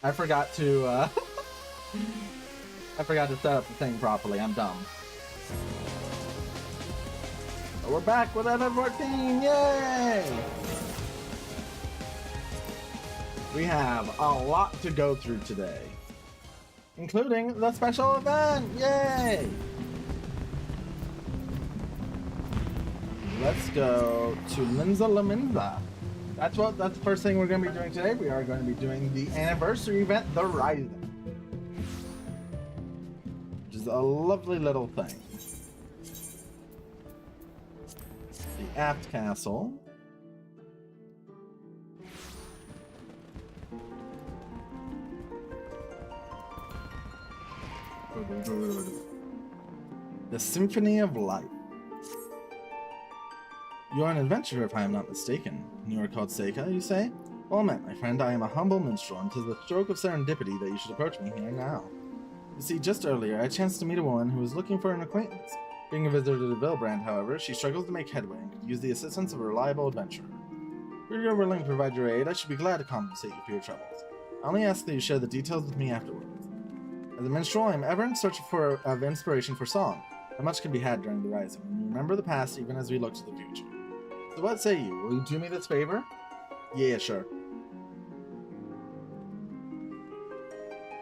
I forgot to, I forgot to set up the thing properly. I'm dumb. But we're back with FF14! Yay! We have a lot to go through today, including the special event! Yay! Let's go to Linza Laminza. That's the first thing we're going to be doing today. We are going to be doing the anniversary event, The Rising, which is a lovely little thing. The Aft Castle. The Symphony of Life. You are an adventurer, if I am not mistaken. You are called Seika, you say? Well met, my friend. I am a humble minstrel, and 'tis the stroke of serendipity that you should approach me here now. You see, just earlier, I chanced to meet a woman who was looking for an acquaintance. Being a visitor to Villbrand, however, she struggles to make headway and could use the assistance of a reliable adventurer. If you're willing to provide your aid, I should be glad to compensate you for your troubles. I only ask that you share the details with me afterwards. As a minstrel, I am ever in search of inspiration for song, and much can be had during the Rising, and we remember the past even as we look to the future. So what say you? Will you do me this favor? Yeah, sure.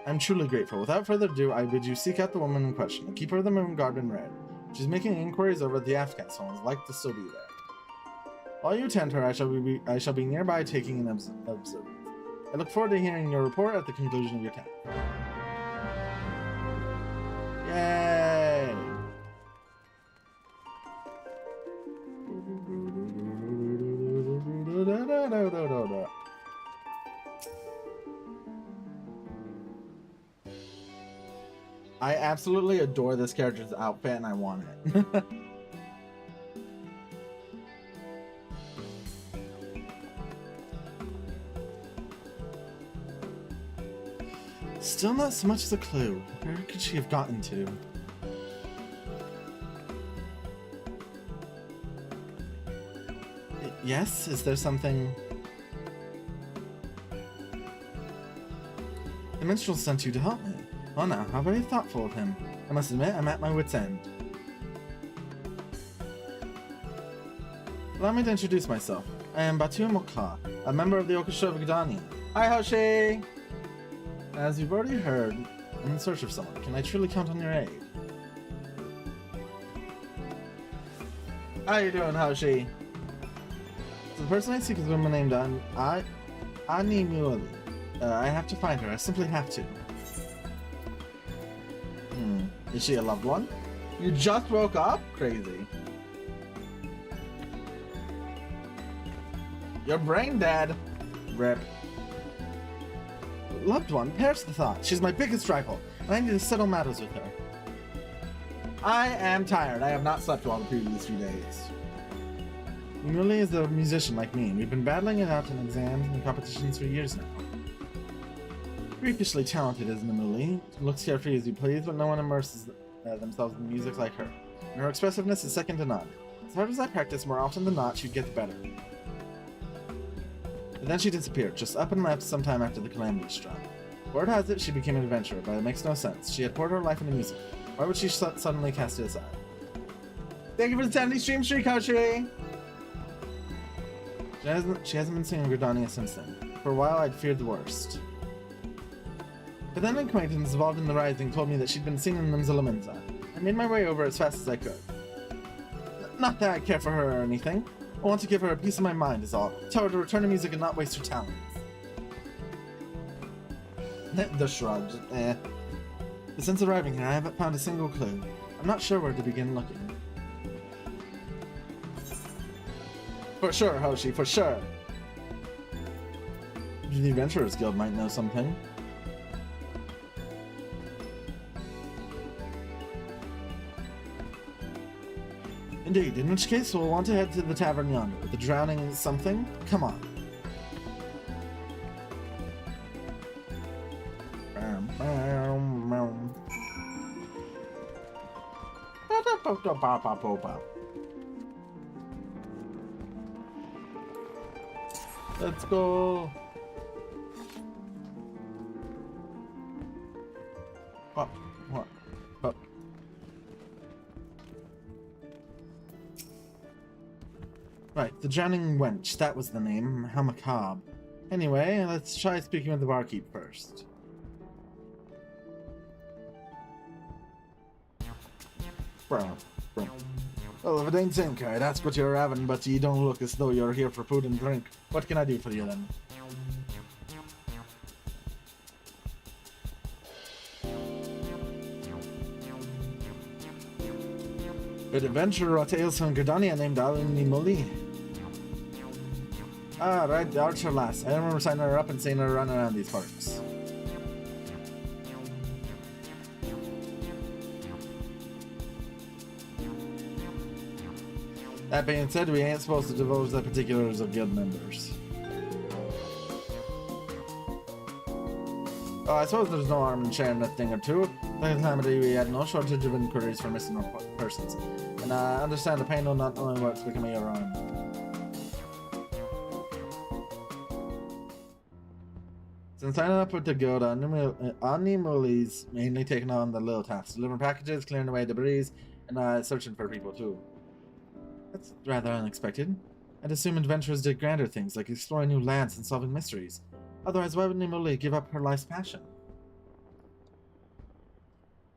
I'm truly grateful. Without further ado, I bid you seek out the woman in question and keep her the moon guard in red. She's making inquiries over at the Aft Castle and is like to still be there. While you attend her, I shall be nearby taking an observance. I look forward to hearing your report at the conclusion of your task. Yay! I absolutely adore this character's outfit and I want it. Still not so much as a clue. Where could she have gotten to? Yes? Is there something... The minstrel sent you to help me. Well now, how very thoughtful of him. I must admit, I'm at my wit's end. Allow me to introduce myself. I am Batu Mokha, a member of the Orchestra of Gridania. Hi, Hoshi! As you've already heard, I'm in search of someone. Can I truly count on your aid? How you doing, Hoshi? So the person I seek is a woman named Ani Muley. I have to find her. I simply have to. Is she a loved one? You just woke up? Crazy. Your brain dead. Rip. Loved one? Perish the thought. She's my biggest rival, and I need to settle matters with her. I am tired. I have not slept well the previous few days. Muley is a musician like me, and we've been battling it out in exams and competitions for years now. Freakishly talented, isn't Muley? Looks carefree as you please, but no one immerses themselves in music like her. And her expressiveness is second to none. As hard as I practice, more often than not, she'd get the better. But then she disappeared, just up and left sometime after the Calamity struck. Word has it she became an adventurer, but it makes no sense. She had poured her life into music. Why would she suddenly cast it aside? Thank you for the 70 stream streak, Hoshi! She hasn't been singing Gridania since then. For a while, I'd feared the worst. But then an acquaintance involved in the Rising told me that she'd been singing Linza Laminza. I made my way over as fast as I could. Not that I care for her or anything. I want to give her a piece of my mind is all. Tell her to return to music and not waste her talents. The shrugs. But since arriving here, I haven't found a single clue. I'm not sure where to begin looking. For sure, Hoshi, for sure. The Adventurers Guild might know something. Indeed, in which case we'll want to head to the tavern yonder. With the drowning something? Come on. Let's go. What? What? What? Right, the drowning wench. That was the name. How macabre. Anyway, let's try speaking with the barkeep first. Bro. Well, if it ain't Zenkai, that's what you're having, but you don't look as though you're here for food and drink. What can I do for you then? An adventurer of tales from Gridania named Aline Muli. Ah, right, the archer lass. I remember signing her up and seeing her run around these parks. That being said, we ain't supposed to divulge the particulars of guild members. Oh, I suppose there's no harm in sharing a thing or two. Last time we had no shortage of inquiries for missing persons, and I understand the pain of not knowing what's becoming your own. Since signing up with the guild, Animuli's mainly taking on the little tasks, delivering packages, clearing away debris, and searching for people too. That's rather unexpected. I'd assume adventurers did grander things, like exploring new lands and solving mysteries. Otherwise, why would Nimuli give up her life's passion?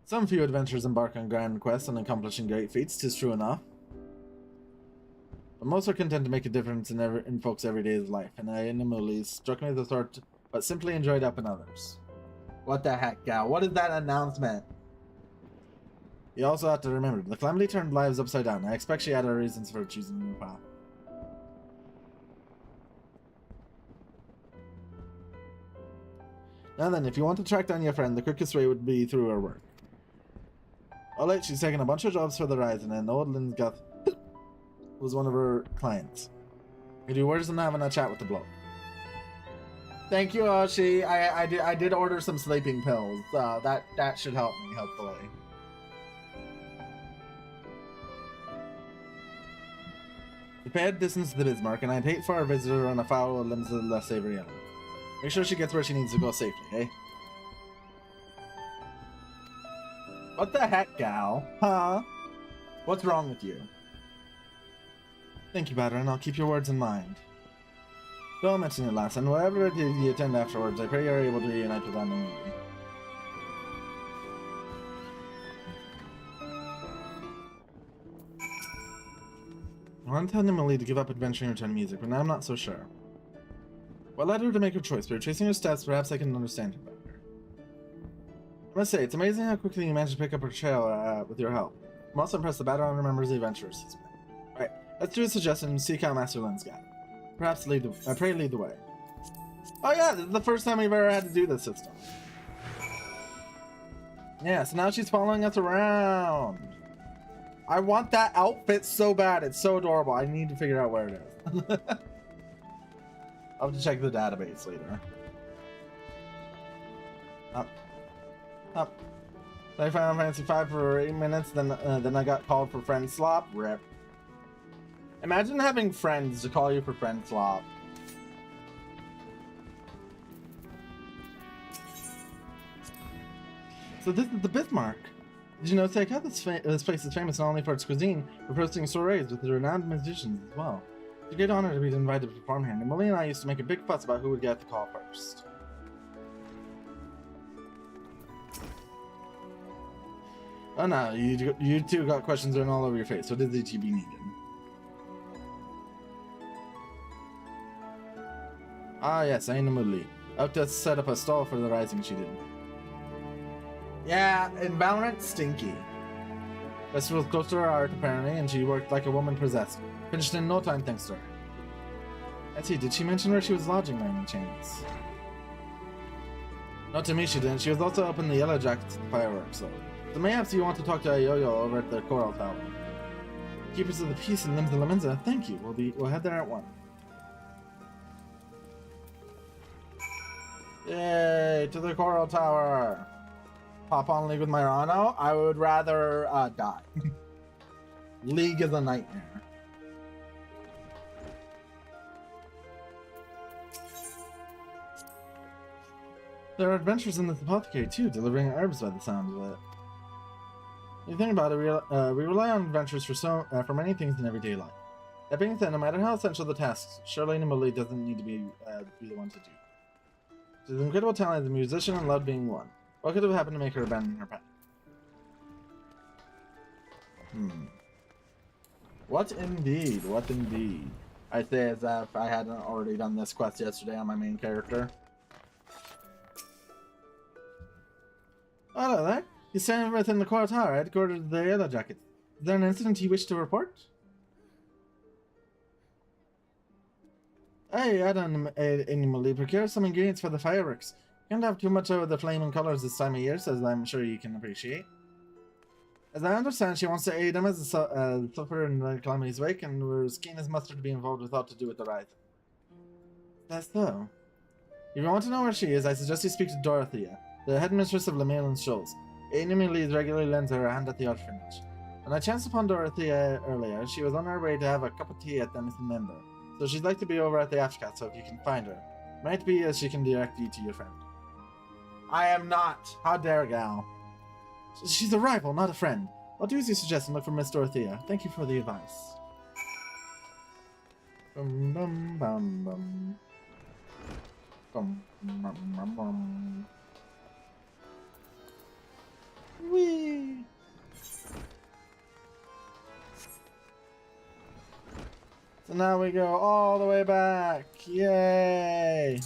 Some few adventurers embark on grand quests and accomplishing great feats, 'tis true enough. But most are content to make a difference in folks' everyday life, and Nimuli struck me as a sort, but simply enjoyed helping others. What the heck, gal? What is that announcement? You also have to remember, the calamity turned lives upside down. I expect she had her reasons for choosing a new path. Now then, if you want to track down your friend, the quickest way would be through her work. Alright, she's taken a bunch of jobs for the Rising, and Old Linsgath was one of her clients. Could you worse than having a chat with the bloke? Thank you, Oshi. I did order some sleeping pills. That should help me, hopefully. We pay a distance to the Bismarck, and I'd hate for our visitor on a foul of limbs of the less savory element. Make sure she gets where she needs to go safely, eh? What the heck, gal? Huh? What's wrong with you? Thank you, Badron. I'll keep your words in mind. Don't mention it, lass, and wherever it is you attend afterwards, I pray you're able to reunite with Anna. I want to tell Nimali to give up adventuring and return to music, but now I'm not so sure. Well, let her to make her choice, but tracing her steps, perhaps I can understand her better. I must say, it's amazing how quickly you managed to pick up her trail with your help. I'm also impressed the Badron remembers the adventures he's been. Alright, let's do a suggestion and seek out Master Linsgath. Perhaps pray lead the way. Oh yeah, this is the first time we've ever had to do this system. Yeah, so now she's following us around. I want that outfit so bad. It's so adorable. I need to figure out where it is. I'll have to check the database later. Up. Play Final Fantasy V for 8 minutes, then I got called for friend slop. Rip. Imagine having friends to call you for friend slop. So this is the Bismarck. Did you know, Seika? This place is famous not only for its cuisine, but for hosting soirees with renowned musicians as well. It's a great honor to be invited to perform here, and Molly and I used to make a big fuss about who would get the call first. Oh no, you two got questions written all over your face. What is ETB needed? Ah yes, Aina Muli. Out to set up a stall for the Rising she did. Yeah, in Valorant, stinky. Festival's close to her heart, apparently, and she worked like a woman possessed. Finished in no time, thanks to her. I see, did she mention where she was lodging by any chance? Not to me, she didn't. She was also up in the Yellow Jackets at the fireworks, so mayhaps you want to talk to Ayoyo over at the Coral Tower. Keepers of the Peace and Limbs of Laminza, thank you. We'll head there at 1. Yay, to the Coral Tower! Pop on League with Myrano? I would rather die. League is a nightmare. There are adventures in this apothecary too, delivering herbs by the sound of it. When you think about it, we rely on adventures for many things in everyday life. That being said, no matter how essential the tasks, surely Nimuli doesn't need to be the one to do. She has incredible talent as a musician and loved being one. What could have happened to make her abandon her path? What indeed? What indeed? I say as if I hadn't already done this quest yesterday on my main character. Hello there. You're standing within the Coral Tower, headquarters of the Yellow Jackets. Is there an incident you wish to report? I add on animally procure some ingredients for the fireworks. You can't have too much of the flaming colors this time of year, as I'm sure you can appreciate. As I understand, she wants to aid him as a sufferer in the calamity's wake, and we're as keen as mustard to be involved without to do with the right. That's so. If you want to know where she is, I suggest you speak to Dorothea, the headmistress of Lemalin Shoals. Amy Lees regularly lends her a hand at the orphanage. When I chanced upon Dorothea earlier, she was on her way to have a cup of tea at Denison Member, so she'd like to be over at the Ashcat, so if you can find her. Might be as she can direct you to your friend. I am not! How dare gal? She's a rival, not a friend. I'll do as you suggest and look for Miss Dorothea. Thank you for the advice. Bum bum bum bum. Bum bum bum bum. Whee! So now we go all the way back. Yay!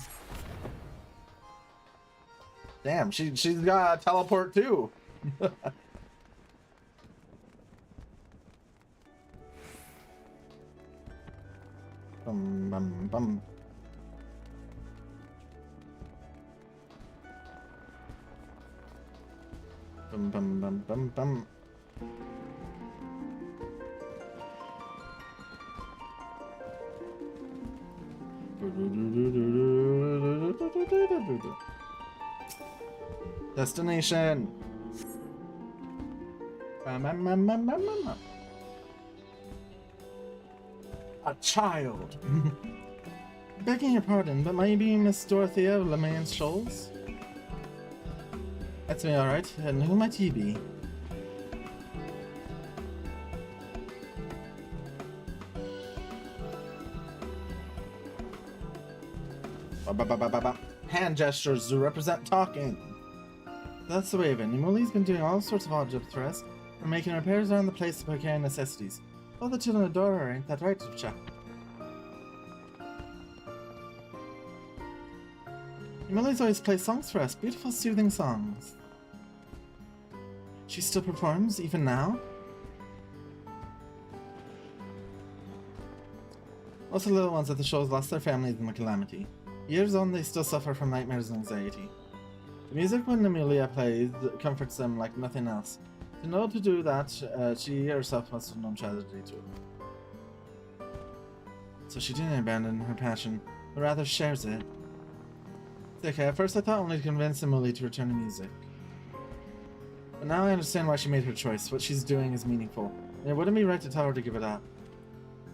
Damn, she's got a teleport too. Bum bum bum. Bum bum bum bum bum. Destination. A child. Begging your pardon, but might you be Miss Dorothea of Lemalin Shoals? That's me, alright. And who might you be? Hand gestures to represent talking. That's the way of it. Nimuli's been doing all sorts of odd jobs for us. We're making repairs around the place to procure necessities. All the children adore her, ain't that right, chap? Nimuli's always plays songs for us, beautiful, soothing songs. She still performs, even now? Most of the little ones at the shows lost their families in the calamity. Years on, they still suffer from nightmares and anxiety. The music when Amelia plays comforts them like nothing else. To know to do that, she herself must have known tragedy too. So she didn't abandon her passion, but rather shares it. It's okay, at first I thought only to convince Amelia to return to music. But now I understand why she made her choice. What she's doing is meaningful, and it wouldn't be right to tell her to give it up.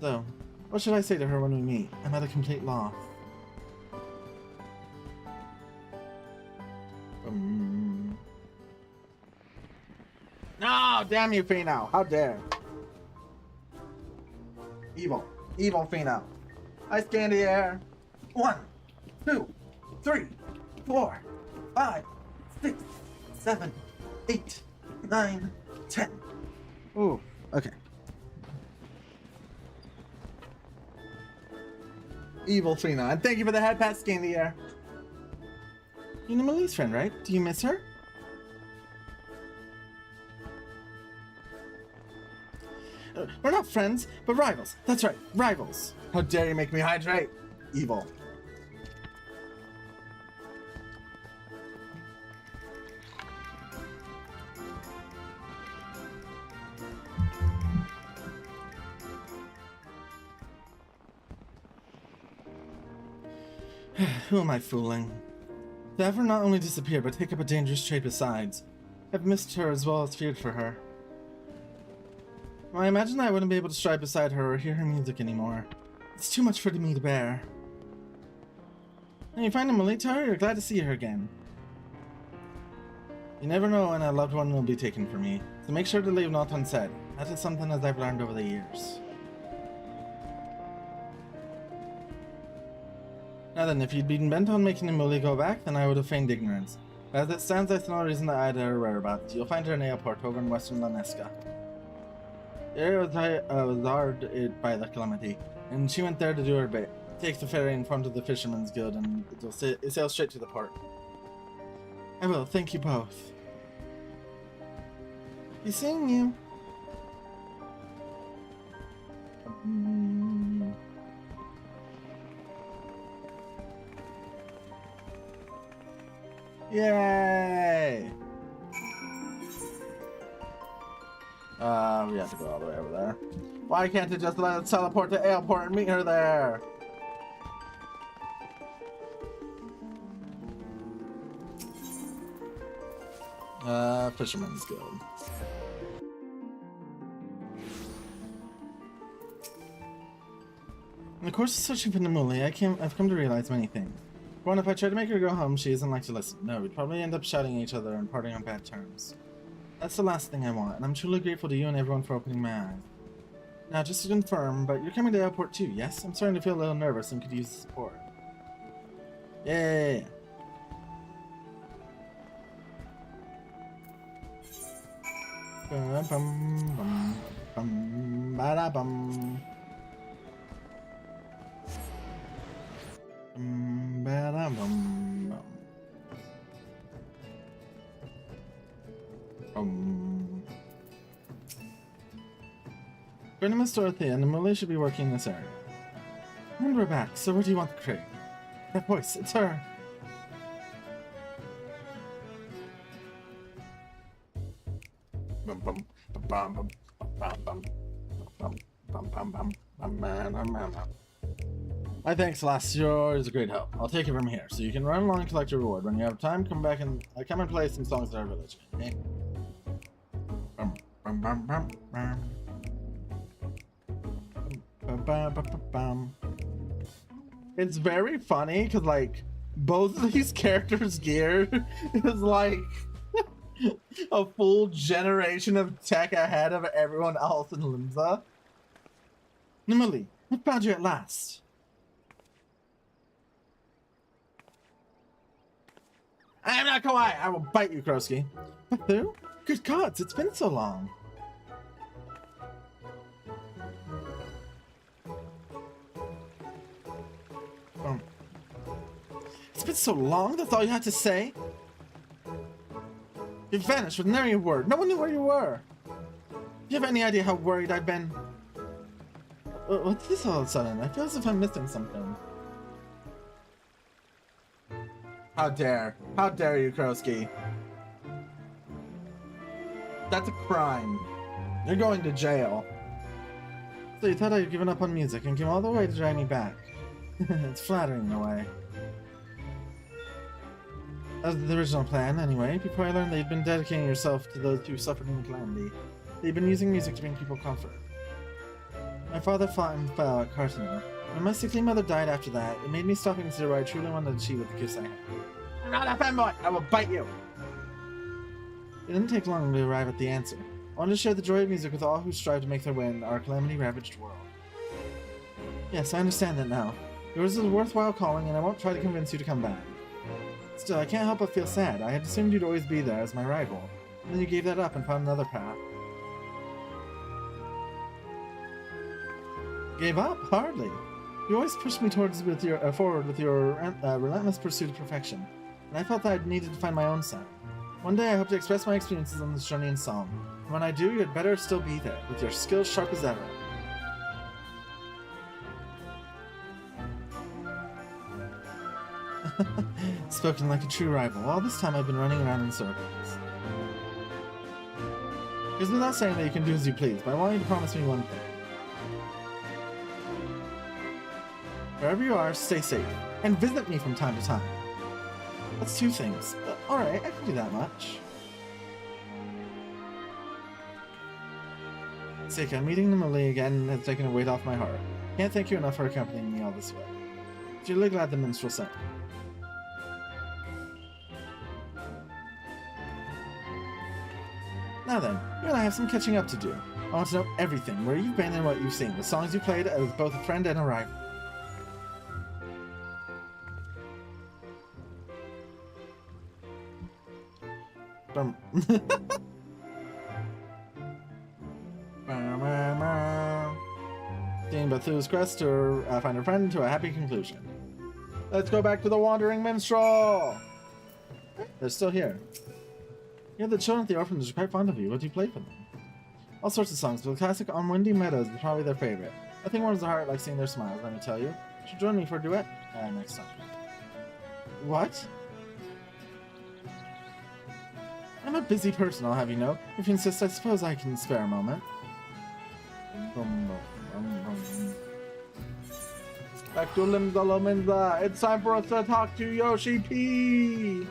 So, what should I say to her when we meet? I'm at a complete loss. No, damn you, Fino! How dare! Evil. Evil Fino. I scan the air. 1, 2, 3, 4, 5, 6, 7, 8, 9, 10. Ooh, okay. Evil Fino. And thank you for the head pat, scan the air. You're Nimuli's friend, right? Do you miss her? We're not friends, but rivals. That's right, rivals. How dare you make me hydrate? Evil. Who am I fooling? To have her not only disappear, but take up a dangerous trade besides. I've missed her as well as feared for her. Well, I imagine I wouldn't be able to stride beside her or hear her music anymore. It's too much for me to bear. And you find Nimuli, Tara? You're glad to see her again. You never know when a loved one will be taken from me, so make sure to leave naught unsaid. That is something that I've learned over the years. Now then, if you'd been bent on making Nimuli go back, then I would have feigned ignorance. But as it stands, there's no reason that I'd her whereabouts. You'll find her in Airport over in western Lanesca. The area was hard by the calamity, and she went there to do her bit. Take the ferry in front of the Fisherman's Guild, and it'll sail straight to the port. I will, thank you both. Be seeing you. Yay! We have to go all the way over there. Why can't it just let us teleport to Airport and meet her there? Fisherman's Guild. In the course of searching for Nimuli, I've come to realize many things. For one, if I try to make her go home, she isn't like to listen. No, we'd probably end up shouting at each other and parting on bad terms. That's the last thing I want, and I'm truly grateful to you and everyone for opening my eyes. Now, just to confirm, but you're coming to Airport too, yes? I'm starting to feel a little nervous and could use the support. Yeah. Bum bum bum ba da bum. Ba da bum bum. According to Miss Dorothea, Nimuli should be working in this area. And we're back, so where do you want the crate? That voice, it's her. My thanks, lass. Yours is a great help. I'll take it from here, so you can run along and collect your reward. When you have time, come back and come and play some songs at our village. Okay? It's very funny because like both of these characters' gear is like a full generation of tech ahead of everyone else in Limsa. Nimuli, what found you at last? I am not kawaii. I will bite you, Krosky. But who? Good gods, it's been so long. It's been so long, that's all you had to say? You vanished with nary a word. No one knew where you were. Do you have any idea how worried I've been? What's this all of a sudden? I feel as if I'm missing something. How dare you, Krosky? That's a crime. You're going to jail. So you thought I'd given up on music and came all the way to drag me back. It's flattering in a way. That was the original plan, anyway, before I learned that you'd been dedicating yourself to those who suffered in the calamity. They'd been using music to bring people comfort. My father fought and fell at Cartano. When my sickly mother died after that, it made me stop and consider what I truly wanted to achieve with the gifts I had. I'm not a fanboy! I will bite you! It didn't take long to arrive at the answer. I wanted to share the joy of music with all who strive to make their way in our calamity-ravaged world. Yes, I understand that now. Yours is a worthwhile calling, and I won't try to convince you to come back. Still, I can't help but feel sad. I had assumed you'd always be there as my rival. And then you gave that up and found another path. Gave up? Hardly. You always pushed me forward with your relentless pursuit of perfection, and I felt that I needed to find my own sound. One day I hope to express my experiences on this journey in song, and when I do, you had better still be there, with your skills sharp as ever. Spoken like a true rival. All this time I've been running around in circles. It goes without saying that you can do as you please, but I want you to promise me one thing. Wherever you are, stay safe, and visit me from time to time. That's two things. Alright, I can do that much. Seika, meeting Nimuli again has taken a weight off my heart. Can't thank you enough for accompanying me all this way. Truly glad the minstrel sent me. Now then, you and I have some catching up to do. I want to know everything, where you've been and what you've seen, the songs you played as both a friend and a rival. Seeing Bethu's quest to find a friend to a happy conclusion. Let's go back to the Wandering Minstrel! They're still here. Yeah, the children at the orphanage are quite fond of you. What do you play for them? All sorts of songs, but the classic On Windy Meadows is probably their favorite. Nothing warms the heart like seeing their smiles, let me tell you. You should join me for a duet next time. What? I'm a busy person, I'll have you know. If you insist, I suppose I can spare a moment. Back to Limsa. It's time for us to talk to Yoshi P!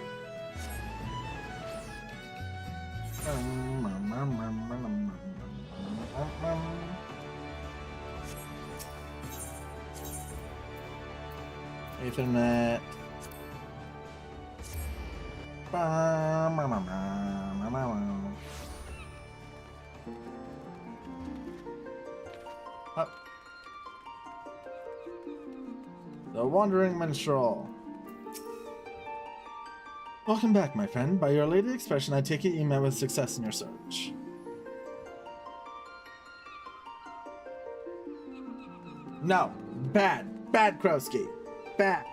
Ethernet. Up. The Wandering Minstrel. Welcome back, my friend. By your elated expression, I take it you met with success in your search. No. Bad. Bad, Krowski. Bad.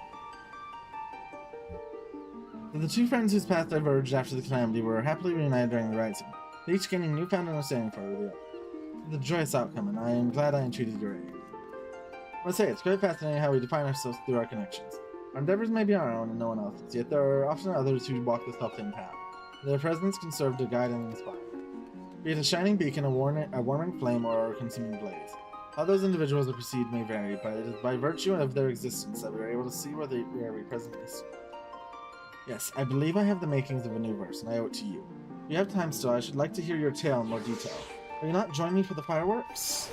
The two friends whose paths diverged after the calamity were happily reunited during the Rising, each gaining newfound understanding for the other. The joyous outcome, and I am glad I entreated your aid. I must say, it's quite fascinating how we define ourselves through our connections. Our endeavors may be our own and no one else's, yet there are often others who walk the self-same path. Their presence can serve to guide and inspire. Be it a shining beacon, a warming flame, or a consuming blaze. How those individuals are perceived may vary, but it is by virtue of their existence that we are able to see where we presently stand. Yes, I believe I have the makings of a new verse, and I owe it to you. If you have time still, I should like to hear your tale in more detail. Will you not join me for the fireworks?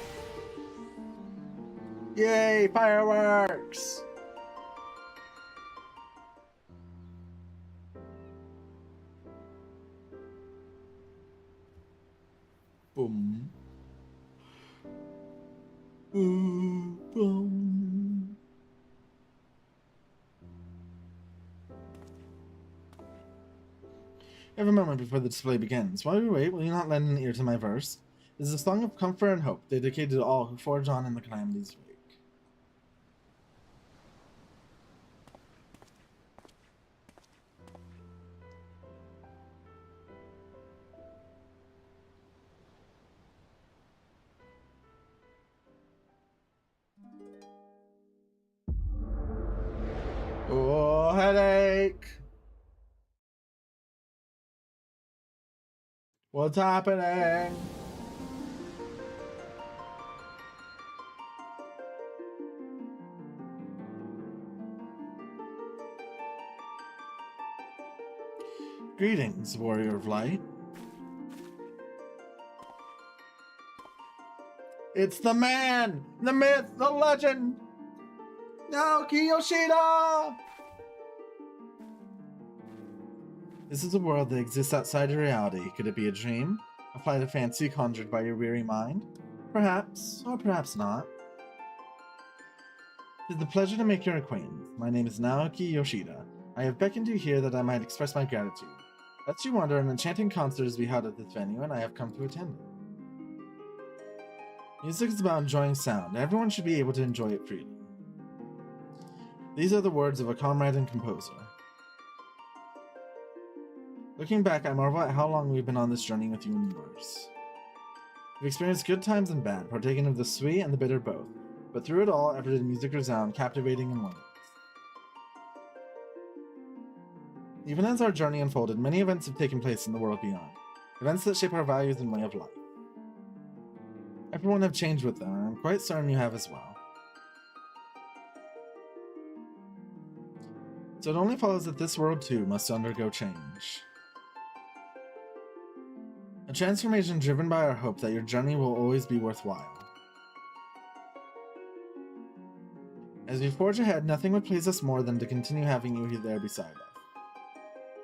Yay, fireworks! Boom. Ooh, boom. Every moment before the display begins. While we wait, will you not lend an ear to my verse? It is a song of comfort and hope, dedicated to all who forge on in the calamity's wake. Oh, headache! What's happening? Greetings, warrior of light. It's the man! The myth! The legend! Naoki Yoshida! This is a world that exists outside of reality. Could it be a dream? A flight of fancy conjured by your weary mind? Perhaps, or perhaps not. It is a pleasure to make your acquaintance. My name is Naoki Yoshida. I have beckoned you here that I might express my gratitude. Lest you wonder, an enchanting concert is to be held at this venue, and I have come to attend it. Music is about enjoying sound. Everyone should be able to enjoy it freely. These are the words of a comrade and composer. Looking back, I marvel at how long we've been on this journey with you and yours. We've experienced good times and bad, partaken of the sweet and the bitter both, but through it all, ever did music resound, captivating and wondrous. Even as our journey unfolded, many events have taken place in the world beyond, events that shape our values and way of life. Everyone have changed with them, and I'm quite certain you have as well. So it only follows that this world too must undergo change. A transformation driven by our hope that your journey will always be worthwhile. As we forge ahead, nothing would please us more than to continue having you there beside us.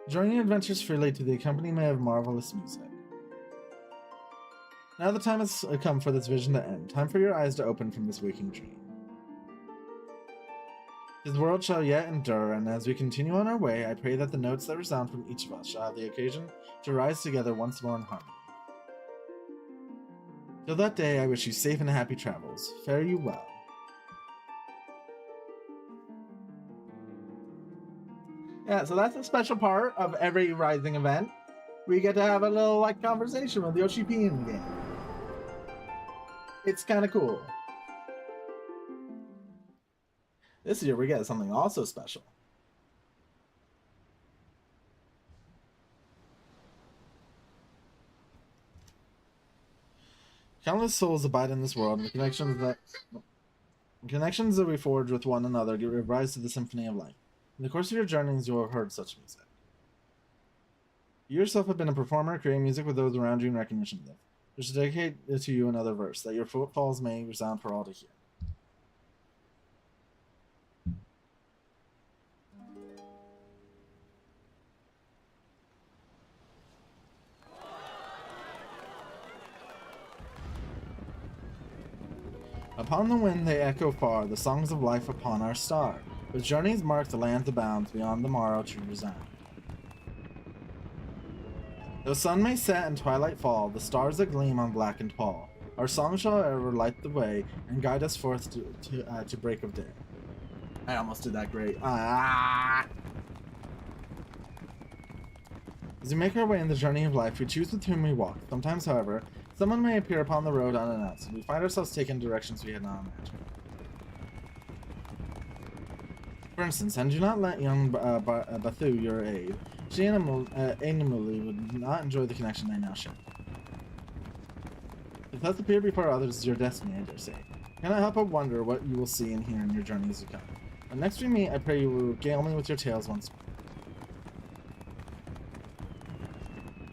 Join your adventures freely to the accompaniment of marvelous music. Now the time has come for this vision to end. Time for your eyes to open from this waking dream. His world shall yet endure, and as we continue on our way, I pray that the notes that resound from each of us shall have the occasion to rise together once more in harmony. Till that day, I wish you safe and happy travels. Fare you well. Yeah, so that's a special part of every Rising event. We get to have a little like conversation with Yoshi P in the game. It's kind of cool. This year we get something also special. Countless souls abide in this world, and the connections that we forge with one another give rise to the symphony of life. In the course of your journeys, you will have heard such music. You yourself have been a performer, creating music with those around you in recognition of them. I should dedicate to you another verse, that your footfalls may resound for all to hear. Upon the wind they echo far, the songs of life upon our star, with journeys mark the lands abounds beyond the morrow to resound. Though sun may set and twilight fall, the stars that gleam on blackened pall, our song shall ever light the way and guide us forth to break of day. I almost did that great. As we make our way in the journey of life, we choose with whom we walk. Sometimes, however, someone may appear upon the road unannounced, and we find ourselves taken in directions we had not imagined. For instance, and do not let young Bathu your aid. She animally would not enjoy the connection they now share. If thus appear before others is your destiny, I dare say. I cannot help but wonder what you will see and hear in your journeys to come. When next we meet, I pray you will regale me with your tales once more.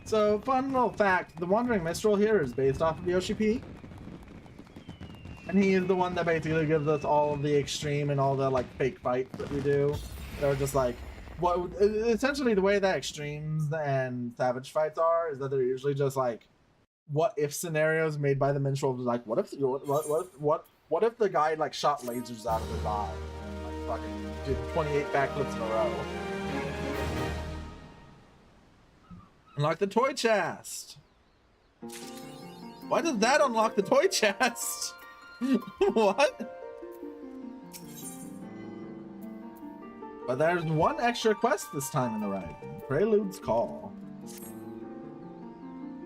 So, fun little fact, the Wandering Minstrel here is based off of Yoshi P. And he is the one that basically gives us all of the extreme and all the, like, fake fights that we do. They're just like, essentially the way that extremes and savage fights are, is that they're usually just, like, what-if scenarios made by the Minstrel. Like, what if the guy, like, shot lasers out of his eye and, like, fucking did 28 backflips in a row. Unlock the toy chest. Why does that unlock the toy chest? What? But there's one extra quest this time in the Rising. Prelude's Call.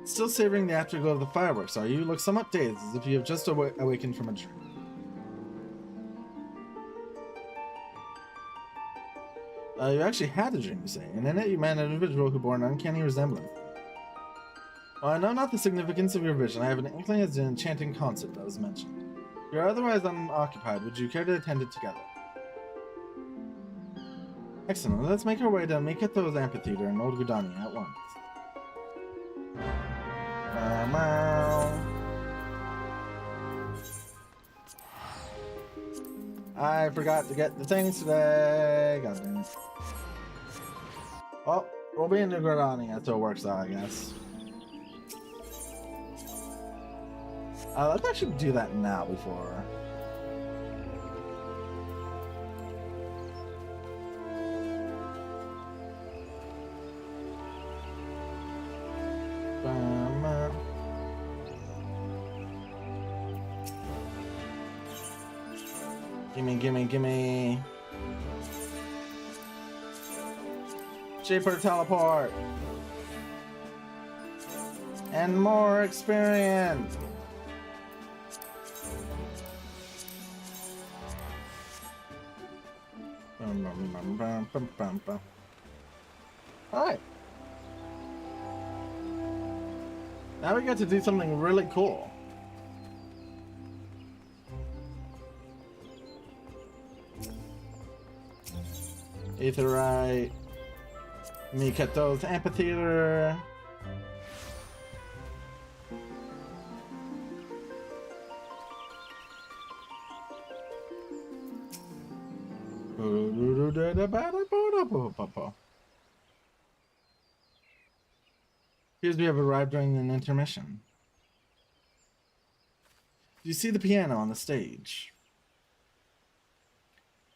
Still savoring the afterglow of the fireworks, are you? You look somewhat dazed, as if you have just awakened from a dream. You actually had a dream, you say, and in it you met an individual who bore an uncanny resemblance. While I know not the significance of your vision, I have an inkling as an enchanting concert that was mentioned. If you are otherwise unoccupied, would you care to attend it together? Excellent, let's make our way to Miketo's Amphitheater in Old Gridania at once. I forgot to get the things today. God damn it. Well, we'll be in New Gridania till it works out, I guess. Let's actually do that now before. Gimme. Shaper teleport. And more experience. Alright. Now we get to do something really cool. Aetheryte, Miketo's Amphitheater. Appears we have arrived during an intermission. Do you see the piano on the stage?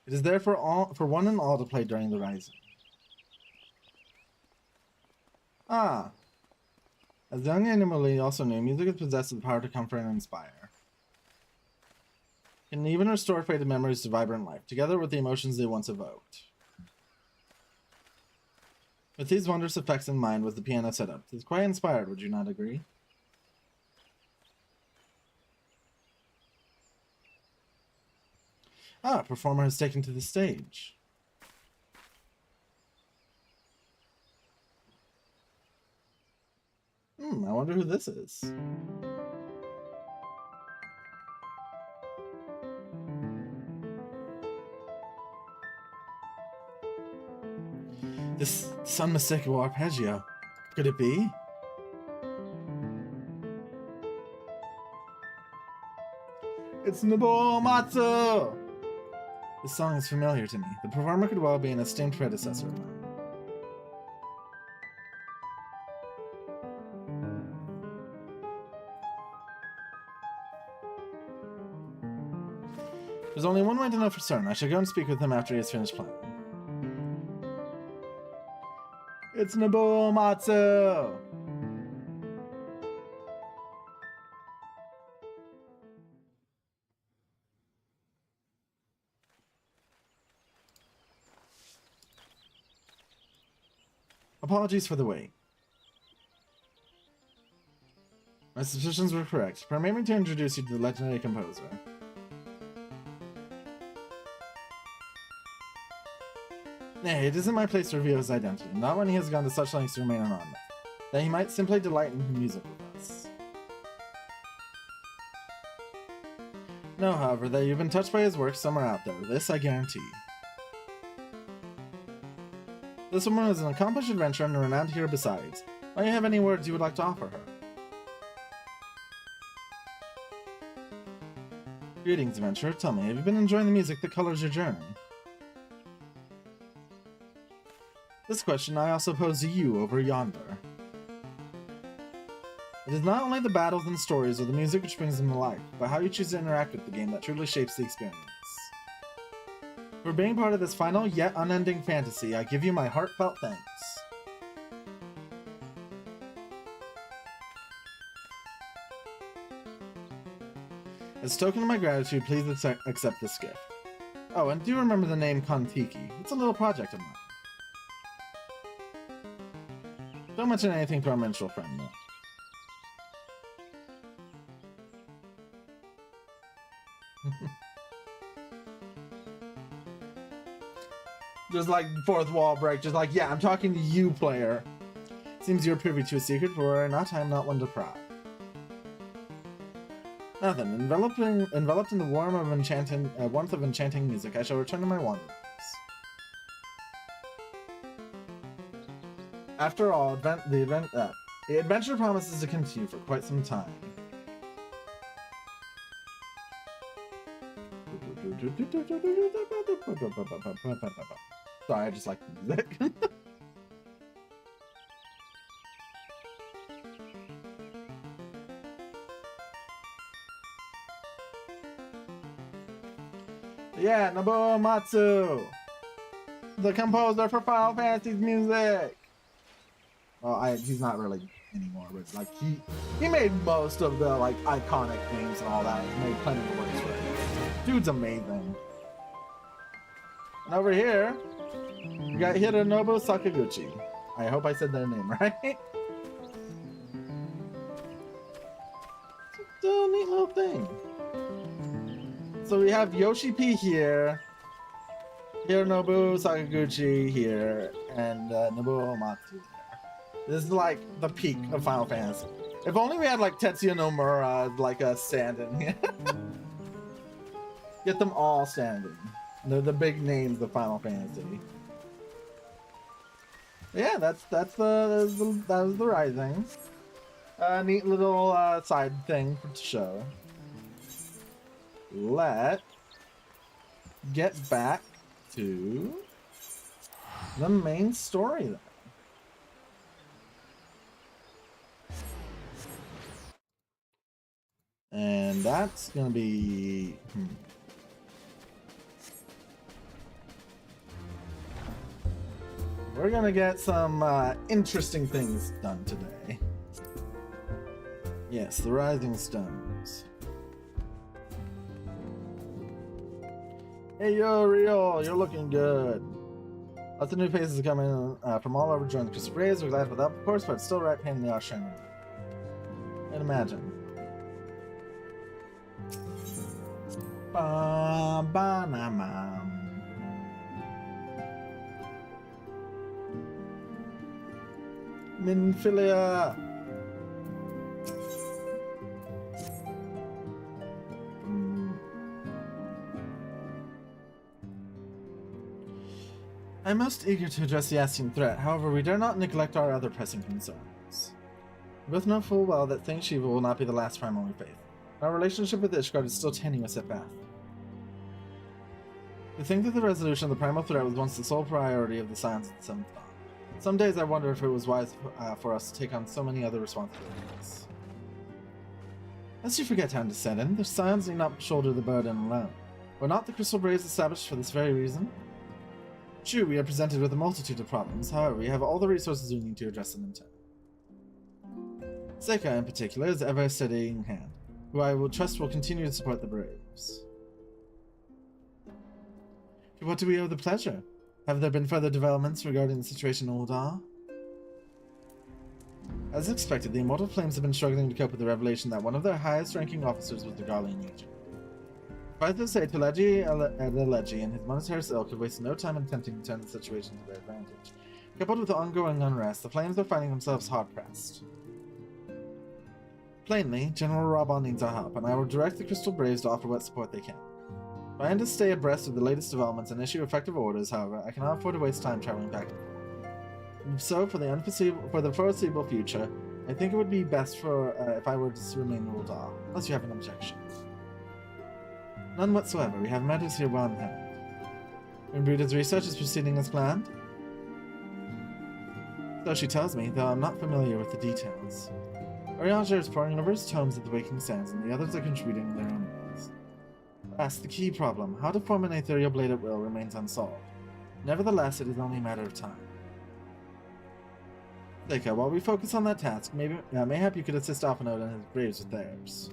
It is there for one and all to play during the rising. Ah. As young Animali also knew, music is possessed with the power to comfort and inspire. It can even restore faded memories to vibrant life, together with the emotions they once evoked. With these wondrous effects in mind was the piano set up. It's quite inspired, would you not agree? Ah, a performer has taken to the stage. I wonder who this is. This unmistakable arpeggio. Could it be? It's Nobuo Matsu! This song is familiar to me. The performer could well be an esteemed predecessor of mine. There's only one way to know for certain. I shall go and speak with him after he has finished playing. It's Nobuo Matsu! Apologies for the wait. My suspicions were correct. Permit me to introduce you to the legendary composer. Nay, it isn't my place to reveal his identity, not when he has gone to such lengths to remain anonymous, that he might simply delight in music with us. Know, however, that you've been touched by his work somewhere out there. This I guarantee. This woman is an accomplished adventurer and a renowned hero besides. Might you have any words you would like to offer her? Greetings, adventurer. Tell me, have you been enjoying the music that colors your journey? This question I also pose to you over yonder. It is not only the battles and stories or the music which brings them to life, but how you choose to interact with the game that truly shapes the experience. For being part of this final yet unending fantasy, I give you my heartfelt thanks. As a token of my gratitude, please accept this gift. Oh, and do remember the name Kontiki. It's a little project of mine. Don't mention anything to our minstrel friend, though. Just like fourth wall break, just like, yeah, I'm talking to you, player. Seems you're privy to a secret, but were I not, I am not one to pry. Now then, enveloped in the warmth of enchanting music, I shall return to my wanderings. After all, the adventure promises to continue for quite some time. Sorry, I just like the music. Yeah, Nobuo Matsu, the composer for Final Fantasy's music. Well, he's not really anymore, but like he made most of the like iconic themes and all that. He made plenty of works for it. Dude's amazing. And over here, we got Hironobu Sakaguchi. I hope I said their name right. It's a neat little thing. So we have Yoshi P here, Hironobu Sakaguchi here, and Nobuo Matsu here. This is like the peak of Final Fantasy. If only we had like Tetsuya Nomura like a stand-in here. Get them all standing. They're the big names of Final Fantasy. Yeah, that was the Rising. Neat little side thing to show. Let's get back to the main story then. And that's gonna be... We're gonna get some interesting things done today. Yes, the Rising Stones. Hey yo, Rio, you're looking good. Lots of new faces coming from all over joining the Crystal Braves. We're glad for that, of course, but it's still right pain in the arse training. I'd imagine. Minfilia. I'm most eager to address the Ascian threat, however, we dare not neglect our other pressing concerns. We both know full well that Thane Shiva will not be the last primal we face. Our relationship with Ishgard is still tenuous at best. To think that the resolution of the primal threat was once the sole priority of the Scions of the Seventh Dawn. Some days I wonder if it was wise for us to take on so many other responsibilities. Lest you forget, Hound Descendant, the Scions need not shoulder the burden alone. Were not the Crystal Braves established for this very reason? True, we are presented with a multitude of problems, however, we have all the resources we need to address them in turn. Seika, in particular, is ever a steadying hand, who I will trust will continue to support the Braves. To what do we owe the pleasure? Have there been further developments regarding the situation in Ul'dah? As expected, the Immortal Flames have been struggling to cope with the revelation that one of their highest-ranking officers was the Garlean agent. Suffice to say, Teleji Adeleji and his Monoceros ilk have wasted no time in attempting to turn the situation to their advantage. Coupled with the ongoing unrest, the Flames are finding themselves hard-pressed. Plainly, General Raubal needs our help, and I will direct the Crystal Braves to offer what support they can. If I am to stay abreast of the latest developments and issue effective orders, however, I cannot afford to waste time traveling back and forth. So, for the foreseeable future, I think it would be best if I were to remain in Ul'dah, unless you have an objection. None whatsoever. We have matters here well in hand. Inbreeder's research is proceeding as planned? So she tells me, though I'm not familiar with the details. Urianger is poring over his tomes at the Waking Sands, and the others are contributing in their own ways. Alas, the key problem, how to form an ethereal blade at will, remains unsolved. Nevertheless, it is only a matter of time. Seika, while we focus on that task, mayhap you could assist Alphinaud and his Braves with theirs.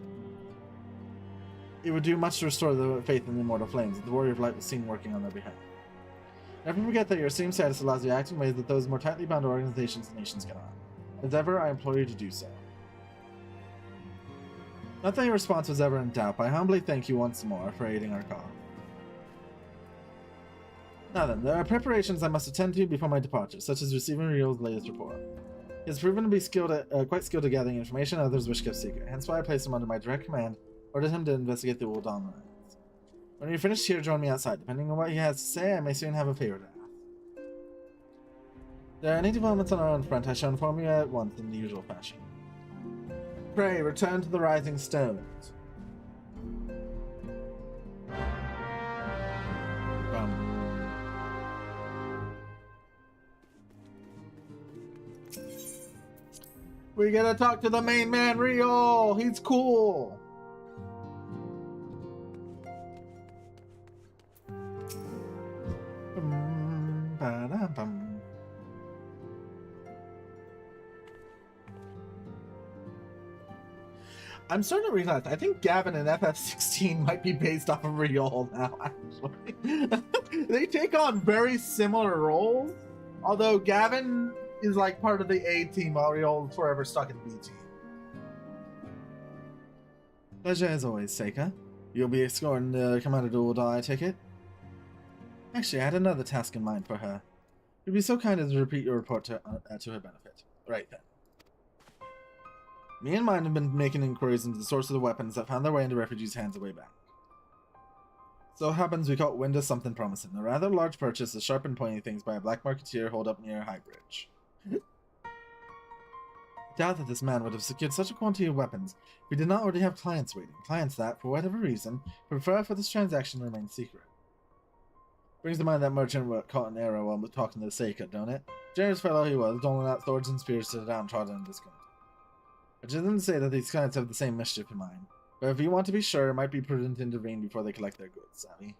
It would do much to restore the faith in the Immortal Flames that the Warrior of Light was seen working on their behalf. Never forget that your same status allows you to act in ways that those more tightly bound organizations and nations cannot. As ever, I implore you to do so. Not that your response was ever in doubt, but I humbly thank you once more for aiding our cause. Now then, there are preparations I must attend to before my departure, such as receiving Riel's latest report. He has proven to be quite skilled at gathering information others wish kept secret, hence why I placed him under my direct command, ordered him to investigate the Ul'dah mines. When you're finished here, join me outside. Depending on what he has to say, I may soon have a favor to ask. If there are any developments on our own front, I shall inform you at once in the usual fashion. Pray, return to the Rising Stones. We gotta talk to the main man, Rio! He's cool! I'm starting to realize, I think Gavin and FF16 might be based off of Riol now, actually. They take on very similar roles, although Gavin is like part of the A team while Riol is forever stuck in the B team. Pleasure as always, Seika. You'll be escorting the Commander to Ul'dah, I take it? Actually, I had another task in mind for her. You'd be so kind as to repeat your report to her benefit. Right then. Me and mine have been making inquiries into the source of the weapons that found their way into refugees' hands a way back. So it happens we caught wind of something promising, a rather large purchase of sharp and pointy things by a black marketeer holed up near Highbridge. I doubt that this man would have secured such a quantity of weapons if we did not already have clients waiting. Clients that, for whatever reason, prefer for this transaction to remain secret. Brings to mind that merchant caught an arrow while talking to the Seika, don't it? Generous fellow he was, doling out swords and spears to the downtrodden and discount. Which isn't to say that these clients have the same mischief in mind. But if you want to be sure, it might be prudent to intervene before they collect their goods, savvy?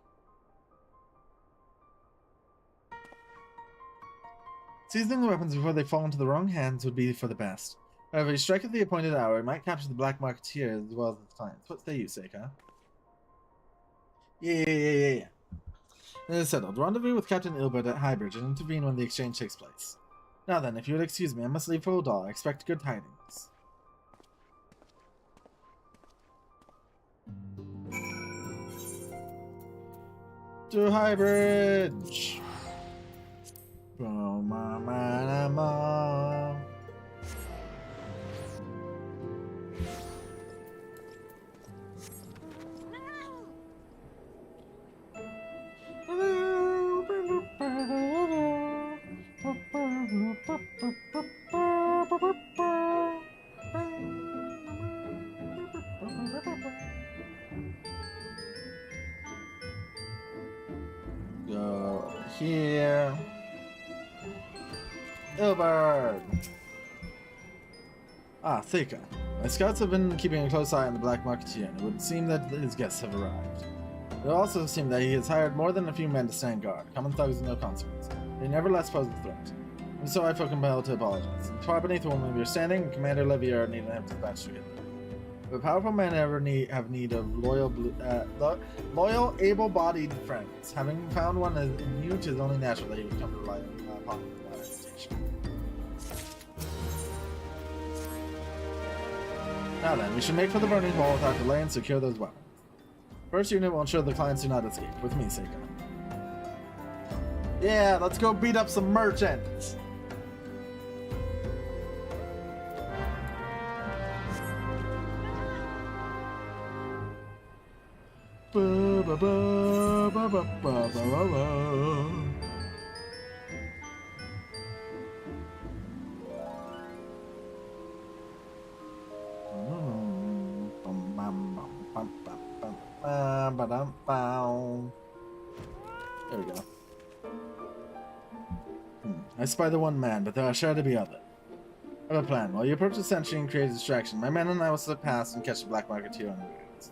Seizing the weapons before they fall into the wrong hands would be for the best. However, if you strike at the appointed hour, it might capture the black marketeer as well as its clients. What say you, Seika? Yeah. It is settled. Rendezvous with Captain Ilbert at Highbridge and intervene when the exchange takes place. Now then, if you would excuse me, I must leave for Udal. I expect good tidings. To Highbridge! Go here. Ilbert! Ah, Seika. My scouts have been keeping a close eye on the Black Marketeer, and it would seem that his guests have arrived. It would also seem that he has hired more than a few men to stand guard. Common thugs of no consequence. They nevertheless pose a threat. And so I feel compelled to apologize. And far beneath the woman of your standing, Commander Levier needed him to dispatch to him. But powerful men have need of loyal, able-bodied friends. Having found one in you, it is only natural that he would come to rely upon him without hesitation. Now then, we should make for the burning hole without delay and secure those weapons. First unit will ensure the clients do not escape. With me, Seika. Yeah, let's go beat up some merchants! Ba, ba, ba, ba, ba, ba, ba, ba. There we go. I spy the one man, but there are sure to be others. I have a plan. While you approach the sentry and create a distraction, my men and I will slip past and catch the Black Marketeer on the roads.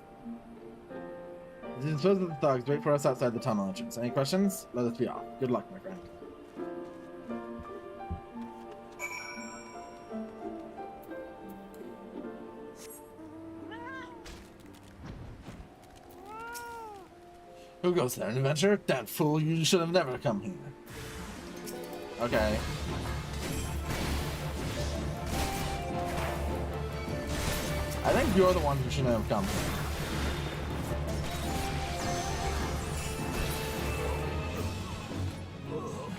As you dispose of the thugs, wait for us outside the tunnel entrance. Any questions? Let us be off. Good luck, my friend. Who goes there, an adventurer? That fool, you should have never come here. Okay. I think you're the one who shouldn't have come here.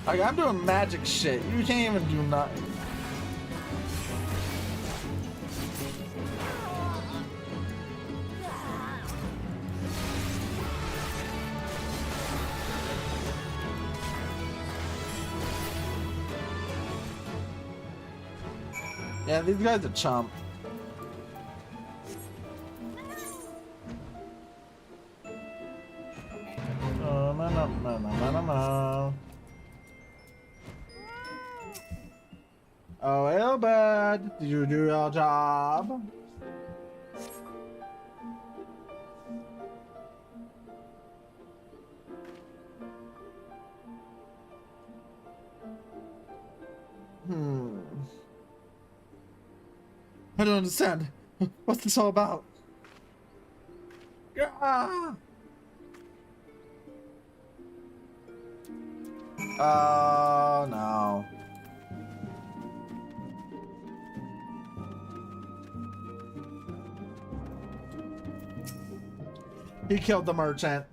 Like, I'm doing magic shit. You can't even do nothing. Yeah, these guys are chump. Oh, Ilbert, did you do your job? I don't understand. What's this all about? Ah! Oh no. He killed the merchant.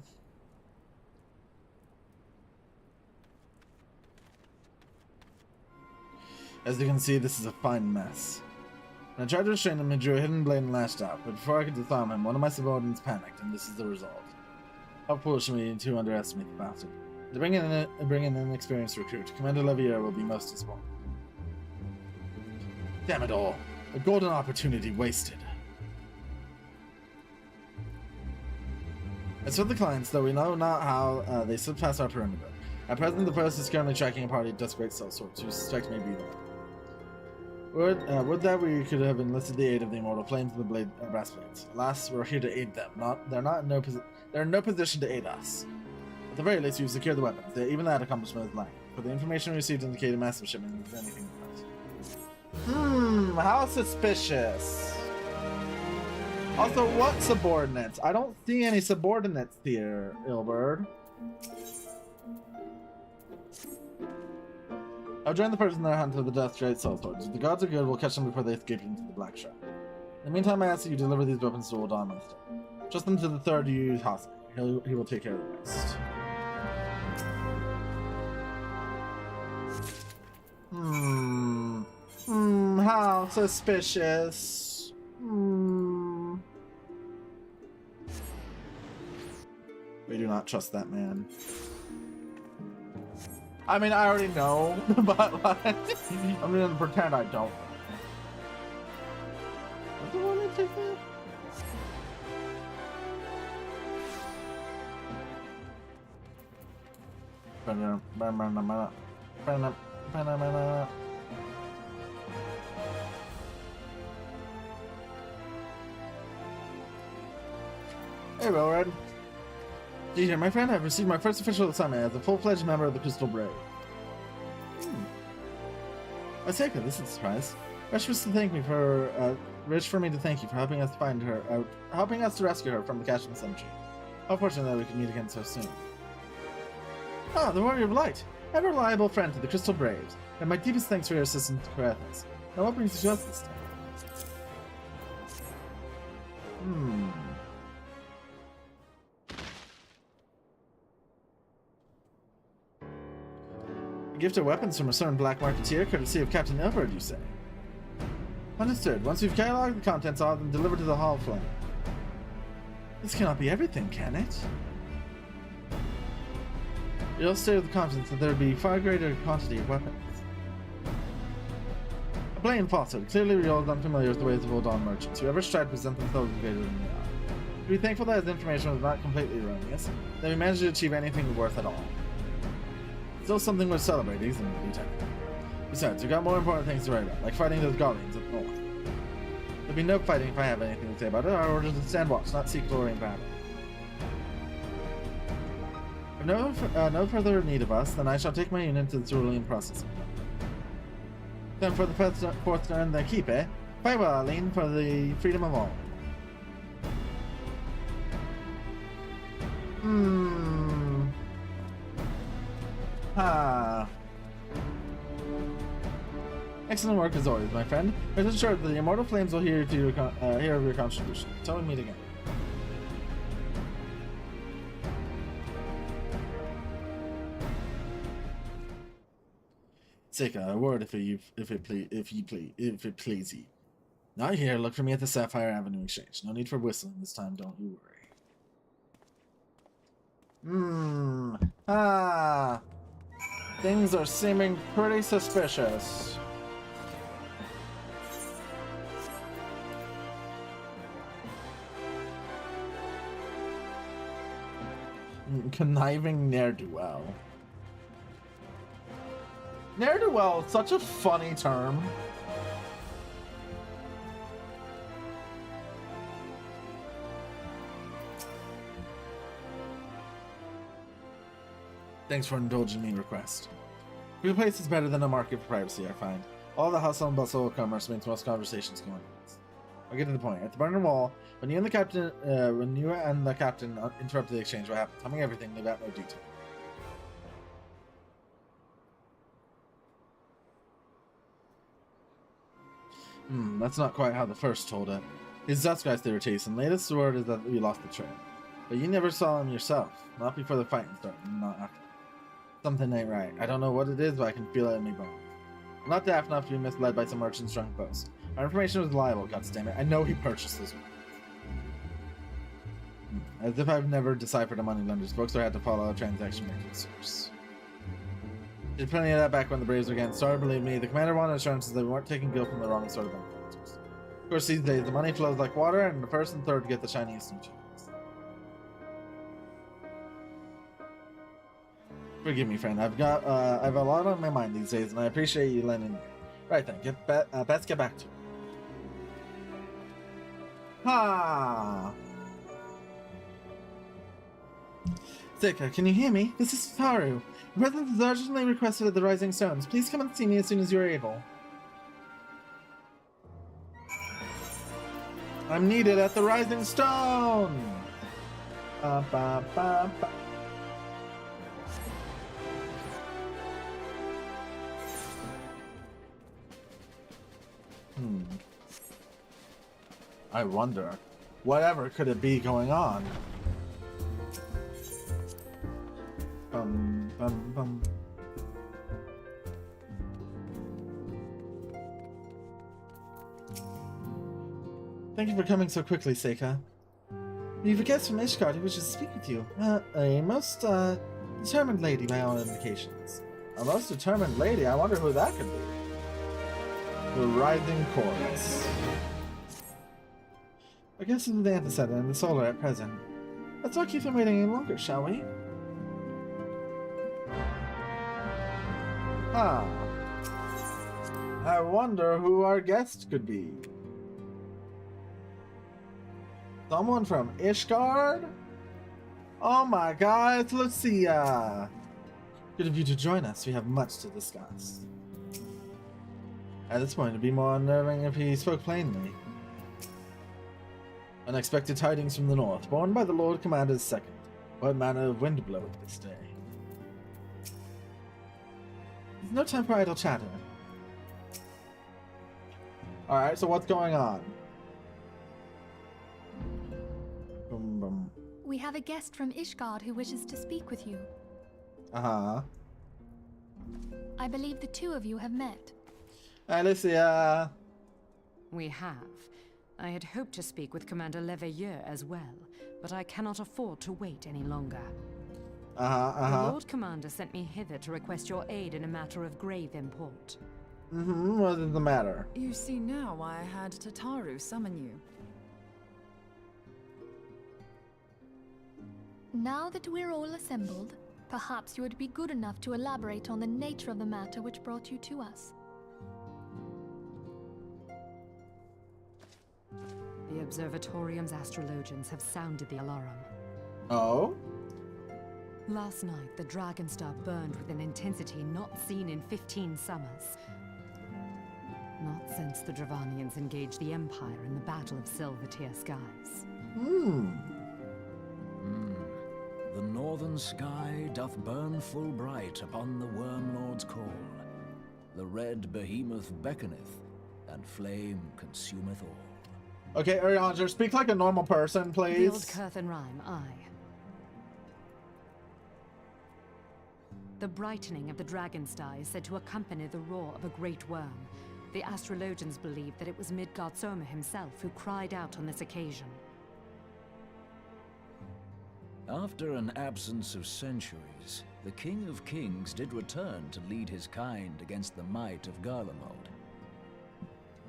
As you can see, this is a fine mess. When I tried to restrain him, he drew a hidden blade and lashed out, but before I could disarm him, one of my subordinates panicked, and this is the result. How foolish of me to underestimate the bastard. To bring in an inexperienced recruit, Commander Levier will be most disappointed. Damn it all. A golden opportunity wasted. As for the clients, though we know not how they slip past our perimeter. At present, the post is currently tracking a party of desperate sellswords who suspect may be them. Would that we could have enlisted the aid of the immortal flames of the blade brass blades. Alas, we're here to aid them. They're in no position to aid us. At the very least, we've secured the weapons. Even that accomplishment is lacking. But the information we received indicated massive shipment is anything but. How suspicious. Also, what subordinates? I don't see any subordinates here, Ilberd. I've joined the person in their hunt for the Death Straight Soul Swords. If the gods are good, we'll catch them before they escape into the Black Shrine. In the meantime, I ask that you deliver these weapons to Ul'Dan Master. Trust them to the third you use hostile. He will take care of the rest. How suspicious. We do not trust that man. I mean, I already know, but like, I'm gonna pretend I don't. Does the one take that? Hey, Red. Do you hear, my friend? I've received my first official assignment as a full-fledged member of the Crystal Brave. Aseka, this is a surprise. Resh wishes to thank me for, Resh for me to thank you for helping us find her, helping us to rescue her from the Cashin Cemetery. How fortunate that we could meet again so soon. Ah, the Warrior of Light, a reliable friend to the Crystal Braves, and my deepest thanks for your assistance to Karathis. Now what brings you to us this time? A gift of weapons from a certain black marketeer, courtesy of Captain Ilberd, you say? Understood. Once we've cataloged the contents, I'll have them delivered to the Hall of Flame. This cannot be everything, can it? You'll state with the confidence that there would be far greater quantity of weapons. A blatant falsehood. Clearly we are unfamiliar with the ways of Ul'Dan merchants. Whoever strive to present themselves as greater than they are. Be thankful that his information was not completely erroneous, that we managed to achieve anything worth at all. Still something worth celebrating, isn't it, Lieutenant? Besides, we've got more important things to worry about, like fighting those Guardians up north. There'll be no fighting if I have anything to say about it. Our orders to stand watch, not seek glory in battle. If no further need of us, then I shall take my unit to the cerulean processing plant. Then for the fourth turn, then keep, eh? Fight well, Aline, for the freedom of all. Excellent work as always, my friend. Rest assured that the immortal flames will hear of your contribution. Until we meet again. Seka, a word if it please ye. Not here. Look for me at the Sapphire Avenue Exchange. No need for whistling this time. Don't you worry. Things are seeming pretty suspicious. Conniving ne'er-do-well. Ne'er-do-well, such a funny term. Thanks for indulging me request. Your place is better than a market for privacy, I find. All the hustle and bustle of commerce makes most conversations going on. I'll get to the point. At the Burning Wall, when you and the captain interrupted the exchange, what happened? Tell me everything, leave out no detail. That's not quite how the first told it. His Zutzgeist they were chasing. Latest word is that we lost the trail. But you never saw him yourself. Not before the fighting started, not after. Something ain't right. I don't know what it is, but I can feel it in my bones. I'm not daft enough to be misled by some merchant's drunk boast. Our information was reliable, goddammit. I know he purchased this one. As if I've never deciphered a moneylender's books or had to follow a transaction making source. Did plenty of that back when the Braves were getting started, believe me. The commander wanted assurances that we weren't taking guilt from the wrong sort of influencers. Of course, these days, the money flows like water, and the first and third get the shiniest new chance. Forgive me, friend. I've a lot on my mind these days, and I appreciate you lending me. Right then, best get back to it. Ha! Seika, can you hear me? This is Taru. Your presence is urgently requested at the Rising Stones. Please come and see me as soon as you are able. I'm needed at the Rising Stone! Ba, ba, ba, ba. I wonder, whatever could it be going on? Bum, bum, bum. Thank you for coming so quickly, Seika. We have a guest from Ishgard who wishes to speak with you. A most, determined lady by all indications. A most determined lady? I wonder who that could be. The Writhing Chorus. I guess it's the Antecedent and the Solar at present. Let's not keep them waiting any longer, shall we? Ah. I wonder who our guest could be. Someone from Ishgard? Oh my god, it's Lucia! Good of you to join us, we have much to discuss. At this point, it'd be more unnerving if he spoke plainly. Unexpected tidings from the north, borne by the Lord Commander's second. What manner of wind bloweth this day? There's no time for idle chatter. Alright, so what's going on? Boom, boom. We have a guest from Ishgard who wishes to speak with you. Uh-huh. I believe the two of you have met. Alicia! We have. I had hoped to speak with Commander Leveilleur as well, but I cannot afford to wait any longer. The Lord Commander sent me hither to request your aid in a matter of grave import. What is the matter? You see now why I had Tataru summon you. Now that we're all assembled, perhaps you would be good enough to elaborate on the nature of the matter which brought you to us. The Observatorium's astrologians have sounded the alarm. Oh? Last night, the Dragonstar burned with an intensity not seen in 15 summers. Not since the Dravanians engaged the Empire in the Battle of Silvertear Skies. The northern sky doth burn full bright upon the Wormlord's call. The red behemoth beckoneth, and flame consumeth all. Okay, Arianger, speak like a normal person, please. The old Curthen rhyme, aye. The brightening of the Dragonstar is said to accompany the roar of a great worm. The astrologians believe that it was Midgard Soma himself who cried out on this occasion. After an absence of centuries, the King of Kings did return to lead his kind against the might of Garlemald.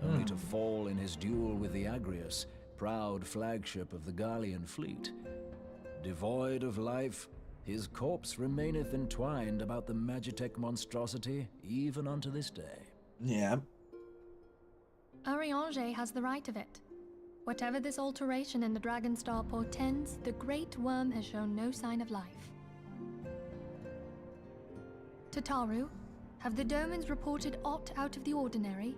Only to fall in his duel with the Agrius, proud flagship of the Garlean fleet. Devoid of life, his corpse remaineth entwined about the Magitech monstrosity even unto this day. Yeah. Arianger has the right of it. Whatever this alteration in the Dragonstar portends, the Great Worm has shown no sign of life. Tataru, have the Domans reported aught out of the ordinary?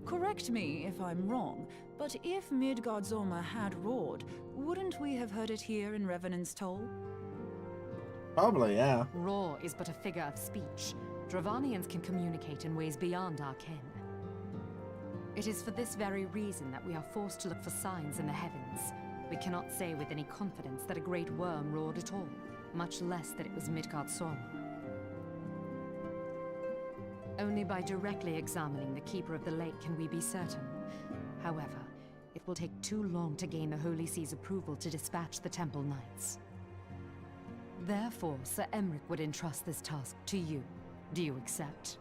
Correct me if I'm wrong, but if Midgard Soma had roared, wouldn't we have heard it here in Revenant's Toll? Probably, yeah. Roar is but a figure of speech. Dravanians can communicate in ways beyond our ken. It is for this very reason that we are forced to look for signs in the heavens. We cannot say with any confidence that a great worm roared at all, much less that it was Midgard Soma. Only by directly examining the Keeper of the Lake can we be certain. However, it will take too long to gain the Holy See's approval to dispatch the Temple Knights. Therefore, Sir Emric would entrust this task to you. Do you accept?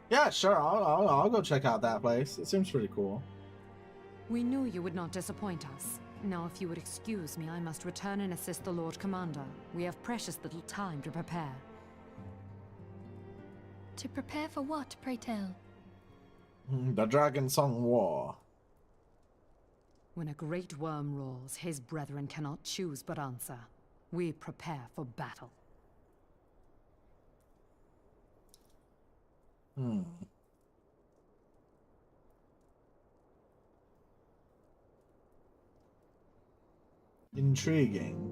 Yeah, sure. I'll go check out that place. It seems pretty cool. We knew you would not disappoint us. Now, if you would excuse me, I must return and assist the Lord Commander. We have precious little time to prepare. To prepare for what, pray tell? The Dragon Song War. When a great worm roars, his brethren cannot choose but answer. We prepare for battle. Intriguing.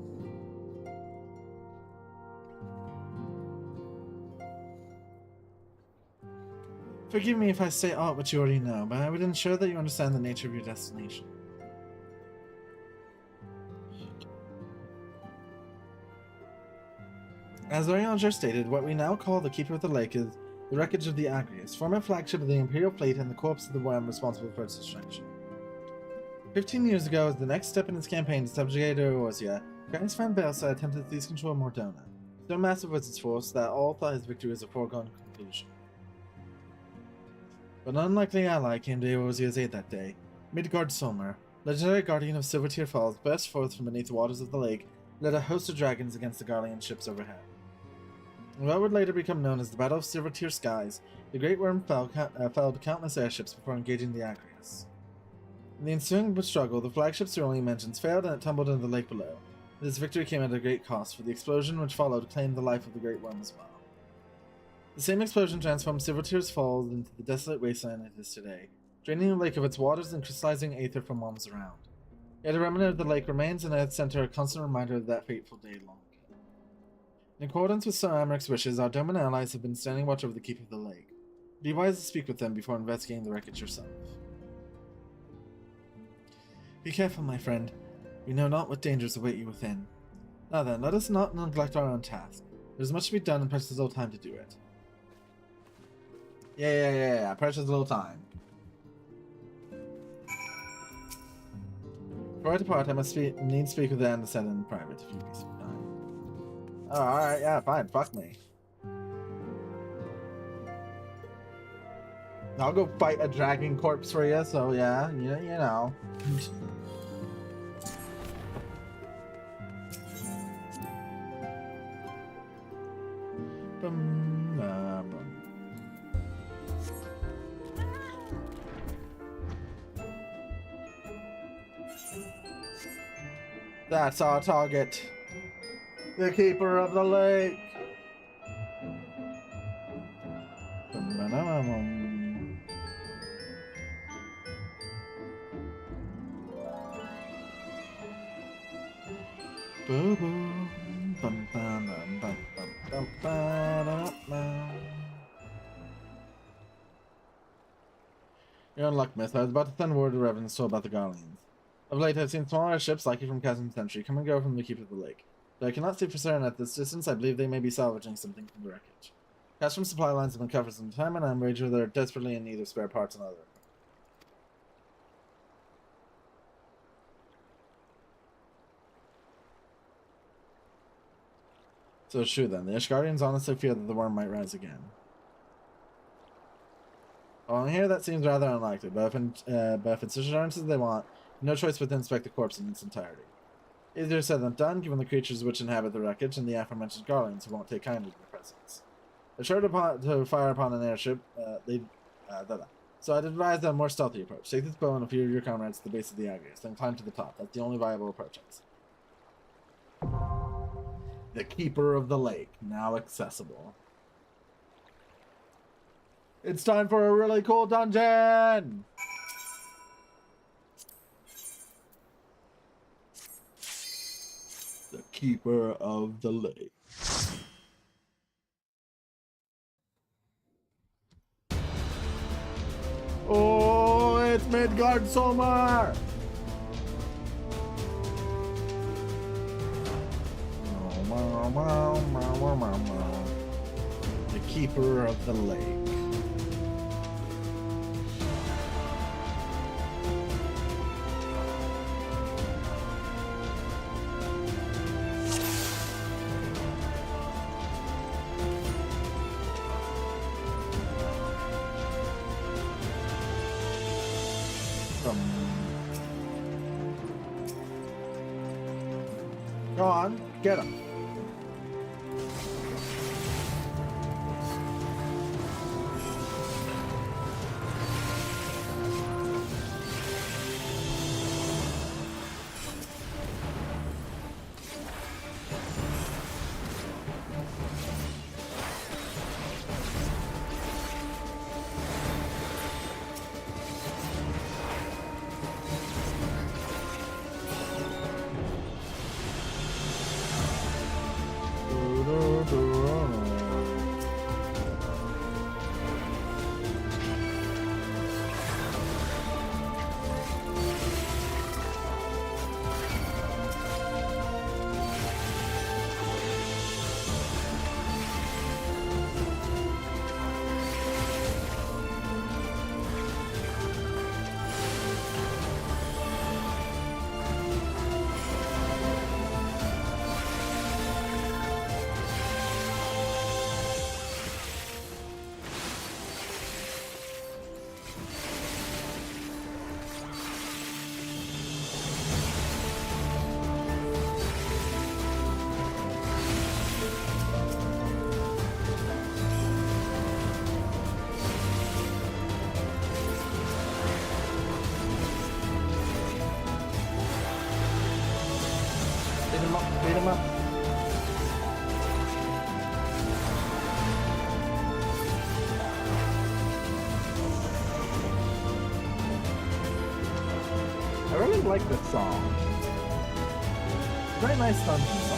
Forgive me if I say aught which you already know, but I would ensure that you understand the nature of your destination. As Orianger stated, what we now call the Keeper of the Lake is the wreckage of the Agrius, former flagship of the Imperial fleet and the corpse of the worm responsible for its destruction. 15 years ago, as the next step in his campaign to subjugate Eorzea, Gaius Van Belsa attempted to seize control of Mordona. So massive was its force that all thought his victory was a foregone conclusion. But an unlikely ally came to Eorzea's aid that day. Midgard Sommer, legendary guardian of Silvertear Falls, burst forth from beneath the waters of the lake, led a host of dragons against the Garlean ships overhead. In what would later become known as the Battle of Silvertear Skies, the Great Worm felled countless airships before engaging the Agrius. In the ensuing struggle, the flagship Cerulean mentions failed and it tumbled into the lake below. This victory came at a great cost, for the explosion which followed claimed the life of the Great Worm as well. The same explosion transformed Silvertear's Falls into the desolate wasteland it is today, draining the lake of its waters and crystallizing aether from realms around. Yet a remnant of the lake remains in its center, a constant reminder of that fateful day long ago. In accordance with Sir Amaric's wishes, our Doman allies have been standing watch over the keep of the lake. Be wise to speak with them before investigating the wreckage yourself. Be careful, my friend. We know not what dangers await you within. Now then, let us not neglect our own task. There's much to be done and precious little time to do it. Yeah. Precious little time. Before I depart, I must need to speak with Anderson in private, if you'd be so kind. Oh, alright, yeah, fine, fuck me. I'll go fight a dragon corpse for you, so yeah, you know. That's our target. The Keeper of the Lake. You're in luck, miss. I was about to send word to Revan so about the Garleans. Of late, I've seen smaller ships, likely from Chasm Century, come and go from the Keep of the Lake. Though I cannot see for certain at this distance, I believe they may be salvaging something from the wreckage. Cash from supply lines have been cut for some time, and I'm wager they're desperately in need of spare parts and other. So it's true then. The Ishgardians honestly fear that the worm might rise again. Well, here that seems rather unlikely, but if it's assurances they want, no choice but to inspect the corpse in its entirety. Easier said than done, given the creatures which inhabit the wreckage and the aforementioned Garleans who won't take kindly to their presence. They're sure to fire upon an airship, so I'd advise a more stealthy approach. Take this bow and a few of your comrades to the base of the Agrius, then climb to the top. That's the only viable approach, I see. The Keeper of the Lake, now accessible. It's time for a really cool dungeon! The Keeper of the Lake. Oh, it's Midgard Sommer! The Keeper of the Lake. Go on, get him. Beat him up. I really like this song. Very nice dungeon song.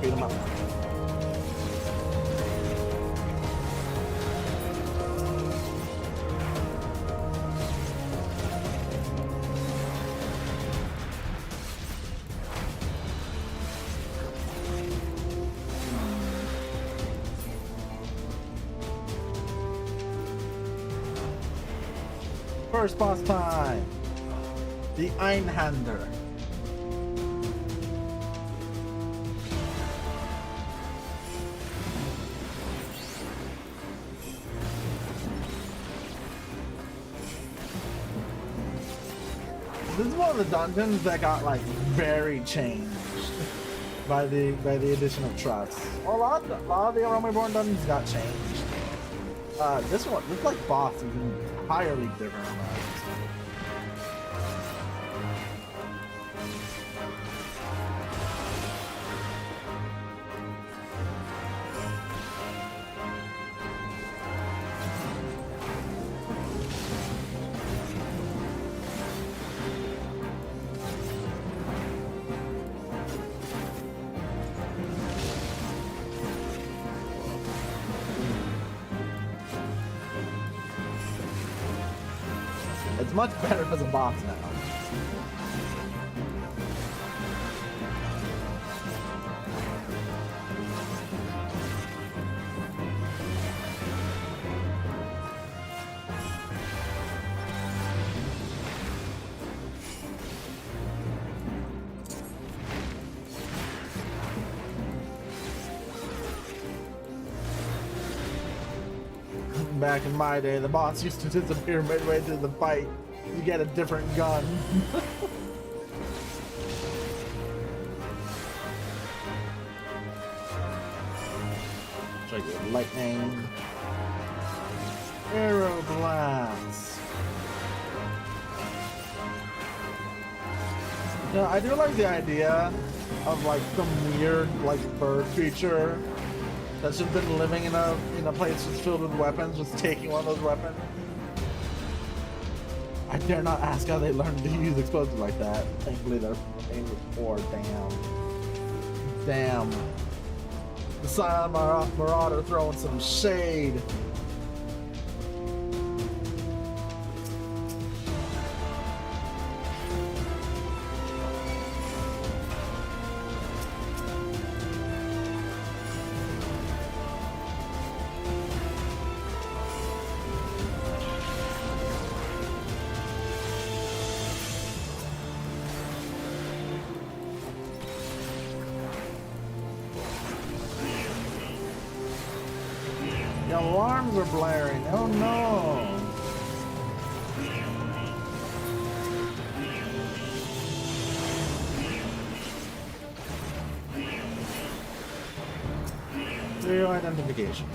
Beat him up. First boss time. The Einhander. This is one of the dungeons that got like very changed by the addition of Trust. Well, a lot of the Realm Reborn dungeons got changed. This like boss is entirely different. It's much better as a boss now. Back in my day, the boss used to disappear midway through the fight. You get a different gun. Strike with lightning. Arrow blast. Yeah, I do like the idea of like some weird like bird creature that's just been living in a place just filled with weapons, just taking one of those weapons. I dare not ask how they learned to use explosives like that. Thankfully they're paying with 4. Damn. The Silent Marauder throwing some shade. alarms are blaring. Oh no. Serial identification.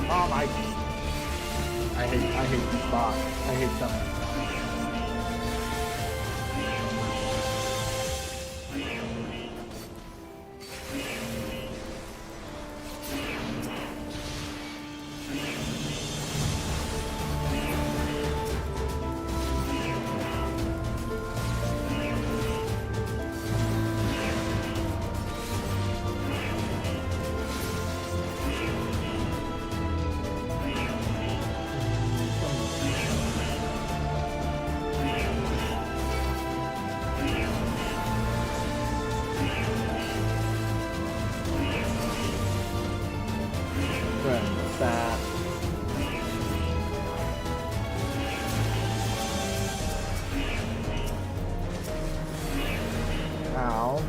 Oh my! I hate these bots. I hate them. That. Ow.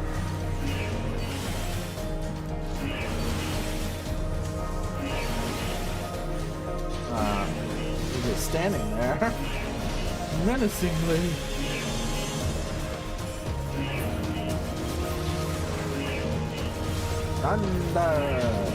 He's just standing there menacingly. Thunder.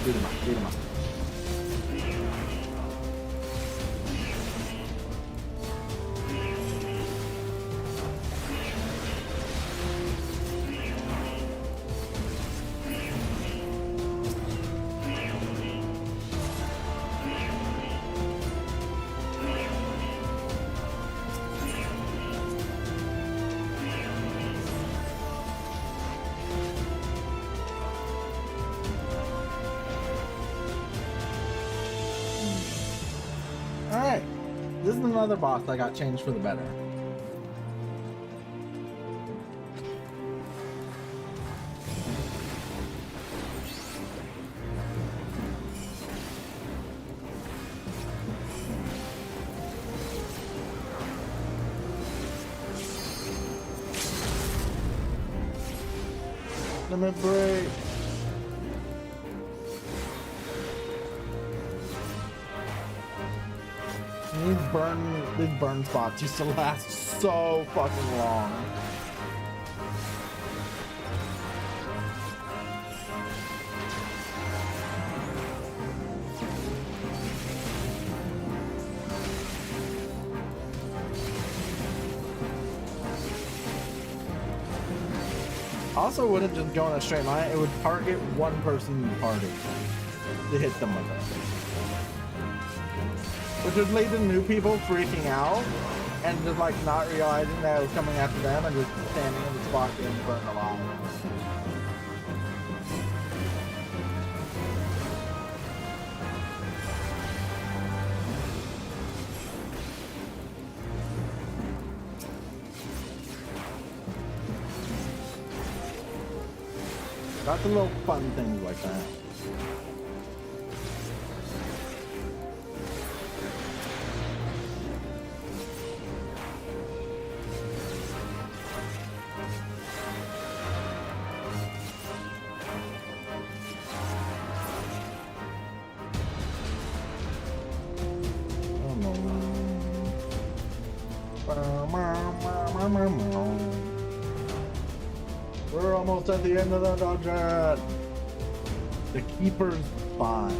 Beat him up, beat him up. Alright, this is another boss that got changed for the better. Let me break. These burn spots used to last so fucking long. Also, wouldn't just go in a straight line, it would target one person in the party to hit them with it. Which would lead to new people freaking out and just like not realizing that it was coming after them and just standing in the spot getting burned alive. Lots of little fun things like that. We're almost at the end of the dungeon. The Keeper's Bond.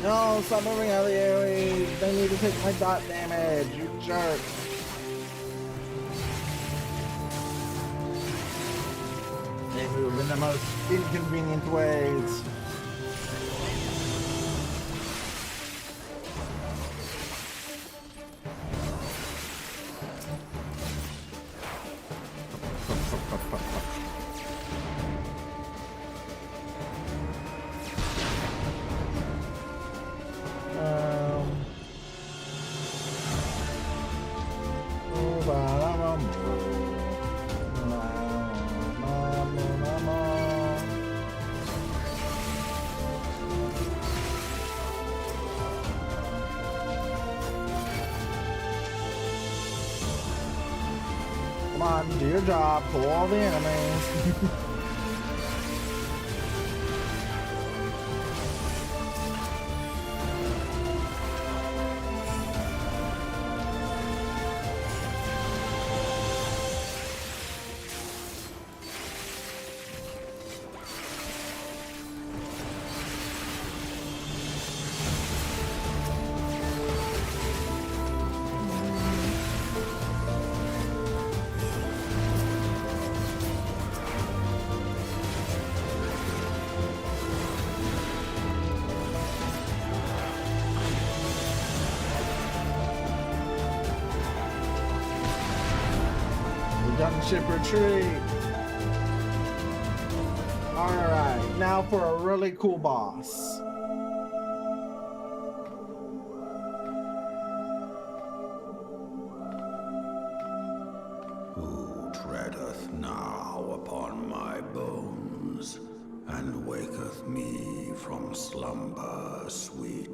No, stop moving out of the areas. They need to take my dot damage, you jerk. They move in the most inconvenient ways. Come on, do your job, pull all the enemies. Gunship retreat. Alright, now for a really cool boss. Who treadeth now upon my bones, and waketh me from slumber sweet?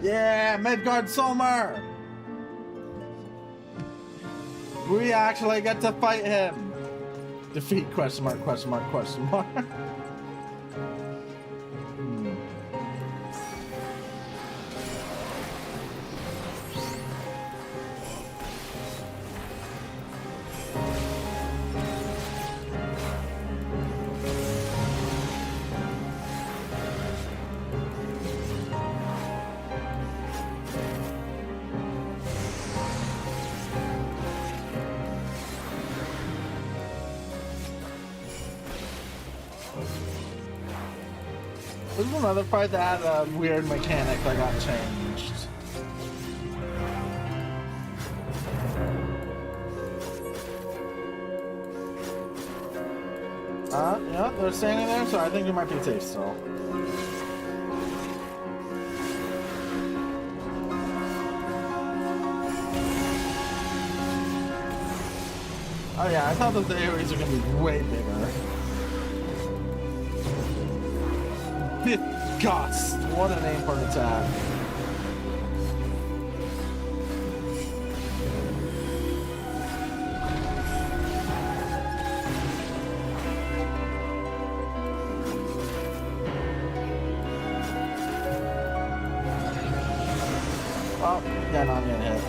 Yeah, Midgardsormr! We actually get to fight him! Defeat question mark, question mark, question mark. This is another fight that had a weird mechanic that got changed. Yeah, they're standing there, so I think it might be safe still. Oh yeah, I thought that the areas are gonna be way bigger. Gosh, what a name for an attack. Oh, yeah, no, I'm getting hit.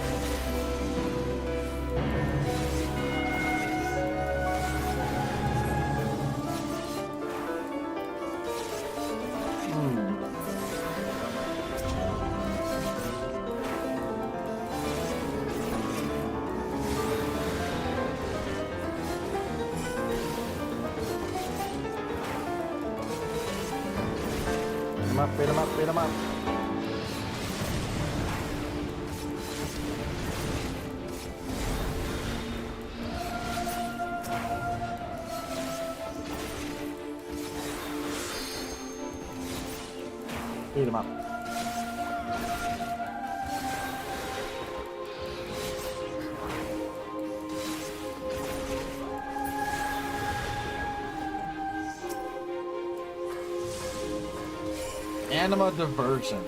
Beat him up, beat him up. Beat him up. Anima diversion.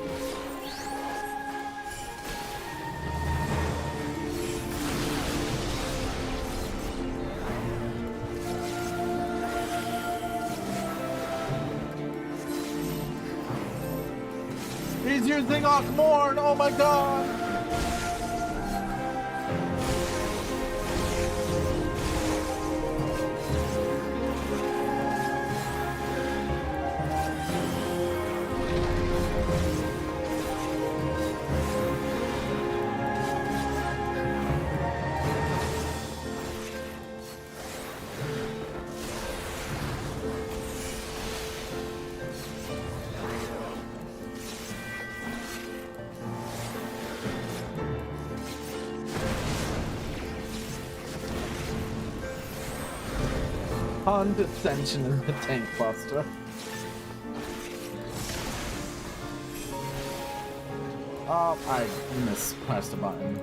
He's using Akmorn! Oh my god! Condescension in the tank buster. Oh, I mispressed a button.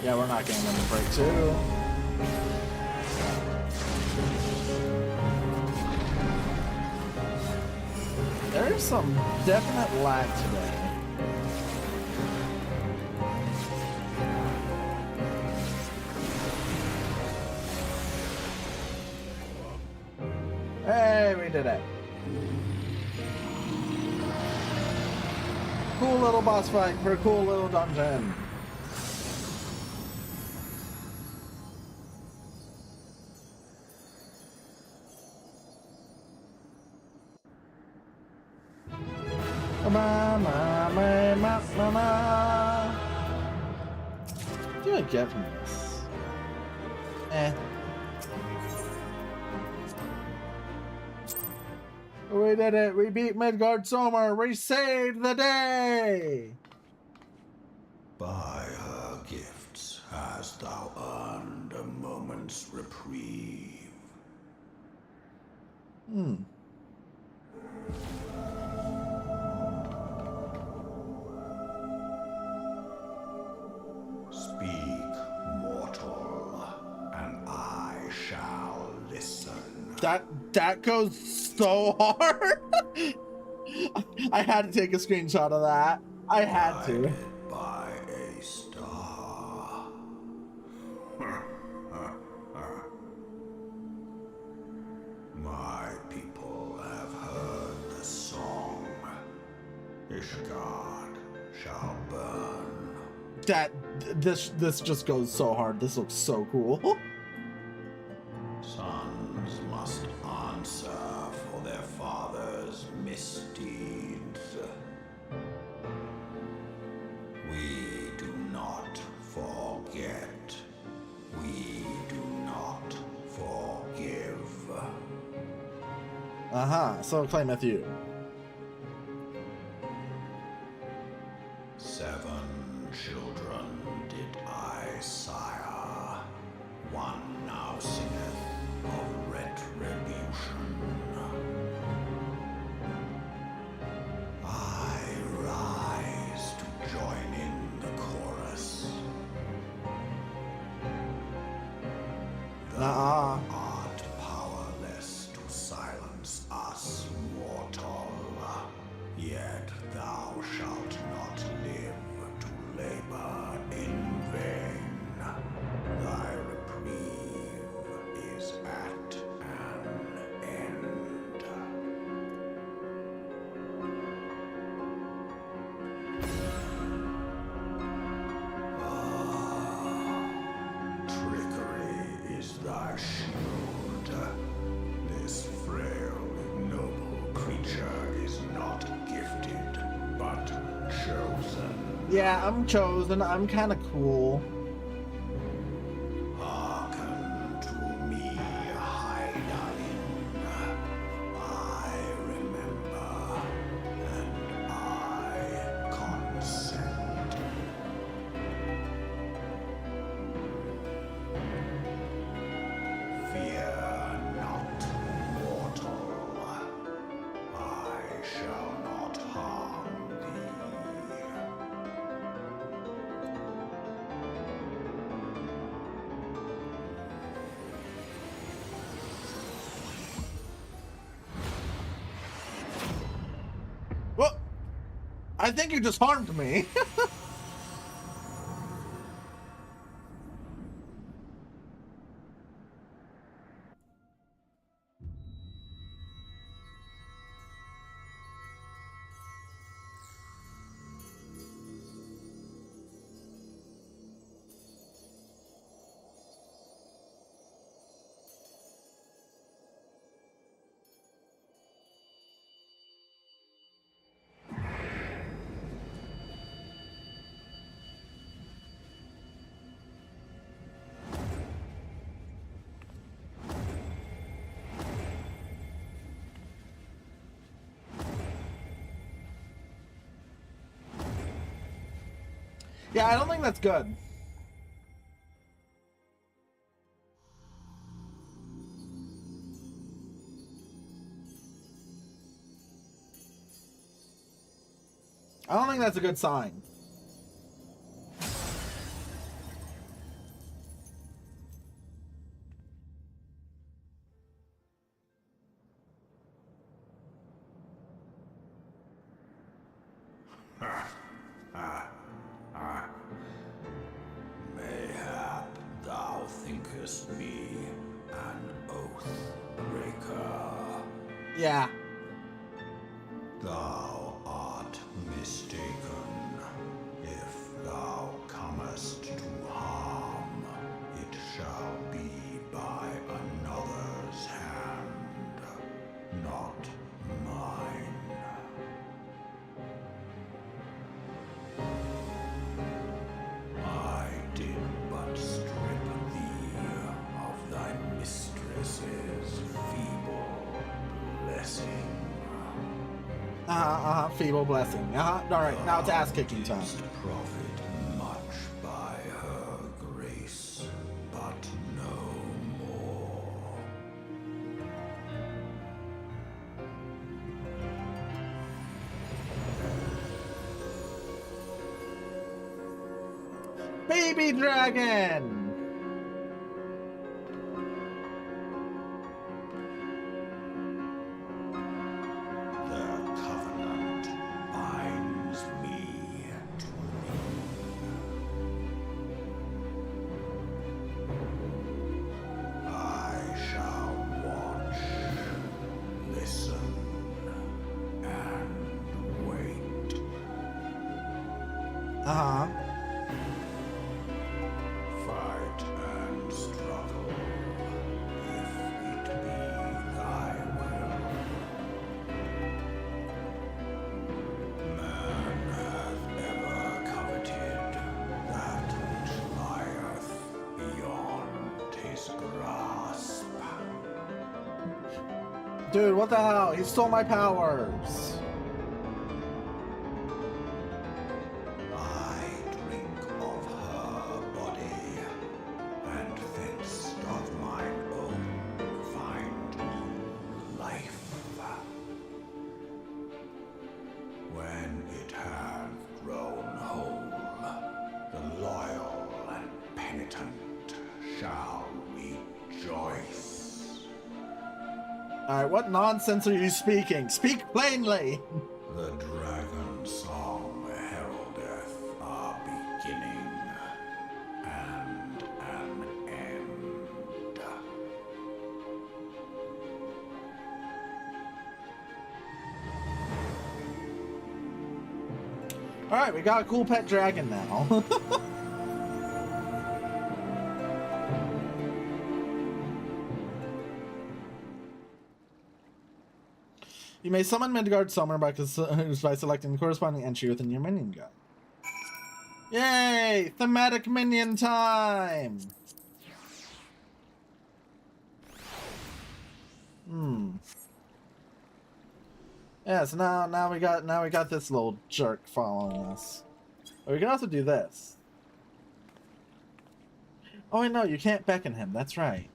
Yeah, we're not getting them to break too. There's some definite lag today. Hey, we did it. Cool little boss fight for a cool little dungeon. What do I get from this? We did it! We beat Midgardsormr! We saved the day! By her gifts hast thou earned a moment's reprieve. Speak, mortal, and I shall listen. That goes so hard. I had to take a screenshot of that. I had to. Guided by a star. My people have heard the song. Ishgard shall burn. This just goes so hard. This looks so cool. Sons must answer for their father's misdeeds. We do not forget. We do not forgive. So claimeth you. 7 children did I sire. One now singeth of retribution. I rise to join in the chorus. Nuh-uh. Thou art powerless to silence us, mortal. Yet thou shalt not live to labor in vain. Thy reprieve is at an end. Trickery is thy shield. This frail, noble creature is not gifted, but chosen. Yeah, I'm chosen. I'm kind of cool. Hearken to me, Hydaelyn. I remember, and I consent. Fear not, mortal. I shall not harm thee. I think you just harmed me. Yeah, I don't think that's good. I don't think that's a good sign. Mayhap thou thinkest me an oath breaker. Yeah. Thou art mistaken. If thou comest to harm, it shall be by another's hand, not mine. I did but strip thee of thy mistress's feeble blessing. Feeble blessing. Alright, now it's ass kicking time. Didst profit much by her grace, but no more. Baby dragon! Their covenant binds me to thee. I shall watch, listen, and wait. Fight and struggle, if it be thy will. Man hath ever coveted that which lieth beyond his grasp. Dude, what the hell? He stole my powers. I drink of her body, and thence doth mine own find new life. When it hath grown whole, the loyal and penitent shall rejoice. Alright, what nonsense are you speaking? Speak plainly! The dragon song heraldeth a beginning and an end. Alright, we got a cool pet dragon now. You may summon Midgard Summer by selecting the corresponding entry within your minion guide. Yay! Thematic minion time! Yeah, so now we got this little jerk following us. But we can also do this. Oh wait, no, you can't beckon him, that's right.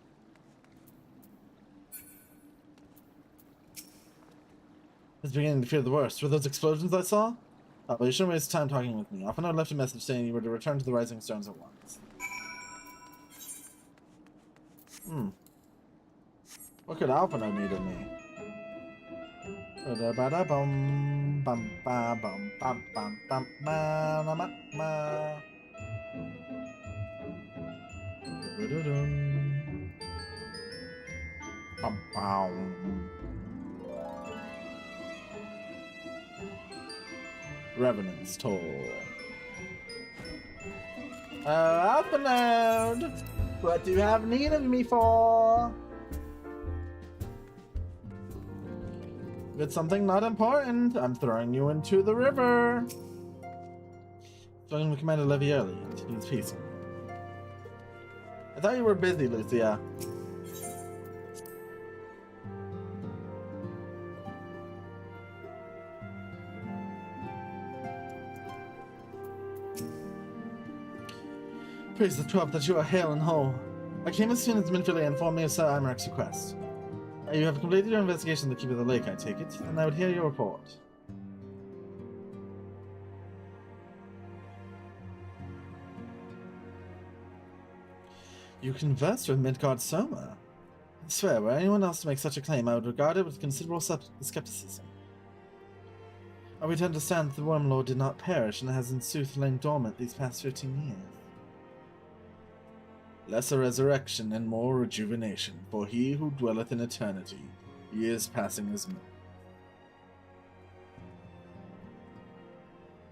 I was beginning to fear the worst. Were those explosions I saw? Oh, but you shouldn't waste time talking with me. Alphinaud left a message saying you were to return to the Rising Stones at once. What could Alphinaud need of me? Ba-da-ba-da-bum, bum, ba, bum, bum, bum, bum, ma, ma, ma, ma. Du-du-dum. Bum, bum. Revenant's Toll. Alphanode! What do you have need of me for? If it's something not important, I'm throwing you into the river. Joining the Commander Levy early. He's peaceful. I thought you were busy, Lucia. Praise the 12 that you are hale and whole. I came as soon as Minfrey informed me of Sir Imaric's request. You have completed your investigation of the Keep of the Lake, I take it, and I would hear your report. You conversed with Midgard Soma. I swear, were anyone else to make such a claim, I would regard it with considerable skepticism. Are we to understand that the Wormlord did not perish and has in sooth lain dormant these past 15 years? Less a resurrection and more rejuvenation, for he who dwelleth in eternity, years passing as men.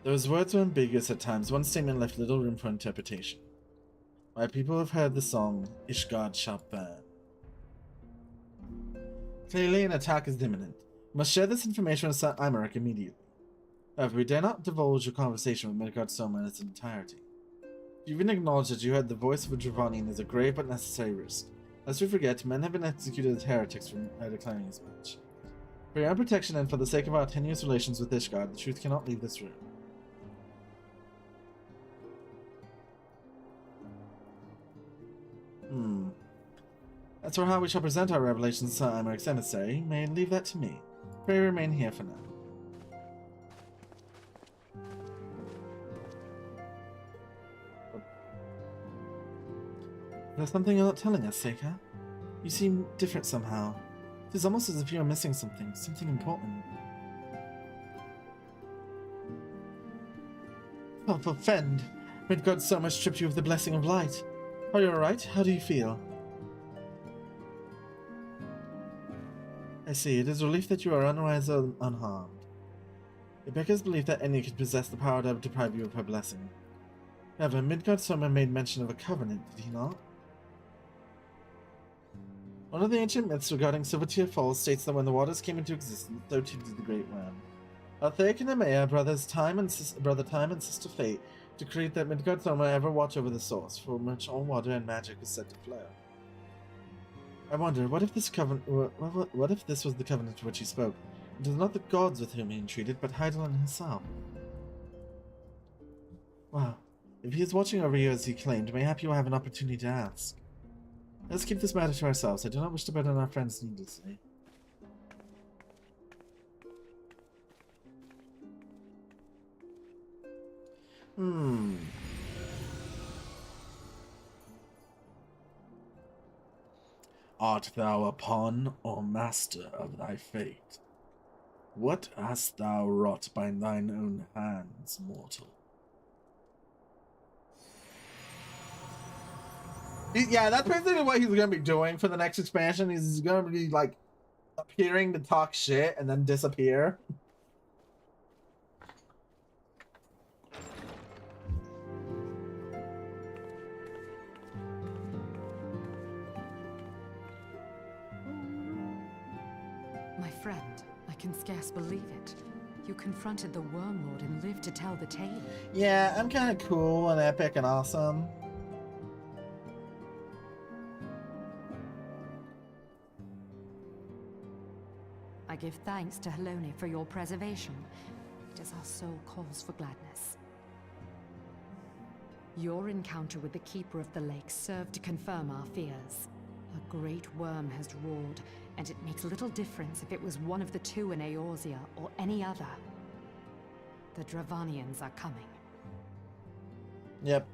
Those words were ambiguous at times. One statement left little room for interpretation. My people have heard the song, Ishgard shall burn. Clearly an attack is imminent. We must share this information with Sir Imaric immediately. However, we dare not divulge your conversation with Midgard Soma in its entirety. You even acknowledge that you heard the voice of a Dravanian is a grave but necessary risk. Lest we forget, men have been executed as heretics for declining as much. For your own protection and for the sake of our tenuous relations with Ishgard, the truth cannot leave this room. As for how we shall present our revelations to Sir Imaric's emissary, you may leave that to me. Pray remain here for now. There's something you're not telling us, Seika. You seem different somehow. It is almost as if you are missing something important. Helpful friend, Midgard Soma stripped you of the blessing of light. Are you alright? How do you feel? I see. It is relief that you are otherwise unharmed. It beckons belief that any could possess the power to deprive you of her blessing. However, Midgard Soma made mention of a covenant, did he not? One of the ancient myths regarding Silvertear Falls states that when the waters came into existence, so too did the Great Worm. Althaic and Emea, brother Time and sister Fate, decreed that Midgard Soma ever watch over the source, from which all water and magic is said to flow. I wonder, what if this was the covenant of which he spoke? It was not the gods with whom he entreated, but Heidelin himself. Wow. If he is watching over you as he claimed, mayhap you will have an opportunity to ask. Let's keep this matter to ourselves. I do not wish to burden our friends needlessly. Art thou a pawn or master of thy fate? What hast thou wrought by thine own hands, mortal? Yeah, that's basically what he's gonna be doing for the next expansion. He's gonna be like appearing to talk shit and then disappear. My friend, I can scarce believe it. You confronted the Wormlord and lived to tell the tale. Yeah, I'm kind of cool and epic and awesome. I give thanks to Halone for your preservation. It is our sole cause for gladness. Your encounter with the Keeper of the Lake served to confirm our fears. A great worm has roared, and it makes little difference if it was one of the two in Eorzea or any other. The Dravanians are coming. Yep.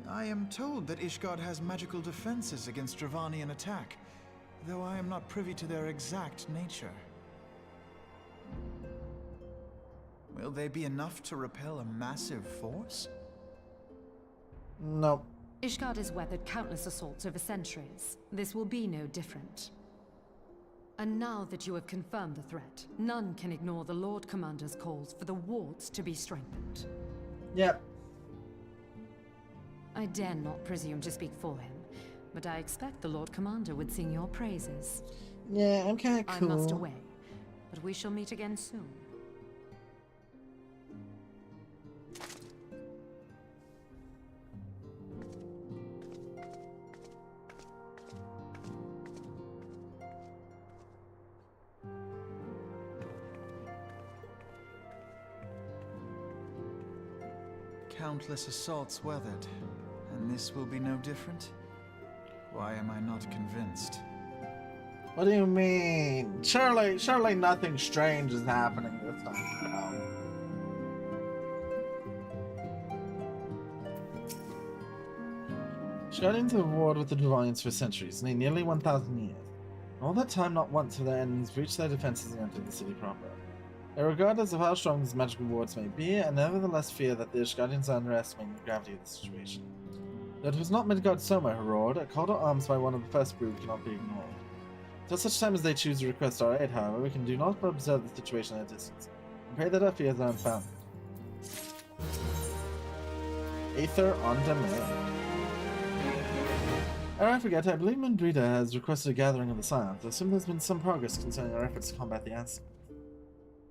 I am told that Ishgard has magical defenses against Dravanian attack, though I am not privy to their exact nature. Will they be enough to repel a massive force? Nope. Ishgard has weathered countless assaults over centuries. This will be no different. And now that you have confirmed the threat, none can ignore the Lord Commander's calls for the wards to be strengthened. Yep. I dare not presume to speak for him, but I expect the Lord Commander would sing your praises. Yeah, I'm kind of cool. I must away, but we shall meet again soon. Countless assaults weathered, and this will be no different? Why am I not convinced? What do you mean? Surely nothing strange is happening this time. Guardians have warred with the Deviants for centuries, nay, nearly 1,000 years. All that time, not once have their enemies breached their defenses and entered the city proper. Regardless of how strong these magical wards may be, I nevertheless fear that the Ishgardians are underestimating the gravity of the situation. Though it was not Midgard Soma who roared, a call to arms by one of the first brood cannot be ignored. Till such time as they choose to request our aid, however, we can do not but observe the situation at a distance, and pray that our fears are unfounded. Aether on demand. Ere I forget, I believe Mundrida has requested a gathering of the Scions. I assume there's been some progress concerning our efforts to combat the Ascians.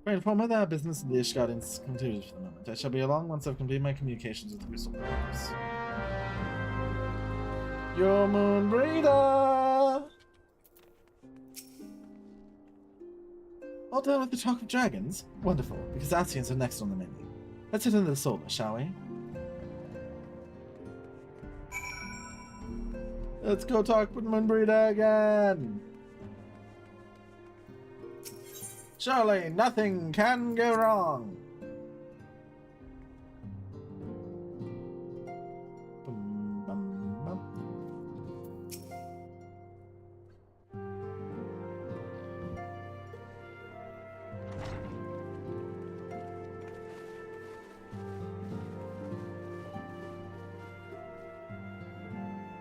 Pray inform her that our business with the Ishgardians is concluded for the moment. I shall be along once I've completed my communications with the Crystal Brothers. Your Moonbreeder! All done with the talk of dragons? Wonderful, because Ascians are next on the menu. Let's hit into the solar, shall we? Let's go talk with Moonbreeder again! Surely nothing can go wrong! Bum, bum, bum.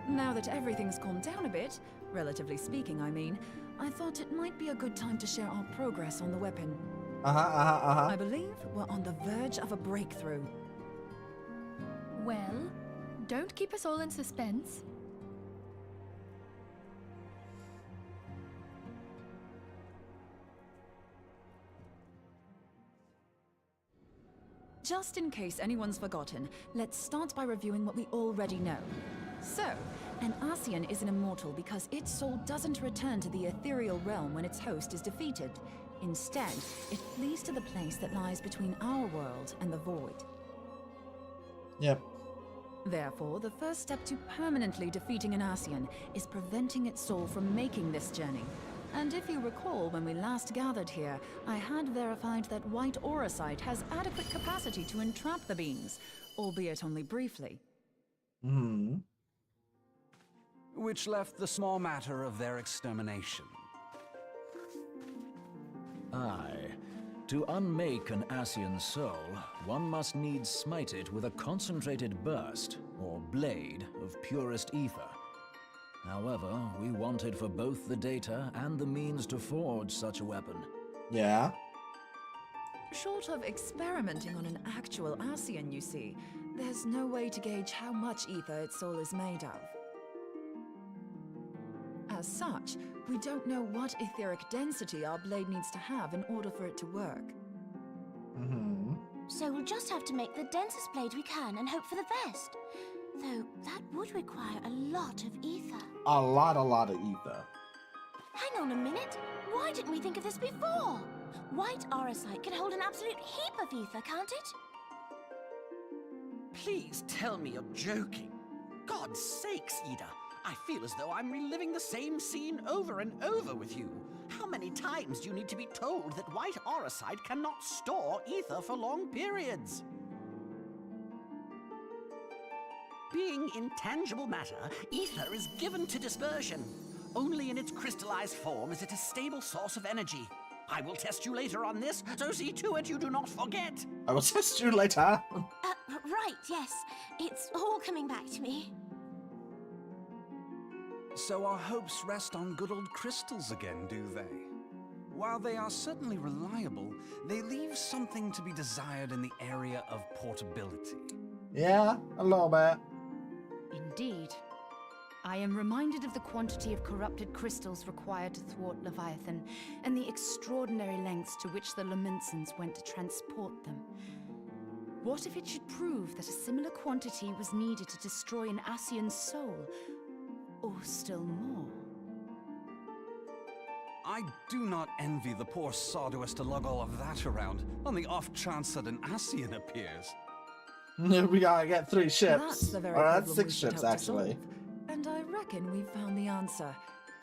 Now that everything's calmed down a bit, relatively speaking, I mean, I thought it might be a good time to share our progress on the weapon. I believe we're on the verge of a breakthrough. Well, don't keep us all in suspense. Just in case anyone's forgotten, let's start by reviewing what we already know. So, an Ascian is an immortal because its soul doesn't return to the ethereal realm when its host is defeated. Instead, it flees to the place that lies between our world and the void. Yep. Therefore, the first step to permanently defeating an Ascian is preventing its soul from making this journey. And if you recall, when we last gathered here, I had verified that White Auracite has adequate capacity to entrap the beings, albeit only briefly. Hmm. Which left the small matter of their extermination. Aye. To unmake an Ascian soul, one must needs smite it with a concentrated burst, or blade, of purest ether. However, we wanted for both the data and the means to forge such a weapon. Yeah. Short of experimenting on an actual Ascian, you see, there's no way to gauge how much ether its soul is made of. As such, we don't know what etheric density our blade needs to have in order for it to work. Mm-hmm. So we'll just have to make the densest blade we can and hope for the best. Though that would require a lot of ether. A lot of ether. Hang on a minute. Why didn't we think of this before? White Auracite can hold an absolute heap of ether, can't it? Please tell me you're joking. God's sakes, Ida. I feel as though I'm reliving the same scene over and over with you. How many times do you need to be told that White Auracite cannot store ether for long periods? Being intangible matter, ether is given to dispersion. Only in its crystallized form is it a stable source of energy. I will test you later on this, so see to it you do not forget. I will test you later. Right, yes. It's all coming back to me. So our hopes rest on good old crystals again, do they? While they are certainly reliable, they leave something to be desired in the area of portability. Yeah, a little bit. Indeed. I am reminded of the quantity of corrupted crystals required to thwart Leviathan, and the extraordinary lengths to which the Lamentsons went to transport them. What if it should prove that a similar quantity was needed to destroy an Ascian's soul? Or still more? I do not envy the poor sod who has to lug all of that around, on the off chance that an Ascian appears. We gotta get 3 ships. That's the very Or problem that's we 6 should ships, hope to actually. solve. And I reckon we've found the answer.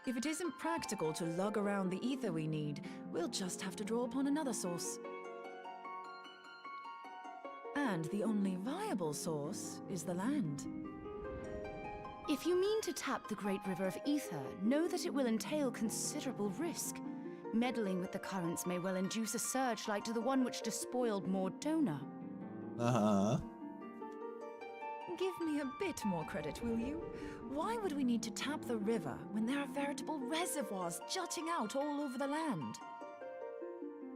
If it isn't practical to lug around the ether we need, we'll just have to draw upon another source. And the only viable source is the land. If you mean to tap the Great River of Ether, know that it will entail considerable risk. Meddling with the currents may well induce a surge like to the one which despoiled Mordona. Uh-huh. Give me a bit more credit, will you? Why would we need to tap the river when there are veritable reservoirs jutting out all over the land?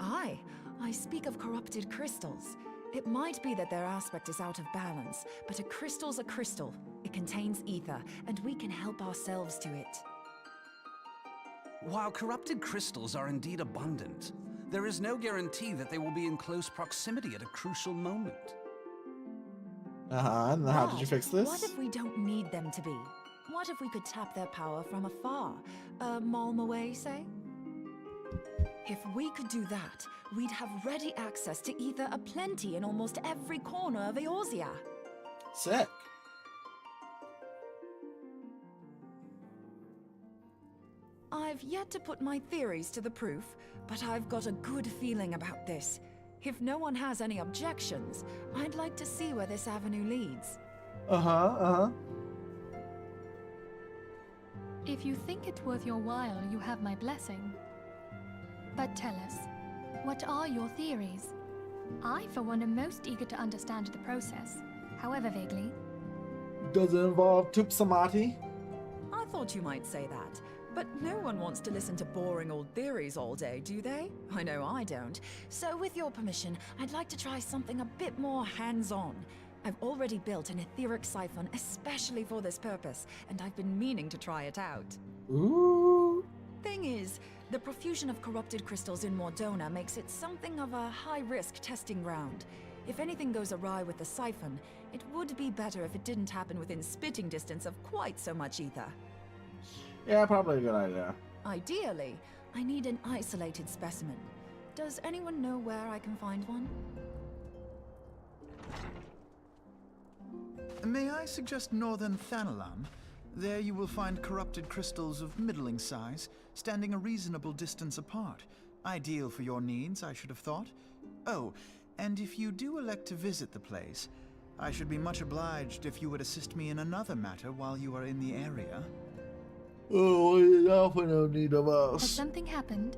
I speak of corrupted crystals. It might be that their aspect is out of balance, but a crystal's a crystal. It contains ether, and we can help ourselves to it. While corrupted crystals are indeed abundant, there is no guarantee that they will be in close proximity at a crucial moment. Uh-huh, and how did you fix this? What if we don't need them to be? What if we could tap their power from afar? A malm away, say? If we could do that, we'd have ready access to ether aplenty in almost every corner of Eorzea. Sick. I've yet to put my theories to the proof, but I've got a good feeling about this. If no one has any objections, I'd like to see where this avenue leads. If you think it worth your while, you have my blessing. But tell us, what are your theories? I, for one, am most eager to understand the process, however vaguely. Does it involve Tupsamati? I thought you might say that, but no one wants to listen to boring old theories all day, do they? I know I don't. So with your permission, I'd like to try something a bit more hands-on. I've already built an etheric siphon especially for this purpose, and I've been meaning to try it out. Ooh. Thing is, the profusion of corrupted crystals in Mordona makes it something of a high-risk testing ground. If anything goes awry with the siphon, it would be better if it didn't happen within spitting distance of quite so much ether. Yeah, probably a good idea. Ideally, I need an isolated specimen. Does anyone know where I can find one? May I suggest northern Thanalan? There you will find corrupted crystals of middling size, standing a reasonable distance apart. Ideal for your needs, I should have thought. Oh, and if you do elect to visit the place, I should be much obliged if you would assist me in another matter while you are in the area. Oh, you often no need of Has us. something happened?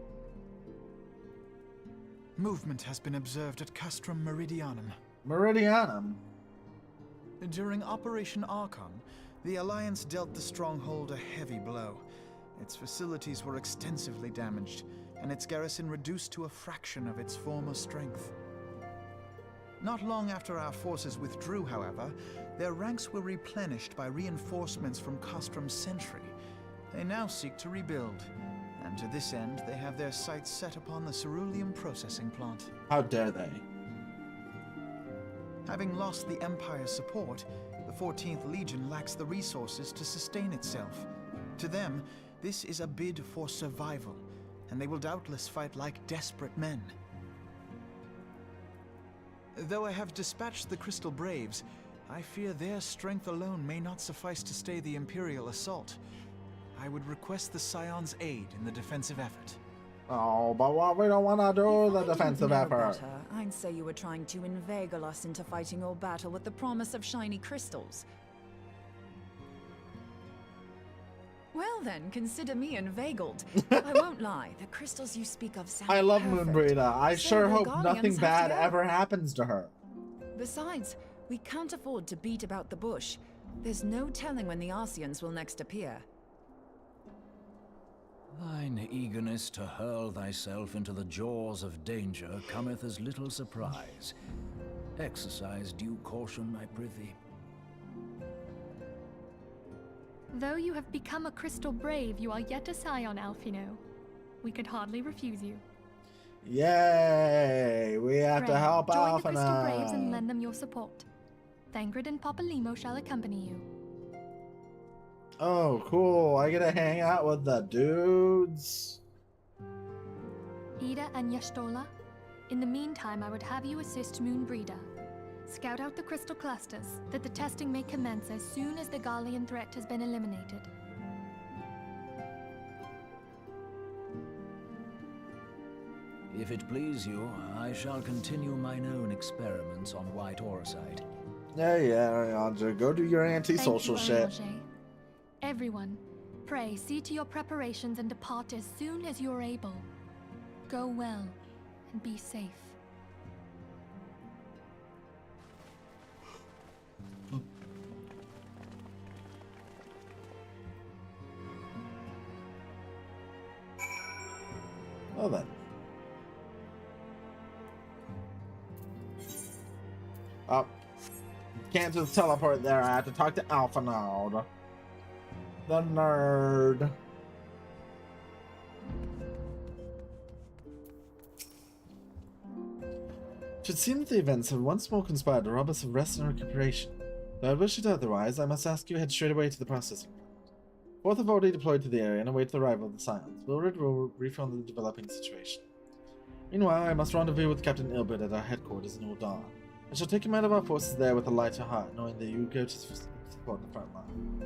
Movement has been observed at Castrum Meridianum. Meridianum. During Operation Archon, the Alliance dealt the stronghold a heavy blow. Its facilities were extensively damaged, and its garrison reduced to a fraction of its former strength. Not long after our forces withdrew, however, their ranks were replenished by reinforcements from Castrum's Sentry. They now seek to rebuild, and to this end they have their sights set upon the ceruleum processing plant. How dare they? Having lost the Empire's support, the 14th Legion lacks the resources to sustain itself. To them, this is a bid for survival, and they will doubtless fight like desperate men. Though I have dispatched the Crystal Braves, I fear their strength alone may not suffice to stay the Imperial assault. I would request the Scion's aid in the defensive effort. Oh, but what we don't want to do If the I didn't defensive know effort. better, I'd say you were trying to inveigle us into fighting your battle with the promise of shiny crystals. Well then, consider me inveigled. I won't lie, the crystals you speak of sound I love perfect. Moonbreeder. I So sure the hope Garleans nothing have to bad go. ever happens to her. Besides, we can't afford to beat about the bush. There's no telling when the Arsians will next appear. Thine eagerness to hurl thyself into the jaws of danger cometh as little surprise. Exercise due caution, I prithee. Though you have become a crystal brave, you are yet a scion, Alphino. We could hardly refuse you. Yay! We have to Pray, help join Alpha the Crystal Braves and now. lend them your support. Thangred and Papalymo shall accompany you. Oh, cool. I get to hang out with the dudes. Ida and Y'shtola, in the meantime I would have you assist Moonbreeder. Scout out the crystal clusters, that the testing may commence as soon as the Garlean threat has been eliminated. If it please you, I shall continue mine own experiments on white orosite. Yeah, Ariandra. Go do your antisocial Thank you, shit. Orianger. Everyone, pray see to your preparations and depart as soon as you are able. Go well, and be safe. Well then. Oh. Can't just teleport there. I have to talk to Alphinaud. The nerd. It should seem that the events have once more conspired to rob us of rest and recuperation. Though I wish it otherwise, I must ask you to head straight away to the processing plant. Fourth have already deployed to the area and await the arrival of the Scions. Wilred will brief on the developing situation. Meanwhile, I must rendezvous with Captain Ilbert at our headquarters in Ul'Dah. I shall take command of our forces there with a lighter heart, knowing that you go to support the front line.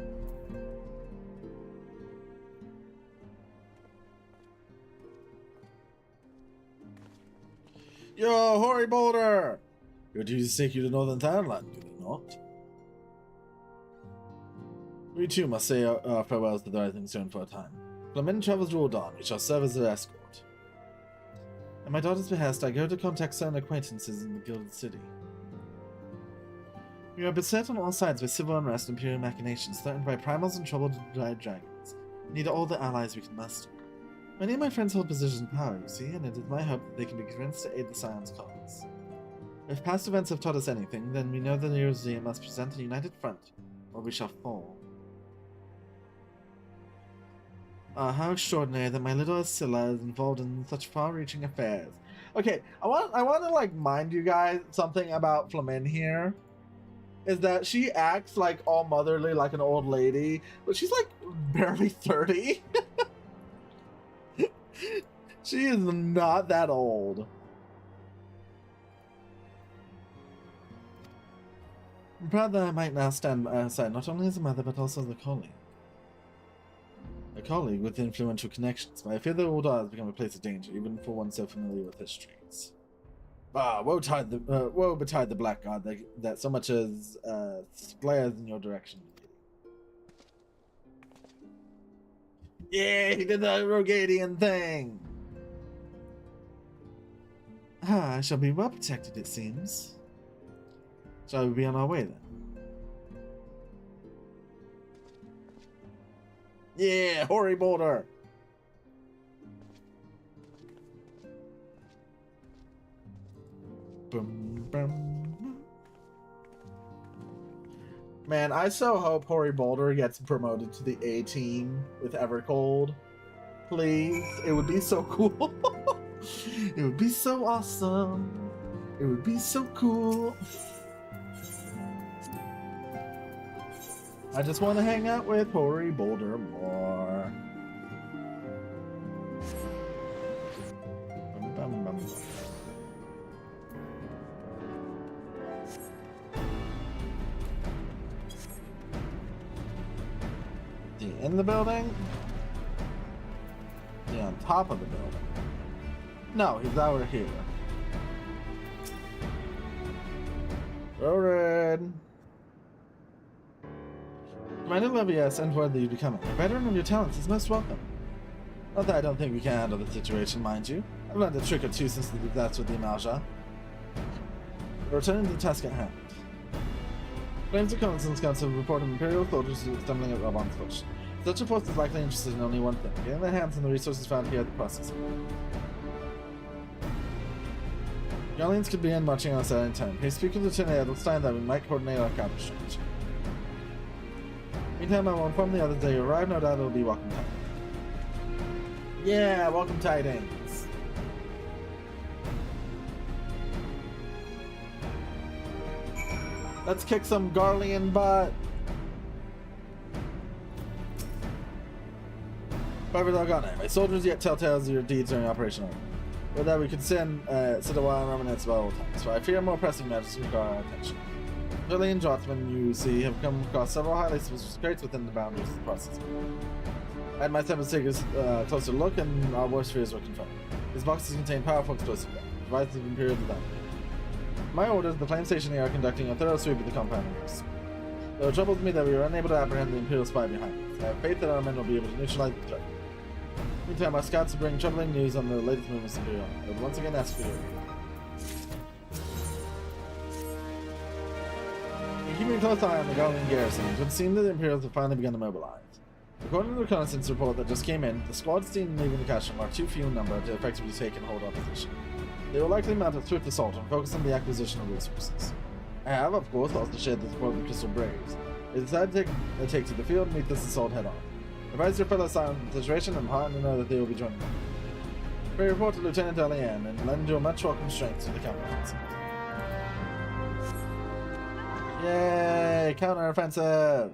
Yo, Hoary Boulder! Your duties take you to Northern Thailand, do they not? We too must say our farewells to the Rising Sun for a time. Flamin travels to Ul'Dah. We shall serve as an escort. At my daughter's behest, I go to contact certain acquaintances in the Gilded City. We are beset on all sides by civil unrest and imperial machinations, threatened by primals and troubled dragons. We need all the allies we can muster. Many of my friends hold positions of power, you see, and it is my hope that they can be convinced to aid the Scion's cause. If past events have taught us anything, then we know that the Eorzea must present a united front, or we shall fall. Ah, how extraordinary that my little Ascilla is involved in such far-reaching affairs. Okay, I want to like mind you guys something about Flamin here. Is that she acts like all motherly, like an old lady, but she's like barely 30. She is not that old. I'm proud that I might now stand by her side, not only as a mother, but also as a colleague. A colleague with influential connections, but I fear that Ul'Dah has become a place of danger, even for one so familiar with its streets. Ah, woe betide the black god that so much as glares in your direction. Yeah, he did the Rogadian thing! Ah, I shall be well protected, it seems. Shall we be on our way then? Yeah, Hoary Boulder! Boom, boom. Man, I so hope Hoary Boulder gets promoted to the A team with Evercold. Please. It would be so cool. It would be so awesome. It would be so cool. I just want to hang out with Hoary Boulder more. Bum, bum, bum. Is he in the building? Is he on top of the building? No, he's over here. Rorid. Commander Levier sent word that you'd be coming. A veteran of your talents is most welcome. Not that I don't think we can handle the situation, mind you. I've learned a trick or two since the disaster with the Amalja. Returning to the task at hand. Claims of Reconnaissance Council have reported Imperial soldiers stumbling at Robon's Bush. Such a force is likely interested in only one thing, getting their hands on the resources found here at the process. Galleons could begin marching on us at any time. Please speak with Lieutenant Edelstein that we might coordinate our counter strategy. Meantime, I will inform the others that you arrive. No doubt it will be welcome time. Yeah, welcome tidings. Let's kick some Garlean butt. However, doggone it, my soldiers yet tell tales of your deeds during Operation Order. With that, we could sit a while and reminisce about old times, so I fear more pressing matters require our attention. Billy and Jotman, you see, have come across several highly suspicious crates within the boundaries of the process. I had my seven take a closer look, and our worst fears were confirmed. These boxes contain powerful explosive weapons, devices of Imperial design. My orders, the flame station here are conducting a thorough sweep of the compound universe. Though it troubles me that we were unable to apprehend the Imperial spy behind us, I have faith that our men will be able to neutralize the threat. Meantime, our scouts will bring troubling news on the latest movements of Imperial. I would once again ask for your aid. Keeping a close eye on the Garlean garrison, it would seem that the Imperials have finally begun to mobilize. According to the reconnaissance report that just came in, the squads seen leaving the castle are too few in number to effectively take and hold our position. They will likely mount a swift assault and focus on the acquisition of resources. I have, of course, also shared the support of the Crystal Braves. They decided to take to the field and meet this assault head-on. Advise your fellow silent in the situation and hearten to know that they will be joining me. Pray report to Lieutenant Eliane and lend your much welcome strength to the counteroffensive. Yay! Counteroffensive!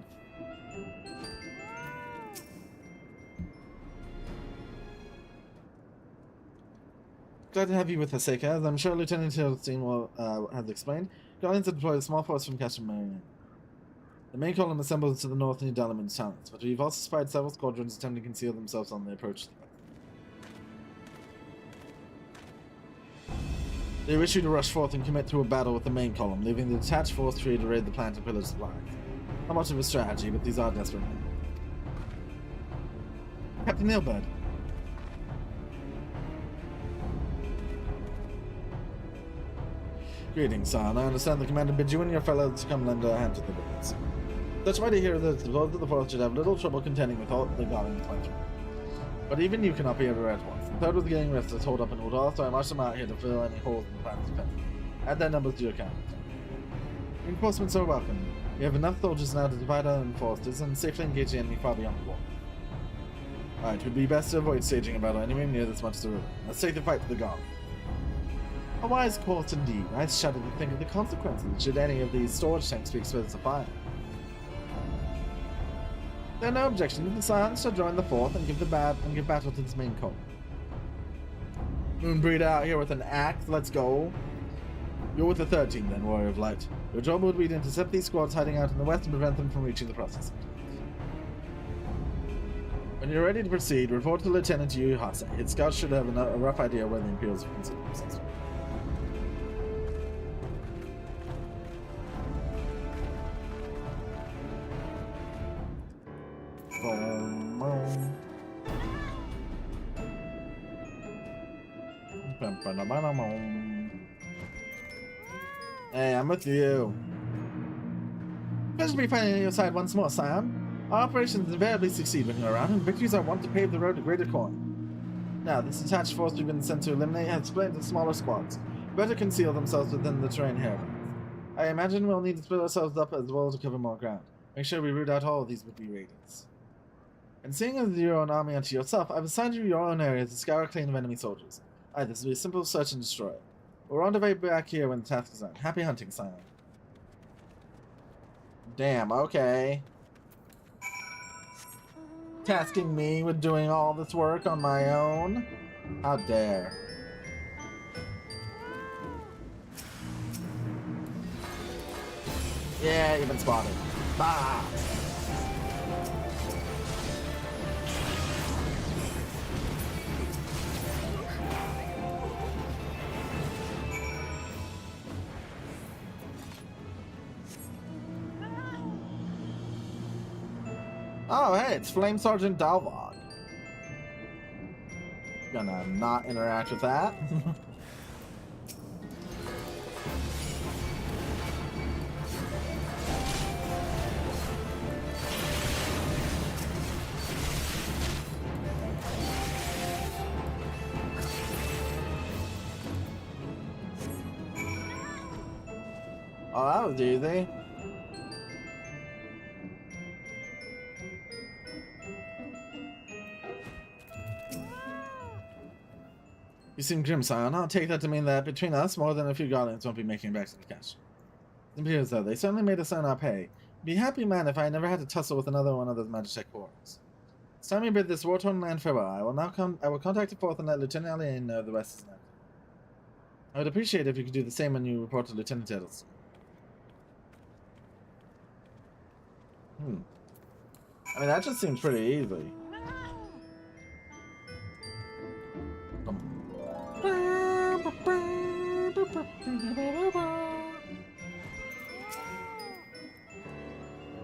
Glad to have you with us, Seika. As I'm sure Lieutenant Hildstein has explained, Guardians have deployed a small force from Castle Marion. The main column assembles to the north near Dalaman's talents, but we've also spied several squadrons attempting to conceal themselves on the approach to the west. They wish you to rush forth and commit to a battle with the main column, leaving the detached force free to raid the plant and pillage supplies. Not much of a strategy, but these are desperate men. Captain Ilbird. Greetings, son. I understand the commander bids you and your fellows to come lend a hand to the business. Such mighty hero that the lords of the forest should have little trouble contending with all the Garleans went through. But even you cannot be everywhere at once. The third was getting restless, hold up in Udall, so I marched them out here to fill any holes in the plan's defense. Add their numbers to your count. Reinforcements are welcome. We have enough soldiers now to divide our own forces and safely engage the enemy far beyond the wall. Alright, it would be best to avoid staging a battle anywhere near this much of the river. Let's take the fight to the Garleans. A wise course indeed. I shudder to think of the consequences should any of these storage tanks be exposed to fire. There are no objections. The Scions shall join the fourth and give battle to this main column. Moonbreed out here with an axe. Let's go. You're with the 13th then, Warrior of Light. Your job would be to intercept these squads hiding out in the west and prevent them from reaching the process. When you're ready to proceed, report to Lieutenant Yu Hase. His scouts should have a rough idea where the Imperials will consider themselves. Hey, I'm with you. Pleasure to be fighting on your side once more, Scion. Our operations invariably succeed when you're around, and victories are wont to pave the road to greater glory. Now, this detached force we've been sent to eliminate has split into smaller squads, better conceal themselves within the terrain here. I imagine we'll need to split ourselves up as well to cover more ground. Make sure we root out all of these would-be raiders. And seeing as you're an army unto yourself, I've assigned you your own areas to scour clean of enemy soldiers. Aye, this will be a simple search and destroy. We'll rendezvous back here when the task is done. Happy hunting, Scion. Damn, okay. Tasking me with doing all this work on my own? How dare. Yeah, you've been spotted. Bah! Oh, hey, it's Flame Sergeant Dalvog. Gonna not interact with that. Oh, that was easy. You seem grim, Scion. I'll take that to mean that between us, more than a few goblins won't be making it back to the castle. It appears though they certainly made us earn our pay. Be happy, man, if I never had to tussle with another one of those Magitech hordes. It's time we bid this war-torn land farewell. I will contact the Fourth and let Lieutenant Alien know the rest is now. I would appreciate it if you could do the same when you report to Lieutenant Edelstein. I mean, that just seems pretty easy.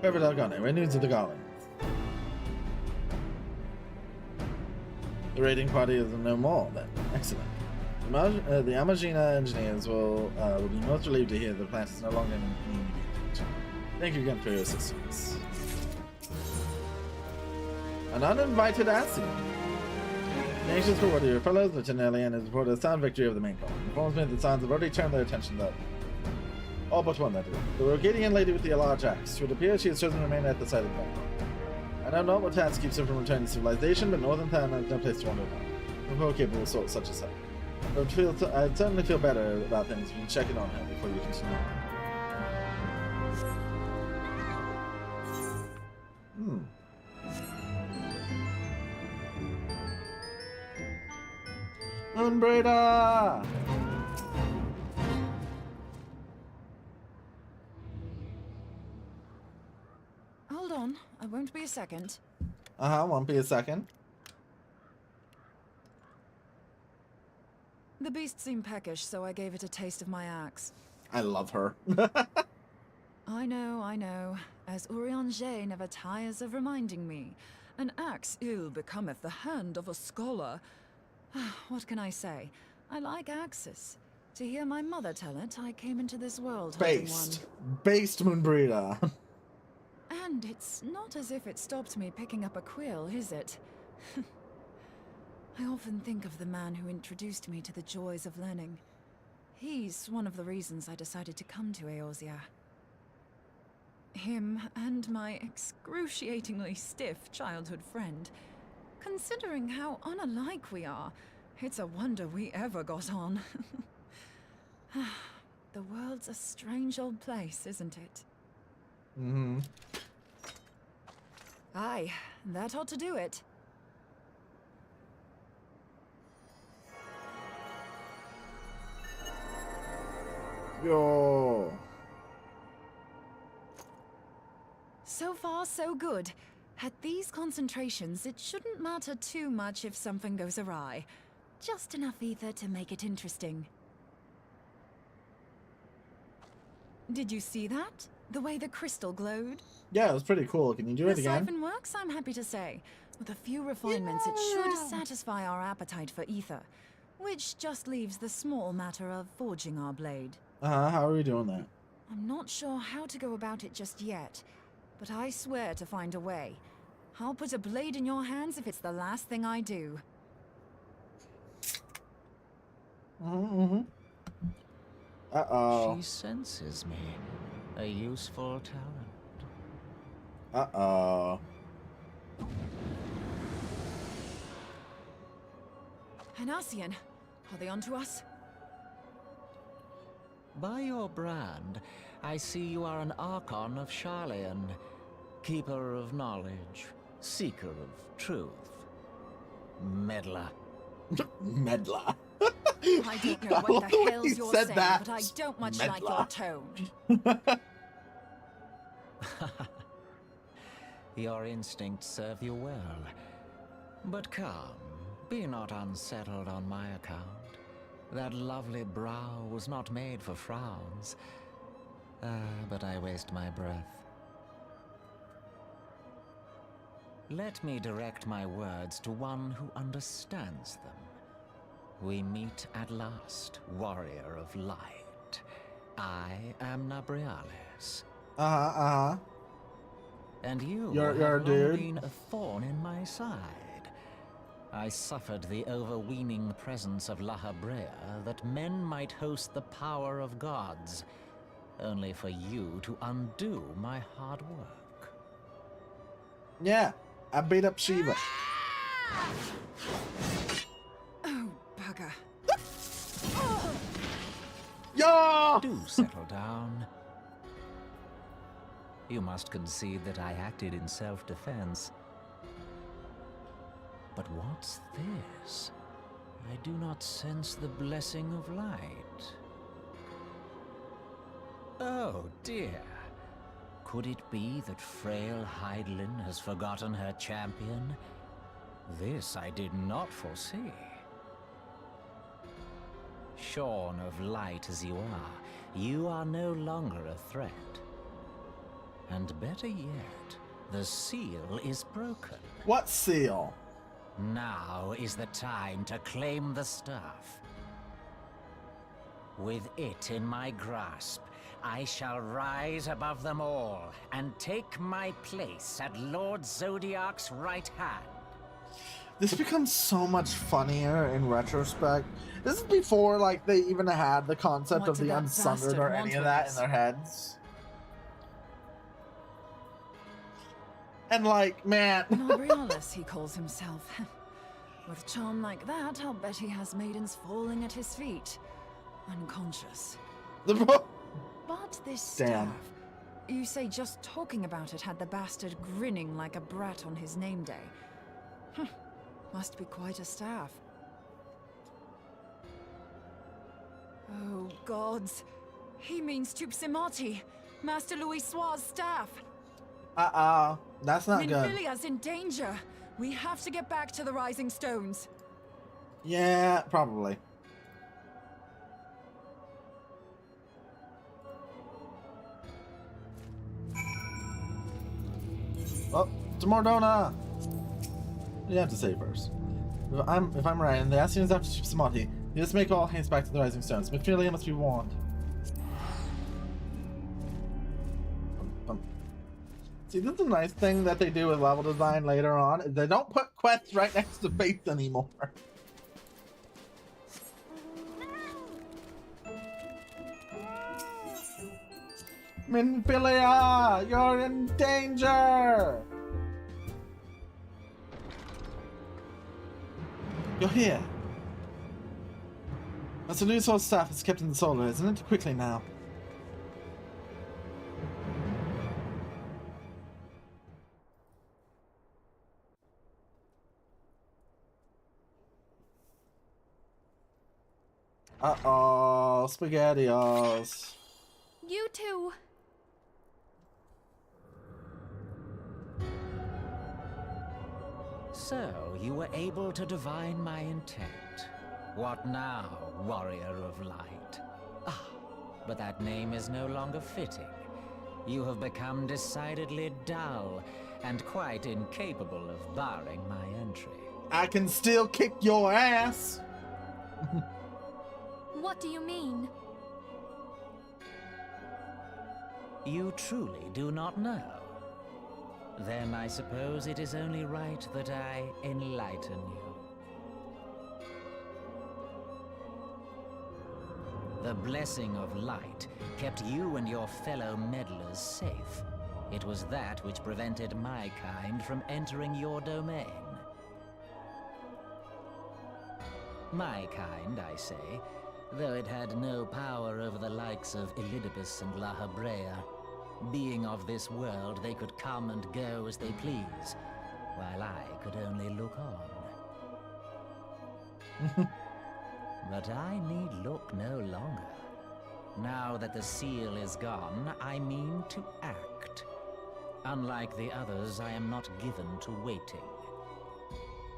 Whoever Dalgone, what news of the Goblins? The raiding party is no more, then. Excellent. The Amagina engineers will be most relieved to hear the plant is no longer in immediate danger. Thank you again for your assistance. An uninvited Asien. Anxious for what your fellows, Lieutenant Alien has reported a sound victory of the main column. Informs me that the Scions have already turned their attention to all but one, that is. The Rogadian lady with the large axe. It would appear she has chosen to remain at the site of the battle. I don't know what task keeps her from returning to civilization, but Northern Thailand has no place to wander now. We're capable of such a sight. I'd certainly feel better about things if you check in on her before you continue. Moonbraider! Hold on, I won't be a second. Won't be a second. The beast seemed peckish, so I gave it a taste of my axe. I love her. I know. As Urianger never tires of reminding me. An axe ill becometh the hand of a scholar. What can I say? I like axes. To hear my mother tell it, I came into this world holding one. Based Moonbraider. And it's not as if it stopped me picking up a quill, is it? I often think of the man who introduced me to the joys of learning. He's one of the reasons I decided to come to Eorzea. Him and my excruciatingly stiff childhood friend. Considering how unalike we are, it's a wonder we ever got on. The world's a strange old place, isn't it? Mm-hmm. Aye, that ought to do it. Yo. So far, so good. At these concentrations, it shouldn't matter too much if something goes awry. Just enough ether to make it interesting. Did you see that? The way the crystal glowed? Yeah, it was pretty cool. Can you do it again? The siphon works, I'm happy to say. With a few refinements, it should satisfy our appetite for ether. Which just leaves the small matter of forging our blade. How are we doing that? I'm not sure how to go about it just yet, but I swear to find a way. I'll put a blade in your hands if it's the last thing I do. Mm-hmm. Uh-oh. She senses me. A useful talent. Uh-oh. An Asien. Are they onto us? By your brand, I see you are an Archon of Sharlayan. Keeper of knowledge. Seeker of truth. Meddler. Meddler. I don't know what the hell you're saying, that. but I don't much like your tone. Your instincts serve you well. But come, be not unsettled on my account. That lovely brow was not made for frowns. But I waste my breath. Let me direct my words to one who understands them. We meet at last, warrior of light. I am Nabriales. And you You're have a long dude. been a thorn in my side. I suffered the overweening presence of La Habrea that men might host the power of gods, only for you to undo my hard work. Yeah, I beat up Shiva. Oh, bugger. Yeah! Do settle down. You must concede that I acted in self-defense. But what's this? I do not sense the blessing of light. Oh dear. Could it be that frail Hydaelyn has forgotten her champion? This I did not foresee. Shorn of light as you are no longer a threat. And better yet, the seal is broken. What seal? Now is the time to claim the staff. With it in my grasp, I shall rise above them all and take my place at Lord Zodiac's right hand. This becomes so much funnier in retrospect. This is before, like, they even had the concept What of did the that Unsundered bastard or want any of with that us? in their heads. And, like, man. Nabriales, he calls himself. With charm like that, I'll bet he has maidens falling at his feet, unconscious. But this staff, Damn. you say just talking about it had the bastard grinning like a brat on his name day. Must be quite a staff. Oh, gods. He means Tupsimati, Master Louis Soir's staff. That's not good. Minfilia's in danger. We have to get back to the Rising Stones. Yeah, probably. Oh, to Mordona! You have to say first. If I'm right, and the Ascian is after Samati, you just make all haste back to the Rising Stones. Minfilia must be warned. See, this is a nice thing that they do with level design later on. Is they don't put quests right next to Faith anymore. Minfilia, you're in danger! You're here. That's a new soul staff is kept in the solar, isn't it? Quickly now. Uh-oh, SpaghettiOs. You two. So, you were able to divine my intent. What now, warrior of light? Ah, but that name is no longer fitting. You have become decidedly dull, and quite incapable of barring my entry. I can still kick your ass! What do you mean? You truly do not know? Then I suppose it is only right that I enlighten you. The blessing of light kept you and your fellow meddlers safe. It was that which prevented my kind from entering your domain. My kind, I say, though it had no power over the likes of Elidibus and La Habrea. Being of this world, they could come and go as they please, while I could only look on. But I need look no longer. Now that the seal is gone, I mean to act. Unlike the others, I am not given to waiting.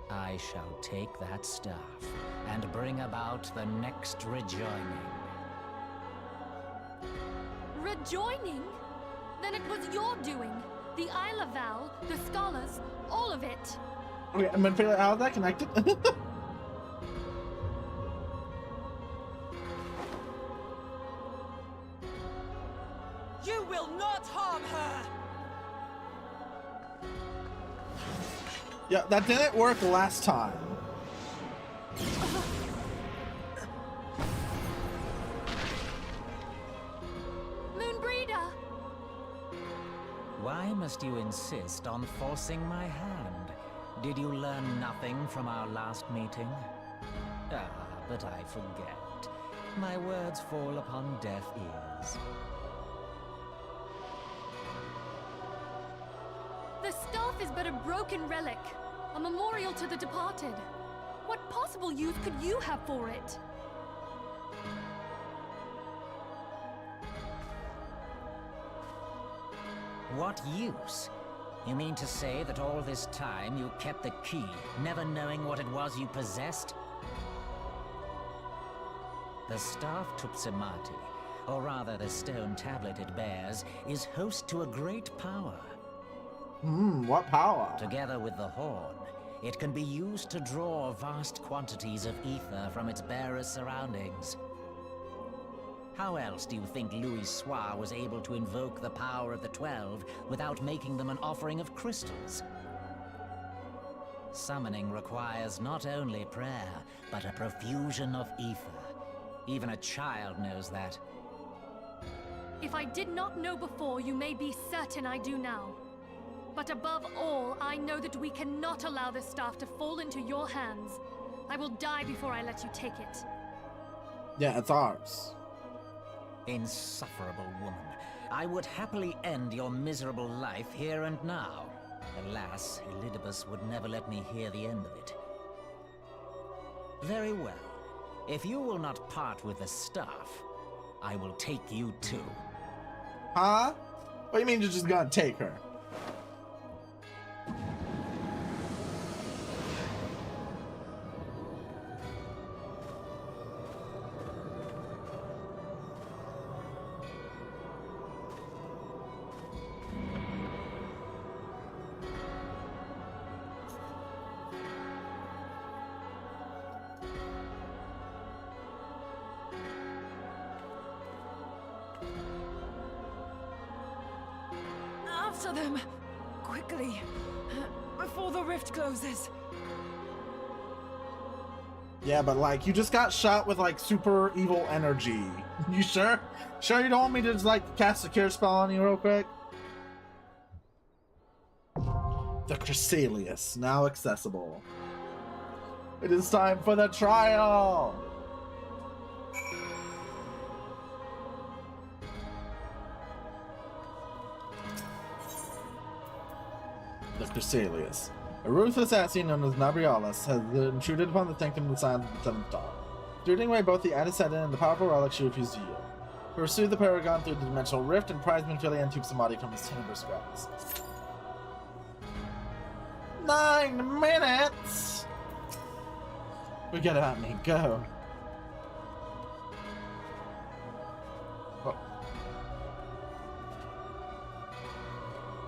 I shall take that staff and bring about the next rejoining. Rejoining? Then it was your doing. The Isle of Val, the scholars, all of it. Okay, I'm gonna figure out how that connected. You will not harm her! Yeah, that didn't work last time. Moonbreeder! Why must you insist on forcing my hand? Did you learn nothing from our last meeting? Ah, but I forget. My words fall upon deaf ears. The staff is but a broken relic, a memorial to the departed. What possible use could you have for it? What use? You mean to say that all this time you kept the key, never knowing what it was you possessed? The staff Tupsimati, or rather the stone tablet it bears, is host to a great power. What power? Together with the horn, it can be used to draw vast quantities of ether from its bearer's surroundings. How else do you think Louis Soir was able to invoke the power of the 12 without making them an offering of crystals? Summoning requires not only prayer, but a profusion of ether. Even a child knows that. If I did not know before, you may be certain I do now. But above all, I know that we cannot allow this staff to fall into your hands. I will die before I let you take it. Yeah, it's ours. Insufferable woman. I would happily end your miserable life here and now. Alas, Elidibus would never let me hear the end of it. Very well. If you will not part with the staff, I will take you too. Huh? What do you mean you're just gonna take her? After them! Quickly! Before the rift closes! Yeah, but like, you just got shot with like super evil energy. You sure? Sure you don't want me to just like cast a cure spell on you real quick? The Chrysalius, now accessible. It is time for the trial! The Chrysalius. A ruthless assassin known as Nabrialis has intruded upon the sanctum of the Silence of the Seventh Dawn. Drooling away both the Adiseddin and the powerful relic, she refused to yield. He pursued the Paragon through the dimensional rift and prized Minfilia and Tupsimati from his tenebrous grasp. 9 minutes! Forget about me, go.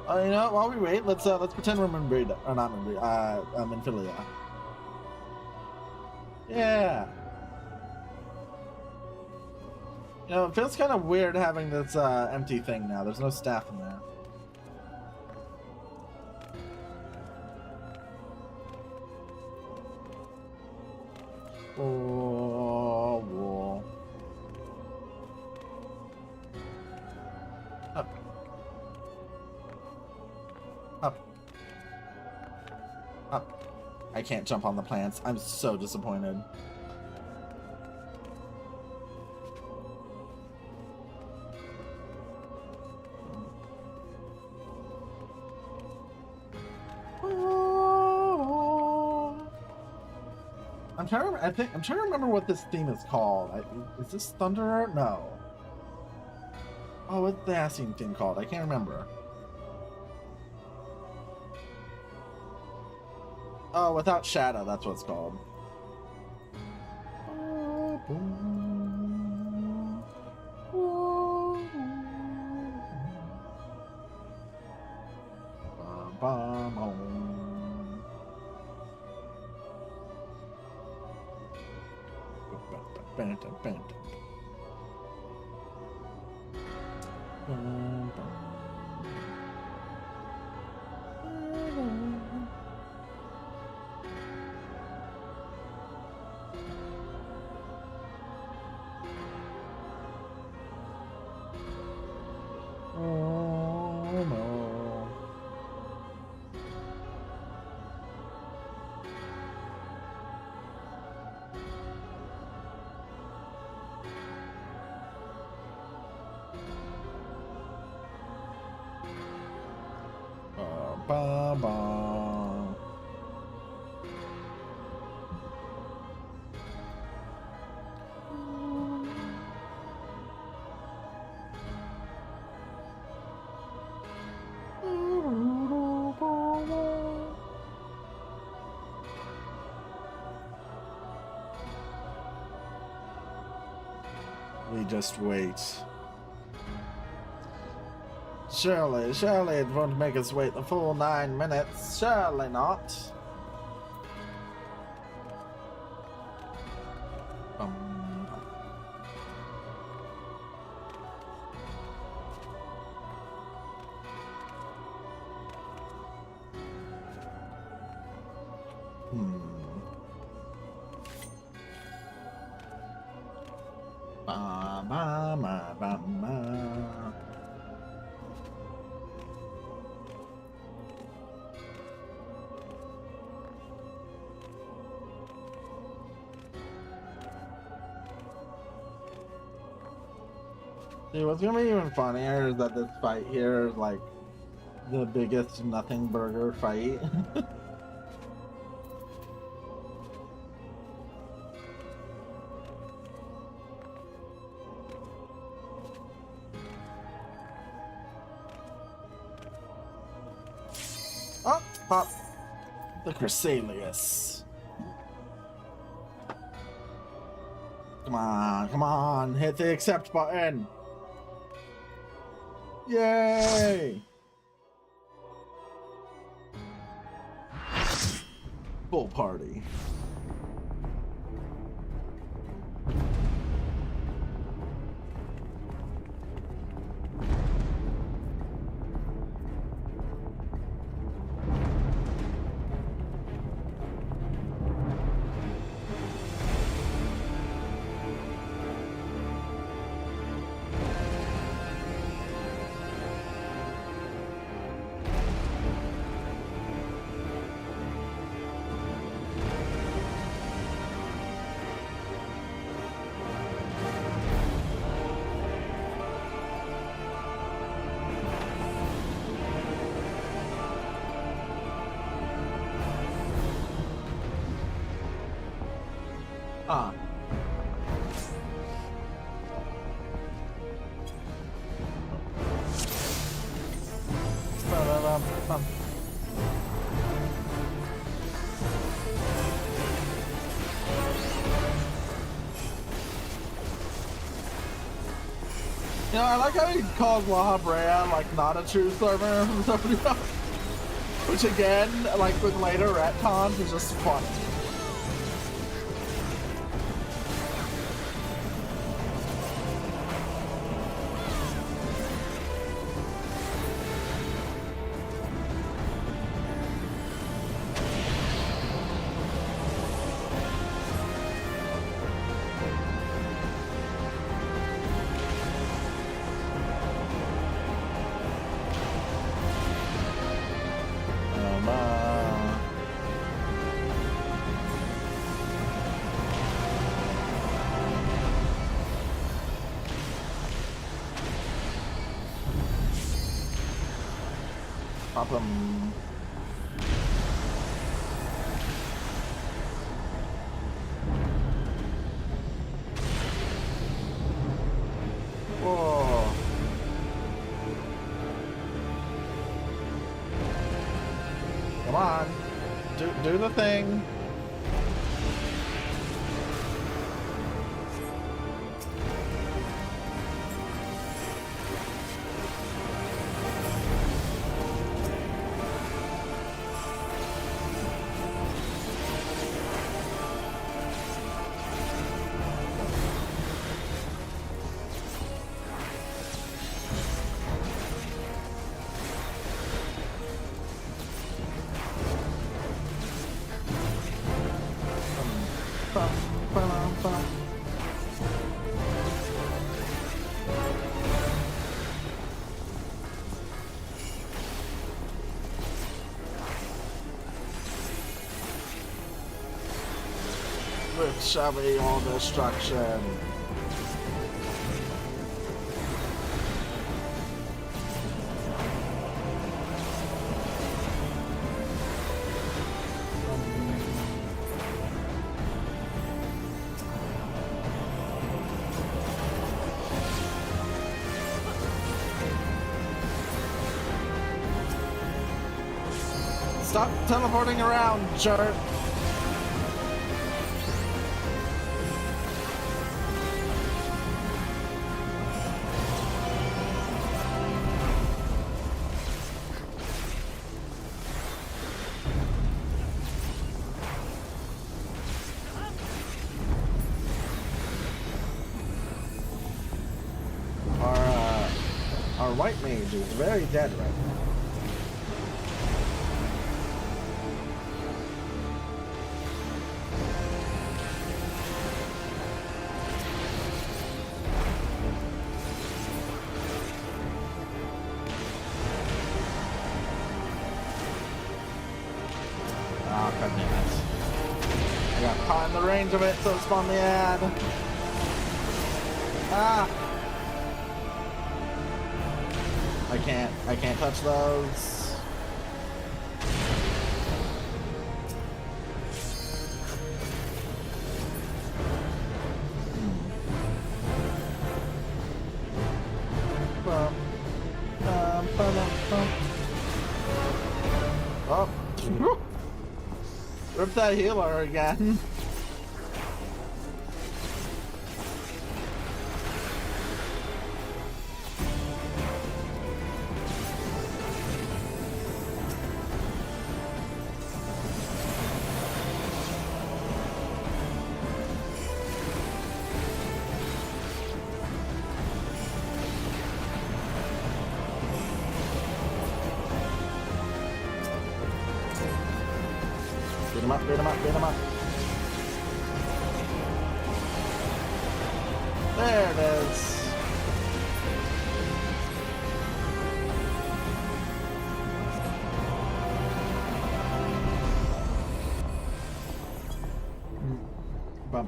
You know, while we wait, let's pretend we're Moonbreeder, or not Moonbreeder, Minfilia. Yeah. You know, it feels kind of weird having this empty thing now. There's no staff in there. Oh, whoa. Up. Up. Up. I can't jump on the plants. I'm so disappointed. I'm trying to remember what this theme is called. Is this Thunderer? No. Oh, what's the Ascian theme called? I can't remember. Oh, Without Shadow, that's what it's called. We just wait. Surely it won't make us wait the full 9 minutes. Surely not. See, what's gonna be even funnier is that this fight here is like the biggest nothing burger fight. Oh, pop. The Cresalius. Come on, hit the accept button. Yay! Full party. You know, I like how he calls La Habrea like not a true server from somebody else. Which again, like with later retcons, is just funny. Problem. Whoa. Come on. Do the thing. Earth shall be your destruction. Stop teleporting around, jerk! Our white mage is very dead right now. Oh, god damn it. I got caught in the range of it, so it spawned the ad. Ah! I can't touch those. Oh. Rip that healer again. Beat him up. There it is.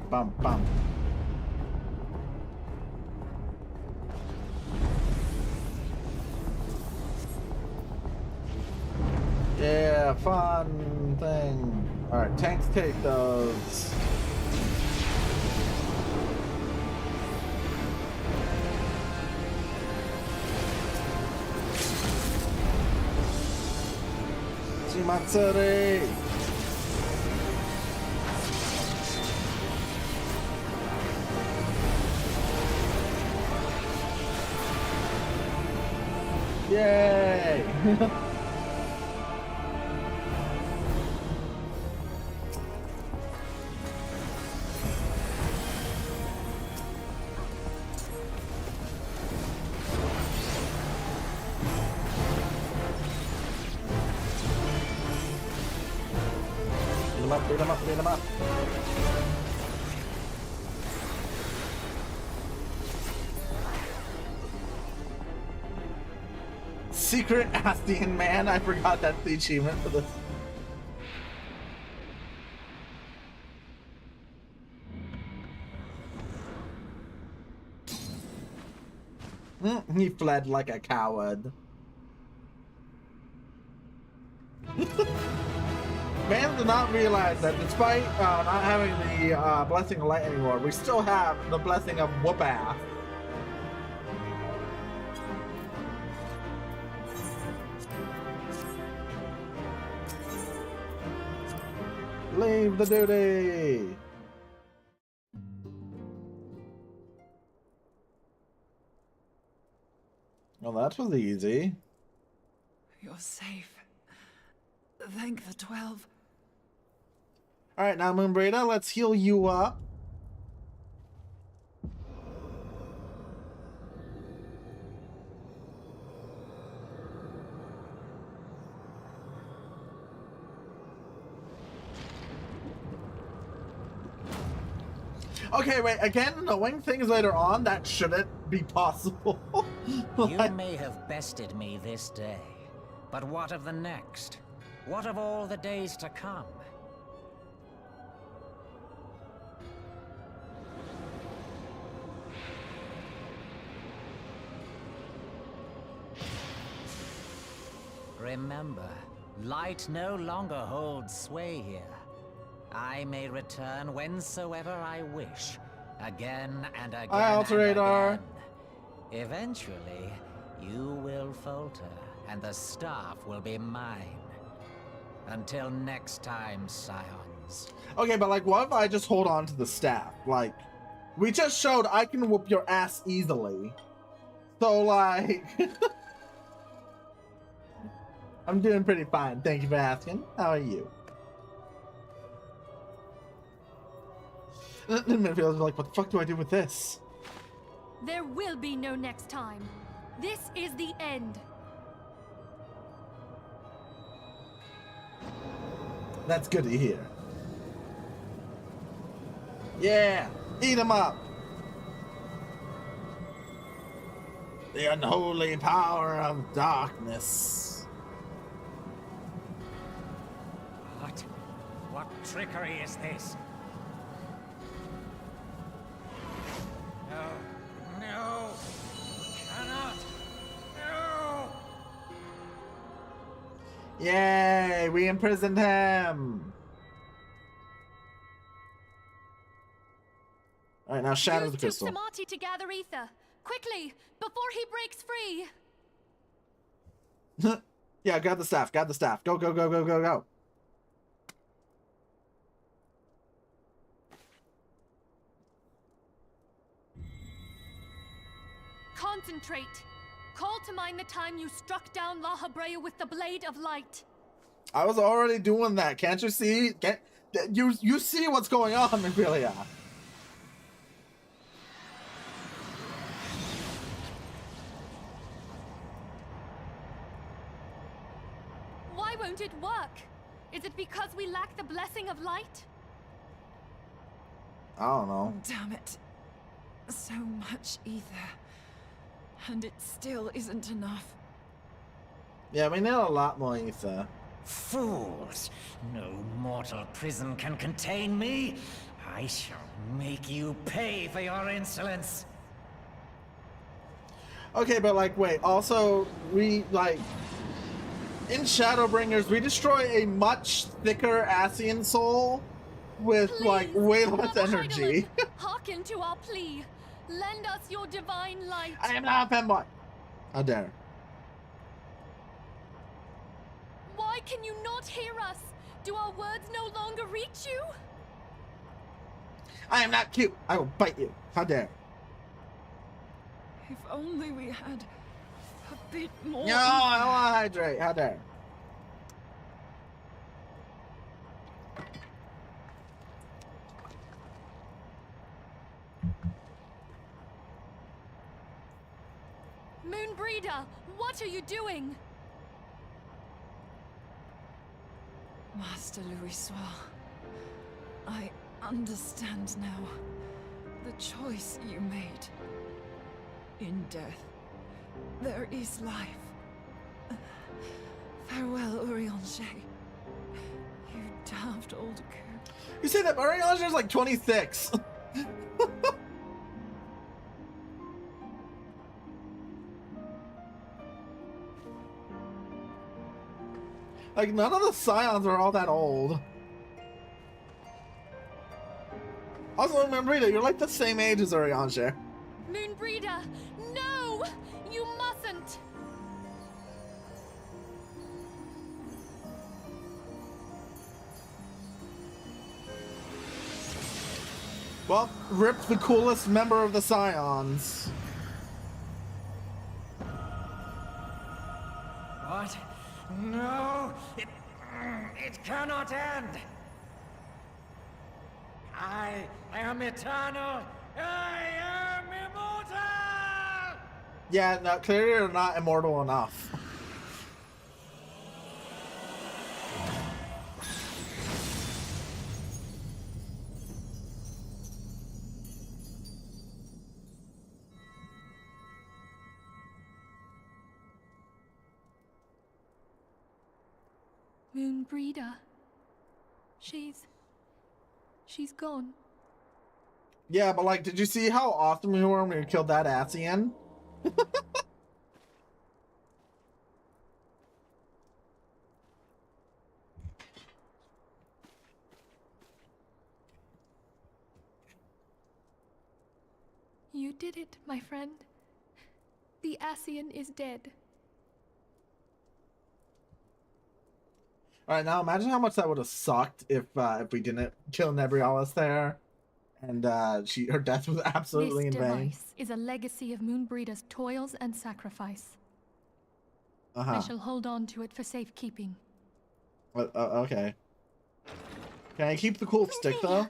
Bum. Yeah, fun thing. Alright, tanks take those. Shimatsuri! Yay! Beat him up. Secret Astian Man, I forgot that's the achievement for this. He fled like a coward. Man did not realize that despite not having the Blessing of Light anymore, we still have the Blessing of Whoop-Ass. Leave the duty! Well, that was easy. You're safe. Thank the 12. Alright, now Moonbreeder, let's heal you up. Okay, wait, again, knowing things later on, that shouldn't be possible. You may have bested me this day, but what of the next? What of all the days to come? Remember, light no longer holds sway here. I may return whensoever I wish, again and again and Alterator. again. Eventually, you will falter, and the staff will be mine. Until next time, Scions. Okay, but like, what if I just hold on to the staff? Like, we just showed I can whoop your ass easily. So, like, I'm doing pretty fine. Thank you for asking. How are you? Midfielders are like, what the fuck do I do with this? There will be no next time. This is the end. That's good to hear. Yeah, eat them up. The unholy power of darkness. What trickery is this? No, cannot, no! Yay, we imprisoned him. Alright, now shatter the Use crystal. Samadhi to gather ether. Quickly, before he breaks free. Yeah, grab the staff, grab the staff. Go, go, go, go, go, go. Concentrate. Call to mind the time you struck down La Habrea with the Blade of Light. I was already doing that. Can't you see? You see what's going on, Amelia? Why won't it work? Is it because we lack the blessing of light? I don't know. Damn it. So much ether. And it still isn't enough. Yeah, we need a lot more ether. Fools! No mortal prison can contain me. I shall make you pay for your insolence. Okay, but like, wait. Also, we like in Shadowbringers, we destroy a much thicker Ascian soul with like way less energy. Hearken to our plea. Lend us your divine light. I am not a femboy. How dare. Why can you not hear us? Do our words no longer reach you? I am not cute. I will bite you. How dare. If only we had a bit more. No, I don't want to hydrate. How dare. Moonbreeder, what are you doing? Master Louisoix, I understand now the choice you made. In death, there is life. Farewell, Urianger. You daft old coot. You say that Urianger's like 26. Like, none of the Scions are all that old. Also, remember, you're like the same age as Urianger. Moonbreeder, no! You mustn't! Well, rip the coolest member of the Scions. What? No! It cannot end! I am eternal! I am immortal! Yeah, no, clearly you're not immortal enough. Moonbreeder. She's gone. Yeah, but like, did you see how awesome we were when we killed that Ascian? You did it, my friend. The Ascian is dead. All right, now imagine how much that would have sucked if we didn't kill Nebrialis there, and her death was absolutely This in vain. device is a legacy of Moonbreeder's toils and sacrifice. Uh-huh. I shall hold on to it for safekeeping. Okay. Can I keep the cool stick though?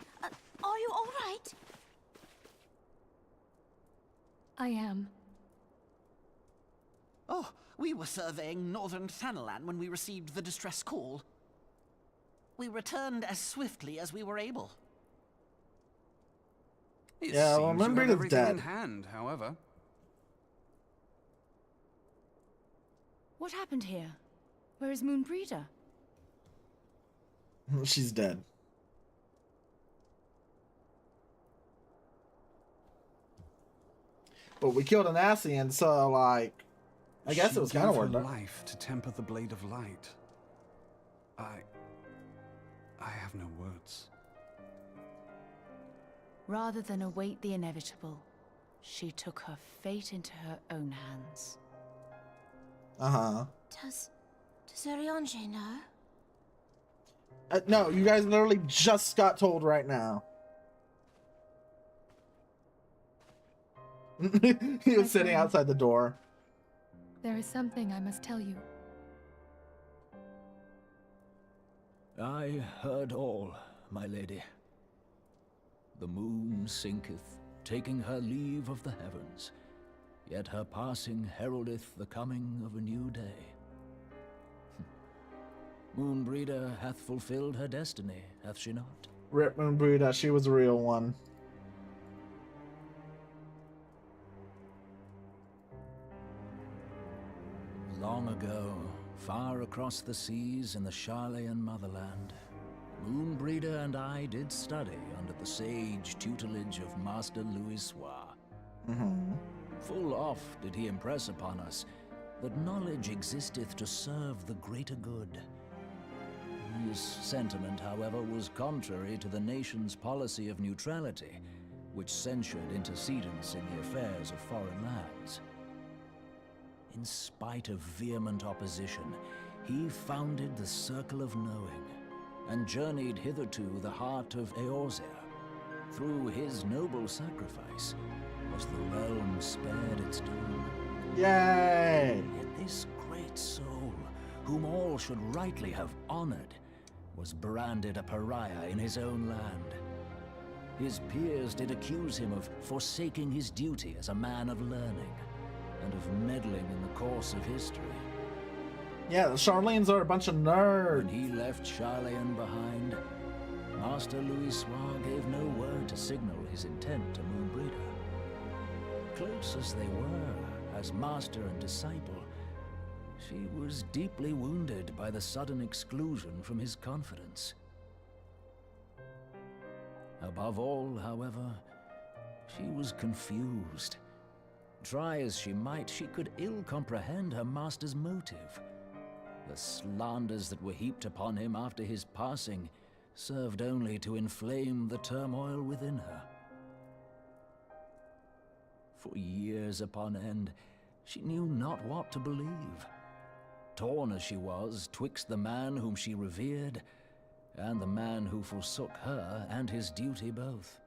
Are you all right? I am. Oh, we were surveying northern Thanalan when we received the distress call. We returned as swiftly as we were able. It Yeah, well, seems you have Moonbreeder's everything in dead. hand, however. What happened here? Where is Moonbreeder? She's dead. But we killed an Ascian, so like, I guess it was kind of worth her it. life to temper the blade of light. I have no words. Rather than await the inevitable, she took her fate into her own hands. Uh-huh. Does Urianger know? No, you guys literally just got told right now. He was sitting outside the door. There is something I must tell you. I heard all, my lady. The moon sinketh, taking her leave of the heavens, yet her passing heraldeth the coming of a new day. Moonbreeder hath fulfilled her destiny, hath she not? Rip Moonbreeder, she was a real one. Long ago, far across the seas in the Sharlayan motherland, Moonbreeder and I did study under the sage tutelage of Master Louisoix. Full oft did he impress upon us that knowledge existeth to serve the greater good. This sentiment, however, was contrary to the nation's policy of neutrality, which censured intercedence in the affairs of foreign lands. In spite of vehement opposition, he founded the Circle of Knowing, and journeyed hitherto the heart of Eorzea. Through his noble sacrifice was the realm spared its doom. Yay! Yet this great soul, whom all should rightly have honored, was branded a pariah in his own land. His peers did accuse him of forsaking his duty as a man of learning, and of meddling in the course of history. Yeah, the Charlayans are a bunch of nerds. When he left Sharlayan behind, Master Louisoix gave no word to signal his intent to Moonbreeder. Close as they were, as master and disciple, she was deeply wounded by the sudden exclusion from his confidence. Above all, however, she was confused. Try as she might, she could ill comprehend her master's motive. The slanders that were heaped upon him after his passing served only to inflame the turmoil within her. For years upon end, she knew not what to believe. Torn as she was twixt the man whom she revered and the man who forsook her and his duty both.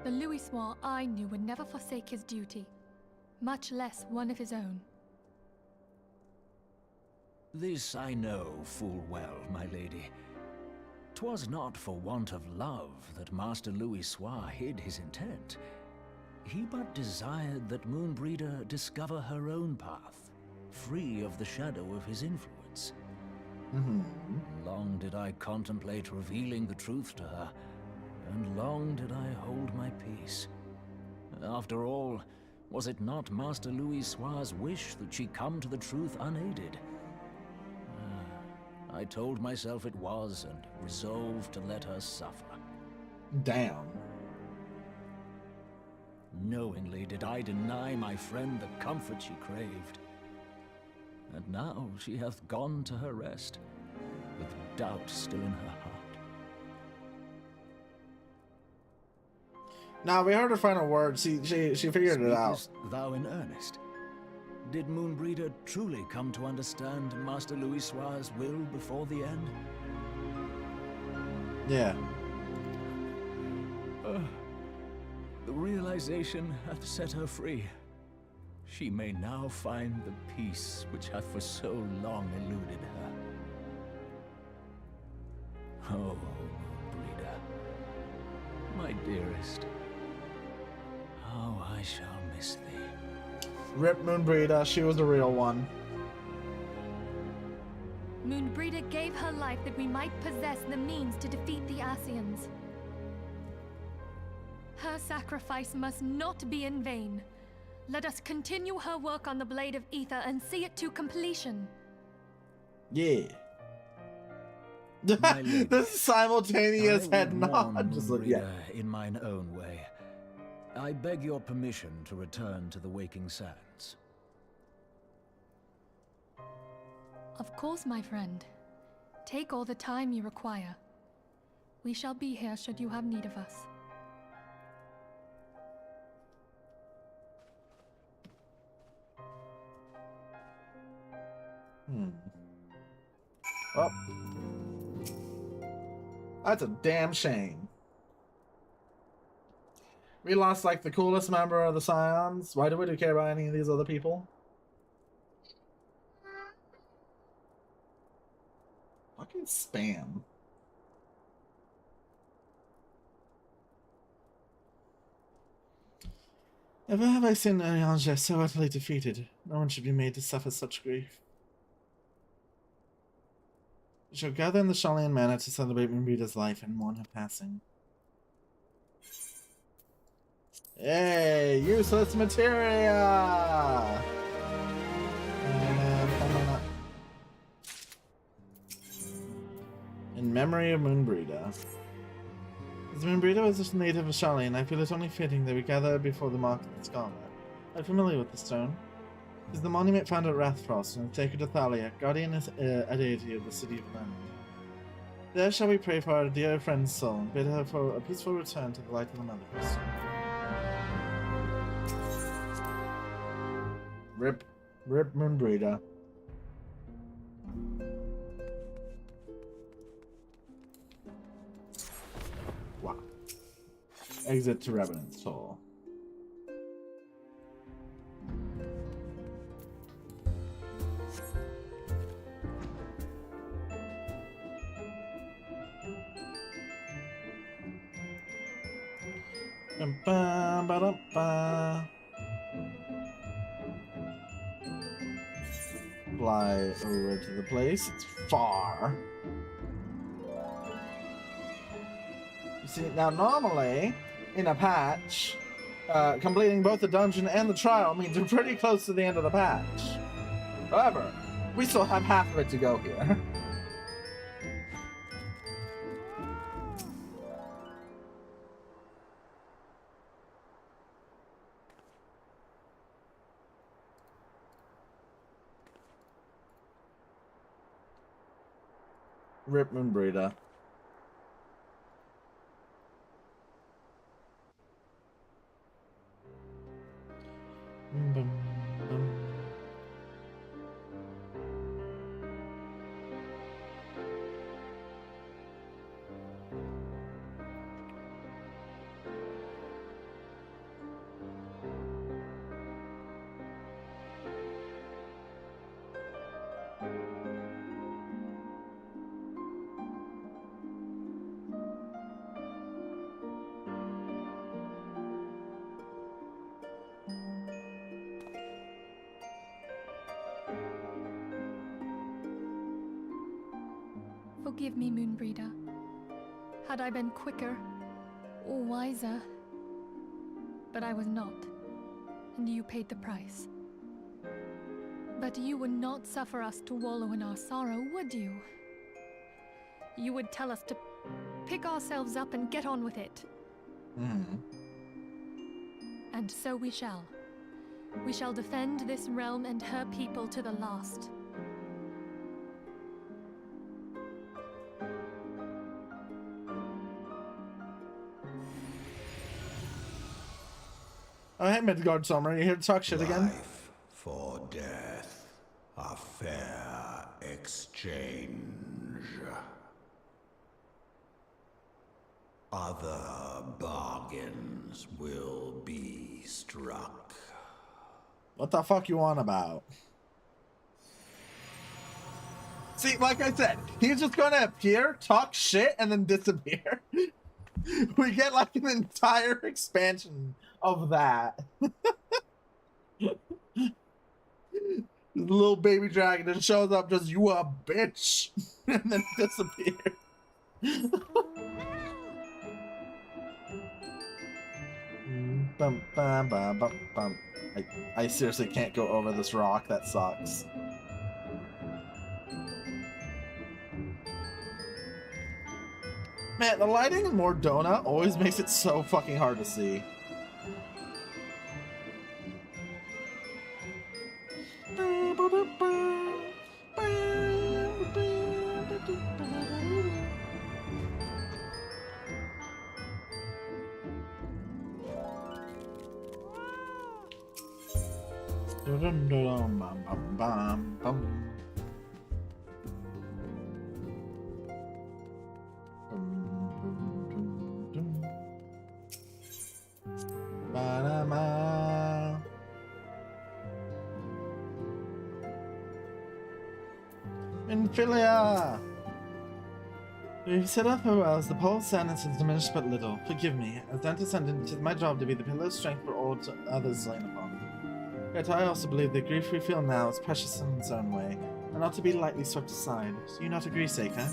The Louisoix I knew would never forsake his duty, much less one of his own. This I know full well, my lady. 'Twas not for want of love that Master Louisoix hid his intent. He but desired that Moonbreeder discover her own path, free of the shadow of his influence. Long did I contemplate revealing the truth to her, and long did I hold my peace. After all, was it not Master Louisoix's wish that she come to the truth unaided? I told myself it was, and resolved to let her suffer. Damn. Knowingly did I deny my friend the comfort she craved. And now she hath gone to her rest, with doubt still in her heart. Now we heard her final word. She figured it out. Speakest thou in earnest? Did Moonbreeder truly come to understand Master Louisoix's will before the end? Yeah. The realization hath set her free. She may now find the peace which hath for so long eluded her. Oh, Moonbreeder, my dearest, how I shall miss thee. Rip Moonbreeder, she was a real one. Moonbreeder gave her life that we might possess the means to defeat the Ascians. Her sacrifice must not be in vain. Let us continue her work on the Blade of Ether and see it to completion. Yeah. My lady, This simultaneous I head would warn nod. Just like, yeah. Moonbreeder in mine own way. I beg your permission to return to the Waking Sands. Of course, my friend. Take all the time you require. We shall be here should you have need of us. Oh. That's a damn shame. We lost like the coolest member of the Scions. Why do we care about any of these other people? Fucking spam. Never have I seen Ariange so utterly defeated. No one should be made to suffer such grief. We shall gather in the Shallian Manor to celebrate Moonbreeder's life and mourn her passing. Hey, useless materia! In memory of Moonbreeder. As Moonbreeder was a native of Shallian, I feel it only fitting that we gather before the Mark of the Scholar. I'm familiar with the stone. It is the monument found at Rathfrost and sacred to Thalia, guardian deity of the city of Learning. There shall we pray for our dear friend's soul and bid her for a peaceful return to the light of the Mother's. Rip Moonbreeder. Wow. Exit to Revenant Soul. Fly over to the place. It's far. You see, now normally, in a patch, completing both the dungeon and the trial means you're pretty close to the end of the patch. However, we still have half of it to go here. Rip Moonbreeder. Forgive me, Moonbreeder. Had I been quicker or wiser, but I was not, and you paid the price. But you would not suffer us to wallow in our sorrow, would you? You would tell us to pick ourselves up and get on with it. And so we shall. We shall defend this realm and her people to the last. Oh, hey, Midgard Sommer, you here to talk shit again? Life for death, a fair exchange. Other bargains will be struck. What the fuck you on about? See, like I said, he's just gonna appear, talk shit, and then disappear. We get like an entire expansion of that. The little baby dragon just shows up, just you a bitch, and then disappears. Bum, bum, bum, bum, bum. I seriously can't go over this rock. That sucks. Man, the lighting in Mordona always makes it so fucking hard to see. Infilia! We've set up her well as the pole's sadness has diminished but little. Forgive me, as that descendant, it is my job to be the pillar of strength for all others slain upon. Yet I also believe the grief we feel now is precious in its own way, and not to be lightly swept aside. Do you not agree, Seika?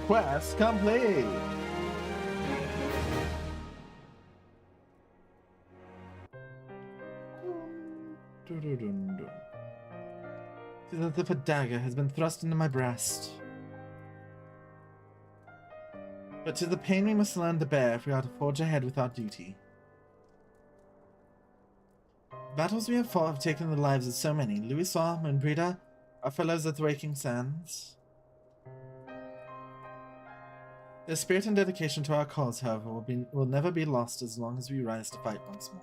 Quest complete! It is as if a dagger has been thrust into my breast. But 'tis the pain we must learn to bear if we are to forge ahead with our duty. The battles we have fought have taken the lives of so many. Louisoix, Moonbreeder, our fellows at the Waking Sands. Their spirit and dedication to our cause, however, will never be lost as long as we rise to fight once more.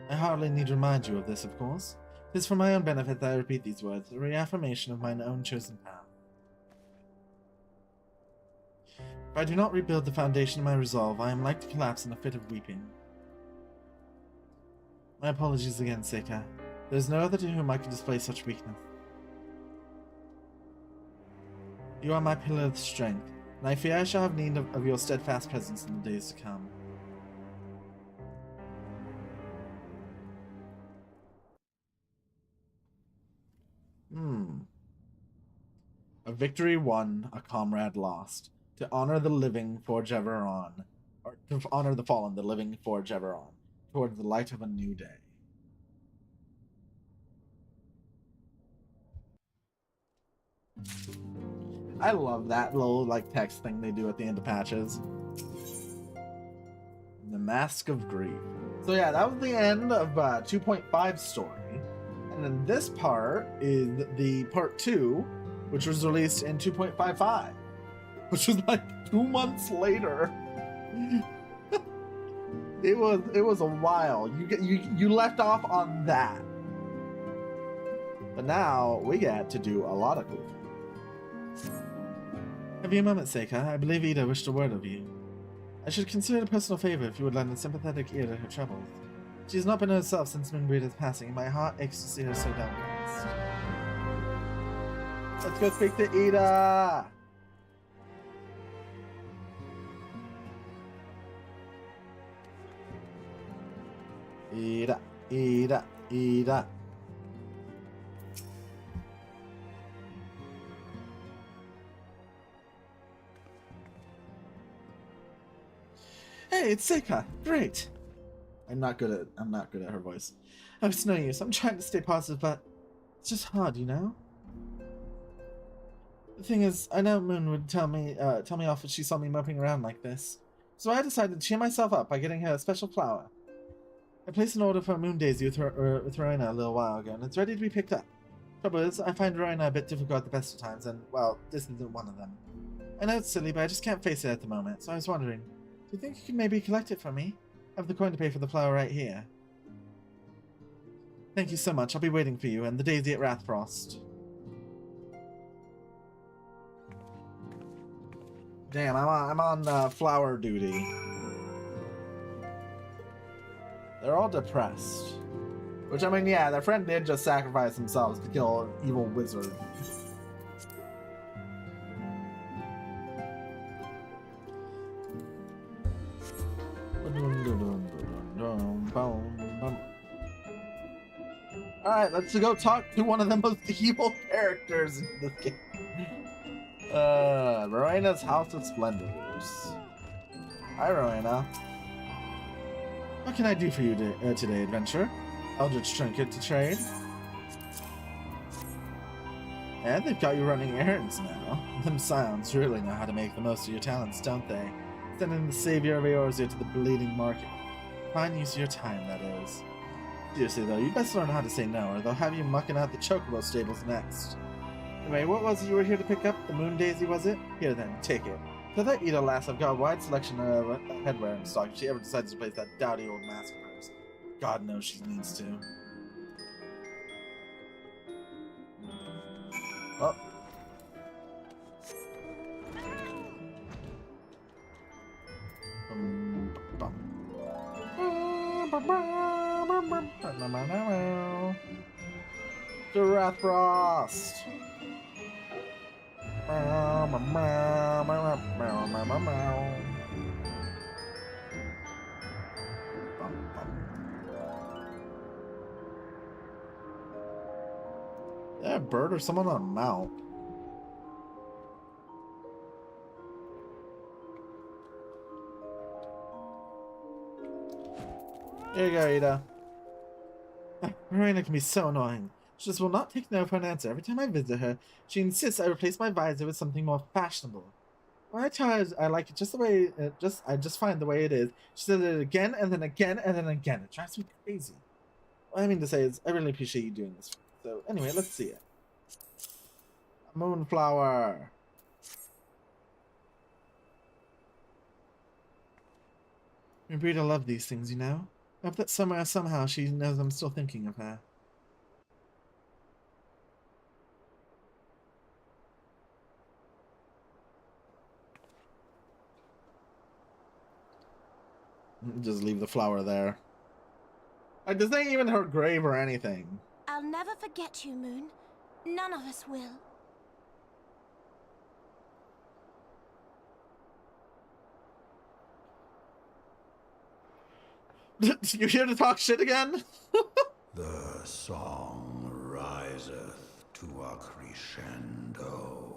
I hardly need to remind you of this, of course. It is for my own benefit that I repeat these words, a reaffirmation of mine own chosen path. If I do not rebuild the foundation of my resolve, I am like to collapse in a fit of weeping. My apologies again, Seika. There is no other to whom I could display such weakness. You are my pillar of strength, and I fear I shall have need of your steadfast presence in the days to come. A victory won, a comrade lost. To honor the living, forge ever on. Or to honor the fallen, the living, forge ever on. Towards the light of a new day. I love that little like text thing they do at the end of patches. The Mask of Grief. So yeah, that was the end of 2.5 story. And then this part is the part 2, which was released in 2.55, which was like 2 months later. It was a while. You left off on that, but now we get to do a lot of cool things. Have you a moment, Seika? I believe Ida wished a word of you. I should consider it a personal favor if you would lend a sympathetic ear to her troubles. She has not been herself since Moonbreeder's passing, and my heart aches to see her so downcast. Let's go speak to Ida! Ida, Ida, Ida. Hey, it's Seika. Great. I'm not good at her voice. Oh, it's no use. I'm trying to stay positive, but it's just hard, you know? The thing is, I know Moon would tell me off if she saw me moping around like this. So I decided to cheer myself up by getting her a special flower. I placed an order for a moon daisy with Rowena a little while ago, and it's ready to be picked up. Trouble is, I find Rowena a bit difficult at the best of times, and, well, this isn't one of them. I know it's silly, but I just can't face it at the moment, so I was wondering, do you think you could maybe collect it for me? I have the coin to pay for the flower right here. Thank you so much. I'll be waiting for you and the daisy at Rathfrost. Damn, I'm on flower duty. They're all depressed. Which, I mean, yeah, their friend did just sacrifice themselves to kill an evil wizard. Alright, let's go talk to one of the most evil characters in this game. Rowena's House of Splendors. Hi, Rowena. What can I do for you today, adventurer? Eldritch Trinket to trade. And they've got you running errands now. Them Scions really know how to make the most of your talents, don't they? Sending the savior of Eorzea to the bleeding market. Fine use of your time, that is. Seriously though, you best learn how to say no, or they'll have you mucking out the Chocobo stables next. Anyway, what was it you were here to pick up? The Moon Daisy, was it? Here then, take it. Tell that Ida lass I've got a wide selection of headwear in stock if she ever decides to place that dowdy old mask of hers. God knows she needs to. Oh. To Rathfrost. Yeah, a bird or someone on a mount. Here you go, Ida. Rowena can be so annoying. She just will not take no for an answer. Every time I visit her, she insists I replace my visor with something more fashionable. When I tell her I like it just the way I just find the way it is, she says it again and then again and then again. It drives me crazy. What I mean to say is, I really appreciate you doing this. So anyway, let's see it. A moonflower. Rita loved these things, you know. I hope that somehow she knows I'm still thinking of her. Just leave the flower there. Like, this ain't even her grave or anything. I'll never forget you, Moon. None of us will. You here to talk shit again? The song riseth to a crescendo.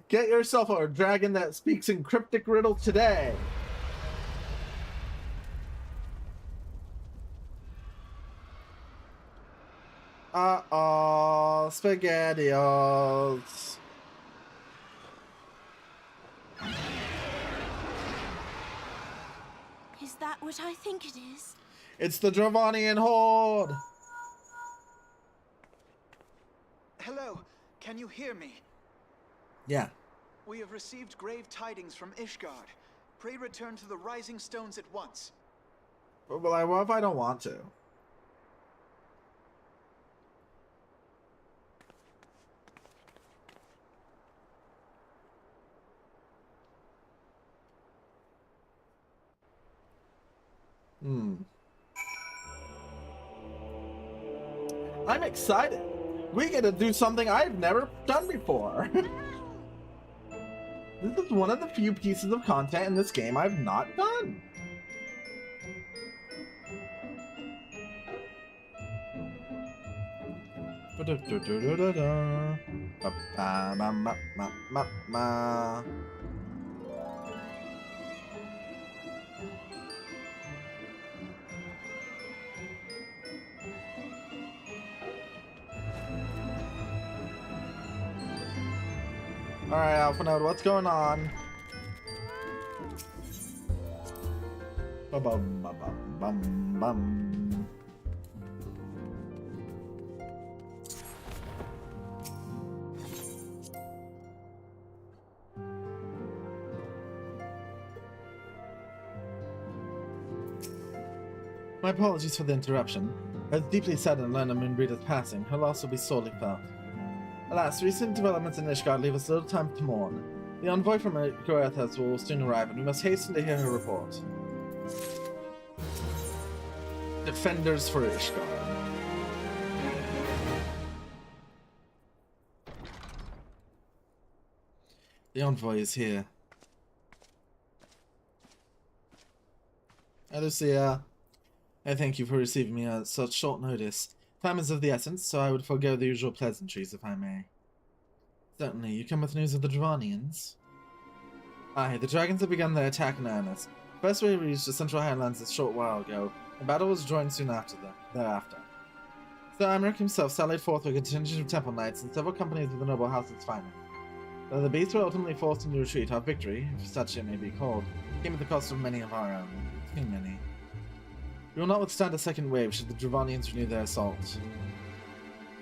Get yourself a dragon that speaks in cryptic riddle today. Uh-oh, SpaghettiOs. Is that what I think it is? It's the Dravanian Horde. Hello, can you hear me? Yeah. We have received grave tidings from Ishgard. Pray return to the Rising Stones at once. Well, what if I don't want to? I'm excited. We get to do something I've never done before. This is one of the few pieces of content in this game I've not done. Alright, Alpha Node, what's going on? Bum bum bum bum bum. My apologies for the interruption. I was deeply saddened to learn of Moonbreeder's passing. Her loss will be sorely felt. Alas, recent developments in Ishgard leave us little time to mourn. The envoy from Goethas will soon arrive, and we must hasten to hear her report. Defenders for Ishgard. The envoy is here. Hi, Lucia. I thank you for receiving me at such short notice. Time is of the essence, so I would forego the usual pleasantries, if I may. Certainly, you come with news of the Dravanians? Aye, the dragons have begun their attack in earnest. First we reached the Central Highlands a short while ago, and battle was joined soon thereafter. Sir Aymeric himself sallied forth with a contingent of temple knights and several companies of the noble house's finest. Though the beasts were ultimately forced into retreat, our victory, if such it may be called, came at the cost of many of our own. Too many. We will not withstand a second wave should the Dravanians renew their assault.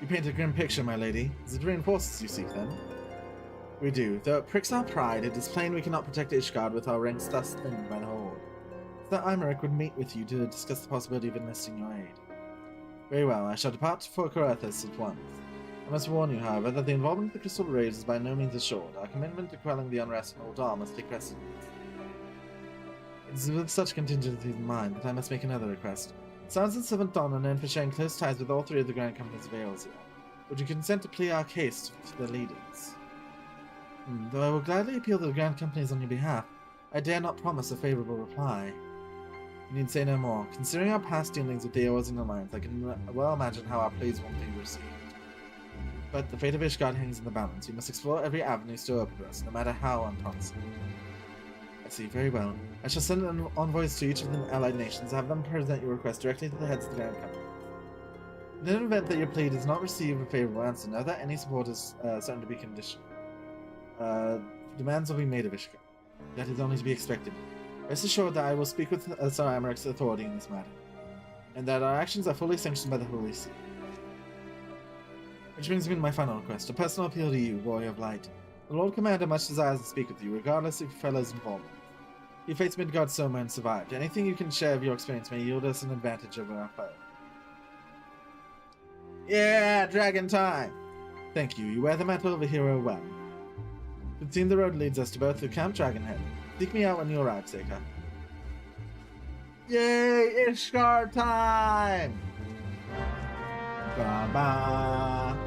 You paint a grim picture, my lady. Is it reinforcements you seek, then? We do. Though it pricks our pride, it is plain we cannot protect Ishgard with our ranks thus thinned by the Horde. Sir Aymeric would meet with you to discuss the possibility of enlisting your aid. Very well, I shall depart for Goethas at once. I must warn you, however, that the involvement of the Crystal Rays is by no means assured. Our commitment to quelling the unrest in Uldar must take precedence. It is with such contingencies in mind that I must make another request. Sons and Seventh Dawn are known for sharing close ties with all three of the Grand Companies of Eorzea. Would you consent to plead our case to their leaders? Though I will gladly appeal to the Grand Companies on your behalf, I dare not promise a favorable reply. You need say no more. Considering our past dealings with the Eorzean Alliance, I can well imagine how our pleas won't be received. But the fate of Ishgard hangs in the balance. We must explore every avenue still open to us, no matter how unpromising. I see, very well. I shall send envoys to each of the allied nations, have them present your request directly to the heads of the Grand Company. In an event that your plea does not receive a favorable answer, know that any support is certain to be conditional. Demands will be made of Ishgard. That is only to be expected. Rest assured that I will speak with Sir Aymeric's authority in this matter, and that our actions are fully sanctioned by the Holy See. Which brings me to my final request, a personal appeal to you, Warrior of Light. The Lord Commander much desires to speak with you, regardless of your fellow's involvement. You faced Midgard Soma and survived. Anything you can share of your experience may yield us an advantage over our foe. Yeah, dragon time! Thank you. You wear the mantle of a hero well. It seems the road leads us to both the Camp Dragonhead. Seek me out when you arrive, Seika. Yay, Ishgard time! Ba-ba!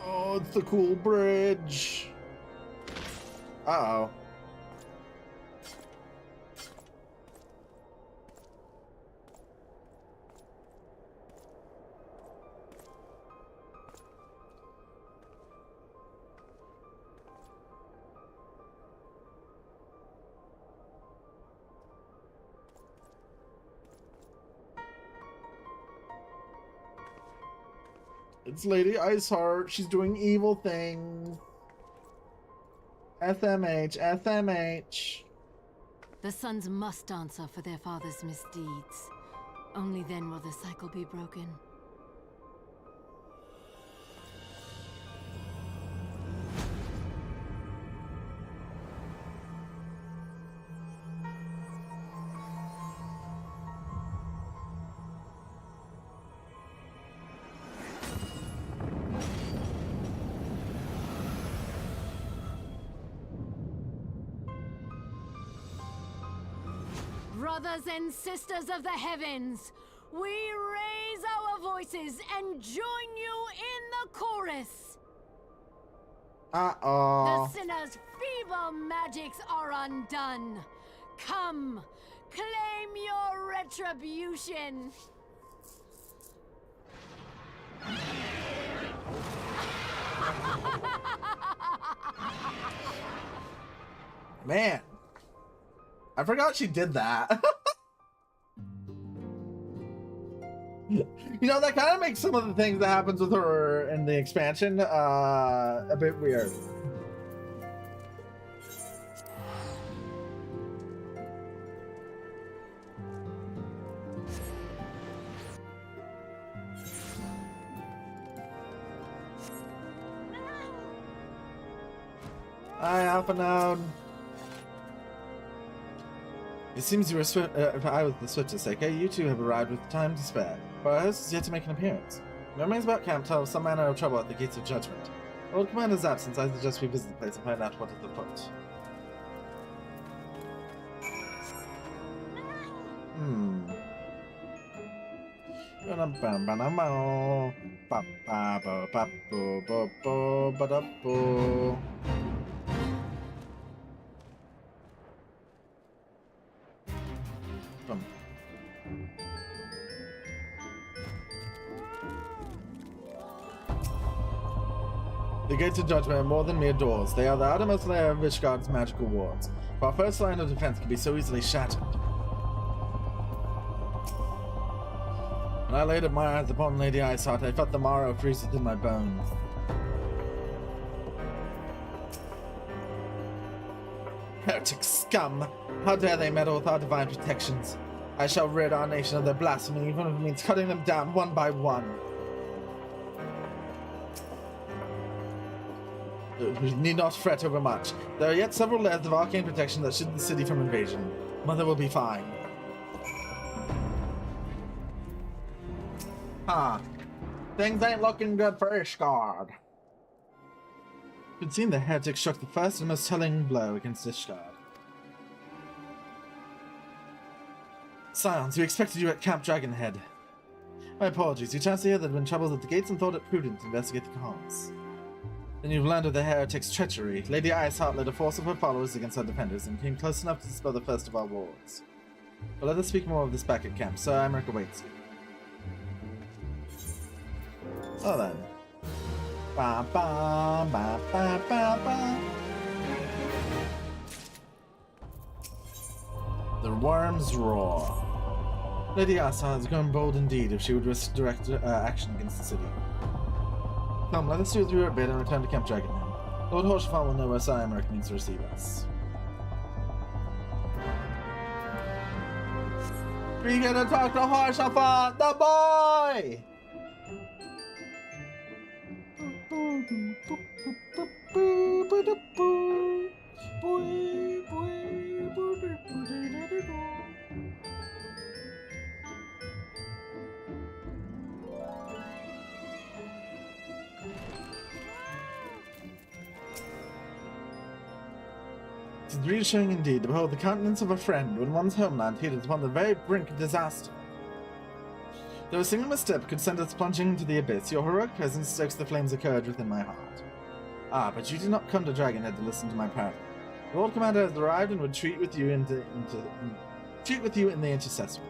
Oh, it's the cool bridge. Uh-oh. It's Lady Iceheart. She's doing evil things. SMH, SMH. The sons must answer for their father's misdeeds. Only then will the cycle be broken. Brothers and sisters of the heavens, we raise our voices and join you in the chorus. Uh-oh. The sinner's feeble magics are undone. Come, claim your retribution. Man. I forgot she did that. You know, that kind of makes some of the things that happens with her in the expansion a bit weird. Hi, Alpha Noun. It seems you were I was the swiftest, okay? You two have arrived with time to spare, but our host is yet to make an appearance. The remains about camp tell of some manner of trouble at the Gates of Judgment. Lord Commander's absence, I suggest we visit the place and find out what is afoot. The Gates of Judgment are more than mere doors. They are the outermost layer of Vishgard's magical wards. But our first line of defense can be so easily shattered. When I laid my eyes upon Lady Iceheart, I felt the marrow freeze within my bones. Heretic scum! How dare they meddle with our divine protections? I shall rid our nation of their blasphemy, even if it means cutting them down one by one. We need not fret over much. There are yet several layers of arcane protection that shield the city from invasion. Mother will be fine. Huh. Things ain't looking good for Ishgard. It would seem the heretic struck the first and most telling blow against Ishgard. Scions, we expected you at Camp Dragonhead. My apologies. We chanced to hear that there had been troubles at the gates and thought it prudent to investigate the cause. Then you've learned of the heretic's treachery. Lady Iceheart led a force of her followers against our defenders and came close enough to dispel the first of our wards. But let us speak more of this back at camp. Sir Aymeric awaits you. So then. Ba ba ba ba ba ba. The worms roar. Lady Iceheart has grown bold indeed if she would risk direct action against the city. Come, let us do through a bit and return to Camp Dragonhead. Lord Horsefall will know where Sir Aymeric means to receive us. We gonna talk to Horsefall, the boy! It is reassuring indeed to behold the countenance of a friend when one's homeland is upon the very brink of disaster. Though a single misstep could send us plunging into the abyss, your heroic presence stokes the flames of courage within my heart. Ah, but you did not come to Dragonhead to listen to my prayer. The Lord Commander has arrived and would treat with you in the intercessory.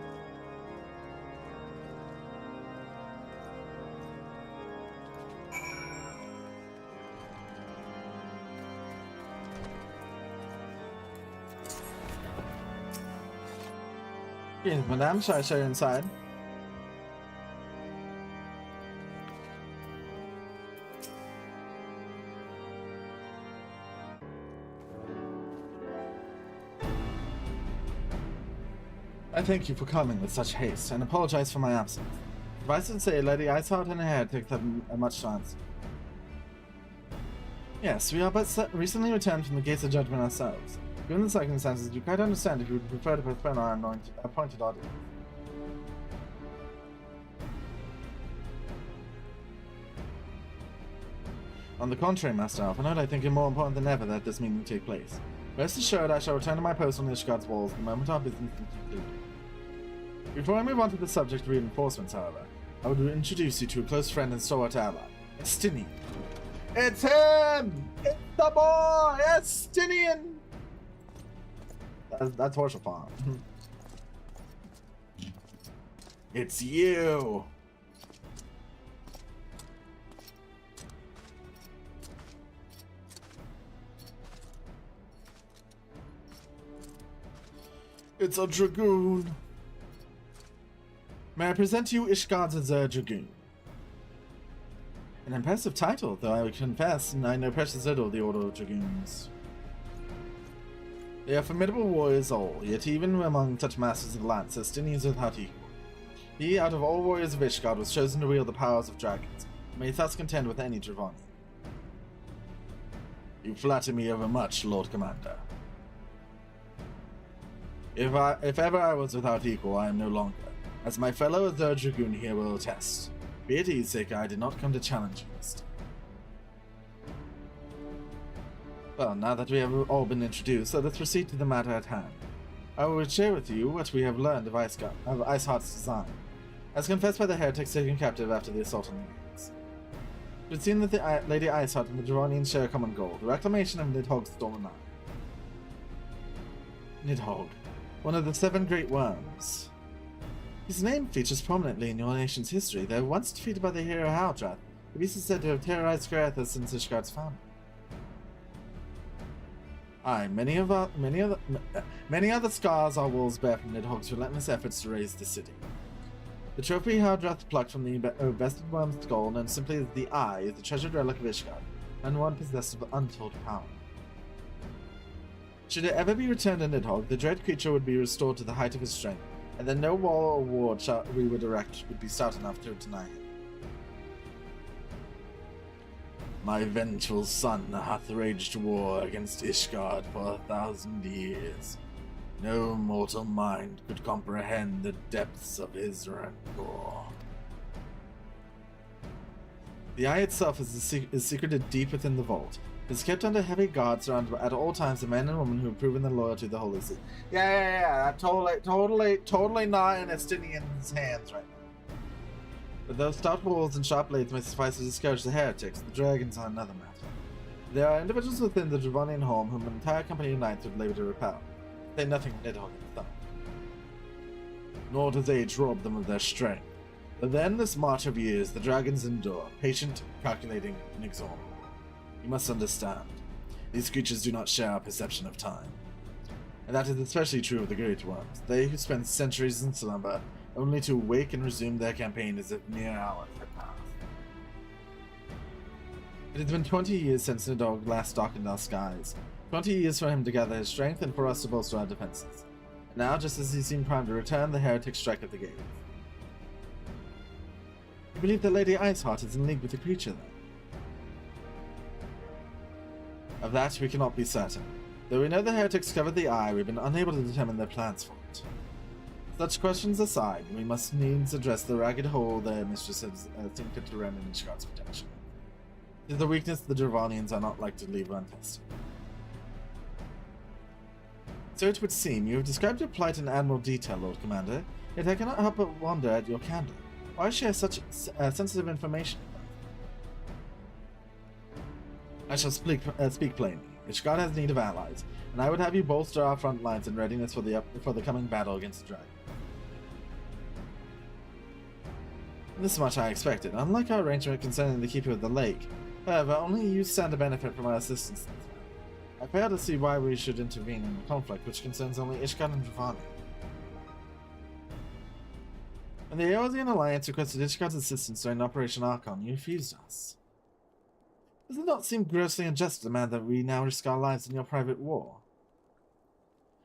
Yes, madame, shall I show you inside? I thank you for coming with such haste, and apologize for my absence. Suffice it to say, Lady Iceheart and her heretic have much to answer. Yes, we are but recently returned from the Gates of Judgment ourselves. Given the circumstances, you quite understand if you would prefer to postpone our appointed audience. On the contrary, Master Alphinaud, I think it more important than ever that this meeting take place. Rest assured, I shall return to my post on Ishgard's walls the moment our business is concluded. Before I move on to the subject of reinforcements, however, I would introduce you to a close friend and stalwart ally, Estinian. It's him! It's the boy! Estinian! That's Horsefall. It's you! It's a dragoon. May I present to you Ishgard's Azure Dragoon? An impressive title, though I would confess I know precious little of the Order of Dragoons. They are formidable warriors all, yet even among such masters of lance, Estinian is without equal. He, out of all warriors of Ishgard, was chosen to wield the powers of dragons, and may thus contend with any Dravani. You flatter me overmuch, Lord Commander. If ever I was without equal, I am no longer, as my fellow Azure Dragoon here will attest. Be at ease, Seika, I did not come to challenge you this time. Well, now that we have all been introduced, let us proceed to the matter at hand. I will share with you what we have learned of Iceheart's design, as confessed by the heretics taken captive after the assault on the gates. It would seem that the Lady Iceheart and the Dravanians share a common goal, the reclamation of Nidhogg's stolen eye. Nidhogg, one of the 7 great worms. His name features prominently in your nation's history, though once defeated by the hero Haldrath, the beast is said to have terrorized Scaratha since Ishgard's founding. Aye, many other scars our walls bear from Nidhogg's relentless efforts to raise the city. The trophy Haldrath plucked from the bested worm's skull, known simply as the Eye, is the treasured relic of Ishgard, and one possessed of untold power. Should it ever be returned to Nidhogg, the dread creature would be restored to the height of his strength, and then no wall or ward we would erect would be stout enough to deny him. My vengeful son hath waged war against Ishgard for 1,000 years. No mortal mind could comprehend the depths of his rancor. The Eye itself is secreted deep within the vault. It is kept under heavy guard, surrounded at all times the men and women who have proven their loyalty to the Holy See. Yeah. Totally not in Estinian's hands right now. But those stout walls and sharp blades may suffice to discourage the heretics. The dragons are another matter. There are individuals within the Dravanian home whom an entire company of knights would labor to repel. Say nothing of Nidhogg himself. Nor does age rob them of their strength. But then this march of years the dragons endure, patient, calculating, inexorable. You must understand, these creatures do not share our perception of time. And that is especially true of the great worms, they who spend centuries in slumber, only to wake and resume their campaign as if mere hours had passed. It has been 20 years since Nidhogg last darkened our skies. 20 years for him to gather his strength and for us to bolster our defenses. And now, just as he seemed primed to return, the heretics strike at the gates. You believe that Lady Iceheart is in league with the creature, then? Of that we cannot be certain. Though we know the heretics covered the Eye, we've been unable to determine their plans for it. Such questions aside, we must needs address the ragged hole their mistress has seen fit to rend in Ishgard's protection. It is the weakness the Dravanians are not like to leave untested. So it would seem you have described your plight in admirable detail, Lord Commander, yet I cannot help but wonder at your candor. Why share such sensitive information? I shall speak plainly. Ishgard has need of allies, and I would have you bolster our front lines in readiness for the coming battle against the dragon. This much I expected, unlike our arrangement concerning the Keeper of the Lake. However, only you stand to benefit from our assistance. I fail to see why we should intervene in a conflict which concerns only Ishgard and Dravani. When the Eorzean Alliance requested Ishgard's assistance during Operation Archon, you refused us. Does it not seem grossly unjust to demand that we now risk our lives in your private war?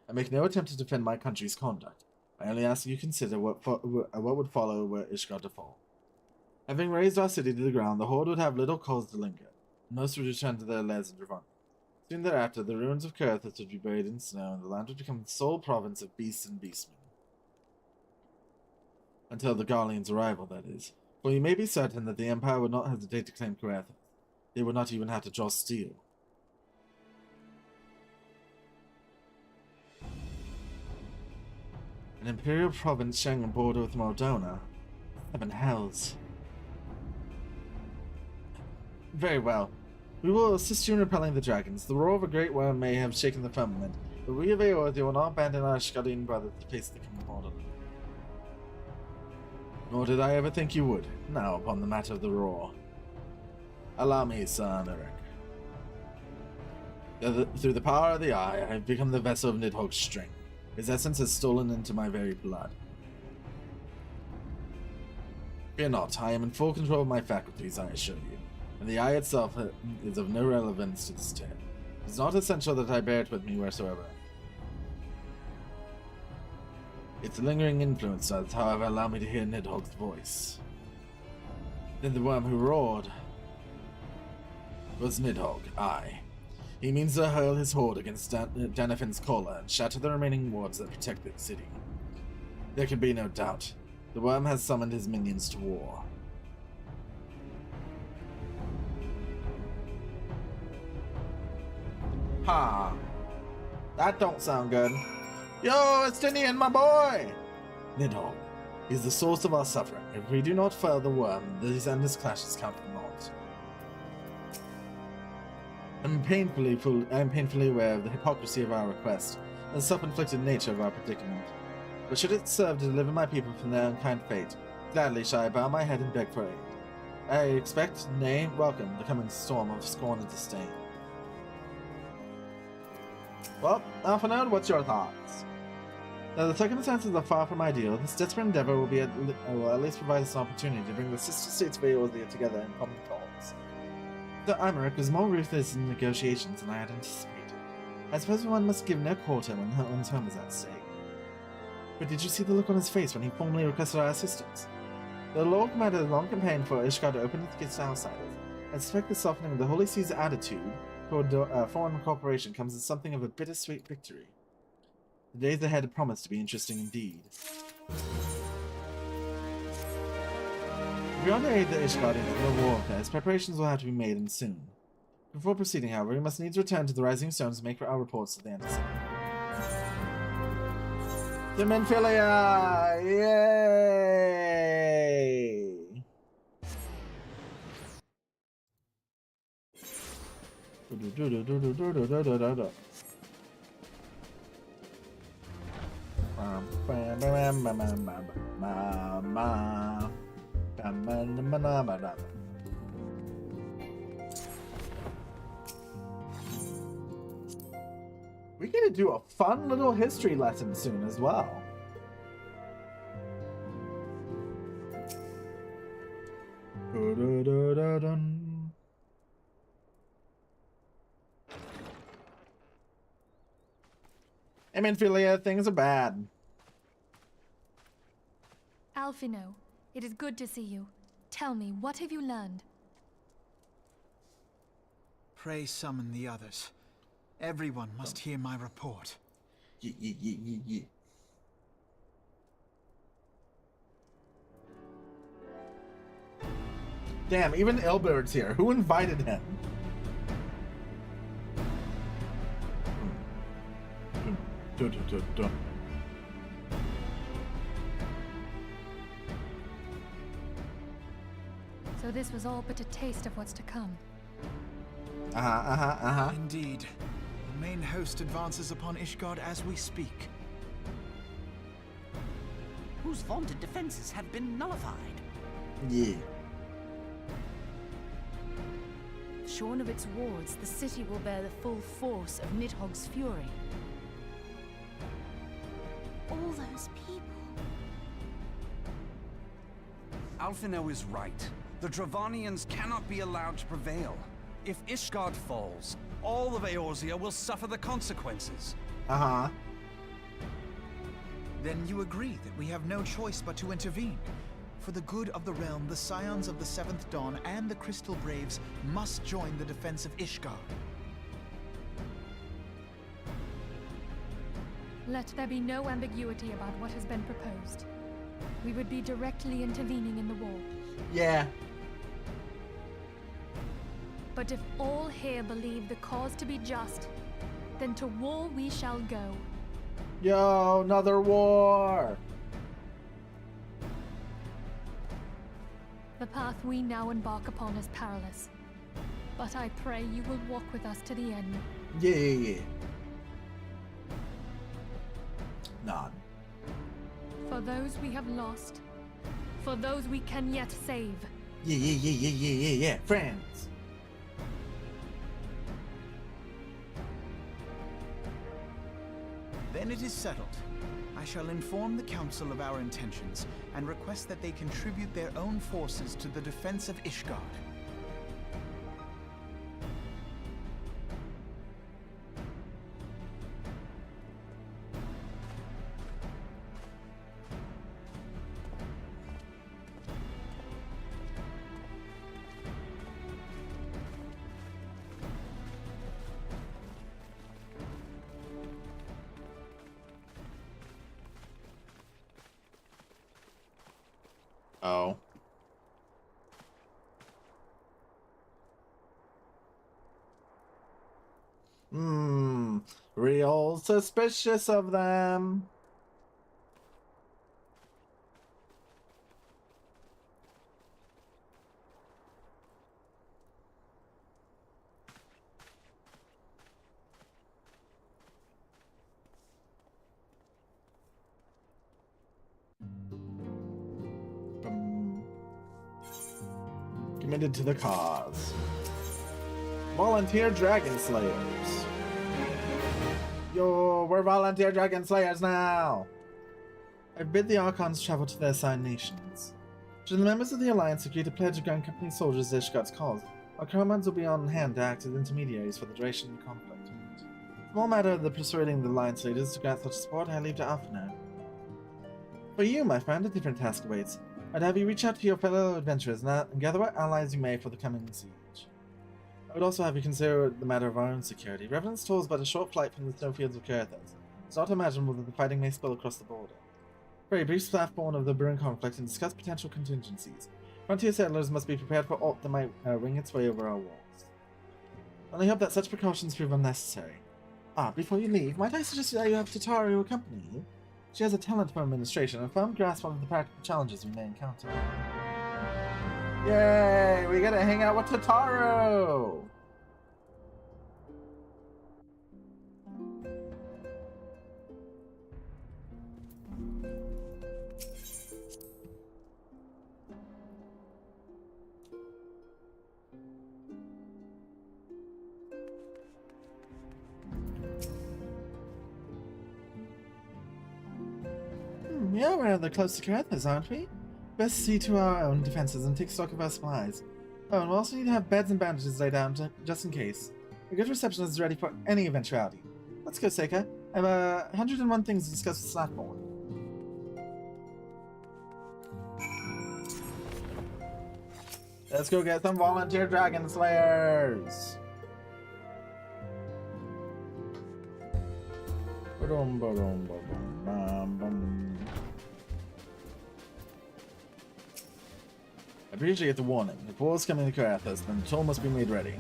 I make no attempt to defend my country's conduct. I only ask you consider what would follow were Ishgard to fall. Having razed our city to the ground, the Horde would have little cause to linger. Most would return to their lairs in Dravani. Soon thereafter, the ruins of Kurthus would be buried in snow, and the land would become the sole province of beasts and beastmen. Until the Garlean's arrival, that is. For you may be certain that the Empire would not hesitate to claim Kurthus. They would not even have to draw steel. An imperial province sharing a border with Mordona. 7 hells. Very well. We will assist you in repelling the dragons. The roar of a great worm may have shaken the firmament, but we of Eorzean will not abandon our Ishgardian brothers to face the coming horde. Nor did I ever think you would. Now upon the matter of the roar. Allow me, Sir Anaric. Through the power of the Eye, I have become the vessel of Nidhogg's strength. His essence has stolen into my very blood. Fear not, I am in full control of my faculties, I assure you, and the eye itself is of no relevance to this tale. It is not essential that I bear it with me wheresoever. Its lingering influence does, however, allow me to hear Nidhogg's voice. Then the worm who roared was Nidhogg, aye. He means to hurl his horde against Danafin's collar and shatter the remaining wards that protect the city. There can be no doubt. The worm has summoned his minions to war. Ha! That don't sound good. Yo, Estinian, my boy! Nidhogg is the source of our suffering. If we do not fell the worm, these endless clashes count for naught. I am painfully aware of the hypocrisy of our request, and the self-inflicted nature of our predicament. But should it serve to deliver my people from their unkind fate, gladly shall I bow my head and beg for aid. I expect, nay, welcome, the coming storm of scorn and disdain. Well, Alphinaud, what's your thoughts? Though the circumstances are far from ideal, this desperate endeavor will at least provide us an opportunity to bring the sister states of Eorzea together in common cause. The Imeric was more ruthless in negotiations than I had anticipated. I suppose one must give no quarter when one's home is at stake. But did you see the look on his face when he formally requested our assistance? The Lord Commander had long campaigned for Ishgard to open its gates to outsiders. I suspect the softening of the Holy See's attitude toward foreign cooperation comes as something of a bittersweet victory. The days ahead promise to be interesting indeed. Beyond the aid that Ishgard is in the war affairs, preparations will have to be made and soon. Before proceeding, however, we must needs return to the Rising Stones to make our reports to the Antecedent. Demenphilia! Yay! We get to do a fun little history lesson soon as well. Demenphilia, things are bad. Alphinaud, it is good to see you. Tell me, what have you learned? Pray summon the others. Everyone must hear my report. Yeah. Damn, even Ilbert's here. Who invited him? So this was all but a taste of what's to come. Indeed. The main host advances upon Ishgard as we speak. Whose vaunted defenses have been nullified. Yeah. Shorn of its wards, the city will bear the full force of Nidhogg's fury. All those people. Alphinaud is right. The Dravanians cannot be allowed to prevail. If Ishgard falls, all of Eorzea will suffer the consequences. Then you agree that we have no choice but to intervene. For the good of the realm, the Scions of the Seventh Dawn and the Crystal Braves must join the defense of Ishgard. Let there be no ambiguity about what has been proposed. We would be directly intervening in the war. Yeah. But if all here believe the cause to be just, then to war we shall go. Yo, another war! The path we now embark upon is perilous. But I pray you will walk with us to the end. Yeah. Nod. For those we have lost. For those we can yet save. Yeah. Friends. Then it is settled. I shall inform the Council of our intentions, and request that they contribute their own forces to the defense of Ishgard. Oh. Real suspicious of them. Committed to the cause. Volunteer Dragon Slayers. Yo, we're volunteer Dragon Slayers now! I bid the Archons travel to their assigned nations. Should the members of the Alliance agree to pledge to grant company soldiers Ishgard's cause, our commands will be on hand to act as intermediaries for the duration of the conflict. The small matter of the persuading the Alliance leaders to grant such support I leave to Alphinaud. For you, my friend, a different task awaits. I'd have you reach out to your fellow adventurers and gather what allies you may for the coming siege. I would also have you consider the matter of our own security. Revenant's Toll is but a short flight from the snowfields of Carithos. It's not imaginable that the fighting may spill across the border. Pray, brief staff-born of the brewing conflict and discuss potential contingencies. Frontier settlers must be prepared for aught that might wing its way over our walls. Only hope that such precautions prove unnecessary. Before you leave, might I suggest that you have Tataru accompany you? She has a talent for administration and a firm grasp of the practical challenges we may encounter. Yay! We get to hang out with Tataru! Yeah, we're rather close to Carithos, aren't we? Best see to our own defenses and take stock of our supplies. Oh, and we'll also need to have beds and bandages laid down just in case. A good receptionist is ready for any eventuality. Let's go, Seika. I have 101 things to discuss with Slackmore. Let's go get some volunteer Dragon Slayers! I appreciate the warning. If war is coming to Carithos, then the toll must be made ready.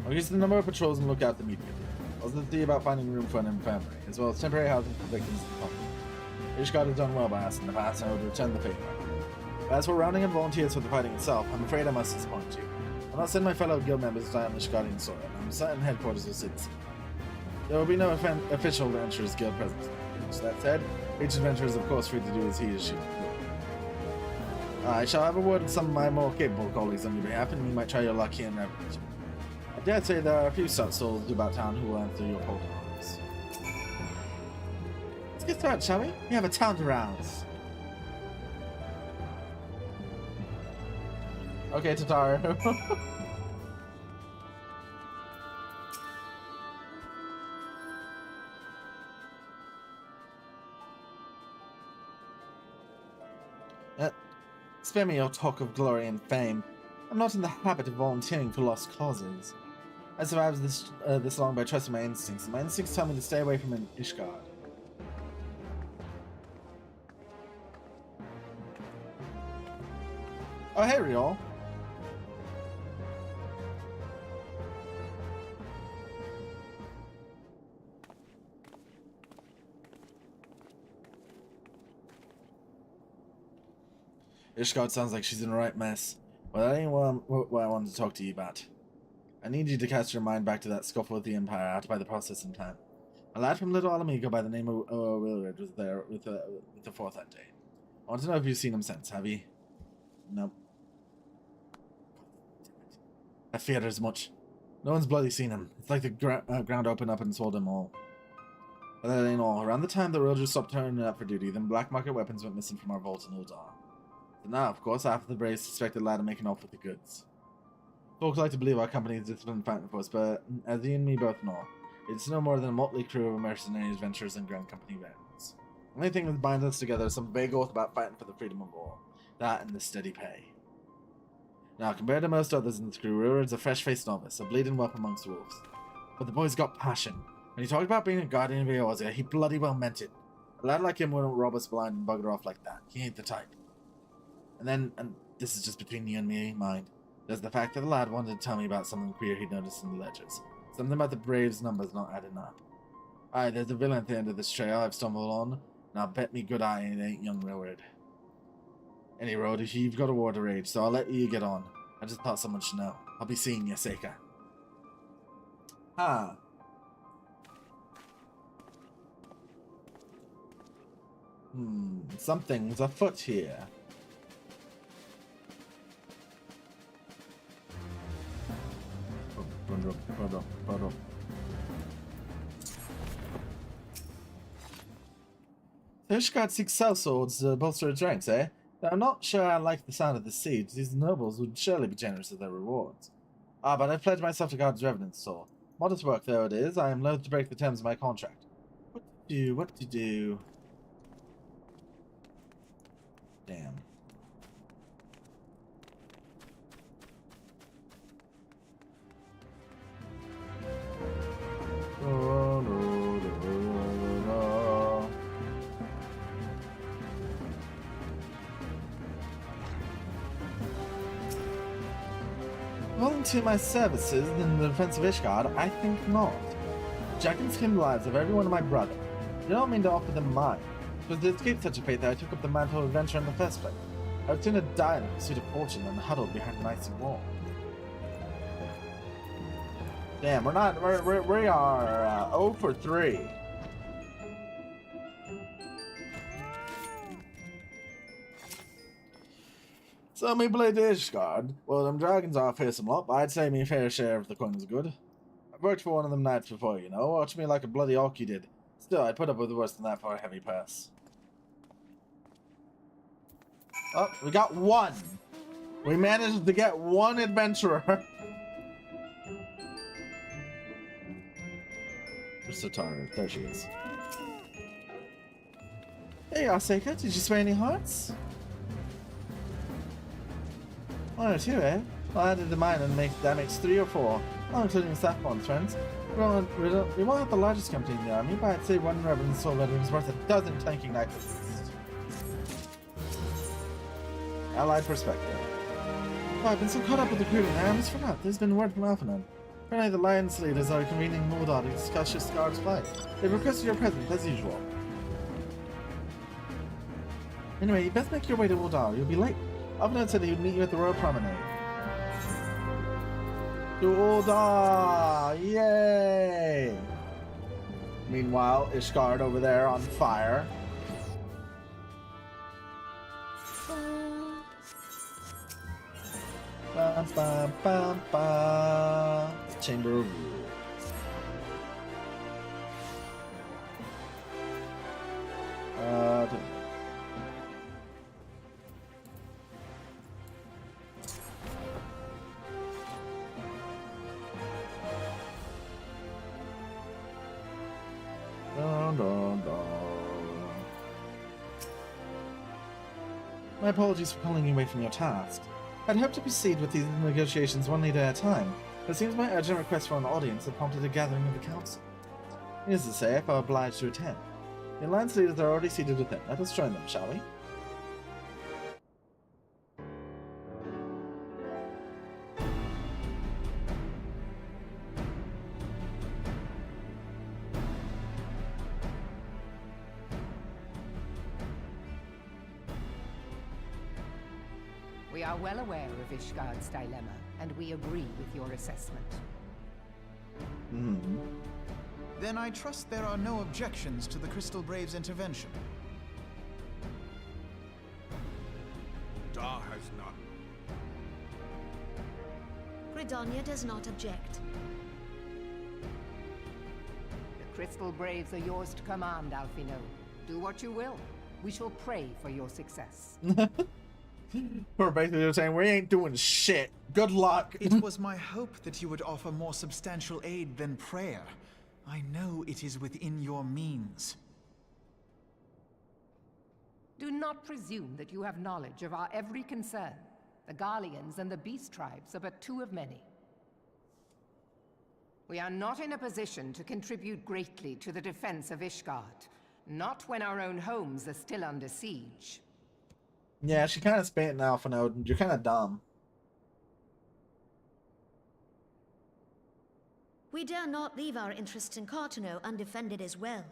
I'll increase the number of patrols and look out immediately. I'll also see about finding room for an infirmary, as well as temporary housing for victims of the conflict. Ishgard has done well by us in the past, and I would return the favor. As for rounding up volunteers for the fighting itself, I'm afraid I must disappoint you. I'll not send my fellow guild members to die on Ishgardian soil, and I'm certain headquarters will sit. There will be no official Adventurers Guild presence. That said, each adventurer is of course free to do as he or she will. I shall have a word with some of my more capable colleagues on your behalf, and you might try your luck here in Revenant. I dare say there are a few such souls about town who will answer your call to arms. Let's get started, shall we? We have a town to rouse. Okay, Tataru. Spare me your talk of glory and fame. I'm not in the habit of volunteering for lost causes. I survived this long by trusting my instincts, and my instincts tell me to stay away from Ishgard. Oh, hey, Riol. Ishgard sounds like she's in a right mess. Well, that ain't what I wanted to talk to you about. I need you to cast your mind back to that scuffle with the Empire out by the processing plant. A lad from Little Alamigo by the name of Willard was there with the Fourth that day. I want to know if you've seen him since, have you? Nope. I feared as much. No one's bloody seen him. It's like the ground opened up and swallowed them all. But that ain't all. Around the time the Rogers stopped turning up for duty, then black market weapons went missing from our vault in Uldar. So now, of course, after the Braves suspected lad of making off with the goods. Folks like to believe our company is disciplined fighting force, but as you and me both know, it's no more than a motley crew of mercenary adventurers and Grand Company veterans. The only thing that binds us together is some vague oath about fighting for the freedom of all. That and the steady pay. Now, compared to most others in this crew, Rurad's a fresh-faced novice, a bleeding whelp amongst wolves. But the boy's got passion. When he talked about being a guardian of Eorzea, he bloody well meant it. A lad like him wouldn't rob us blind and bugger off like that. He ain't the type. And this is just between you and me, mind. There's the fact that the lad wanted to tell me about something queer he'd noticed in the ledgers. Something about the Braves' numbers not adding up. Aye, there's a villain at the end of this trail I've stumbled on, and I'll bet me good eye it ain't young Rurad. Any road, you've got a war to rage, so I'll let you get on. I just thought someone should know. I'll be seeing you, Seika. Ah. Something's afoot here. Ishgard seeks sellswords to bolster its ranks, eh? Though I'm not sure I like the sound of the siege. These nobles would surely be generous of their rewards. Ah, but I've pledged myself to guard its revenants, so modest work though it is, I am loath to break the terms of my contract. What to do? Damn. Volunteer my services in the defense of Ishgard? I think not. Jack and skinned lives of every one of my brothers. I don't mean to offer them mine. It was to escape such a fate that I took up the mantle of adventure in the first place. I would sooner die in the pursuit of fortune than huddled behind an icy wall. Damn, we are 0 for 3. So me play Ishgard. Well, them dragons are fearsome lot, but I'd say me fair share of the coin is good. I've worked for one of them knights before, you know. Watch me like a bloody orc you did. Still, I'd put up with worse than that for a heavy purse. Oh, we got one. We managed to get one adventurer. We're so tired. There she is. Hey, Arseka, did you spare any hearts? 1 or 2, eh? I'll add it to mine and that makes 3 or 4, all including Saffron's friends. We won't have the largest company in the army, but I'd say one Reverend Soul veteran is worth a dozen tanking knights at least. Allied perspective. Oh, I've been so caught up with the crew, I almost forgot. There's been word from Alphanon. Apparently the Lions leaders are convening in Uldar to discuss Ishgard's flight. They've requested your presence, as usual. Anyway, you best make your way to Uldar. You'll be late. Alphanon said he'd meet you at the Royal Promenade. To Uldar! Yay! Meanwhile, Ishgard over there on fire. Bum, bum, bum, bum. Chamber of Rules. Dun, dun, dun. My apologies for pulling you away from your task. I'd hoped to proceed with these negotiations one leader at a time, but it seems my urgent request for an audience had prompted a gathering of the council. Needless to say, I felt obliged to attend. The alliance leaders are already seated within. Let us join them, shall we? We are well aware of Ishgard's dilemma, and we agree with your assessment. Then I trust there are no objections to the Crystal Braves' intervention. Dar has none. Gridania does not object. The Crystal Braves are yours to command, Alphino. Do what you will. We shall pray for your success. We're basically saying we ain't doing shit. Good luck. It was my hope that you would offer more substantial aid than prayer. I know it is within your means. Do not presume that you have knowledge of our every concern. The Garleans and the Beast Tribes are but two of many. We are not in a position to contribute greatly to the defense of Ishgard. Not when our own homes are still under siege. Yeah, she kind of spit now for no. You're kind of dumb. We dare not leave our interests in Cartano undefended as well.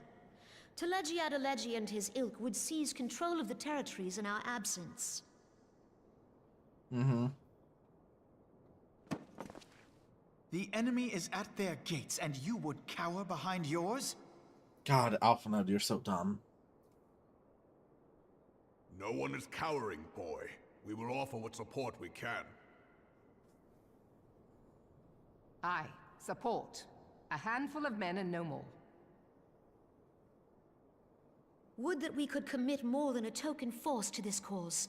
Teleji Adeleji and his ilk would seize control of the territories in our absence. Mm-hmm. The enemy is at their gates, and you would cower behind yours? God, Alphinaud, you're so dumb. No one is cowering, boy. We will offer what support we can. Aye, support. A handful of men and no more. Would that we could commit more than a token force to this cause.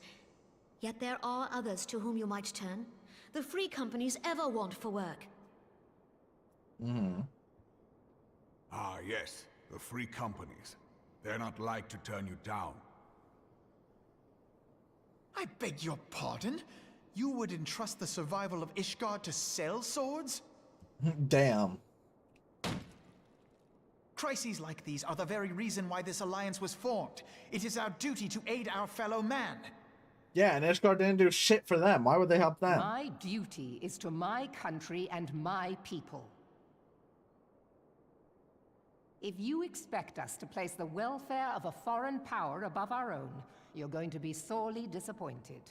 Yet there are others to whom you might turn. The free companies ever want for work. Mm-hmm. Ah, yes. The free companies. They're not like to turn you down. I beg your pardon? You would entrust the survival of Ishgard to sell swords? Damn. Crises like these are the very reason why this alliance was formed. It is our duty to aid our fellow man. Yeah, and Ishgard didn't do shit for them. Why would they help them? My duty is to my country and my people. If you expect us to place the welfare of a foreign power above our own, you're going to be sorely disappointed.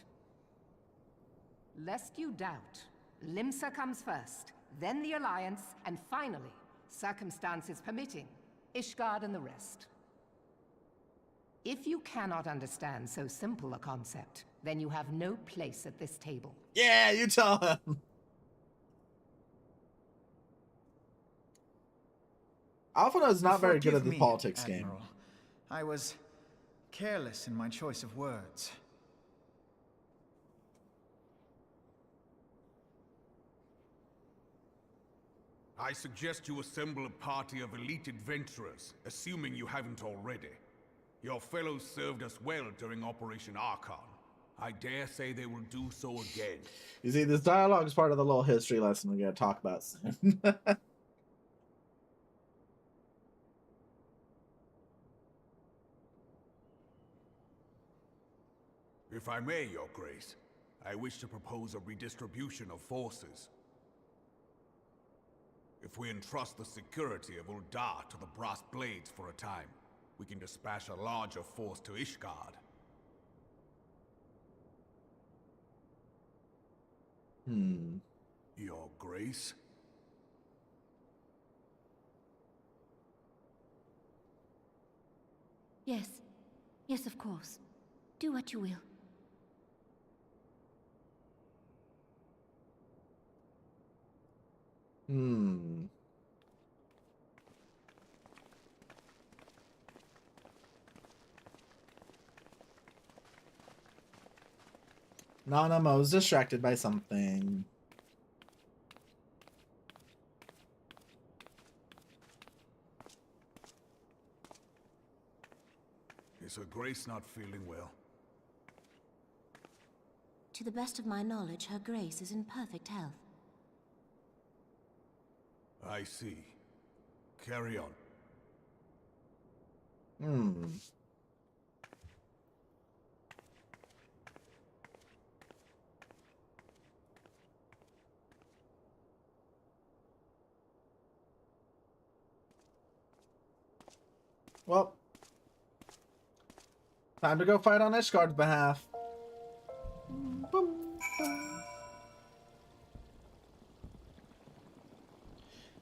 Lest you doubt, Limsa comes first, then the Alliance, and finally, circumstances permitting, Ishgard and the rest. If you cannot understand so simple a concept, then you have no place at this table. Yeah, you tell him. Alphinaud's not very good at the politics game. I was careless in my choice of words. I suggest you assemble a party of elite adventurers, assuming you haven't already. Your fellows served us well during Operation Archon. I dare say they will do so again. You see, this dialogue is part of the little history lesson we're going to talk about soon. If I may, Your Grace, I wish to propose a redistribution of forces. If we entrust the security of Ul'dah to the Brass Blades for a time, we can dispatch a larger force to Ishgard. Your Grace? Yes. Yes, of course. Do what you will. Nana Mo's distracted by something. Is Her Grace not feeling well? To the best of my knowledge, Her Grace is in perfect health. I see. Carry on. Well, time to go fight on Ishgard's behalf.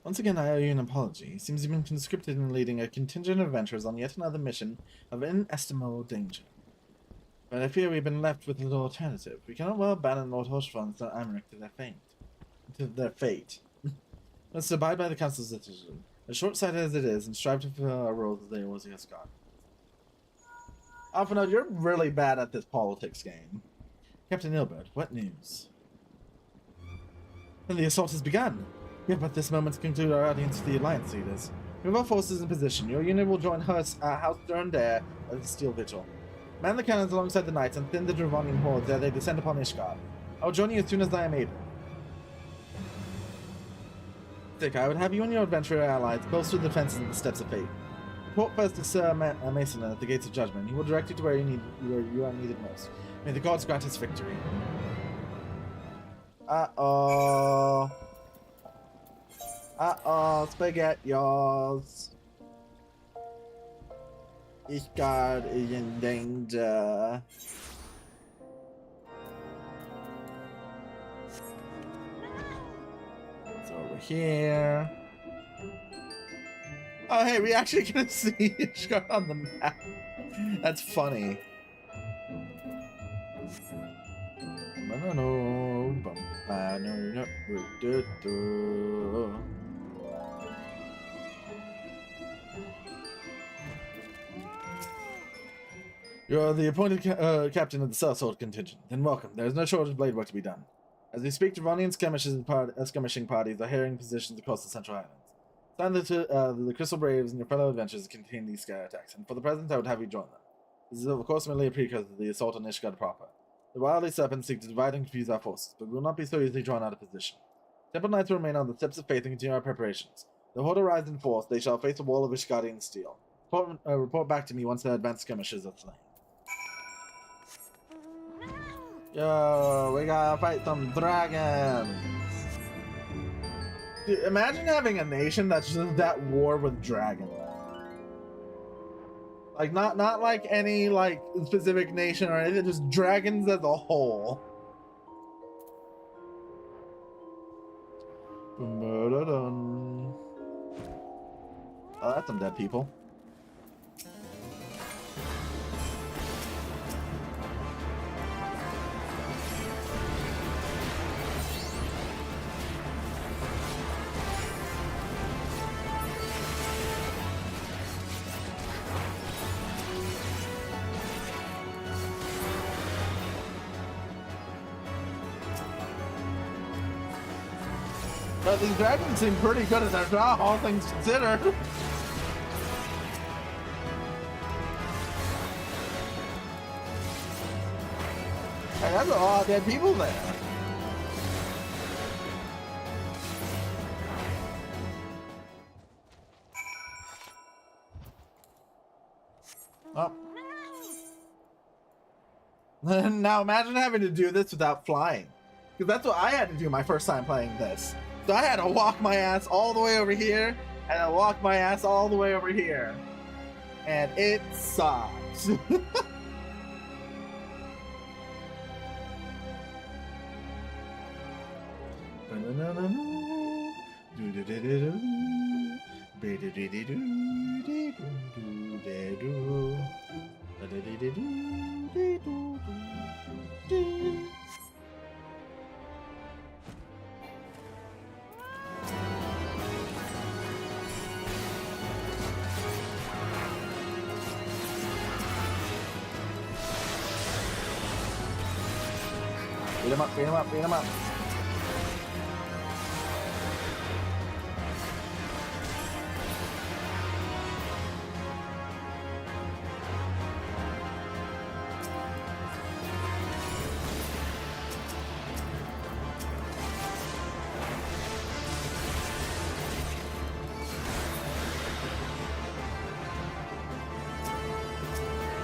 Once again, I owe you an apology. It seems you've been conscripted in leading a contingent of adventurers on yet another mission of inestimable danger. But I fear we've been left with little alternative. We cannot well abandon Lord Hoshvan and Aymeric to their fate. Let's abide by the Council's decision. As short-sighted as it is, and strive to fulfill our roles as they was has gone. Alphinaud, you're really bad at this politics game. Captain Ilbert, what news? And the assault has begun. We have but this moment to conclude our audience with the Alliance leaders. We have our forces in position. Your unit will join House Durandare at the Steel Vigil. Man the cannons alongside the knights and thin the Dravonian hordes ere they descend upon Ishgard. I will join you as soon as I am able. Dick, I would have you and your adventurer allies bolster the defenses of the Steps of Fate. Report first to Sir Mason at the Gates of Judgment. He will direct you to where you are needed most. May the gods grant us victory. Uh-oh. Uh-oh, SpaghettiOs. Ishgard is in danger. It's over here. Oh, hey, we actually gonna see Ishgard on the map. That's funny. You're the appointed captain of the Sellsword contingent. Then welcome. There is no shortage of blade work to be done. As we speak, Dravonian skirmishing parties are harrying positions across the Central Highlands. Sign the Crystal Braves and your fellow adventurers contain these sky attacks, and for the present I would have you join them. This is of course merely a precursor to the assault on Ishgard proper. The wily serpents seek to divide and confuse our forces, but we will not be so easily drawn out of position. Temple Knights will remain on the Steps of Faith and continue our preparations. The Horde arrives in force, they shall face a wall of Ishgardian steel. Report back to me once the advanced skirmishers are slain. Yo, we gotta fight some dragons! Dude, imagine having a nation that's just at war with dragons. Like, not like any, like, specific nation or anything, just dragons as a whole. Oh, that's some dead people. But these dragons seem pretty good at their job, all things considered. Hey, that's a lot of dead people there. Oh. Now imagine having to do this without flying. Because that's what I had to do my first time playing this. So I had to walk my ass all the way over here, and I walk my ass all the way over here. And it sucks. Beat him up, beat him up, beat him up.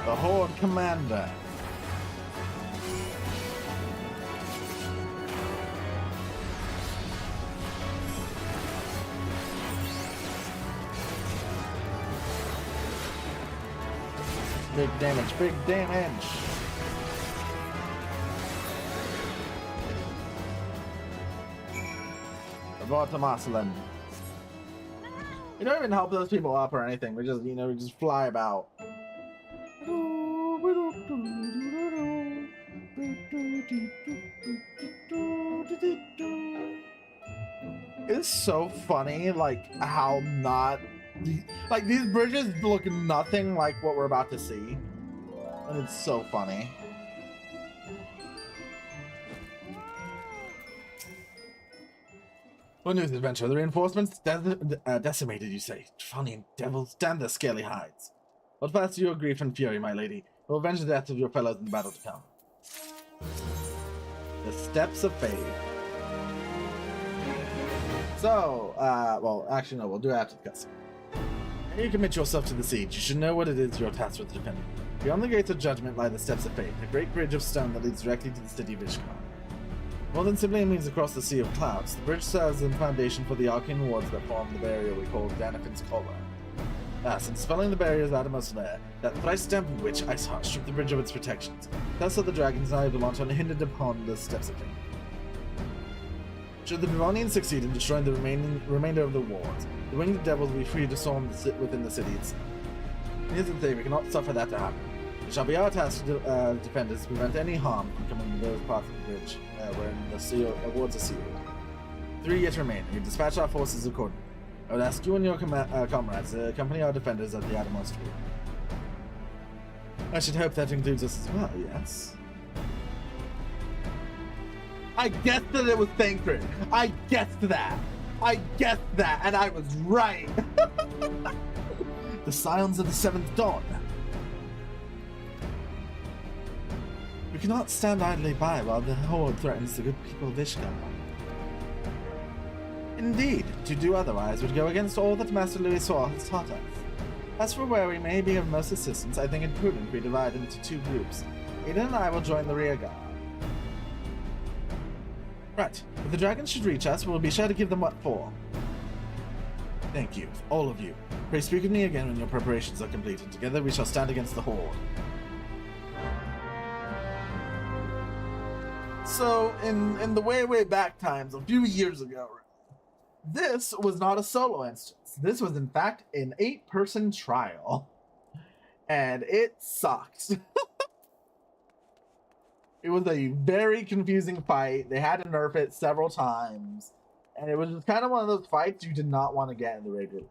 The Horde Commander. Big damage, big damage. Avoid to Marcelin. You don't even help those people up or anything. We just, we just fly about. It's so funny, like, how not... Like, these bridges look nothing like what we're about to see. And it's so funny. What news, adventure? The reinforcements decimated, you say? Funny devils, damn their scaly hides. Hold fast to your grief and fury, my lady. We'll avenge the death of your fellows in the battle to come. The Steps of Fate. So, well, actually, no, we'll do it after the cutscene. When you commit yourself to the siege, you should know what it is you're tasked with defending. Beyond the gates of judgment lie the Steps of Fate, a great bridge of stone that leads directly to the city of Ishgard. More than simply a means across the Sea of Clouds, the bridge serves as the foundation for the arcane wards that form the barrier we call Danafin's Collar. Since spelling the barrier's outermost lair, that thrice-stamped witch Iceheart stripped the bridge of its protections. Thus are the dragons now able to launch unhindered upon the Steps of Fate. Should the Devonians succeed in destroying the remainder of the wards, the winged devils will be free to storm within the city itself. Needless to say, we cannot suffer that to happen. It shall be our task to defend us to prevent any harm from coming to those parts of the bridge wherein the wards are sealed. 3 yet remain. We dispatch our forces accordingly. I would ask you and your comrades to accompany our defenders at the outermost field. I should hope that includes us as well, yes? I guessed that it was Thancred. I guessed that. And I was right. The Scions of the Seventh Dawn. We cannot stand idly by while the Horde threatens the good people of Ishgard. Indeed, to do otherwise would go against all that Master Louisoix has taught us. As for where we may be of most assistance, I think it prudent we divide into 2 groups. Aiden and I will join the rear guard. Right, if the dragons should reach us, we'll be sure to give them what for. Thank you, all of you. Pray speak with me again when your preparations are complete, and together we shall stand against the Horde. So, in the way back times, a few years ago, this was not a solo instance. This was, in fact, an 8-person trial. And it sucked. It was a very confusing fight. They had to nerf it several times. And it was just kind of one of those fights you did not want to get in the regular.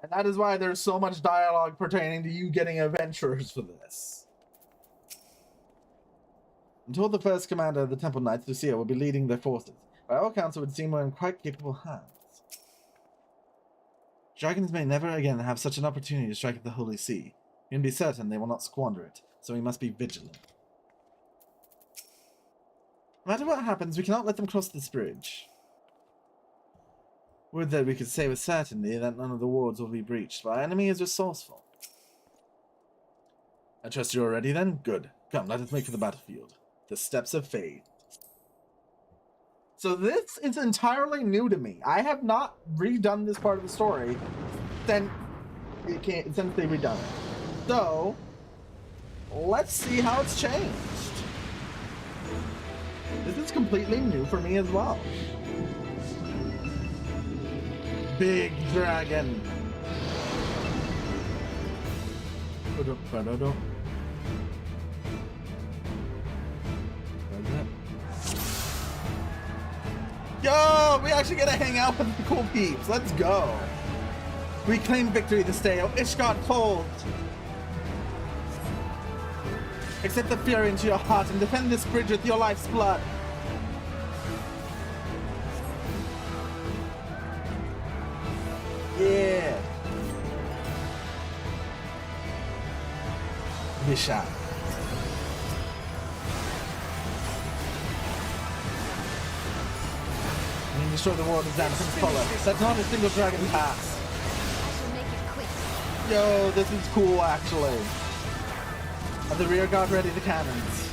And that is why there's so much dialogue pertaining to you getting adventurers for this. Until the first commander of the Temple Knights, Lucia, will be leading their forces. By all accounts, it would seem we're in quite capable hands. Dragons may never again have such an opportunity to strike at the Holy See. You can be certain they will not squander it, so we must be vigilant. No matter what happens, we cannot let them cross this bridge. Would that we could say with certainty that none of the wards will be breached, but our enemy is resourceful. I trust you are ready then? Good. Come, let us make for the battlefield. The Steps of Fate. So this is entirely new to me. I have not redone this part of the story since they redone it. So, let's see how it's changed. This is completely new for me as well. Big dragon. Yo, we actually get to hang out with the cool peeps. Let's go. We claim victory this day. Oh, Ishgard falls. Accept the fury into your heart and defend this bridge with your life's blood. Yeah. Bishop. You destroy the world of Danafin's Collar. That's not a single dragon pass. I shall make it quick. Yo, this is cool actually. Are the rear guard ready? The cannons.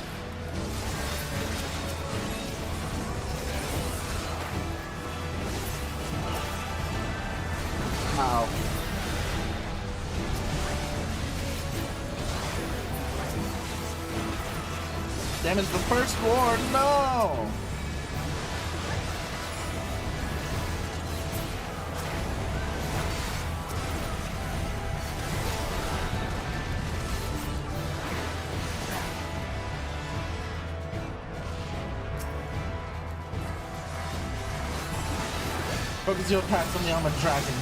Ow. Damage the first ward, no! Focus your attacks on the armored dragon.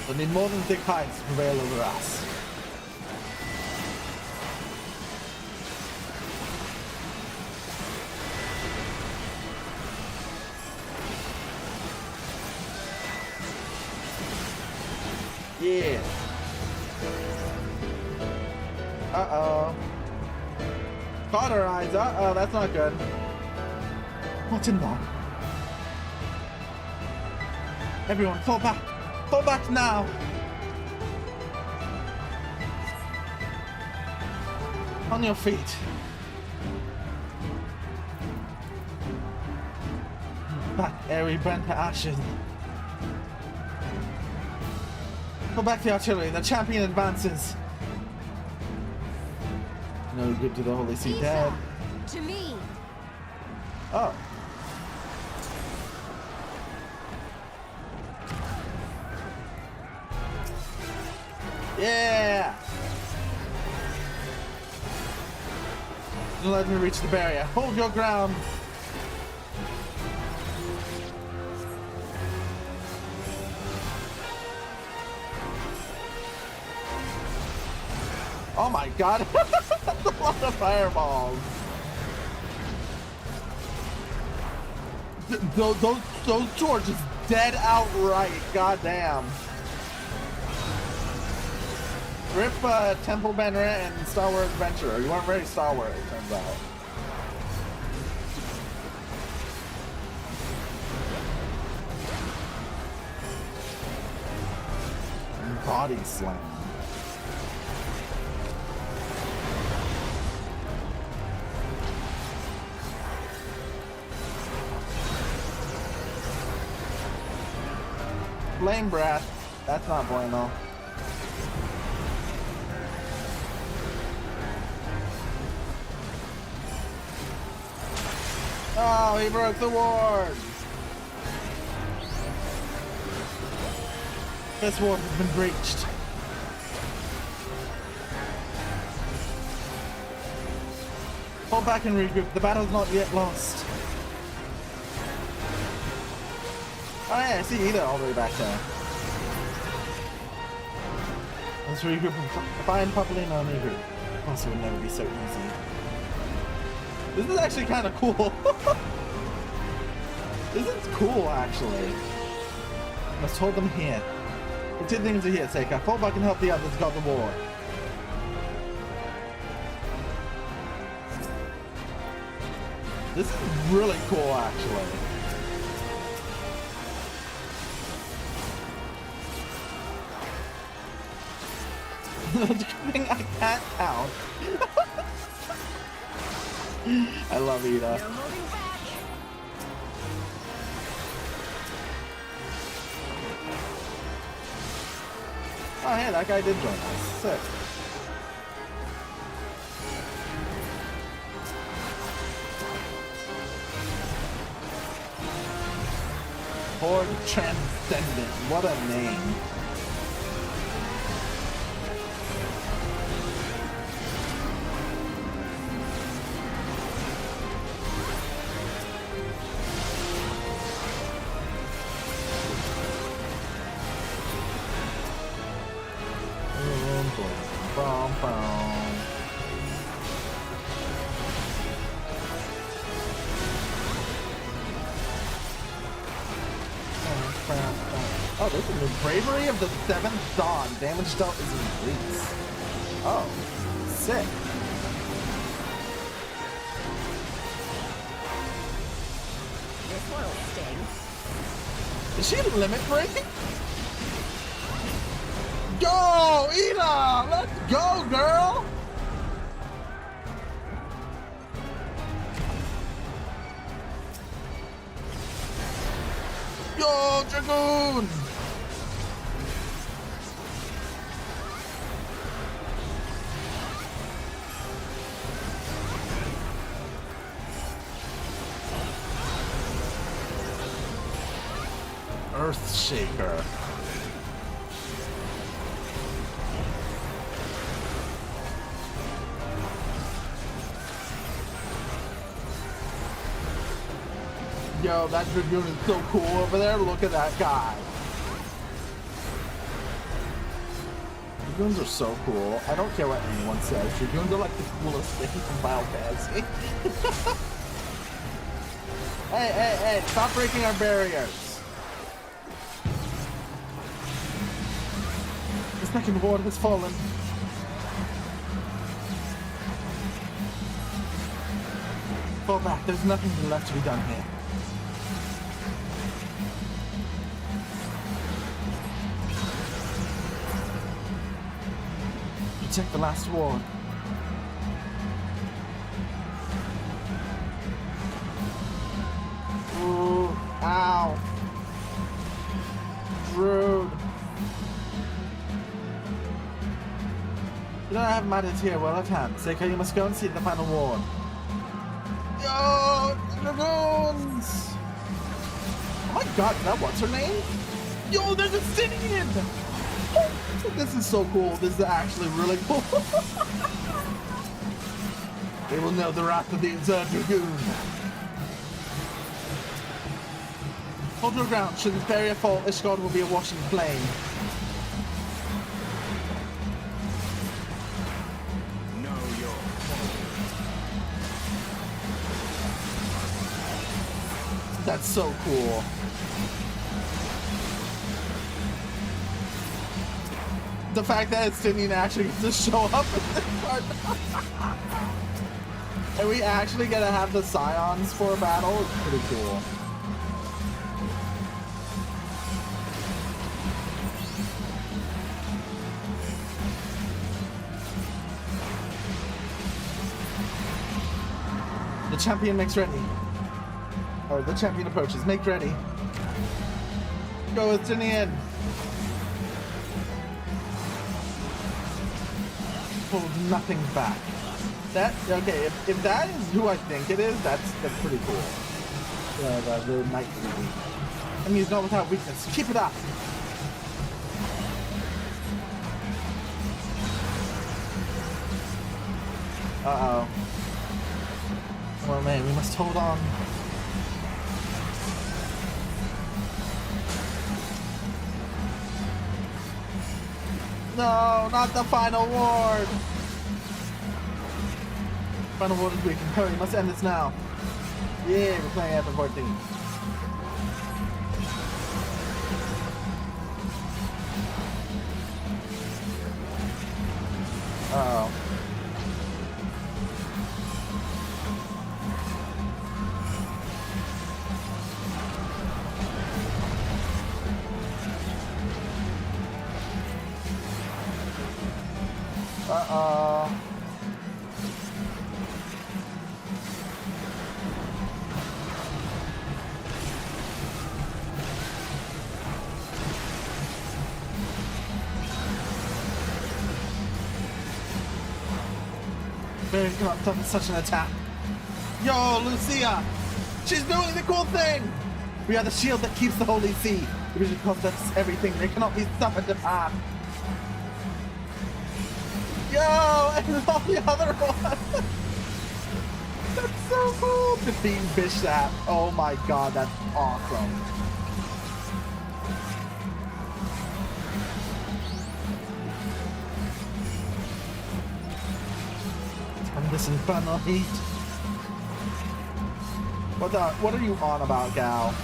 We'll need more than thick hides to prevail over us. Yeah. Uh-oh. Cauterize. Uh-oh, that's not good. What's in there? Everyone, fall back. Fall back now. On your feet. Back, airy, burnt to ashes. Go back to the artillery. The champion advances. No good to the Holy See dead. To me. Oh. Yeah! Don't let me reach the barrier. Hold your ground. Oh my god! That's a lot of fireballs. Those George is dead outright. Goddamn. Rip Temple Banner and Star Wars Adventurer. You weren't very Star Wars, it turns out. And body slam. Flame Breath. That's not bueno. Oh, he broke the ward! This ward has been breached. Fall back and regroup. The battle's not yet lost. Oh yeah, I see Ida all the way back there. Let's regroup and find Papalina and regroup. Also, it would never be so easy. This is actually kind of cool. This is cool, actually. Must hold them here. The two things are here, Seika. Fall back and help the others guard the war. This is really cool, actually. Good thing I can't count. I love Ida. Oh hey, that guy did join us. Sick. Horde Transcendent. What a name. Oh, this is the Bravery of the Seventh Dawn. Damage dealt is increased. Oh, sick. This one'll sting. Is she limit breaking? Go, Ida! Let's go, girl! Yo, Dragoon! Earthshaker. Yo, that Dragoon is so cool over there. Look at that guy. Dragoons are so cool. I don't care what anyone says. Dragoons are like the coolest thing from Final Fantasy. Hey, stop breaking our barriers. The second ward has fallen. Fall back. There's nothing left to be done here. Protect the last ward. Ooh, ow. Rude. You don't have matters here well at hand. Seika, you must go and see the final ward. Yo, Dragoons! Oh my god, is that what's her name? Yo, there's a Stynian! Oh, this is so cool. This is actually really cool. They will know the wrath of the Exert Dragoon. Hold your ground. Should this barrier fall, Ishgard will be awash in flame. That's so cool. The fact that it's Stynian actually gets to show up in this part. And we actually get to have the Scions for a battle. It's pretty cool. The champion makes ready. Or the champion approaches. Make ready. Go with Stynian. Hold nothing back. That okay? If that is who I think it is, that's pretty cool. The Night Lady. I mean, he's not without weakness. Keep it up. Uh-oh. Oh man, we must hold on. No, not the final ward. Final ward is weakened. Hurry, must end this now. Yeah, we're playing after 14. Uh-oh. Uh-oh. Barry cannot stop such an attack. Yo, Lucia! She's doing the cool thing! We are the shield that keeps the Holy See. The vision cost us everything. They cannot be suffered to pass. Yo, and all the other ones. That's so cool. Defeat Bishop. Oh my god, that's awesome. And this infernal heat. What are you on about, Gal?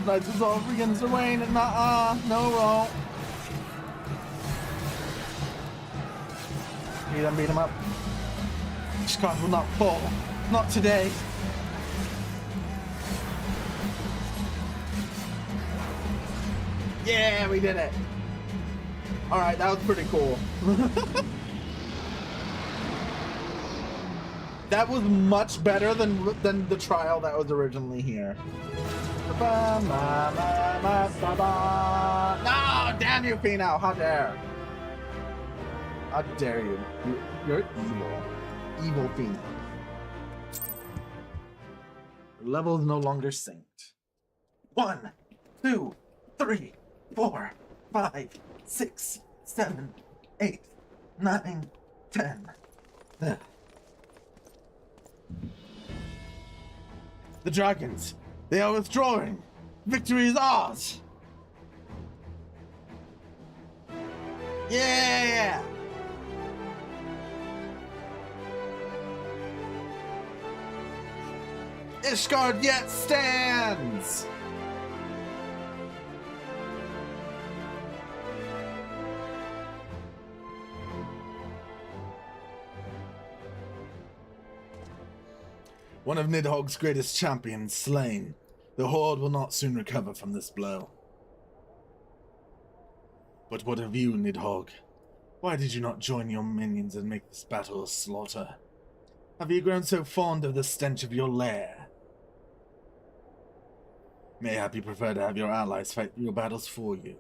Nights is all begins to wane and no won't. Beat him up. Ishgard will not fall. Not today. Yeah, we did it. Alright, that was pretty cool. That was much better than the trial that was originally here. No, damn you, Pino! How dare! How dare you? You're evil. Evil Pino. Level is no longer synced. 1, 2, 3, 4, 5, 6, 7, 8, 9, 10. There. The dragons, they are withdrawing. Victory is ours. Yeah! Ishgard yet stands! One of Nidhogg's greatest champions slain. The Horde will not soon recover from this blow. But what of you, Nidhogg? Why did you not join your minions and make this battle a slaughter? Have you grown so fond of the stench of your lair? Mayhap you prefer to have your allies fight your battles for you.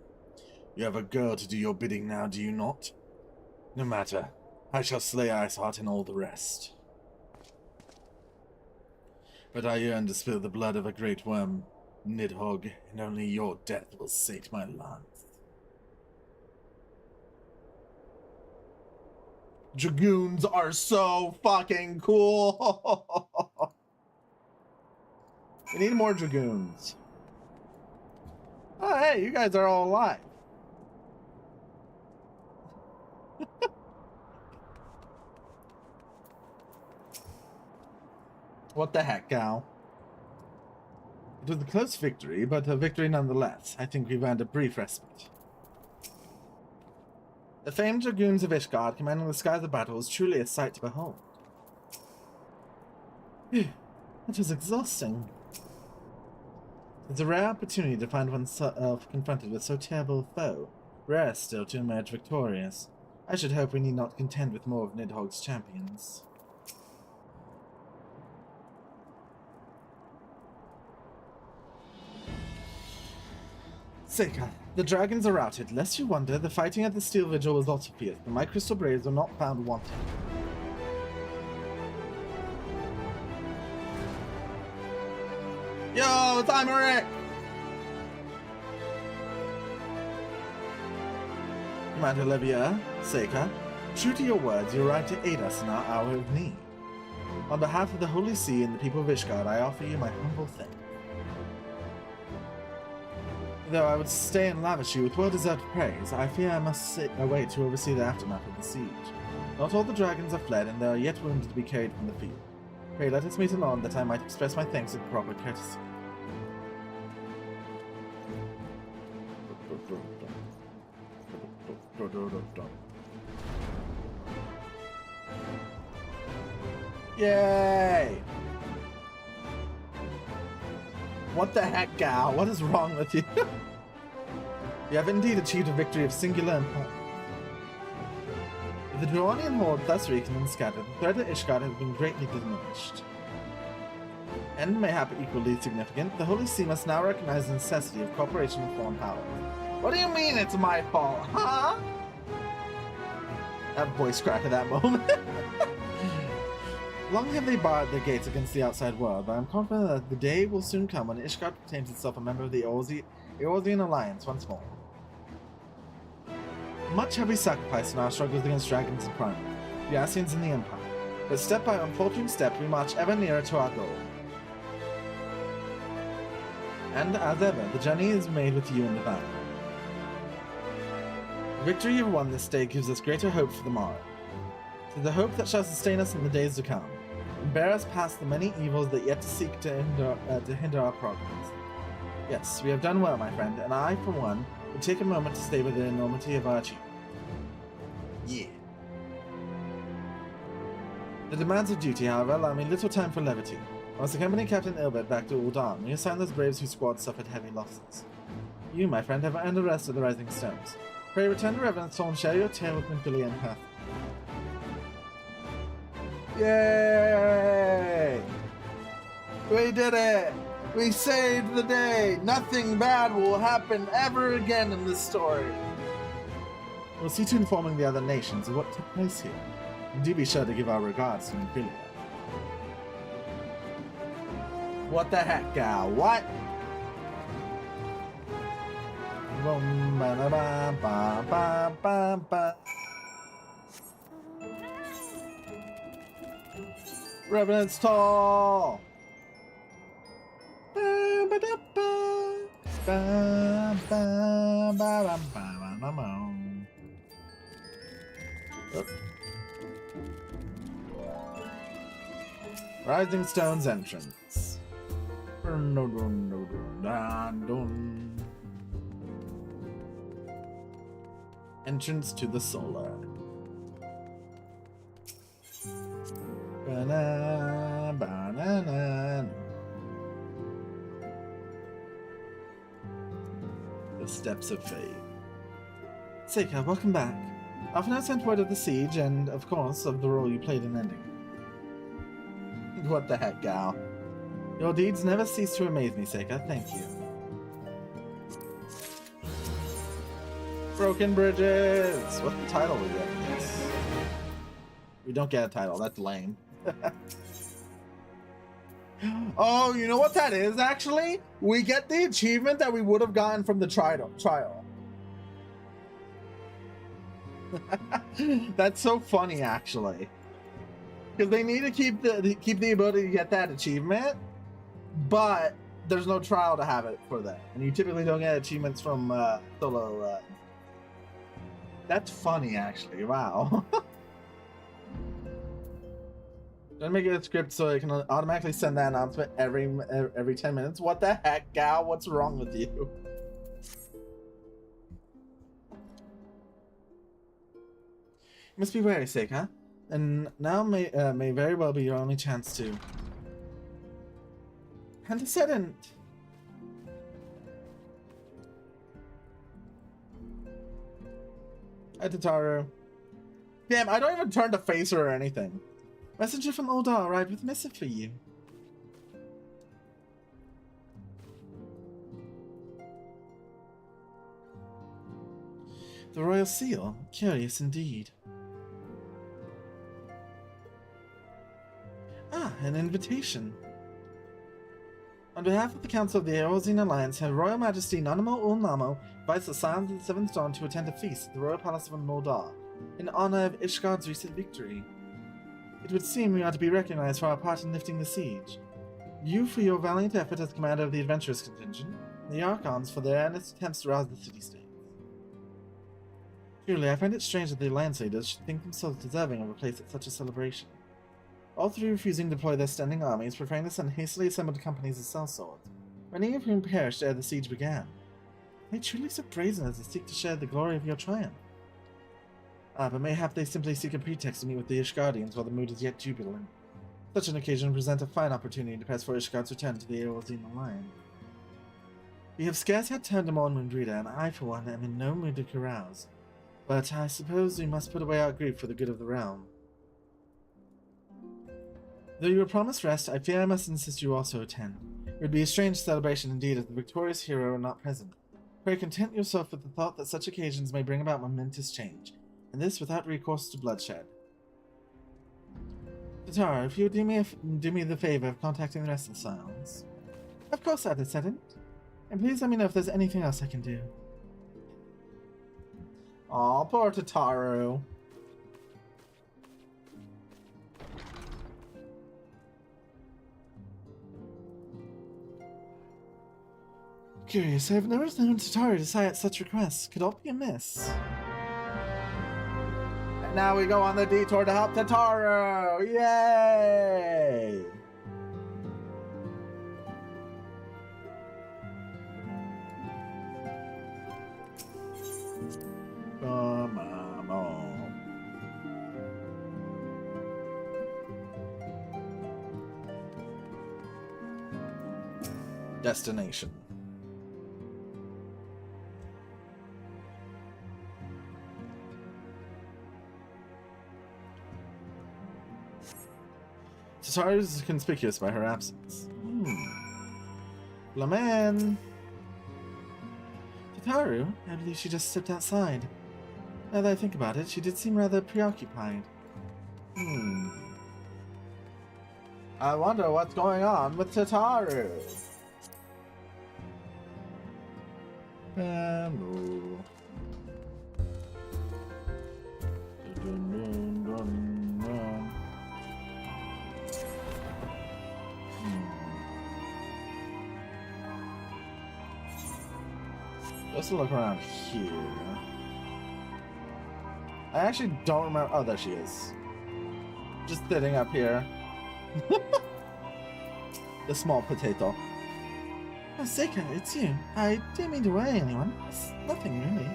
You have a girl to do your bidding now, do you not? No matter. I shall slay Iceheart and all the rest. But I yearn to spill the blood of a great worm, Nidhogg, and only your death will sate my lungs. Dragoons are so fucking cool! We need more Dragoons. Oh, hey, you guys are all alive. What the heck, Gal? It was a close victory, but a victory nonetheless. I think we've earned a brief respite. The famed Dragoons of Ishgard commanding the skies of battle is truly a sight to behold. Phew, that was exhausting. It's a rare opportunity to find oneself confronted with so terrible a foe. Rare still to emerge victorious. I should hope we need not contend with more of Nidhogg's champions. Seika, the dragons are routed. Lest you wonder, the fighting at the Steel Vigil was also fierce, but my crystal braves were not found wanting. Yo, it's Imeric! Commander Levier, Seika, true to your words, you arrived to aid us in our hour of need. On behalf of the Holy See and the people of Ishgard, I offer you my humble thanks. Though I would stay and lavish you with well-deserved praise, I fear I must wait to oversee the aftermath of the siege. Not all the dragons are fled, and there are yet wounded to be carried from the field. Pray let us meet anon that I might express my thanks with proper courtesy. Yay! What the heck, Gal? What is wrong with you? You have indeed achieved a victory of singular importance. With the Durranian horde thus weakened and scattered, the threat of Ishgard has been greatly diminished. And mayhap equally significant, the Holy See must now recognize the necessity of cooperation with foreign powers. What do you mean it's my fault, huh? That voice crack at that moment. Long have they barred their gates against the outside world, but I'm confident that the day will soon come when Ishgard proclaims itself a member of the Eorzean Alliance once more. Much have we sacrificed in our struggles against dragons and crime, the Ascians and the Empire, but step by unfaltering step we march ever nearer to our goal. And as ever, the journey is made with you in the battle. The victory you've won this day gives us greater hope for the morrow. 'Tis the hope that shall sustain us in the days to come, and bear us past the many evils that yet seek to hinder our progress. Yes, we have done well, my friend, and I, for one, would take a moment to stay with the enormity of our achievement. Yeah. The demands of duty, however, allow me little time for levity. Once accompany Captain Ilbert back to Ul'Dan, we assign those braves whose squad suffered heavy losses. You, my friend, have earned a rest at the Rising Stones. Pray return to Revenant's and share your tale with Minfilia and Perth. Yay! We did it! We saved the day! Nothing bad will happen ever again in this story. We'll see to informing the other nations of what took place here. And do be sure to give our regards to Minfilia. What the heck, gal? What? Boom, ba, da, ba, ba, ba, ba, ba. Revenant's Tall! Ba, ba, da, ba. Ba, ba, ba, ba, ba, ba, ba. Oop. Rising Stone's entrance. Entrance to the solar. Ba-na, ba-na-na. The Steps of Fate. Seika, welcome back. I've now sent word of the siege and, of course, of the role you played in ending. What the heck, gal? Your deeds never cease to amaze me, Seika. Thank you. Broken Bridges! What's the title we get in this? We don't get a title. That's lame. Oh, you know what that is, actually? We get the achievement that we would have gotten from the trial. That's so funny, actually. Because they need to keep the ability to get that achievement, but there's no trial to have it for that. And you typically don't get achievements from solo. That's funny, actually. Wow. Gonna make it a script so I can automatically send that announcement every 10 minutes. What the heck, gal? What's wrong with you? You must be wary, Seika. And now may very well be your only chance to antecedent. Hi, Tataru. Damn, I don't even turn to face her or anything. Messenger from Uldar arrived with a missive for you. The royal seal. Curious indeed. Ah, an invitation. On behalf of the Council of the Eorzean Alliance, Her Royal Majesty Nanamo Ulnamo invites the Scions of the Seventh Dawn to attend a feast at the Royal Palace of Moldar, in honor of Ishgard's recent victory. It would seem we are to be recognized for our part in lifting the siege. You for your valiant effort as commander of the adventurers contingent, and the Archons for their earnest attempts to rouse the city-states. Truly, I find it strange that the Alliance leaders should think themselves deserving of a place at such a celebration. All three refusing to deploy their standing armies, preferring to send hastily assembled companies of sellswords, many of whom perished ere the siege began. Are they truly so brazen as to seek to share the glory of your triumph? Ah, but mayhap they simply seek a pretext to meet with the Ishgardians while the mood is yet jubilant. Such an occasion presents a fine opportunity to press for Ishgard's return to the Eorzean Alliance. We have scarce had time to mourn Mundrida, and I, for one, am in no mood to carouse. But I suppose we must put away our grief for the good of the realm. Though you were promised rest, I fear I must insist you also attend. It would be a strange celebration indeed if the victorious hero were not present. Pray content yourself with the thought that such occasions may bring about momentous change, and this without recourse to bloodshed. Tataru, if you would do me the favor of contacting the rest of the Scions. Of course, Antecedent. And please let me know if there's anything else I can do. Aw, poor Tataru. Curious, I have never known Tataru to sigh at such requests. Could all be amiss? And now we go on the detour to help Tataru! Yay! Destination. Tataru is conspicuous by her absence. Flamen! Tataru? I believe she just stepped outside. Now that I think about it, she did seem rather preoccupied. I wonder what's going on with Tataru. Hello. Let's look around here. I actually don't remember. Oh, there she is. Just sitting up here. The small potato. Oh, Seika, it's you. I didn't mean to worry anyone. It's nothing, really.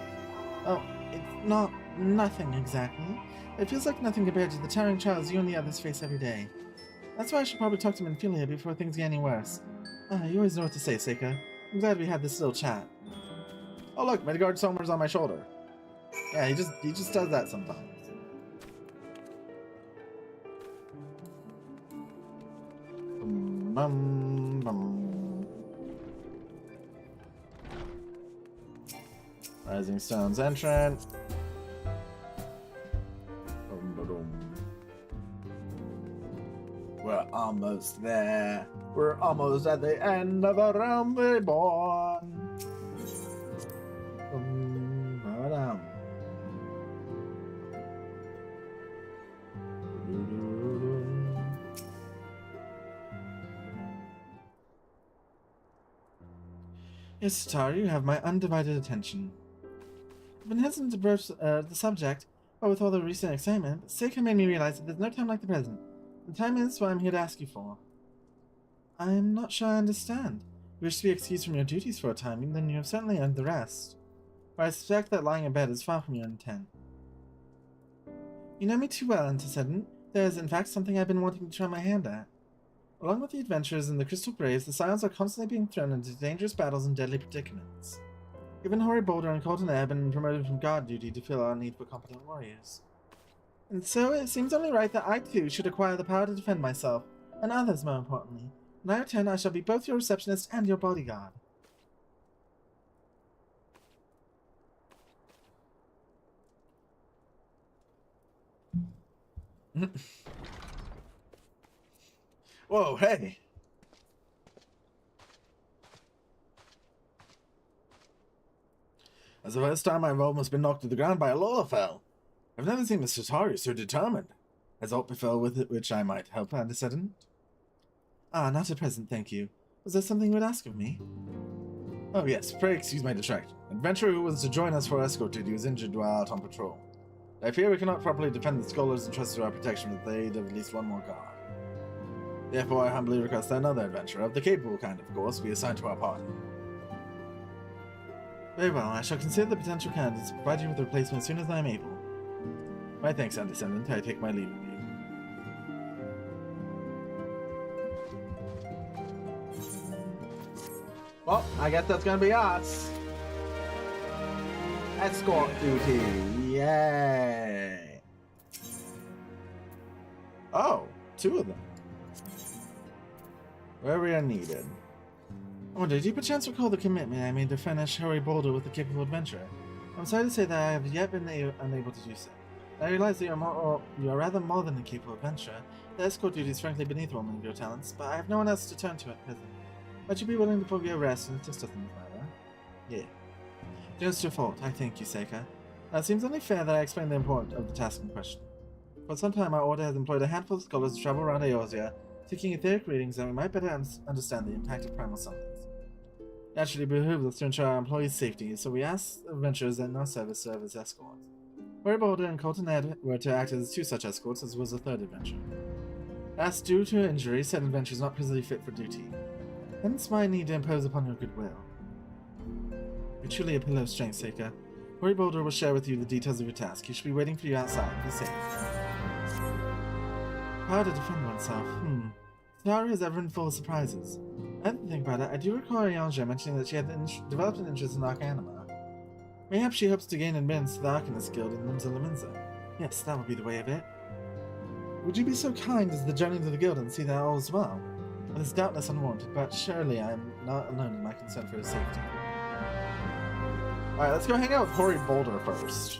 Oh, it's not nothing exactly. It feels like nothing compared to the towering trials you and the others face every day. That's why I should probably talk to Minfilia before things get any worse. You always know what to say, Seika. I'm glad we had this little chat. Oh look, Midgard Somer's on my shoulder. Yeah, he just does that sometimes. Bum, bum. Rising Stone's entrance. We're almost there. We're almost at the end of a realm reborn. Yes, Tari, you have my undivided attention. I've been hesitant to broach the subject, but with all the recent excitement, Seika made me realize that there's no time like the present. The time is what I'm here to ask you for. I'm not sure I understand. You wish to be excused from your duties for a time, then you have certainly earned the rest. But I suspect that lying in bed is far from your intent. You know me too well, Antecedent. There is, in fact, something I've been wanting to try my hand at. Along with the adventurers in the Crystal Graves, the Scions are constantly being thrown into dangerous battles and deadly predicaments. Even Hoary Boulder and Colton Air have been promoted from guard duty to fill our need for competent warriors. And so it seems only right that I too should acquire the power to defend myself, and others more importantly. When I return, I shall be both your receptionist and your bodyguard. Whoa, hey! As the first time I've almost been knocked to the ground by a Lolafell. I've never seen Mr. Tari so determined. Has aught befell with it which I might help, Antecedent? Ah, not at present, thank you. Was there something you would ask of me? Oh yes, pray excuse my distraction. Adventurer who was to join us for escort duty was injured while out on patrol. I fear we cannot properly defend the scholars entrusted to our protection with the aid of at least one more guard. Therefore, I humbly request that another adventurer, of the capable kind of course, be assigned to our party. Very well, I shall consider the potential candidates and provide you with a replacement as soon as I am able. My thanks, Antecedent. I take my leave of you. Well, I guess that's gonna be us. Escort duty. Yay. Oh, two of them. Where we are needed. Oh, did you perchance recall the commitment I made to furnish Hoary Boulder with a capable adventurer? I'm sorry to say that I have yet been unable to do so. I realize that you are rather more than a capable adventurer. The escort duty is frankly beneath one of your talents, but I have no one else to turn to at present. Might you be willing to forego rest and assist us in this matter? Yeah. Just your fault, I thank you, Seika. Now it seems only fair that I explain the importance of the task in question. For some time our order has employed a handful of scholars to travel around Eorzea, seeking etheric readings that we might better understand the impact of primal summons. Naturally, it behooves us to ensure our employees' safety, so we ask adventurers in our service serve as escorts. Hoary Boulder and Colton Ed were to act as two such escorts, as was a third adventurer. As due to injury, said adventure is not presently fit for duty. Hence my need to impose upon your goodwill. You're truly a pillar of strength, Seika. Hoary Boulder will share with you the details of your task. He should be waiting for you outside. Be safe. How to defend oneself? Tari is ever in full of surprises. I didn't think about it. I do recall Arianja mentioning that she had developed an interest in Arcanima. Mayhaps she hopes to gain admittance to the Arcanist Guild in Limsa Lominsa. Yes, that would be the way of it. Would you be so kind as to journey to the guild and see that all is well? It is doubtless unwarranted, but surely I am not alone in my concern for his safety. Alright, let's go hang out with Hoary Boulder first.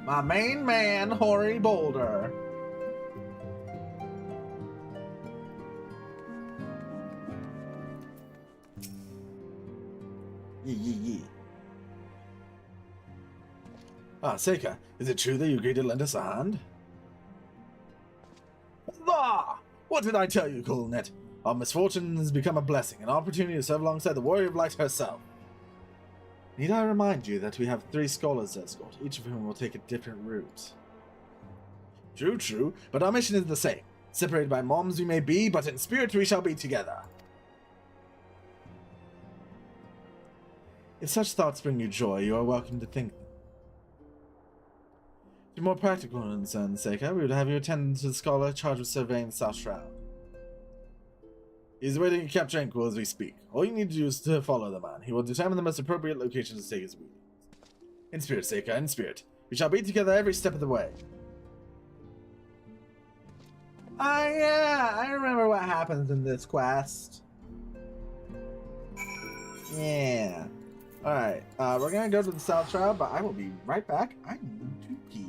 My main man, Hoary Boulder. Yee. Ah, Seika, is it true that you agreed to lend us a hand? Ah! What did I tell you, Coolnet? Our misfortune has become a blessing, an opportunity to serve alongside the Warrior of Light herself. Need I remind you that we have 3 scholars to escort, each of whom will take a different route? True, but our mission is the same. Separated by moms we may be, but in spirit we shall be together. If such thoughts bring you joy, you are welcome to think them. To more practical concerns, Seika, we would have you attend to the scholar charged with surveying the South Shroud. He is waiting kept tranquil as we speak. All you need to do is to follow the man. He will determine the most appropriate location to take his readings. In spirit, Seika, in spirit. We shall be together every step of the way. Oh yeah, I remember what happens in this quest. Yeah. Alright, we're gonna go to the South Shroud, but I will be right back. I need to pee.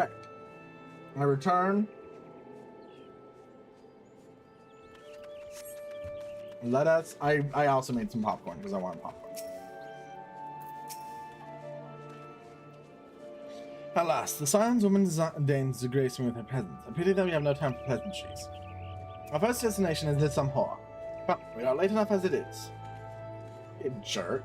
Alright. I return. Let us. I also made some popcorn because I wanted popcorn. Alas, the Scion's woman deigns to grace me with her presence. A pity that we have no time for pleasantries. Our first destination is Litham Hall. Well, we are late enough as it is. You jerk.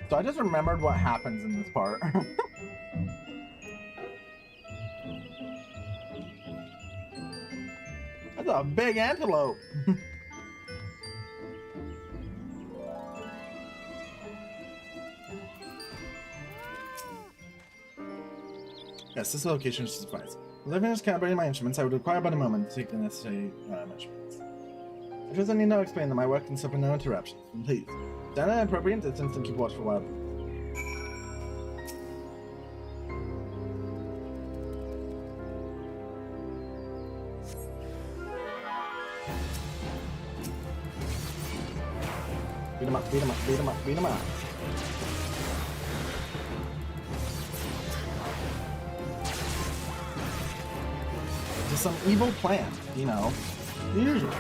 So I just remembered what happens in this part. That's a big antelope. Yes, this location should suffice. As I finish calibrating my instruments, I would require but a moment to take the necessary measurements. If there's any no explain that my work can suffer no interruptions, then please stand at an appropriate distance and keep watch for wild. Beat him up, beat him up, beat him up, beat him up. Just some evil plan, you know. Usually.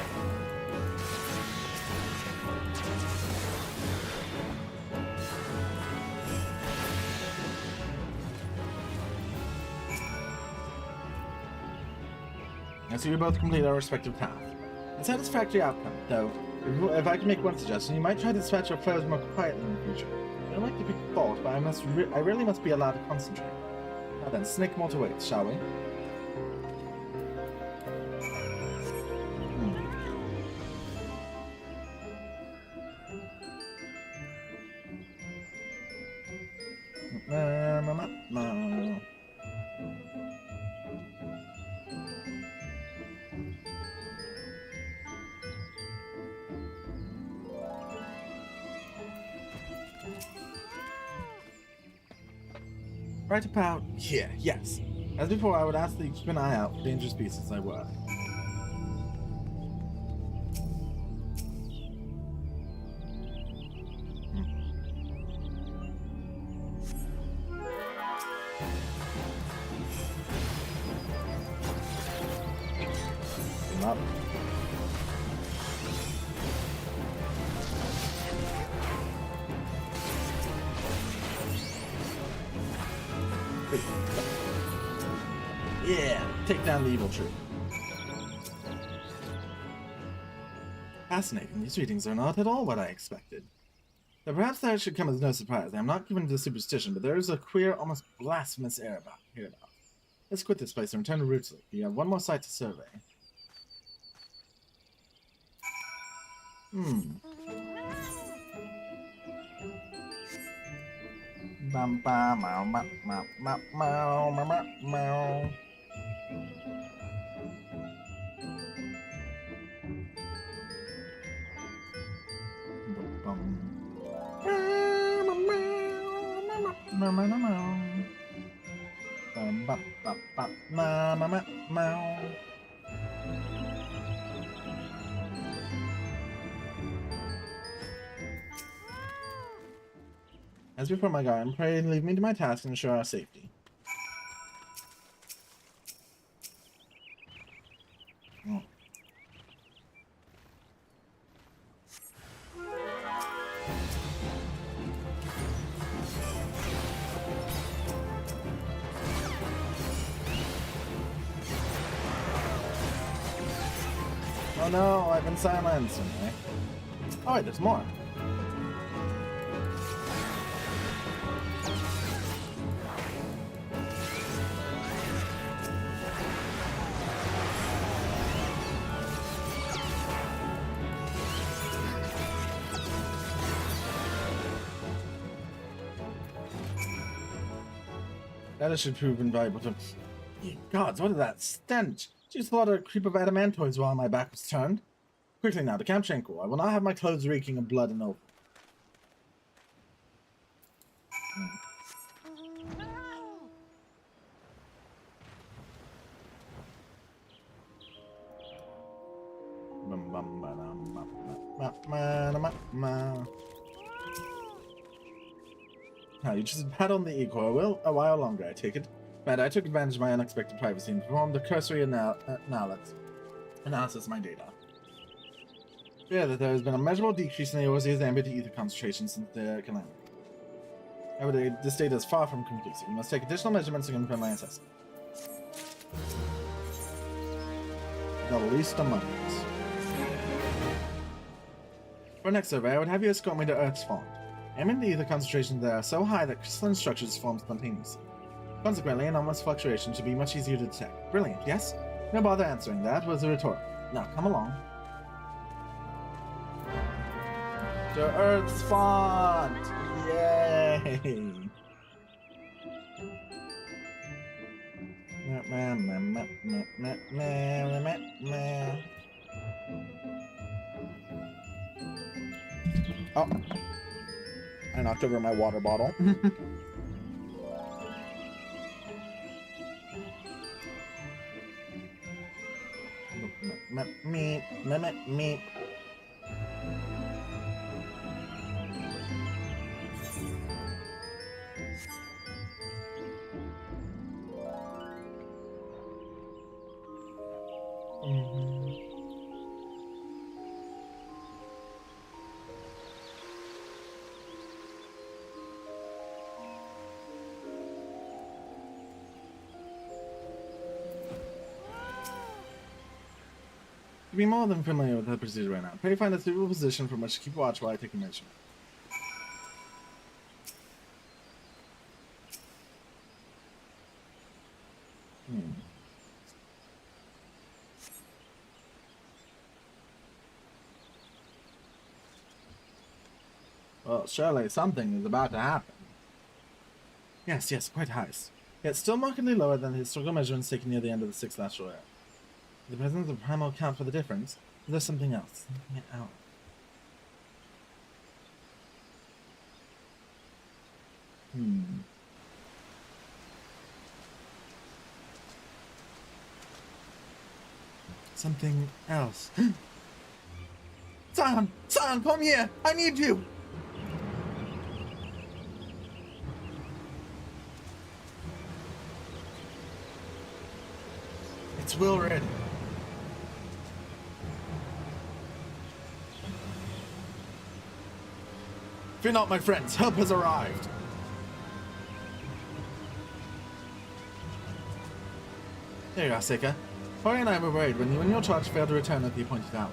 I see we both complete our respective tasks. A satisfactory outcome, though. If I can make one suggestion, you might try to dispatch your foes more quietly in the future. I don't like to pick fault, but I really must be allowed to concentrate. Now then, snake more to wait, shall we? Right about here, yes. As before, I would ask that you keep an eye out for dangerous beasts as I work. Up. Yeah, take down the evil tree. Fascinating. These readings are not at all what I expected. Now, perhaps that should come as no surprise. I am not given to superstition, but there is a queer, almost blasphemous air about here about. Let's quit this place and return to Roots Lake. You have one more site to survey. Bam bam meow meow meow meow meow meow meow. As before, my guardian, pray leave me to my task and ensure our safety. Oh no, I've been silenced. Oh wait, there's more. That should prove invaluable to... Ye gods, what is that stench? She slaughtered a creep of adamantoids while my back was turned. Quickly now, to Camp Tranquil. I will not have my clothes reeking of blood and oath. Bum bum bum. Now, you just pat on the equal a while longer, I take it. But I took advantage of my unexpected privacy and performed a cursory analysis of my data. Fear that there has been a measurable decrease in the overseer's ambient ether concentration since the calamity. However, this data is far from conclusive. You must take additional measurements to confirm my assessment. The least among us. For next survey, I would have you escort me to Earth's Font. Ambient ether concentrations there are so high that crystalline structures form spontaneously. Consequently, anomalous fluctuation should be much easier to detect. Brilliant, yes? No bother answering that, was a retort. Now, come along. To Earth's Font! Yay! Oh! I knocked over my water bottle. Me. To be more than familiar with the procedure right now, pray find a suitable position from which to keep watch while I take a measurement. Well, surely something is about to happen. Yes, quite high. Yet still markedly lower than the historical measurements taken near the end of the 6th astral era. The presence of primal account for the difference. There's something else. Something else. Something else. Scion! Scion, come here! I need you! It's Wilred. Fear not, my friends. Help has arrived. There you are, Seika. Hori and I were worried when you and your charge failed to return at the appointed hour.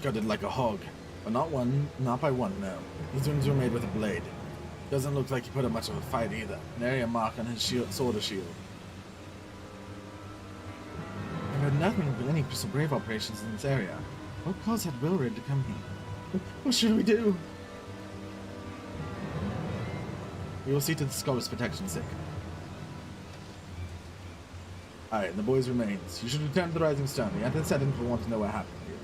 Gutted like a hog. But not by one, no. His wounds were made with a blade. Doesn't look like he put up much of a fight either. An area mark on his sword or shield. I've heard nothing of any Crystal Brave operations in this area. What cause had Wilred to come here? What should we do? We will see to the scholar's protection's sake. Aye, and the boy's remains. You should return to the Rising Stone. The Antecedent will want to know what happened here.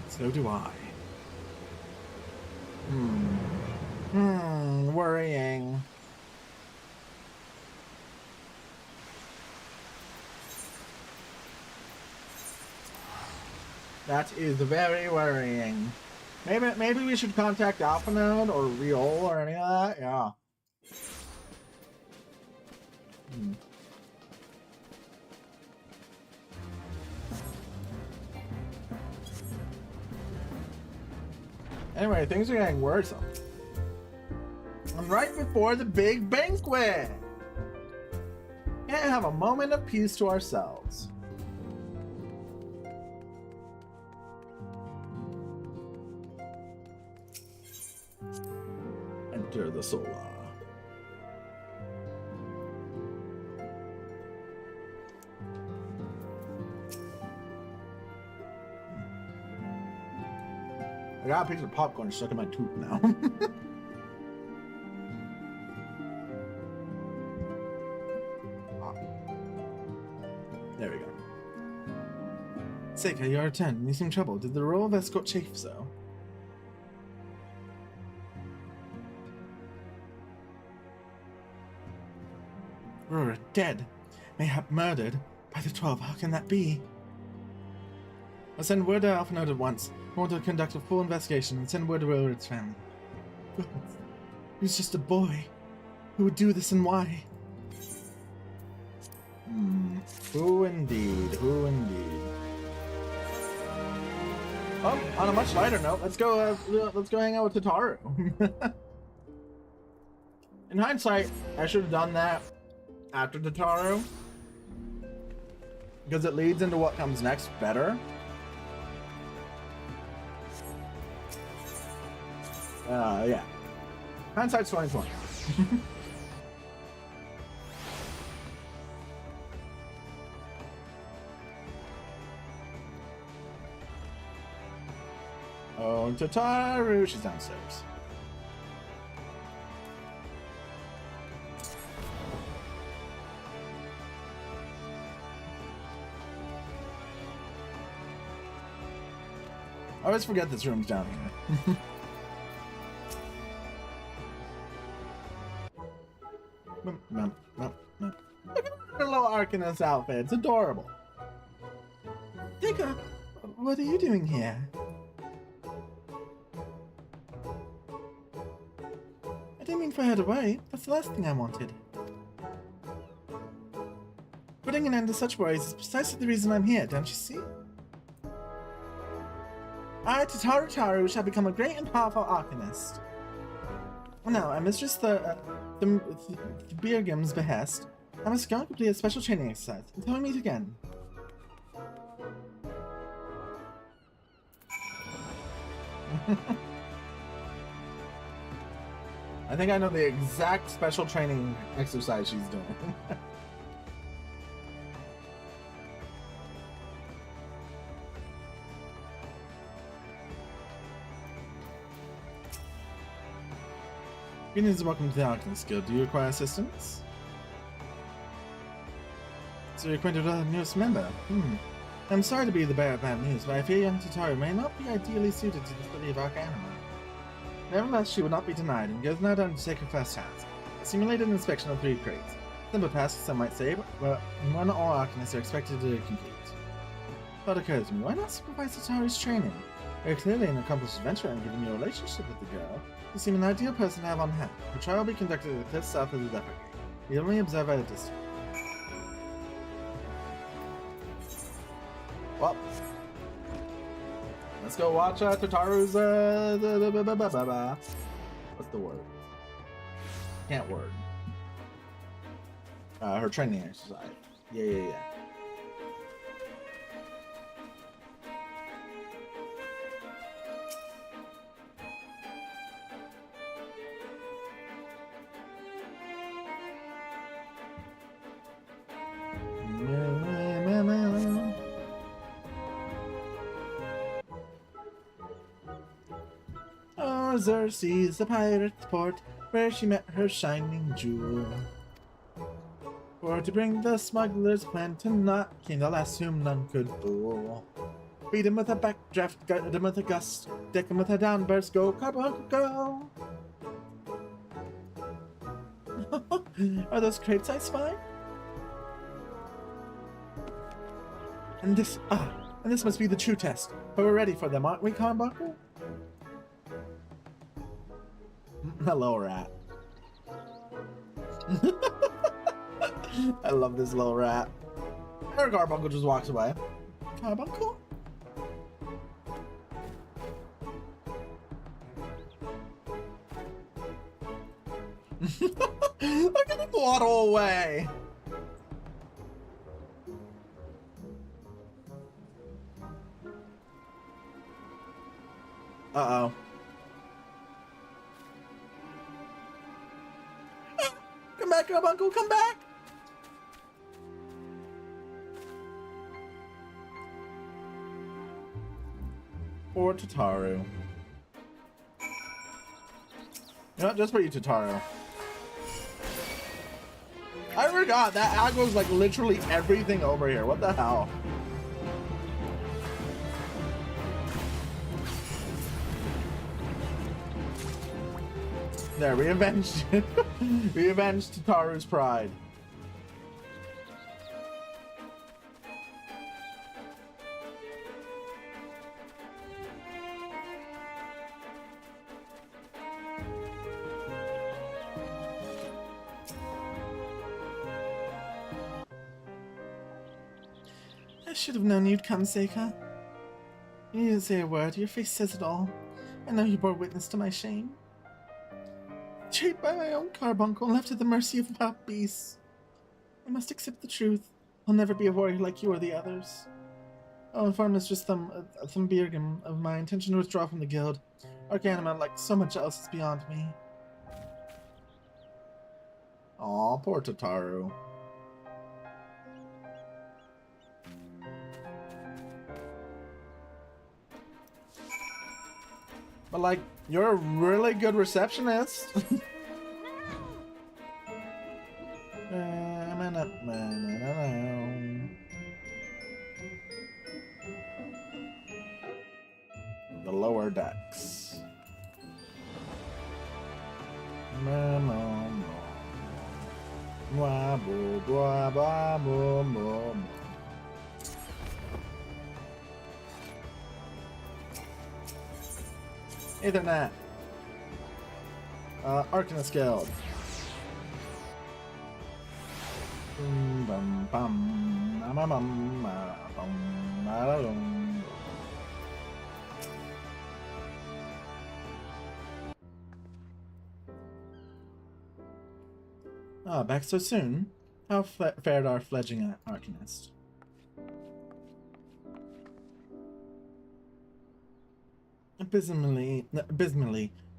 So do I. Worrying. That is very worrying. Maybe we should contact Alpha Node or Riol or any of that. Yeah. Anyway, things are getting worse. And right before the big banquet. Can't have a moment of peace to ourselves. Enter the Solar. I got a piece of popcorn stuck in my tooth now. There we go. Seika, you are returned. You seem troubled. Did the role of escort chafe so? Aurora dead, mayhap murdered by the 12. How can that be? I'll send word to Alphinaud at once. I want to conduct a full investigation and send word to Aurora's family. Goodness. He was just a boy. Who would do this and why? Who indeed? Who indeed? Oh, on a much lighter note, let's go hang out with Tataru. In hindsight, I should have done that after Tataru, because it leads into what comes next better. Yeah. Hindsight's 2020. Oh, Tataru, she's downstairs. I always forget this room's down here. Look at her little Arcanist outfit. It's adorable. Dika, what are you doing here? I didn't mean for her to worry. That's the last thing I wanted. Putting an end to such worries is precisely the reason I'm here, don't you see? I, Tataru, shall become a great and powerful Arcanist. Now, at Mistress the Birgim's behest, I must go and complete a special training exercise until we meet again. I think I know the exact special training exercise she's doing. Greetings and welcome to the Arcanist Guild. Do you require assistance? So you're acquainted with our newest member? I'm sorry to be the bearer of bad news, but I fear young Tataru may not be ideally suited to the study of Arcanima. Nevertheless, she will not be denied, and goes now down to take her first task. A simulated inspection of 3 crates. Simple task, some might say, but one all Arcanists are expected to complete. Thought occurs to me, why not supervise Tataru's training? You're clearly an accomplished adventurer, and given your relationship with the girl, you seem an ideal person to have on hand. The trial will be conducted at the cliff south of the leopard gate. You only observe at a distance. Well, let's go watch Tataru's, what's the word? Can't word. Her training exercise. Yeah. Xerxes, the pirate's port, where she met her shining jewel. For to bring the smuggler's plan to naught, came the last whom none could fool. Beat him with a backdraft, gut him with a gust, deck him with a downburst, go carbuncle, go! Are those crates I spy? And this must be the true test. But we're ready for them, aren't we, Carbuncle? Hello, rat. I love this little rat. Her Carbuncle just walks away. Carbuncle? Look at him waddle away. Uh-oh. Come back, Carbuncle, come back! Or Tataru. You know what? Just for you, Tataru. I forgot that aggro's like literally everything over here. What the hell? There, we avenged we avenged Tataru's pride. should have known you'd come, Seika. You needn't say a word. Your face says it all. I know you bore witness to my shame. Betrayed by my own carbuncle and left at the mercy of wild beasts. I must accept the truth. I'll never be a warrior like you or the others. I'll inform Mistress Thumbirgam of my intention to withdraw from the guild. Arcanima, like so much else, is beyond me. Aw, poor Tataru. But like, you're a really good receptionist. The lower decks. Ethernet. Arcanist Guild. Bum bum bum bum bum. Ah, back so soon. How fared our fledgling Arcanist? Abysmally,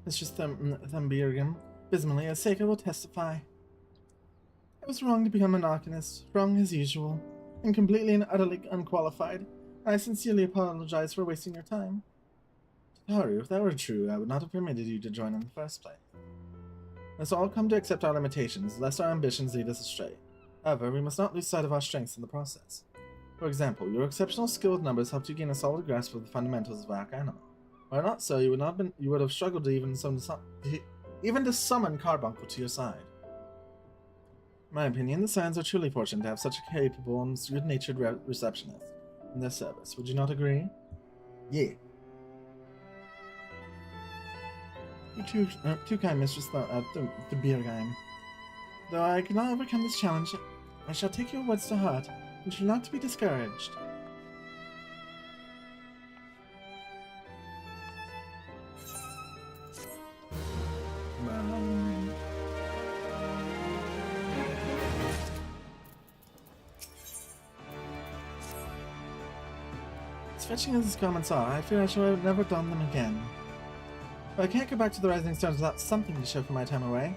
Mistress Thumbirgam. Abysmally, as Seika will testify. I was wrong to become an Arcanist, wrong as usual, and completely and utterly unqualified. I sincerely apologize for wasting your time. Tataru, if that were true, I would not have permitted you to join in the first place. Let's all come to accept our limitations, lest our ambitions lead us astray. However, we must not lose sight of our strengths in the process. For example, your exceptional skill with numbers helped you gain a solid grasp of the fundamentals of Arcanima. Were it not so, you would have struggled to even to summon Carbuncle to your side. In my opinion, the Scions are truly fortunate to have such a capable and good-natured receptionist in their service. Would you not agree? Yeah. You're too kind, Mistress Thumbirgam. Though I cannot overcome this challenge, I shall take your words to heart, and shall not be discouraged. As fetching as these comments are, I fear I shall have never done them again. But I can't go back to the Rising Stars without something to show for my time away.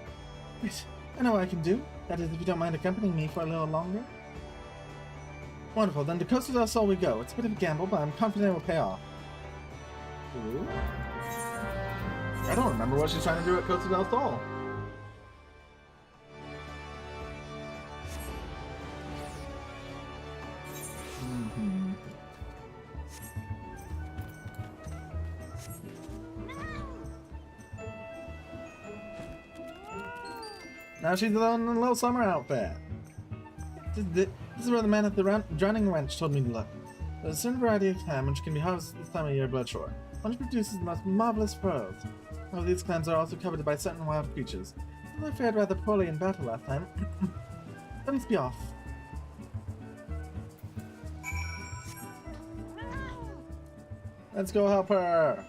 Wait, I know what I can do. That is, if you don't mind accompanying me for a little longer. Wonderful, then to Costa del Sol we go. It's a bit of a gamble, but I'm confident it will pay off. Ooh. I don't remember what she's trying to do at Costa del Sol. Now she's in a little summer outfit. This is where the man at the drowning wench told me to look. There's a certain variety of clam which can be harvested this time of year bloodshore. One produces the most marvelous pearls. All of these clams are also coveted by certain wild creatures. Although I fared rather poorly in battle last time. Let us be off. Let's go help her.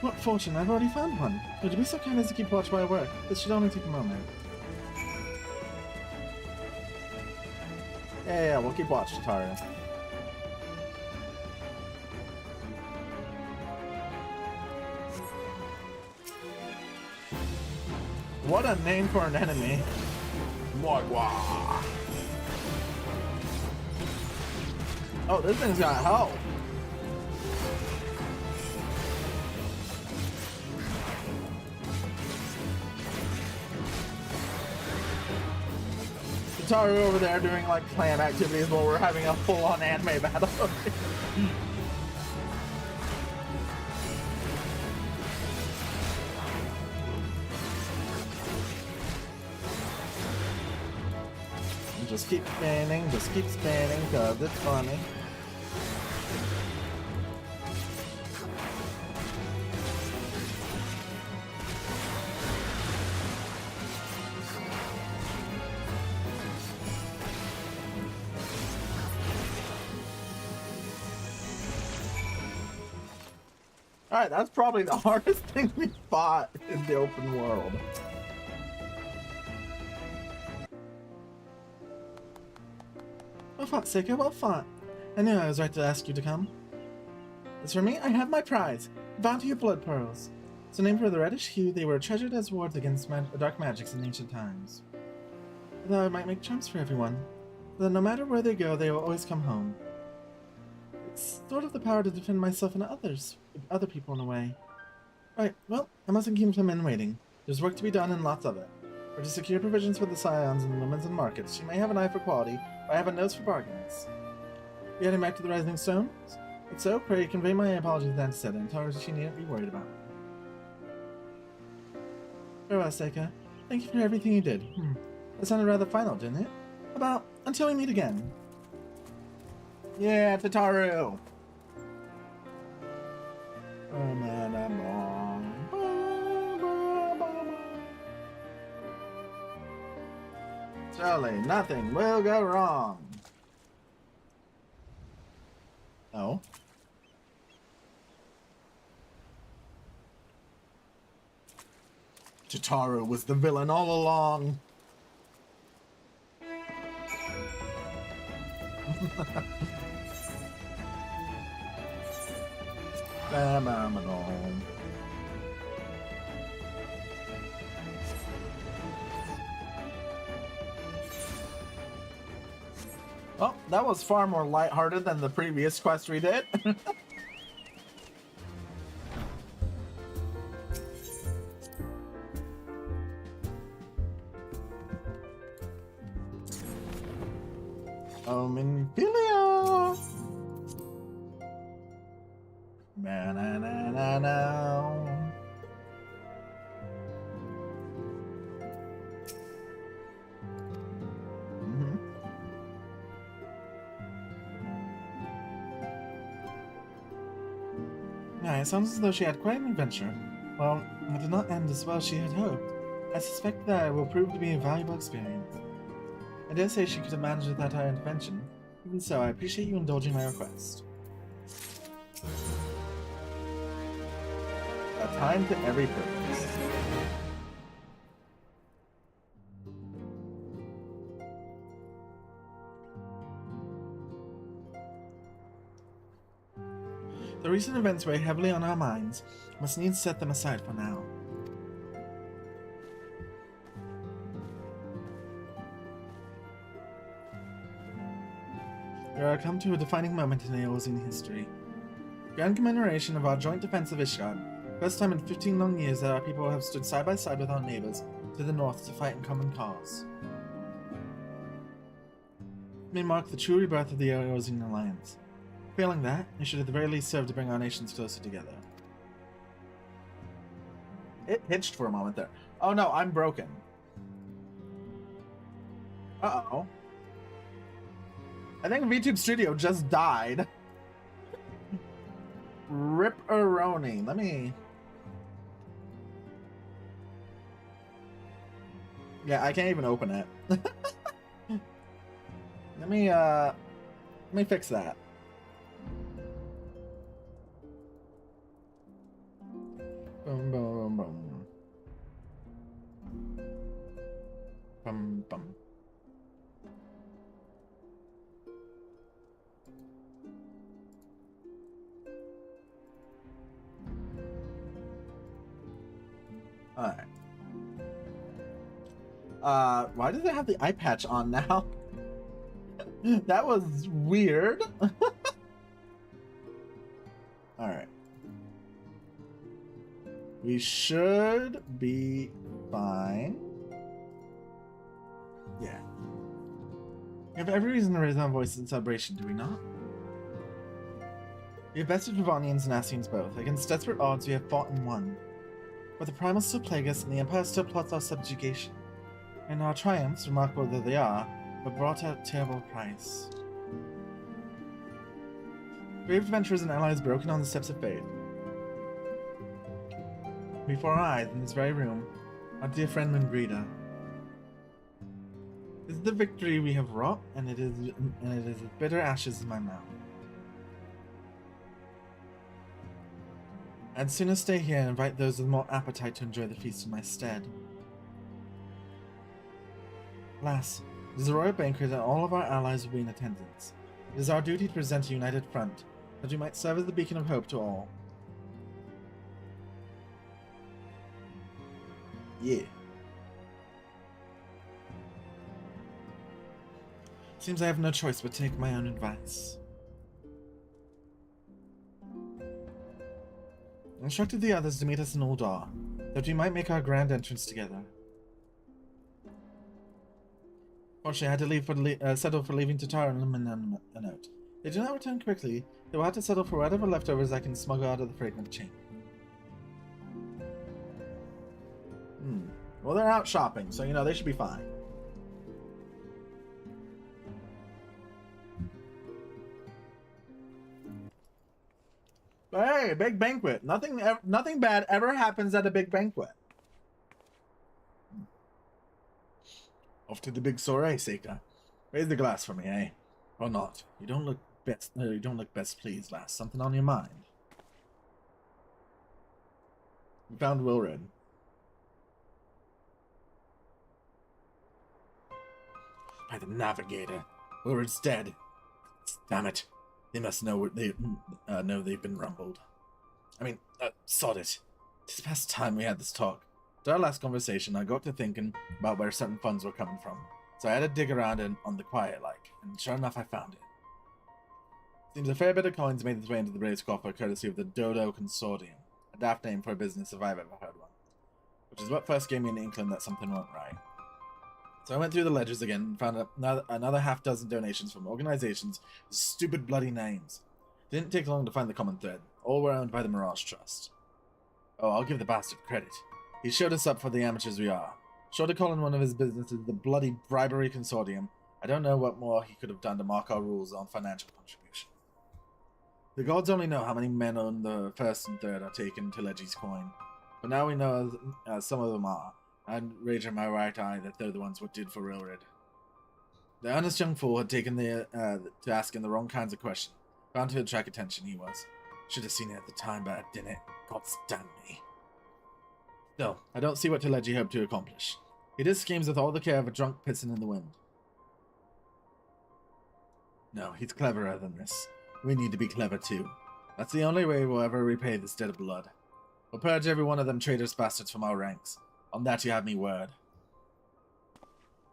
What fortune, I've already found one. Would you be so kind as to keep watch while I work? This should only take a moment. Yeah, we'll keep watch, Tataru. What a name for an enemy. Mogwa. Oh, this thing's got help. Tataru over there doing like clan activities while we're having a full-on anime battle. Just keep spinning, cause it's funny. Alright, that's probably the hardest thing we fought in the open world. Well fought, Seika, well fought. I knew I was right to ask you to come. As for me, I have my prize. Bounty of blood pearls. So named for the reddish hue, they were treasured as wards against dark magics in ancient times. I thought I might make charms for everyone, so that no matter where they go, they will always come home. It's sort of the power to defend myself and other people in a way. Right, well, I mustn't keep the men waiting. There's work to be done and lots of it. For to secure provisions for the scions and the women's and markets, she may have an eye for quality, but I have a nose for bargains. You heading back to the Rising Stones? If so, pray convey my apologies to Aunt and tell her she needn't be worried about it. Farewell, Seika. Thank you for everything you did. That sounded rather final, didn't it? About until we meet again. Yeah, Tataru! Surely nothing will go wrong. Oh. Tataru was the villain all along. Well, that was far more lighthearted than the previous quest we did. Minfilia! Na-na-na-na-na. Yeah, it sounds as though she had quite an adventure. Well, it did not end as well as she had hoped. I suspect that it will prove to be a valuable experience. I dare say she could have managed without our intervention. Even so, I appreciate you indulging my request. A time to every purpose. The recent events weigh heavily on our minds. Must needs set them aside for now. We are come to a defining moment in Eorzean history. Grand commemoration of our joint defense of Ishgard. First time in 15 long years that our people have stood side by side with our neighbors to the north to fight in common cause. It may mark the true rebirth of the Eorzean Alliance. Failing that, it should at the very least serve to bring our nations closer together. It hitched for a moment there. Oh no, I'm broken. Uh-oh. I think VTube Studio just died. Rip-a-roni. Let me... Yeah, I can't even open it. Let me fix that. Boom, boom, boom. Bum, bum. Alright. Why does it have the eye patch on now? That was weird. Alright. We should be fine. Yeah. We have every reason to raise our voices in celebration, do we not? We have bested Ravanians and Ascians both. Against desperate odds, we have fought and won. But the Primals still plague us, and the Empire still plots our subjugation. And our triumphs, remarkable though they are, were brought at a terrible price. Brave adventurers and allies broken on the steps of faith. Before our eyes, in this very room, our dear friend Mingrida. This is the victory we have wrought, and it is as bitter ashes in my mouth. I'd sooner stay here and invite those with more appetite to enjoy the feast in my stead. Alas, it is a royal banquet and all of our allies will be in attendance. It is our duty to present a united front, that we might serve as the beacon of hope to all. Yeah. Seems I have no choice but take my own advice. I instructed the others to meet us in Uldar, that we might make our grand entrance together. Fortunately, I had to leave settle for leaving Tatar and Lumen a note. They do not return quickly. They will have to settle for whatever leftovers I can smuggle out of the fragment chain. Well, they're out shopping, so, you know, they should be fine. But hey, a big banquet. Nothing bad ever happens at a big banquet. Off to the big soiree, Seika. Raise the glass for me, eh? Or not. You don't look best pleased, lass. Something on your mind. We found Wilred. By the Navigator. Wilred's dead. Damn it. They must know know they've been rumbled. I mean, sod it. It's past time we had this talk. After our last conversation, I got to thinking about where certain funds were coming from. So I had to dig around on the quiet like, and sure enough I found it. Seems a fair bit of coins made its way into the Braves coffer courtesy of the Dodo Consortium, a daft name for a business if I've ever heard one. Which is what first gave me an inkling that something went right. So I went through the ledgers again and found another half dozen donations from organizations with stupid bloody names. Didn't take long to find the common thread. All were owned by the Mirage Trust. Oh, I'll give the bastard credit. He showed us up for the amateurs we are. Short of calling one of his businesses the bloody Bribery Consortium, I don't know what more he could have done to mark our rules on financial contribution. The gods only know how many men on the first and third are taken to Legi's coin. But now we know some of them are. I'd wager my right eye that they're the ones what did for Wilred. The honest young fool had taken to asking the wrong kinds of questions. Bound to attract attention, he was. Should have seen it at the time, but I didn't. God's damn me. Still, I don't see what Teleji hoped to accomplish. He did schemes with all the care of a drunk pissing in the wind. No, he's cleverer than this. We need to be clever too. That's the only way we'll ever repay this debt of blood. We'll purge every one of them traitorous bastards from our ranks. On that you have me word.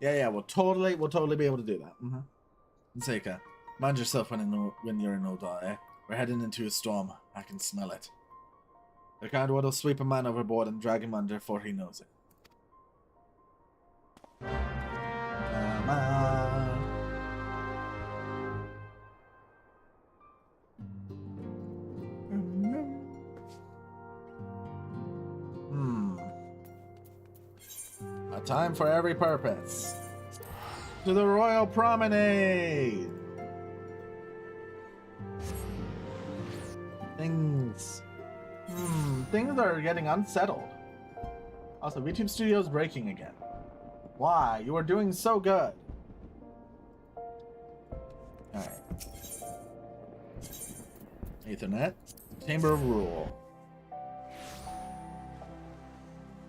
Yeah, we'll totally be able to do that. Seika, mind yourself when you're in Uldar, eh? We're heading into a storm. I can smell it. The kind what'll sweep a man overboard and drag him under before he knows it. Come on. A time for every purpose. To the Royal Promenade! Things are getting unsettled. Also, VTube Studio's breaking again. Why? You were doing so good. Alright. Ethernet. Chamber of Rule.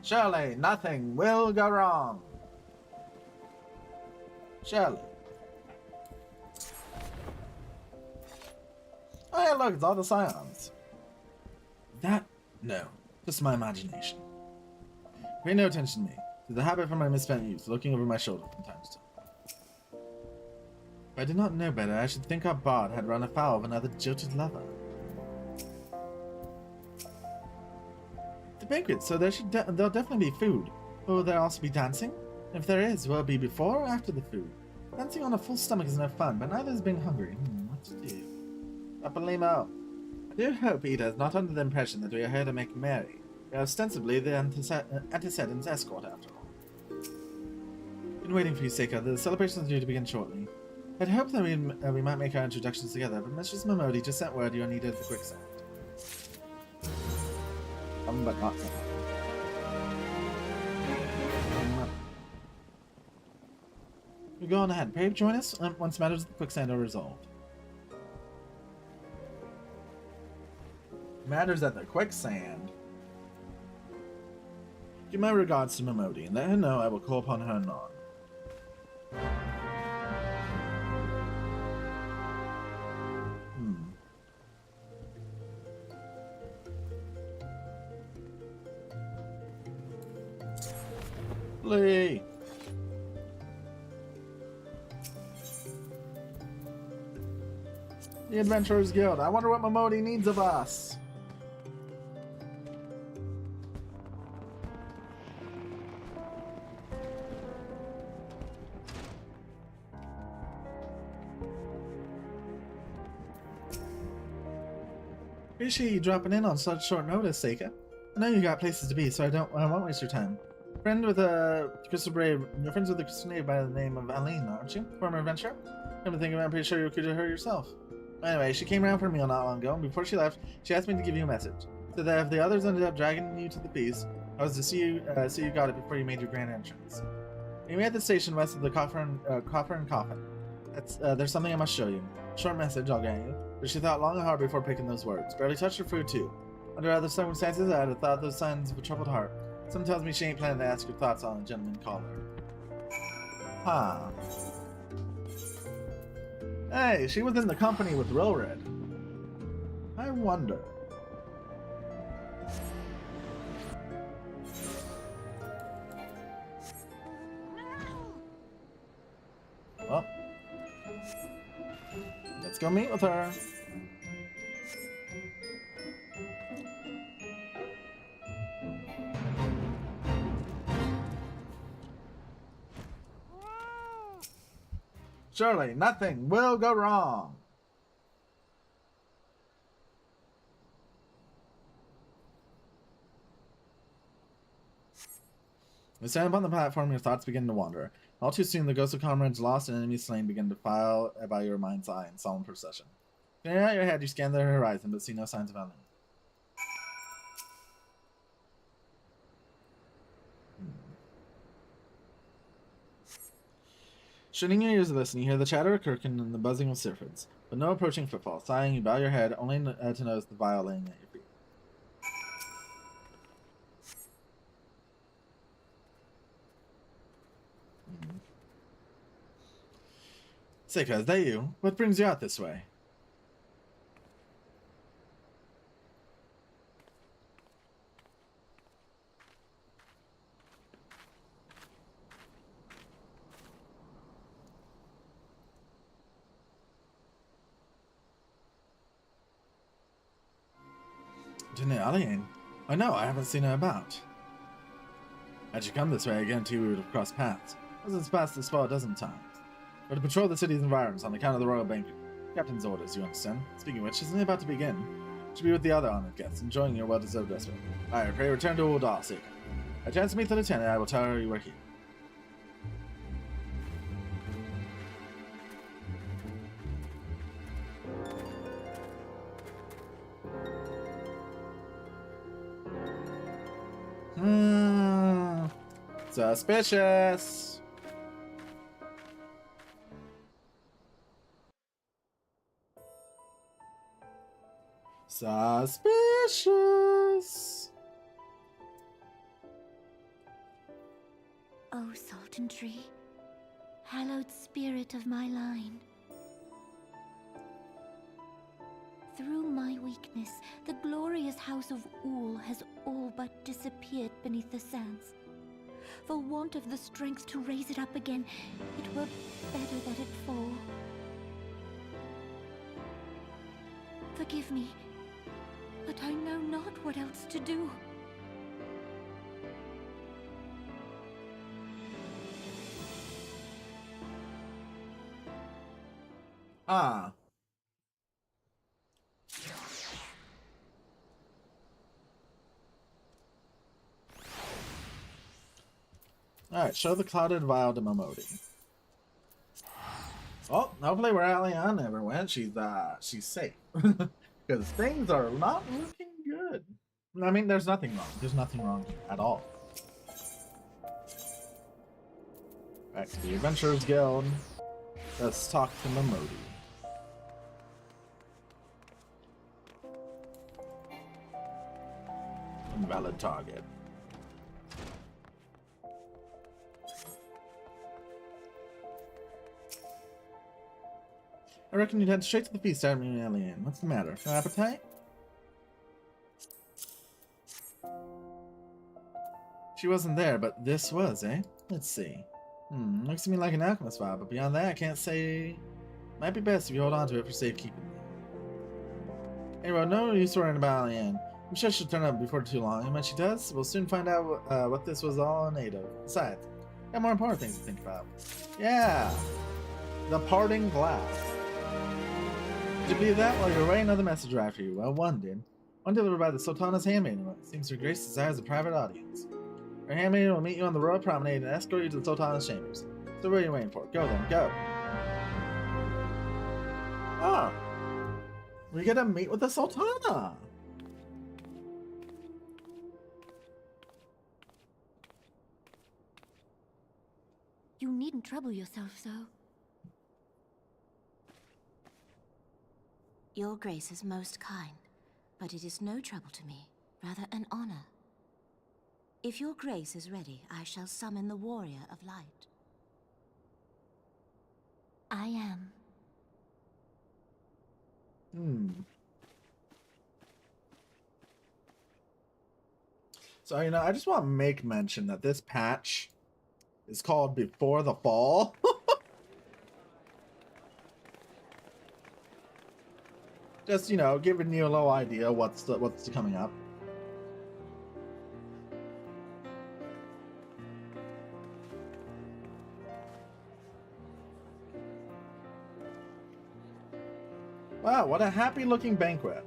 Surely nothing will go wrong. Surely. Oh yeah, look, it's all the scions. That? No. Just my imagination. Pay no attention to me. It's a habit from my misspent youth, looking over my shoulder from time to time. If I did not know better, I should think our bard had run afoul of another jilted lover. The banquet, so there'll definitely be food. Will there also be dancing? If there is, will it be before or after the food? Dancing on a full stomach is no fun, but neither is being hungry. What to do? Papalimo. I do hope Ida is not under the impression that we are here to make merry. We are ostensibly the Antecedent's escort, after all. Been waiting for you, Seika. The celebration is due to begin shortly. I'd hoped that we might make our introductions together, but Mistress Momodi just sent word you are needed at the quicksand. But not so. You go on ahead. Pray join us once matters of the quicksand are resolved. Matters at the quicksand. Give my regards to Momodi and let her know I will call upon her anon. Lee. The Adventurers Guild. I wonder what Momodi needs of us. Appreciate you dropping in on such short notice, Seika. I know you got places to be, so I won't waste your time. Friend with a Crystal Brave. You're friends with a Crystal Brave by the name of Aline, aren't you? Former adventurer? Come to think of it, I'm pretty sure you recruited her yourself. Anyway, she came around for a meal not long ago, and before she left, she asked me to give you a message. So that if the others ended up dragging you to the feast, I was to see you got it before you made your grand entrance. Meet me at the station west of the Coffer and Coffin. There's something I must show you. Short message, I'll grant you, but she thought long and hard before picking those words. Barely touched her food, too. Under other circumstances, I'd have thought those signs of a troubled heart. Something tells me she ain't planning to ask your thoughts on a gentleman caller. Huh. Hey, she was in the company with Rowred. I wonder. Well, let's go meet with her. Surely nothing will go wrong. We stand upon the platform, your thoughts begin to wander. All too soon, the ghosts of comrades lost and enemies slain begin to file by your mind's eye in solemn procession. Clearing out your head, you scan the horizon, but see no signs of enemy. Straining your ears to listen, you hear the chatter of Kirkin and the buzzing of Syrphids, but no approaching footfall. Sighing, you bow your head, only to notice the vial laying at your feet. Seika, is that you? What brings you out this way? Alien? Oh no, I haven't seen her about. Had she come this way, I guarantee we would have crossed paths. I was passed this spot a dozen times. We're to patrol the city's environs on account of the royal banquet. Captain's orders, you understand? Speaking of which, isn't it about to begin? You should be with the other honored guests, enjoying your well-deserved respite. I pray return to Ul'dah, Seika. I chance to meet the lieutenant, I will tell her you were here. Suspicious. Suspicious. Oh, Sultan Tree, hallowed spirit of my line. Through my weakness, the glorious house of Ul has all but disappeared beneath the sands. For want of the strength to raise it up again, it were better that it fall. Forgive me, but I know not what else to do. Ah. Alright, show the clouded vial to Momodi. Oh, hopefully where Alian never went, she's safe. Because things are not looking good. I mean, there's nothing wrong. There's nothing wrong at all. Back to the Adventurers Guild. Let's talk to Momodi. Invalid target. I reckon you'd head straight to the feast out of me, alien. What's the matter? No appetite? She wasn't there, but this was, eh? Let's see. Looks to me like an alchemist vibe, but beyond that, I can't say. Might be best if you hold on to it for safekeeping. Anyway, no use worrying about Alien. I'm sure she'll turn up before too long, and when she does, we'll soon find out what this was all made of. Besides, got more important things to think about. Yeah! The parting glass. Did you believe that? Well, you're away, another message arrived for you. Well, one did. One delivered by the Sultana's handmaiden. It seems Her Grace desires a private audience. Her handmaiden will meet you on the royal promenade and escort you to the Sultana's chambers. So what are you waiting for? Go then, go. Oh. We get to meet with the Sultana. You needn't trouble yourself so. Your Grace is most kind, but it is no trouble to me, rather an honor. If your Grace is ready, I shall summon the Warrior of Light. I am. So, you know, I just want to make mention that this patch is called Before the Fall. Just, you know, giving you a little idea what's coming up. Wow, what a happy looking banquet.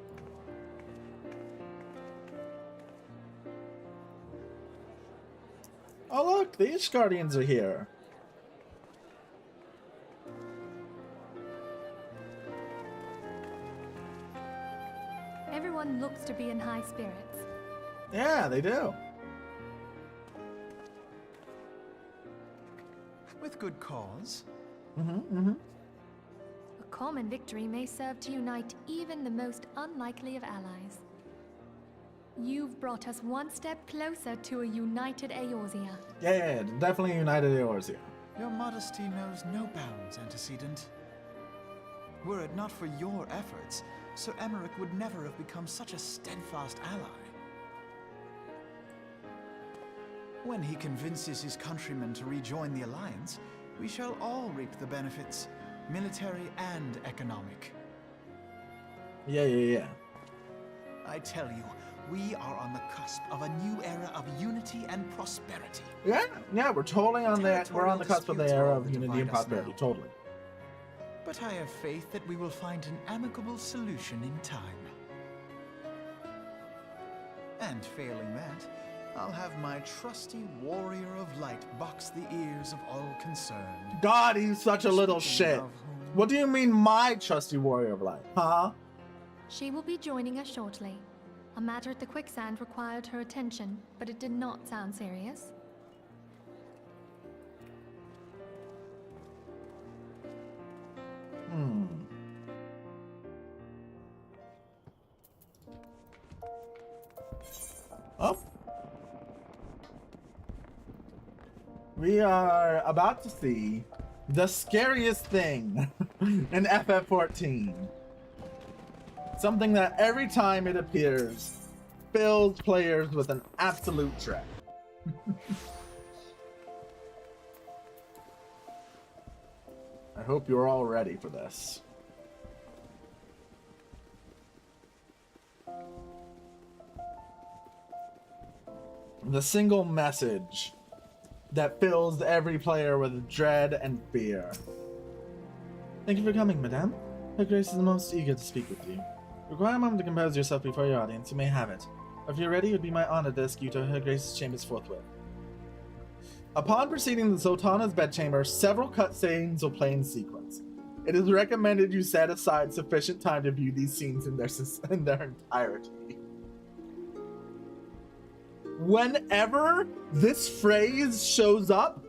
Oh look, the Ishgardians are here. Everyone looks to be in high spirits. Yeah, they do. With good cause. A common victory may serve to unite even the most unlikely of allies. You've brought us one step closer to a united Eorzea. Yeah, definitely united Eorzea. Your modesty knows no bounds, Antecedent. Were it not for your efforts, Sir Emeric would never have become such a steadfast ally. When he convinces his countrymen to rejoin the Alliance, we shall all reap the benefits, military and economic. Yeah. I tell you, we are on the cusp of a new era of unity and prosperity. Yeah, we're totally on that. We're on the cusp of the era of unity and prosperity, totally. But I have faith that we will find an amicable solution in time. And failing that, I'll have my trusty Warrior of Light box the ears of all concerned. God, he's such a little shit. What do you mean, my trusty Warrior of Light? Huh? She will be joining us shortly. A matter at the quicksand required her attention, but it did not sound serious. Oh. We are about to see the scariest thing in FF14. Something that every time it appears fills players with an absolute dread. I hope you're all ready for this. The single message that fills every player with dread and fear. Thank you for coming, madame. Her Grace is most eager to speak with you. Require a moment to compose yourself before your audience. You may have it. If you're ready, it would be my honor to escort you to Her Grace's chambers forthwith. Upon proceeding to the Sultana's bedchamber, several cutscenes will play in sequence. It is recommended you set aside sufficient time to view these scenes in their entirety. Whenever this phrase shows up,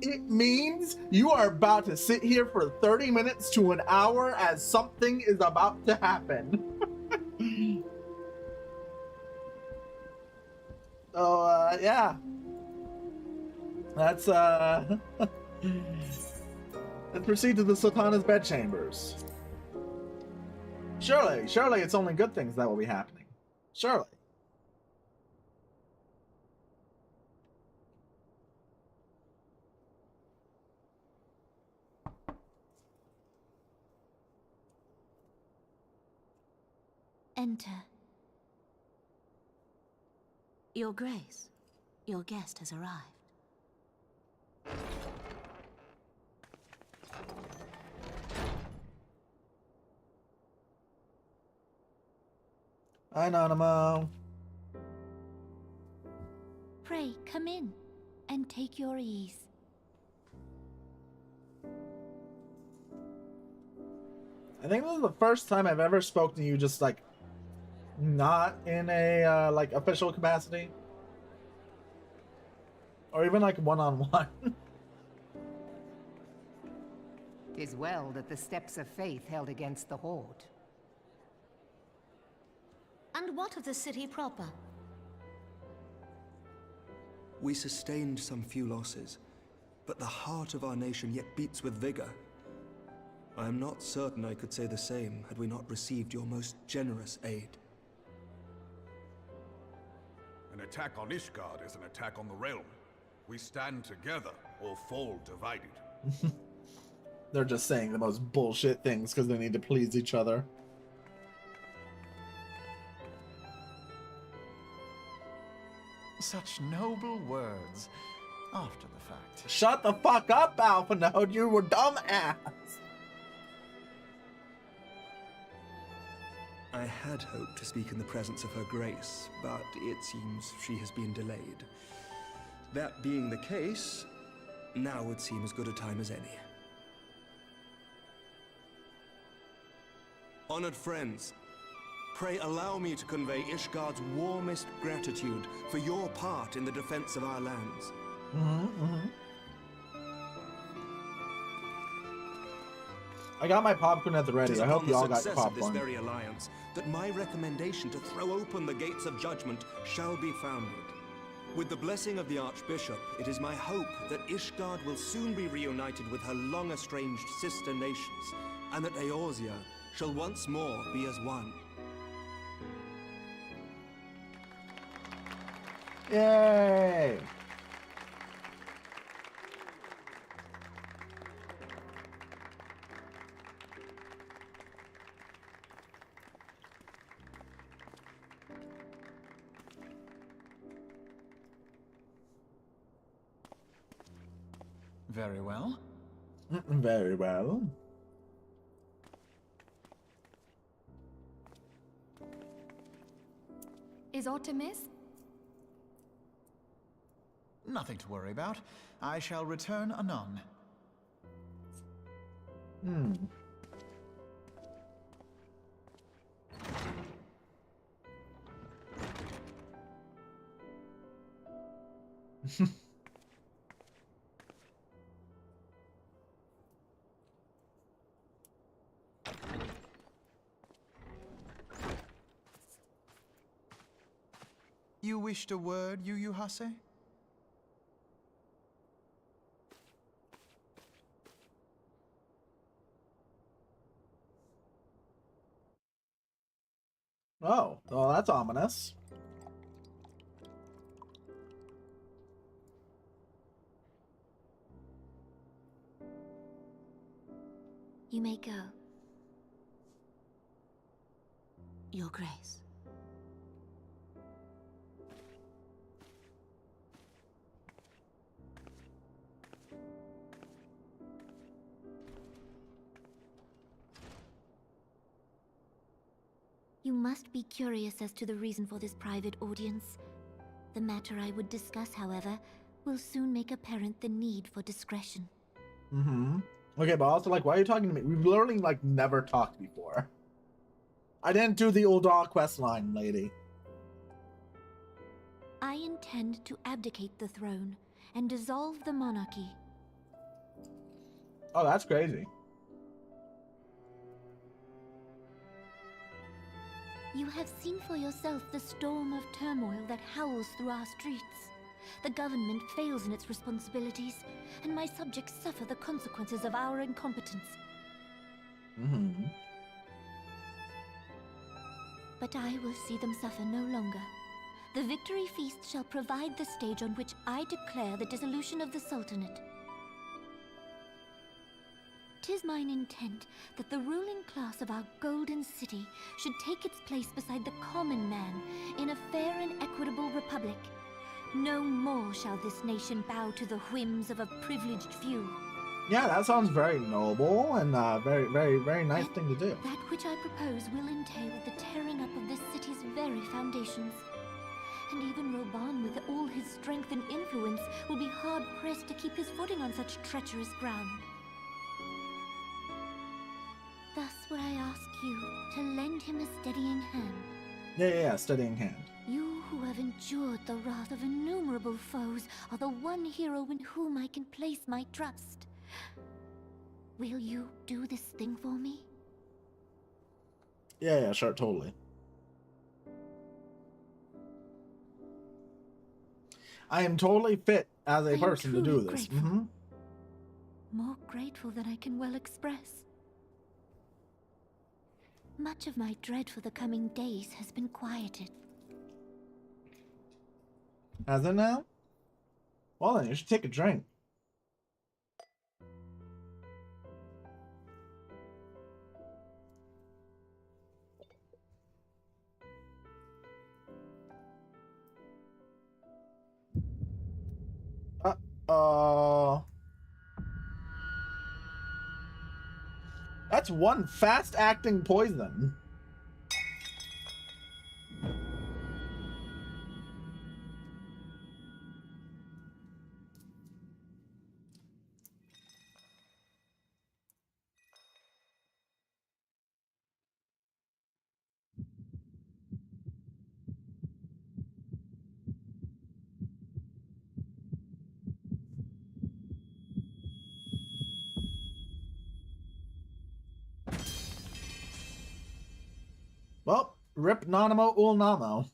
it means you are about to sit here for 30 minutes to an hour as something is about to happen. So, yeah. Let's proceed to the Sultana's bedchambers. Surely it's only good things that will be happening. Surely. Enter. Your Grace, your guest has arrived. Hi, Nanamo. Pray, come in and take your ease. I think this is the first time I've ever spoken to you just like not in a like official capacity, or even like one-on-one. 'Tis well that the steps of faith held against the Horde. And what of the city proper? We sustained some few losses, but the heart of our nation yet beats with vigor. I am not certain I could say the same had we not received your most generous aid. An attack on Ishgard is an attack on the realm. We stand together or fall divided. They're just saying the most bullshit things because they need to please each other. Such noble words. After the fact. Shut the fuck up, Alpha Node, you were dumbass! I had hoped to speak in the presence of Her Grace, but it seems she has been delayed. That being the case, now would seem as good a time as any. Honored friends, pray allow me to convey Ishgard's warmest gratitude for your part in the defense of our lands. I got my popcorn at the ready. I hope you all got your popcorn. Of this popcorn. very alliance, that my recommendation to throw open the gates of judgment shall be founded. With the blessing of the Archbishop, it is my hope that Ishgard will soon be reunited with her long-estranged sister nations, and that Eorzea shall once more be as one. Yay! Very well. Very well. Is Artemis? Nothing to worry about. I shall return anon. You wished a word, Yu Yu Hase? Oh, well, that's ominous. You may go. Your Grace. You must be curious as to the reason for this private audience. The matter I would discuss, however, will soon make apparent the need for discretion. Okay, but also, like, why are you talking to me? We've literally, like, never talked before. I didn't do the Ul'dah quest line, lady. I intend to abdicate the throne and dissolve the monarchy. Oh, that's crazy. You have seen for yourself the storm of turmoil that howls through our streets. The government fails in its responsibilities, and my subjects suffer the consequences of our incompetence. Mm-hmm. But I will see them suffer no longer. The victory feast shall provide the stage on which I declare the dissolution of the Sultanate. 'Tis mine intent that the ruling class of our golden city should take its place beside the common man in a fair and equitable republic. No more shall this nation bow to the whims of a privileged few. Yeah, that sounds very noble and very nice thing to do. That which I propose will entail the tearing up of this city's very foundations. And even Roban, with all his strength and influence, will be hard-pressed to keep his footing on such treacherous ground. Thus would I ask you to lend him a steadying hand. Yeah, steadying hand. You who have endured the wrath of innumerable foes are the one hero in whom I can place my trust. Will you do this thing for me? Yeah, sure, totally. I am totally fit as a person to do this. Mm-hmm. More grateful than I can well express. Much of my dread for the coming days has been quieted. Has it now? Well then, you should take a drink. That's one fast-acting poison. Well, rip Nanamo Ulnamo.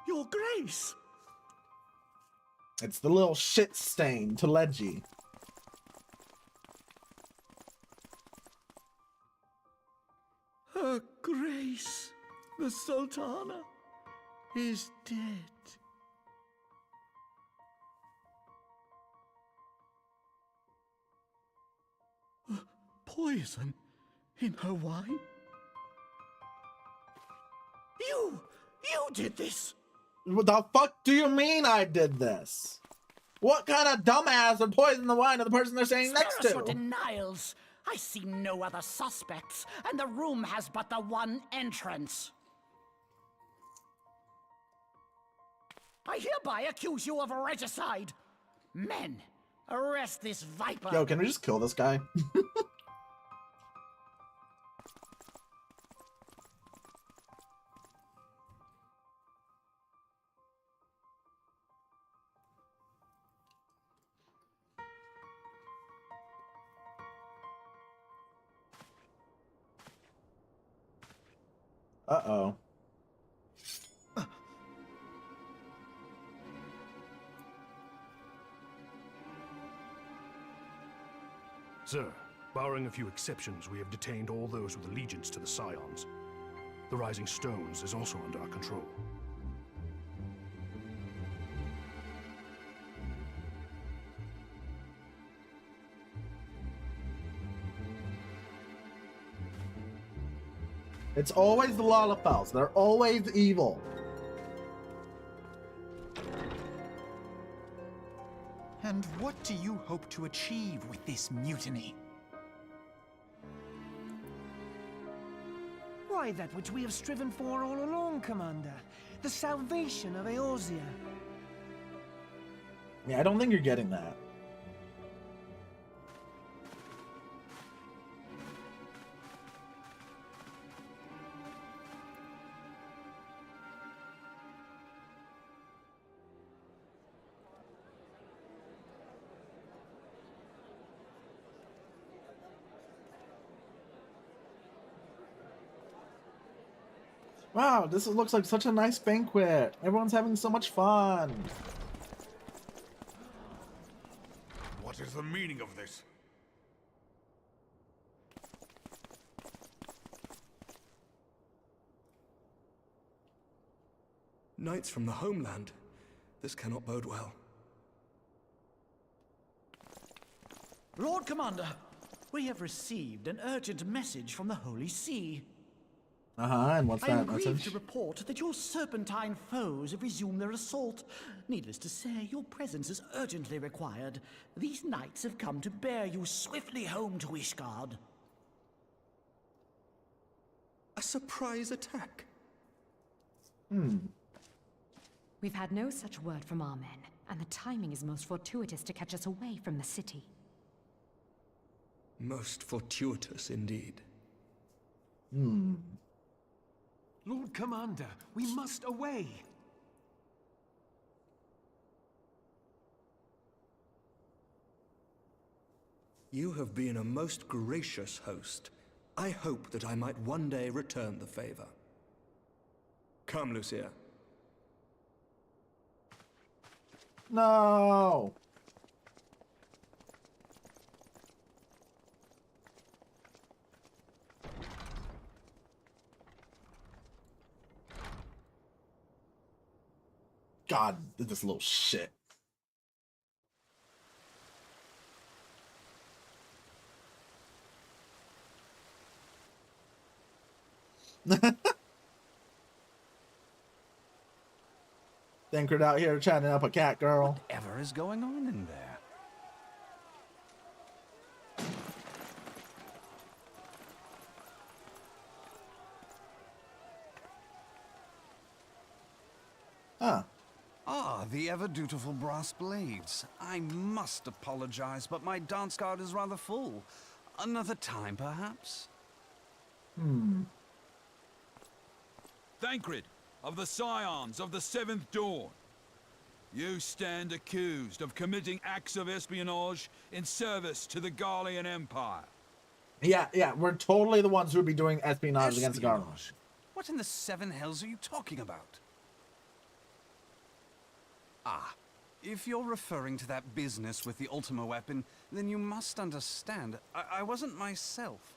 Your Grace! It's the little shit stain, Teleji. Her Grace, the Sultana, is dead. Poison in her wine? You did this! What the fuck do you mean I did this? What kind of dumbass would poison the wine of the person they're saying next Spare us to? your denials. I see no other suspects, and the room has but the one entrance. I hereby accuse you of regicide. Men, arrest this viper. Yo, can we just kill this guy? Uh-oh. Sir, barring a few exceptions, we have detained all those with allegiance to the Scions. The Rising Stones is also under our control. It's always the Lalafels. They're always evil. And what do you hope to achieve with this mutiny? Why, that which we have striven for all along, Commander. The salvation of Eorzea. Yeah, I don't think you're getting that. Wow, looks like such a nice banquet. Everyone's having so much fun. What is the meaning of this? Knights from the homeland. This cannot bode well. Lord Commander, we have received an urgent message from the Holy See. And what's I am that grieved message? to report that your serpentine foes have resumed their assault. Needless to say, your presence is urgently required. These knights have come to bear you swiftly home to Ishgard. A surprise attack? We've had no such word from our men, and the timing is most fortuitous to catch us away from the city. Most fortuitous indeed. Lord Commander, we must away. You have been a most gracious host. I hope that I might one day return the favor. Come, Lucia. No. God, this little shit. Thinkered out here chatting up a cat girl. Whatever is going on in there? Huh. Ah, the ever-dutiful brass blades. I must apologize, but my dance card is rather full. Another time, perhaps? Thancred, of the Scions of the Seventh Dawn. You stand accused of committing acts of espionage in service to the Garlean Empire. Yeah, we're totally the ones who would be doing espionage against the government. What in the seven hells are you talking about? Ah, if you're referring to that business with the Ultima weapon, then you must understand, I wasn't myself.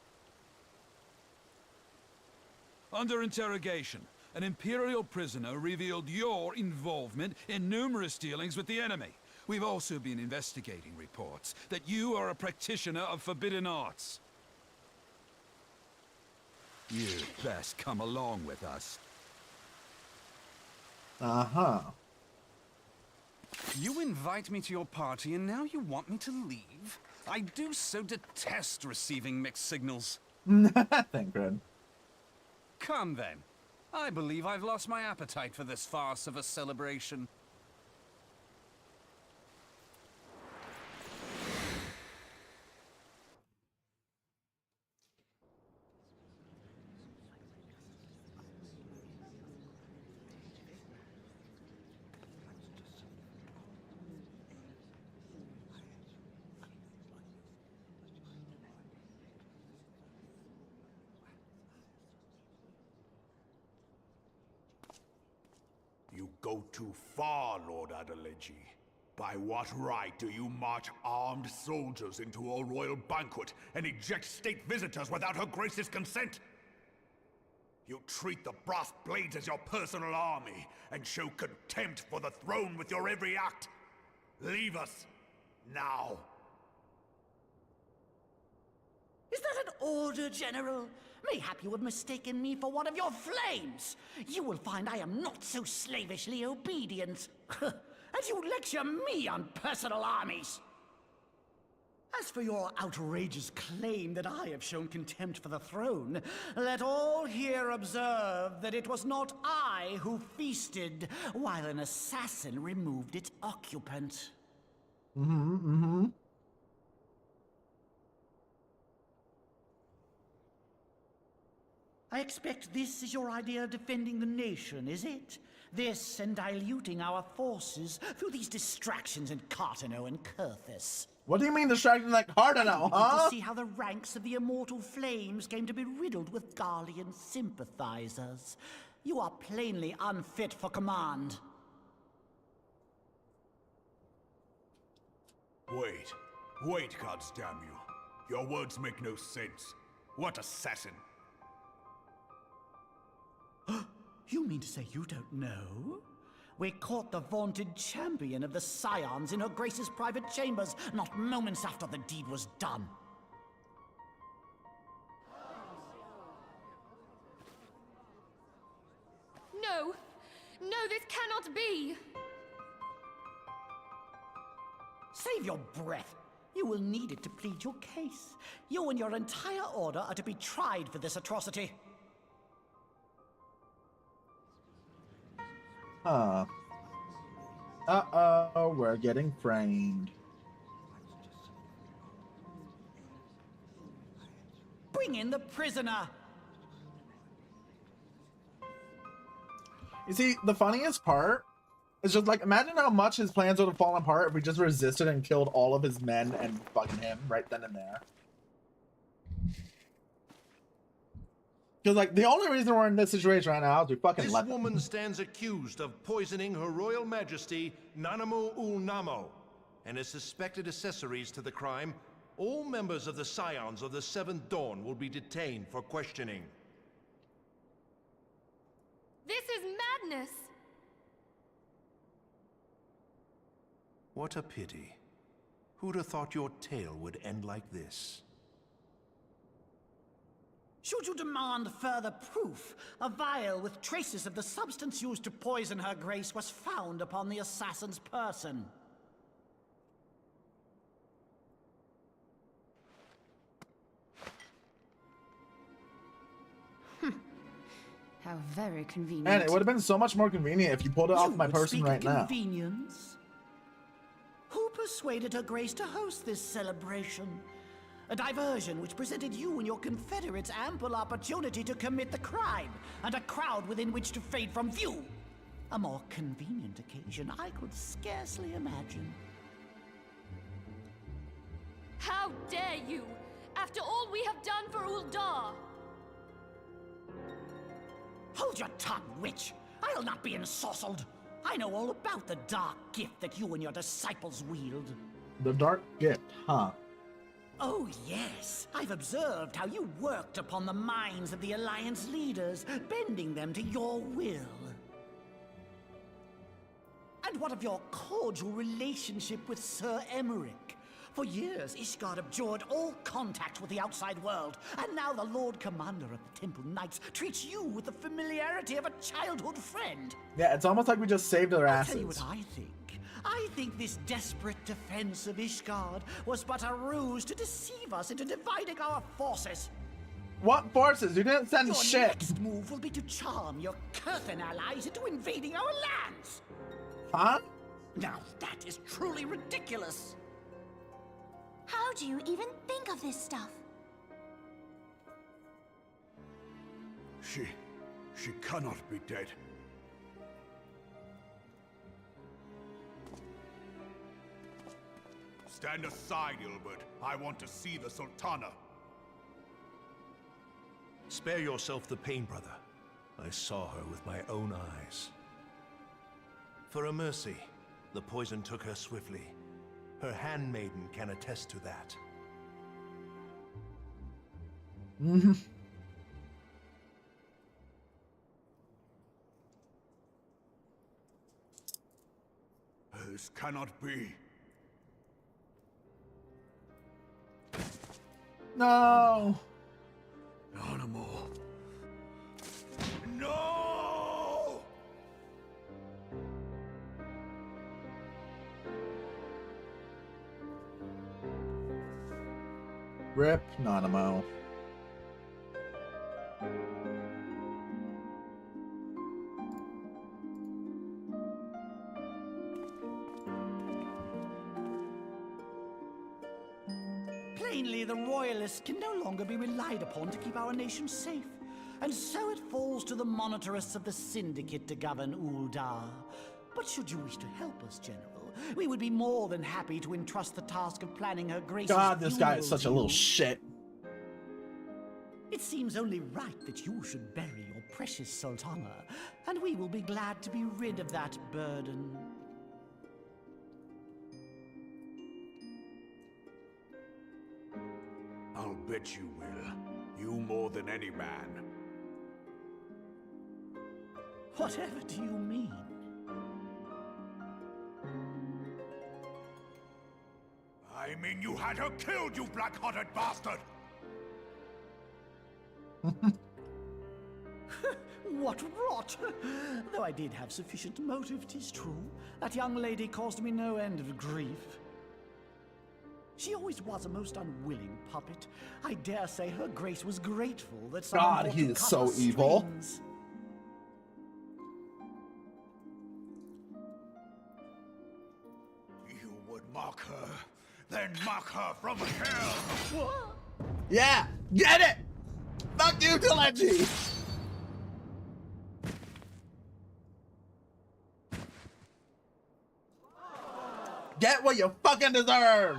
Under interrogation, an Imperial prisoner revealed your involvement in numerous dealings with the enemy. We've also been investigating reports that you are a practitioner of forbidden arts. You'd best come along with us. You invite me to your party and now you want me to leave? I do so detest receiving mixed signals. Thank God. Come then. I believe I've lost my appetite for this farce of a celebration. You go too far, Lord Adeleji. By what right do you march armed soldiers into a royal banquet and eject state visitors without her grace's consent? You treat the brass blades as your personal army and show contempt for the throne with your every act. Leave us now. Is that an order, General? Mayhap you have mistaken me for one of your flames. You will find I am not so slavishly obedient. And you lecture me on personal armies. As for your outrageous claim that I have shown contempt for the throne, let all here observe that it was not I who feasted while an assassin removed its occupant. I expect this is your idea of defending the nation, is it? This and diluting our forces through these distractions in Cartano and Kurthis. What do you mean distracting like Cardinal, huh? To see how the ranks of the Immortal Flames came to be riddled with Garlean sympathizers. You are plainly unfit for command. Wait, goddamn you. Your words make no sense. What assassin? You mean to say you don't know? We caught the vaunted champion of the Scions in her Grace's private chambers, not moments after the deed was done. No! No, this cannot be! Save your breath. You will need it to plead your case. You and your entire order are to be tried for this atrocity. Huh. Uh-oh, we're getting framed. Bring in the prisoner! You see, the funniest part is just like, imagine how much his plans would have fallen apart if we just resisted and killed all of his men and fucking him right then and there. Because, like, the only reason we're in this situation right now is we fucking This left him. woman stands accused of poisoning Her Royal Majesty Nanamu ul Namo and is suspected accessories to the crime. All members of the Scions of the Seventh Dawn will be detained for questioning. This is madness! What a pity. Who'd have thought your tale would end like this? Should you demand further proof, a vial with traces of the substance used to poison Her Grace was found upon the assassin's person. How very convenient. And it would have been so much more convenient if you pulled it off my person right now. Convenience? Who persuaded Her Grace to host this celebration? A diversion which presented you and your confederates ample opportunity to commit the crime, and a crowd within which to fade from view. A more convenient occasion I could scarcely imagine. How dare you! After all we have done for Uldar! Hold your tongue, witch! I'll not be ensorcelled! I know all about the dark gift that you and your disciples wield. The dark gift, huh? Oh, yes. I've observed how you worked upon the minds of the Alliance leaders, bending them to your will. And what of your cordial relationship with Sir Emmerich? For years, Ishgard abjured all contact with the outside world, and now the Lord Commander of the Temple Knights treats you with the familiarity of a childhood friend. Yeah, it's almost like we just saved their I'll tell you asses. what I think. I think this desperate defense of Ishgard was but a ruse to deceive us into dividing our forces. What forces? You didn't send Your shit. next move will be to charm your Kurthan allies into invading our lands. Huh? Now that is truly ridiculous. How do you even think of this stuff? She cannot be dead. Stand aside, Ilbert. I want to see the Sultana. Spare yourself the pain, brother. I saw her with my own eyes. For a mercy, the poison took her swiftly. Her handmaiden can attest to that. Mm-hmm. This cannot be. No. Animal. No! Rip Nanamo. Plainly, the Royalists can no longer be relied upon to keep our nation safe. And so it falls to the monitorists of the Syndicate to govern Uldar. But should you wish to help us, General, we would be more than happy to entrust the task of planning Her Grace's God, this guy is funeral such a to little you. shit. It seems only right that you should bury your precious Sultana, and we will be glad to be rid of that burden. I'll bet you will. You more than any man. Whatever do you mean? I mean you had her killed, you black-hearted bastard! What rot! Though I did have sufficient motive, 'tis true. That young lady caused me no end of grief. She always was a most unwilling puppet. I dare say her grace was grateful that someone God, thought he to is cut so the evil. strings. You would mock her, then mock her from hell! What? Yeah, get it! Fuck you, Kalechi! Get what you fucking deserve!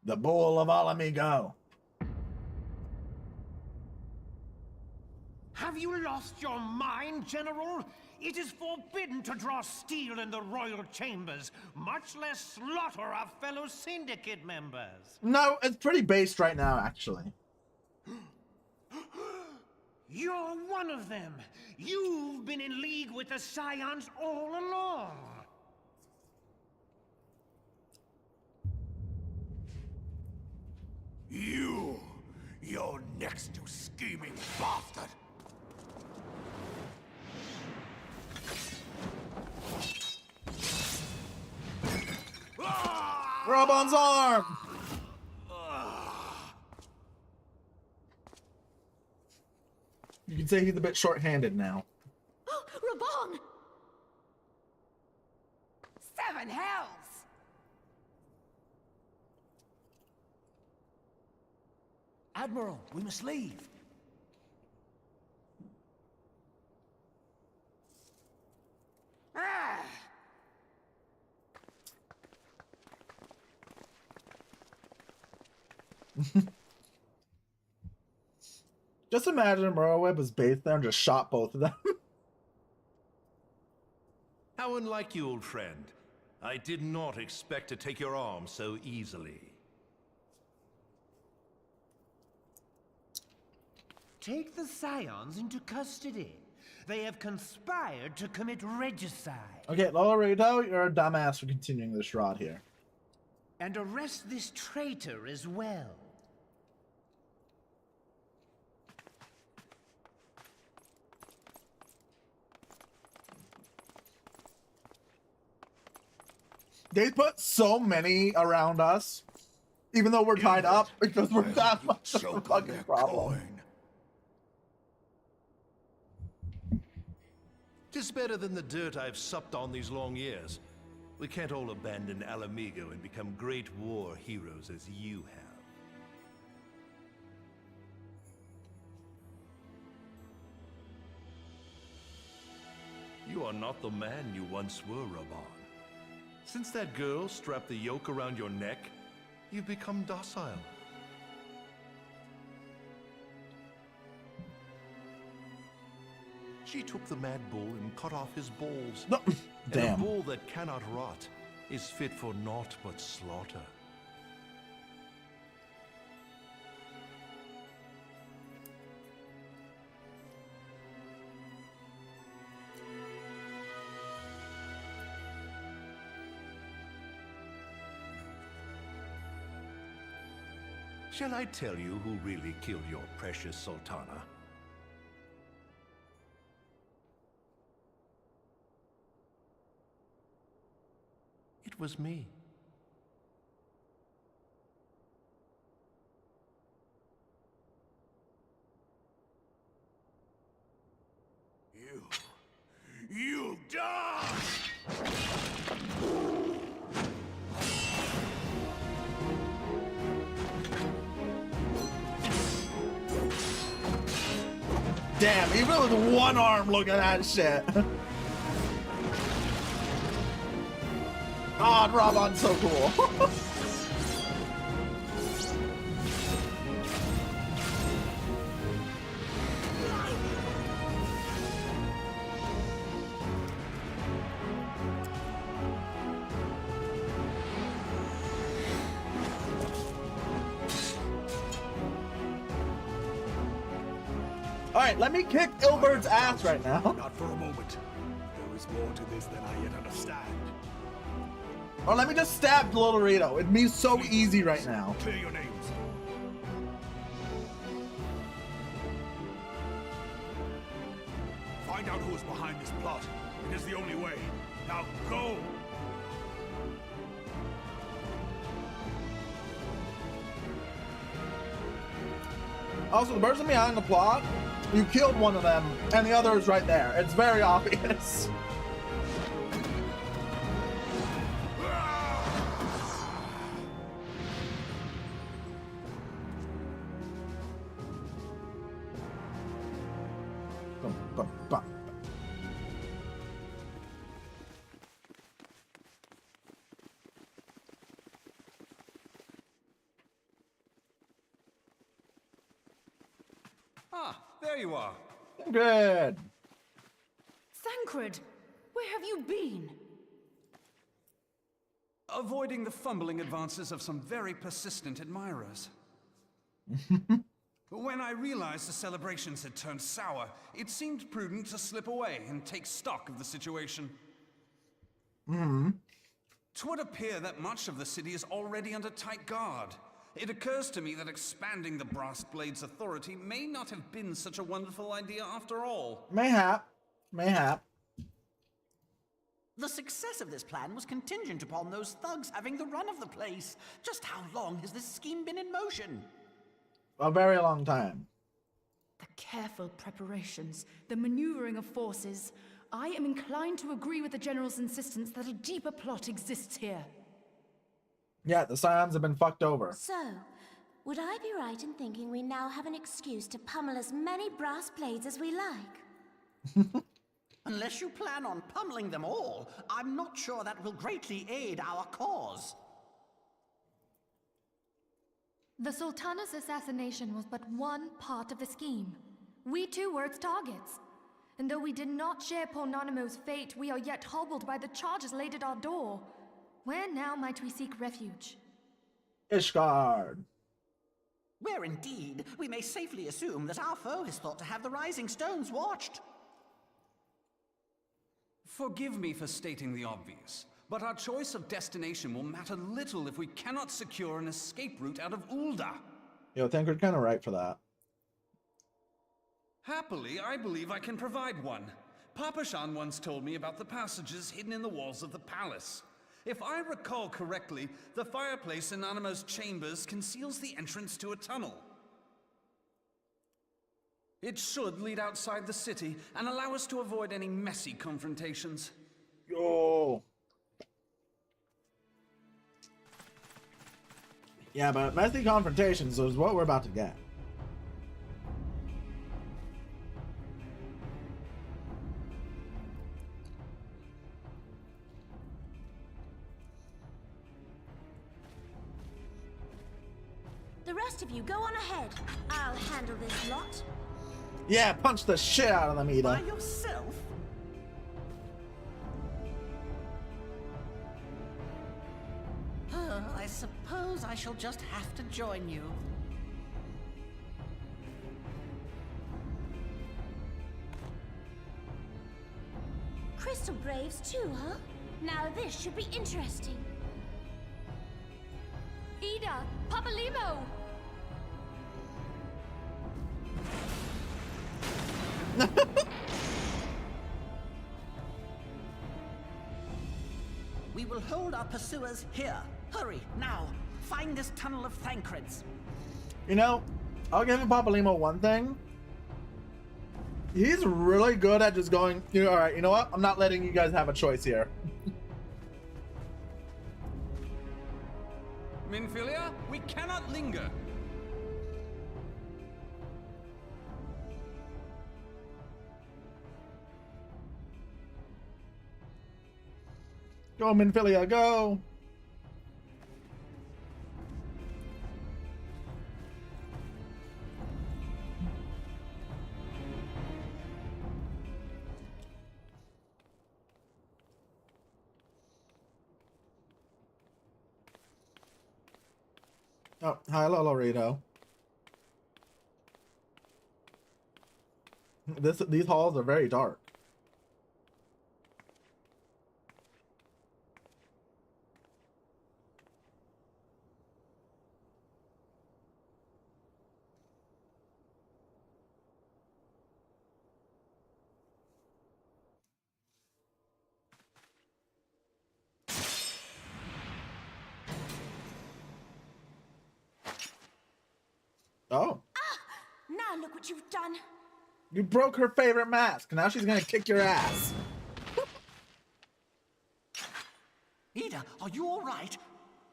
The Bull of Alamigo. Have you lost your mind, General? It is forbidden to draw steel in the royal chambers, much less slaughter our fellow syndicate members. No, it's pretty based right now, actually. You're one of them. You've been in league with the Scions all along. You're next, you scheming bastard! Robon's arm! You can say he's a bit short-handed now. Oh, Raban! Seven hells! Admiral, we must leave. Ah! Just imagine Merleweb was based there and just shot both of them. How unlike you, old friend. I did not expect to take your arm so easily. Take the Scions into custody. They have conspired to commit regicide. Okay, Lolorito, you're a dumbass for continuing this rod here. And arrest this traitor as well. They put so many around us, even though we're tied up, because we're that much of a fucking problem. Tis better than the dirt I've supped on these long years. We can't all abandon Alamigo and become great war heroes as you have. You are not the man you once were, Raban. Since that girl strapped the yoke around your neck, you've become docile. She took the mad bull and cut off his balls. No. Damn. And a bull that cannot rot is fit for naught but slaughter. Shall I tell you who really killed your precious Sultana? It was me. You die! damn, even with one arm, look at that shit. God, Raban's so cool. Alright, let me kick Ilbert's ass right now. Not for a moment. There is more to this than I yet understand. Or let me just stab Little Rito. It'd be so easy right now. Clear your names. Find out who is behind this plot. It is the only way. Now go! Also, the person behind the plot, you killed one of them, and the other is right there. It's very obvious. Ah, there you are. Good. Thancred, where have you been? Avoiding the fumbling advances of some very persistent admirers. When I realized the celebrations had turned sour, it seemed prudent to slip away and take stock of the situation. Twould appear that much of the city is already under tight guard. It occurs to me that expanding the Brass Blade's authority may not have been such a wonderful idea after all. Mayhap. Mayhap. The success of this plan was contingent upon those thugs having the run of the place. Just how long has this scheme been in motion? A very long time. The careful preparations, the maneuvering of forces. I am inclined to agree with the General's insistence that a deeper plot exists here. Yeah, the Scions have been fucked over. So, would I be right in thinking we now have an excuse to pummel as many brass blades as we like? Unless you plan on pummeling them all, I'm not sure that will greatly aid our cause. The Sultana's assassination was but one part of the scheme. We too were its targets. And though we did not share Pornonimo's fate, we are yet hobbled by the charges laid at our door. Where now might we seek refuge? Ishgard. Where indeed, we may safely assume that our foe is thought to have the Rising Stones watched. Forgive me for stating the obvious, but our choice of destination will matter little if we cannot secure an escape route out of Ul'dah. Yo, Thancred kinda right for that. Happily, I believe I can provide one. Papashan once told me about the passages hidden in the walls of the palace. If I recall correctly, the fireplace in Animo's chambers conceals the entrance to a tunnel. It should lead outside the city and allow us to avoid any messy confrontations. Yo. Yeah, but messy confrontations is what we're about to get. The rest of you go on ahead. I'll handle this lot. Yeah, punch the shit out of them, Ida. By yourself? I suppose I shall just have to join you. Crystal Graves too, huh? Now this should be interesting. Ida! Papalimo! We will hold our pursuers here. Hurry, now. Find this tunnel of Thancred's. You know, I'll give Papalimo one thing. He's really good at just going, you know, all right, you know what? I'm not letting you guys have a choice here. Minfilia, we cannot linger. Go, Minfilia, go! Oh, hi, Lolorito. These halls are very dark. Oh. Now look what you've done. You broke her favorite mask. Now she's gonna kick your ass. Ida, are you all right?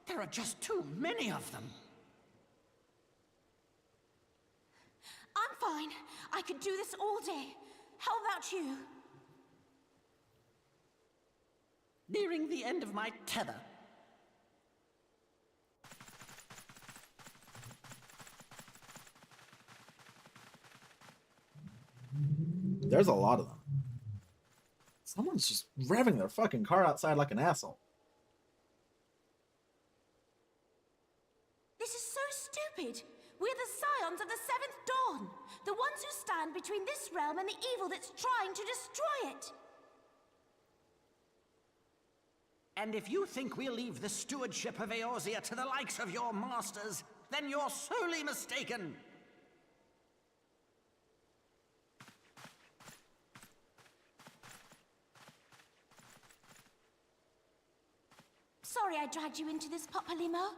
There are just too many of them. I'm fine. I could do this all day. How about you? Nearing the end of my tether. There's a lot of them. Someone's just revving their fucking car outside like an asshole. This is so stupid. We're the scions of the Seventh Dawn. The ones who stand between this realm and the evil that's trying to destroy it. And if you think we'll leave the stewardship of Eorzea to the likes of your masters, then you're sorely mistaken. Sorry I dragged you into this, Papalymo.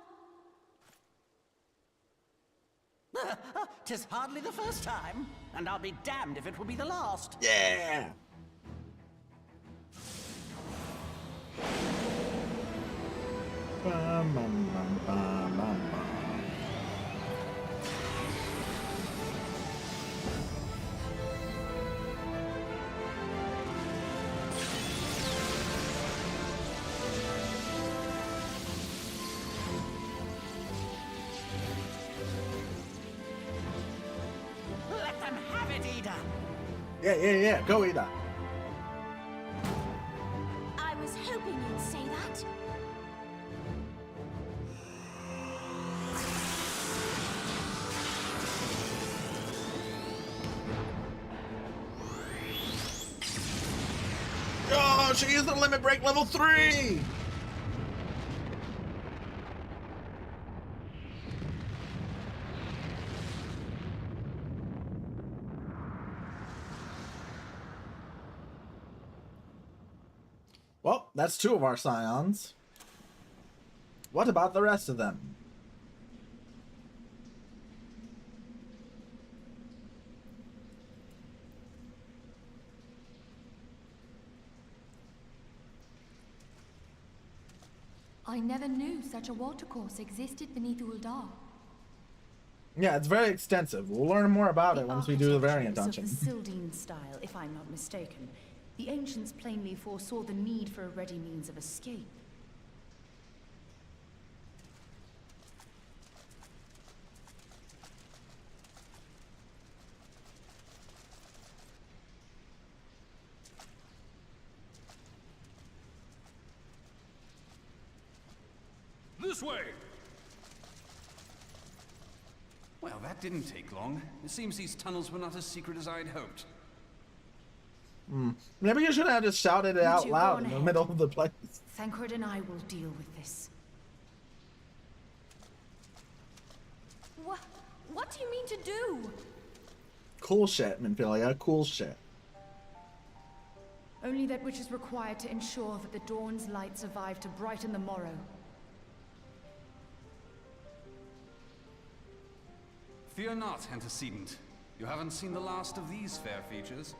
'Tis hardly the first time, and I'll be damned if it will be the last. Yeah! Bum, bum, bum, bum, bum, bum. Let them have it, Ida. Yeah. Go, Ida. I was hoping you'd say that. Oh, she used the limit break level 3! Well, that's 2 of our scions. What about the rest of them? I never knew such a watercourse existed beneath Uldar. Yeah, it's very extensive. We'll learn more about it once we do the variant Architecture dungeon. is of the Sildine style, if I'm not mistaken. The ancients plainly foresaw the need for a ready means of escape. This way! Well, that didn't take long. It seems these tunnels were not as secret as I'd hoped. Maybe you should have just shouted it You out two, loud go in the ahead. middle of the place. Thancred and I will deal with this. What do you mean to do? Cool shit, Minfilia. Cool shit. Only that which is required to ensure that the dawn's light survive to brighten the morrow. Fear not, antecedent. You haven't seen the last of these fair features.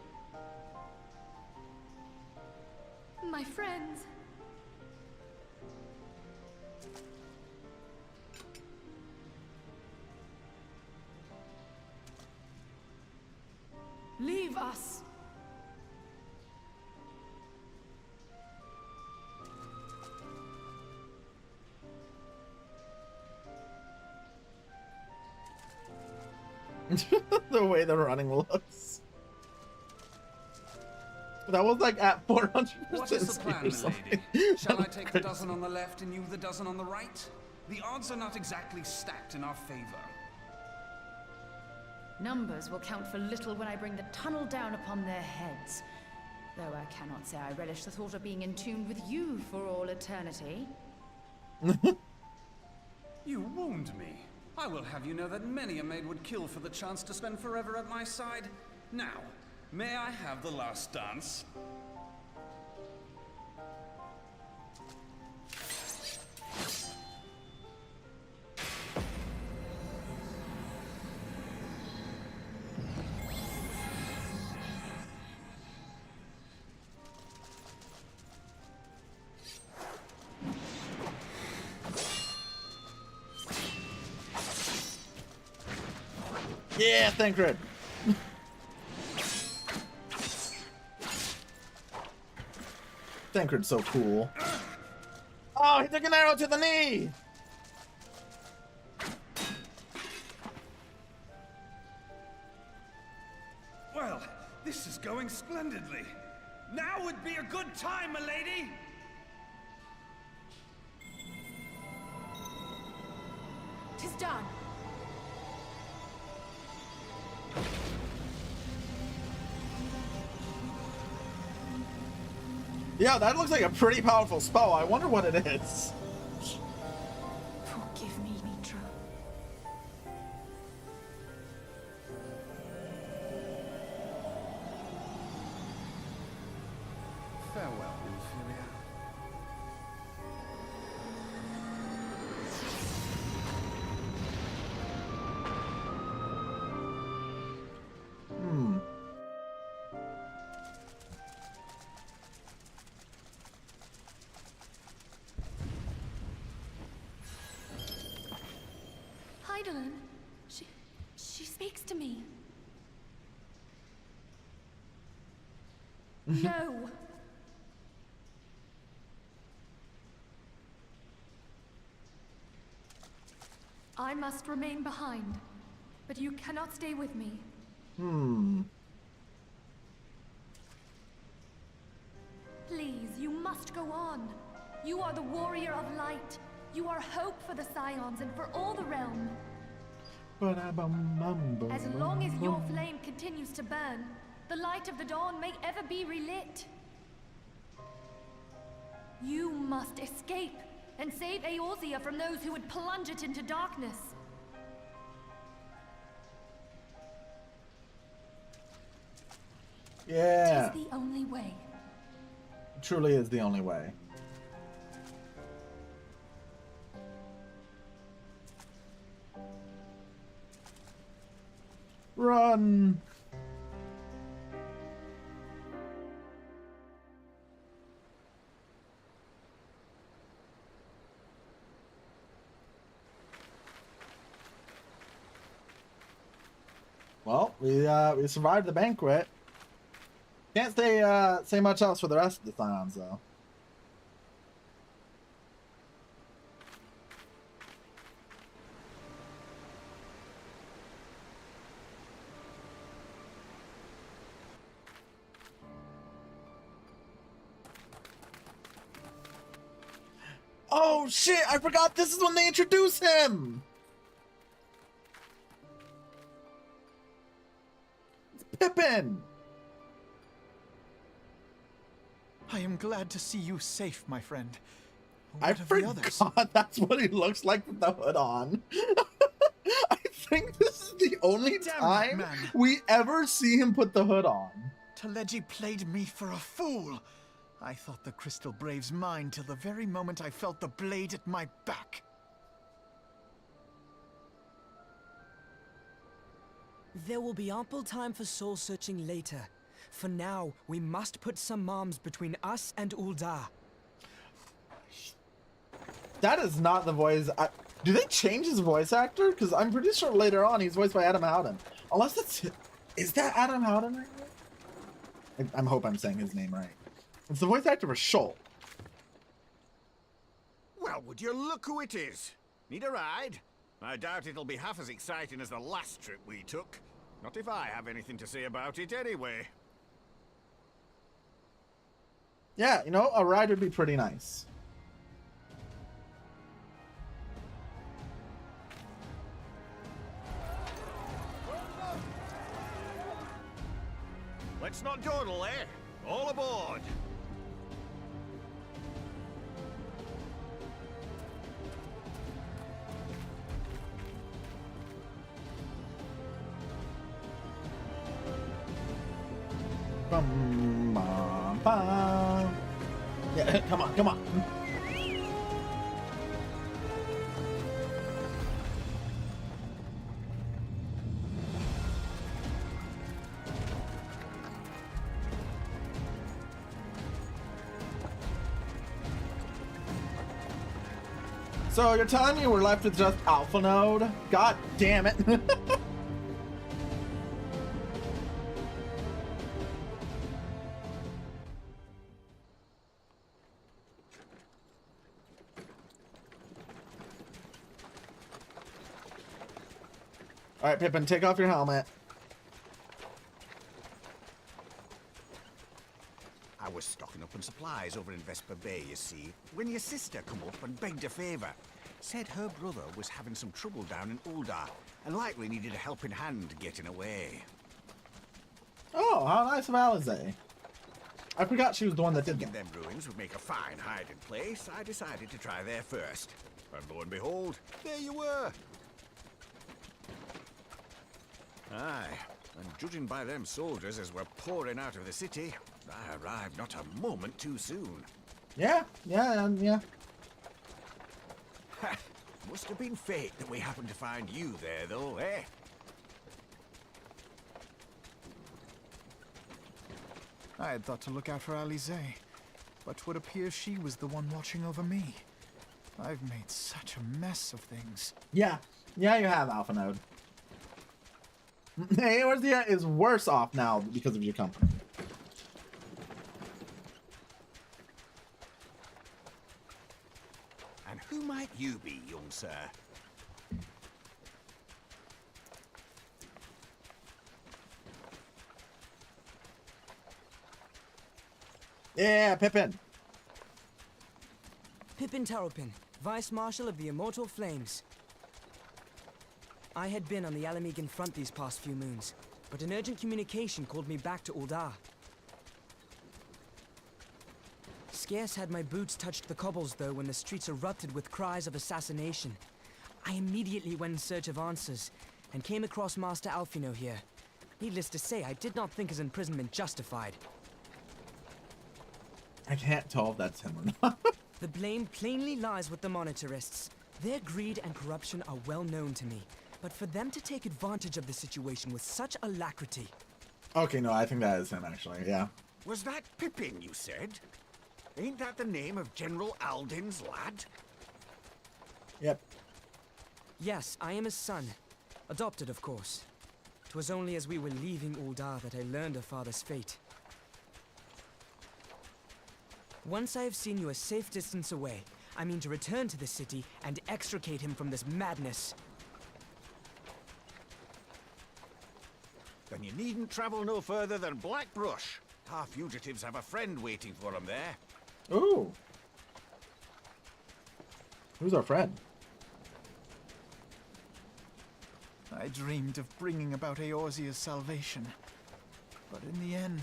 My friends. Leave us! The way the running looks. That was like at 400%. What is the plan, milady? Shall I take the dozen on the left and you the dozen on the right? The odds are not exactly stacked in our favor. Numbers will count for little when I bring the tunnel down upon their heads. Though I cannot say I relish the thought of being in tune with you for all eternity. You wound me. I will have you know that many a maid would kill for the chance to spend forever at my side. Now, may I have the last dance? Yeah, Thancred. Thancred's so cool. Oh, he took an arrow to the knee! Well, this is going splendidly. Now would be a good time, milady! "'Tis done." Yeah, that looks like a pretty powerful spell. I wonder what it is. Forgive me, Mitra. Farewell, inferior. Hydaelyn, she speaks to me. No. I must remain behind, but you cannot stay with me. Please, you must go on. You are the warrior of light. You are hope for the Scions and for all the realm. As long as your flame continues to burn, the light of the dawn may ever be relit. You must escape and save Eorzea from those who would plunge it into darkness. Yeah. It is the only way. It truly is the only way. Run! Well, we survived the banquet. Can't say much else for the rest of the Scions, though. Oh shit, I forgot this is when they introduce him! It's Pippin! I am glad to see you safe, my friend. I forgot that's what he looks like with the hood on. I think this is the only time we ever see him put the hood on. Teleji played me for a fool. I thought the Crystal Brave's mine till the very moment I felt the blade at my back. There will be ample time for soul-searching later. For now, we must put some arms between us and Ul'dah. That is not the voice. Do they change his voice actor? Because I'm pretty sure later on he's voiced by Adam Howden. Unless it's... Is that Adam Howden right now? I hope I'm saying his name right. It's the voice actor for Shoal. Well, would you look who it is? Need a ride? I doubt it'll be half as exciting as the last trip we took. Not if I have anything to say about it anyway. Yeah, you know, a ride would be pretty nice. Let's not dawdle, eh? All aboard! Bum, bum, bum. Yeah, come on, come on. So you're telling me we're left with just Alpha Node? God damn it. Alright, Pippin, take off your helmet. I was stocking up on supplies over in Vesper Bay, you see, when your sister come up and begged a favour. Said her brother was having some trouble down in Uldar, and likely needed a helping hand getting away. Oh, how nice of Alize. I forgot she was the one that did Thinking that. them ruins would make a fine hiding place, I decided to try there first. And lo and behold, there you were. Aye, and judging by them soldiers as were pouring out of the city, I arrived not a moment too soon. Yeah. Ha! Must have been fate that we happened to find you there, though, eh? I had thought to look out for Alize, but would appear she was the one watching over me. I've made such a mess of things. Yeah, you have, Alpha Node. Eorzea is worse off now because of your company. And who might you be, young sir? Yeah, Pippin. Pippin Taropin, Vice Marshal of the Immortal Flames. I had been on the Alamegan front these past few moons, but an urgent communication called me back to Uldar. Scarce had my boots touched the cobbles, though, when the streets erupted with cries of assassination. I immediately went in search of answers, and came across Master Alphino here. Needless to say, I did not think his imprisonment justified. I can't tell if that's him or not. The blame plainly lies with the Monitarists. Their greed and corruption are well known to me, but for them to take advantage of the situation with such alacrity... Okay, no, I think that is him, actually, yeah. Was that Pippin, you said? Ain't that the name of General Alden's lad? Yep. Yes, I am his son. Adopted, of course. 'Twas only as we were leaving Uldar that I learned of father's fate. Once I have seen you a safe distance away, I mean to return to the city and extricate him from this madness. Then you needn't travel no further than Blackbrush. Our fugitives have a friend waiting for them there. Ooh. Who's our friend? I dreamed of bringing about Eorzea's salvation, but in the end...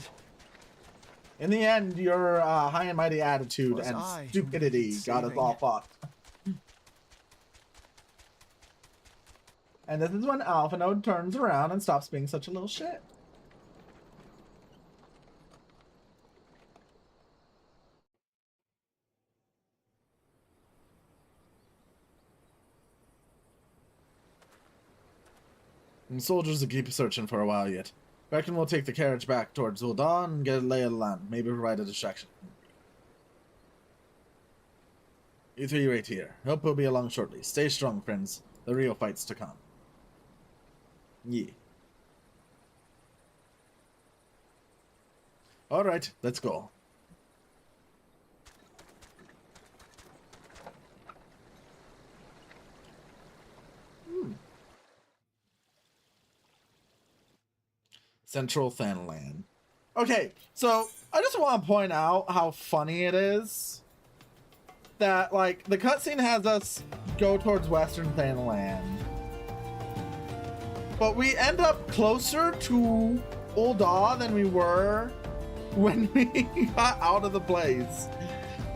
In the end, your high and mighty attitude and stupidity got us all fucked. And this is when Alpha Node turns around and stops being such a little shit. And soldiers will keep searching for a while yet. Reckon we'll take the carriage back towards Uldar and get a lay of the land. Maybe provide a distraction. You three wait here. Hope we'll be along shortly. Stay strong, friends. The real fight's to come. Yeah. Alright, let's go. Central Thanalan. Okay, so I just want to point out how funny it is that, like, the cutscene has us go towards Western Thanalan, but we end up closer to Ul'dah than we were when we got out of the place.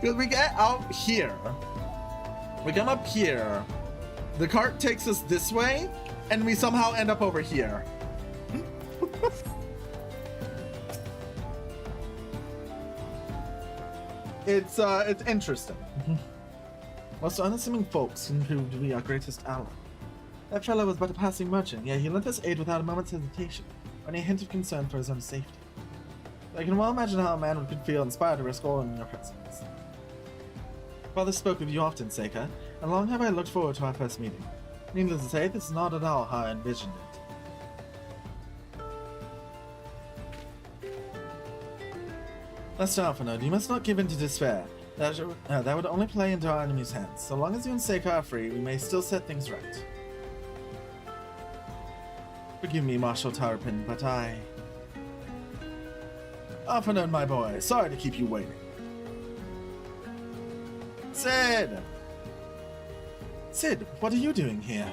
Because we get out here, we come up here, the cart takes us this way, and we somehow end up over here. It's interesting. Most unassuming folks can prove to be our greatest ally. That fellow was but a passing merchant, yet he lent us aid without a moment's hesitation, or any hint of concern for his own safety. I can well imagine how a man could feel inspired to risk all in your presence. Father spoke of you often, Seika, and long have I looked forward to our first meeting. Needless to say, this is not at all how I envisioned it. Master Alphinaud, you must not give in to despair. That would only play into our enemy's hands. So long as you and Seika are free, we may still set things right. Forgive me, Marshal Tarpin, but I... Alphinaud, my boy, sorry to keep you waiting. Cid! Cid, what are you doing here?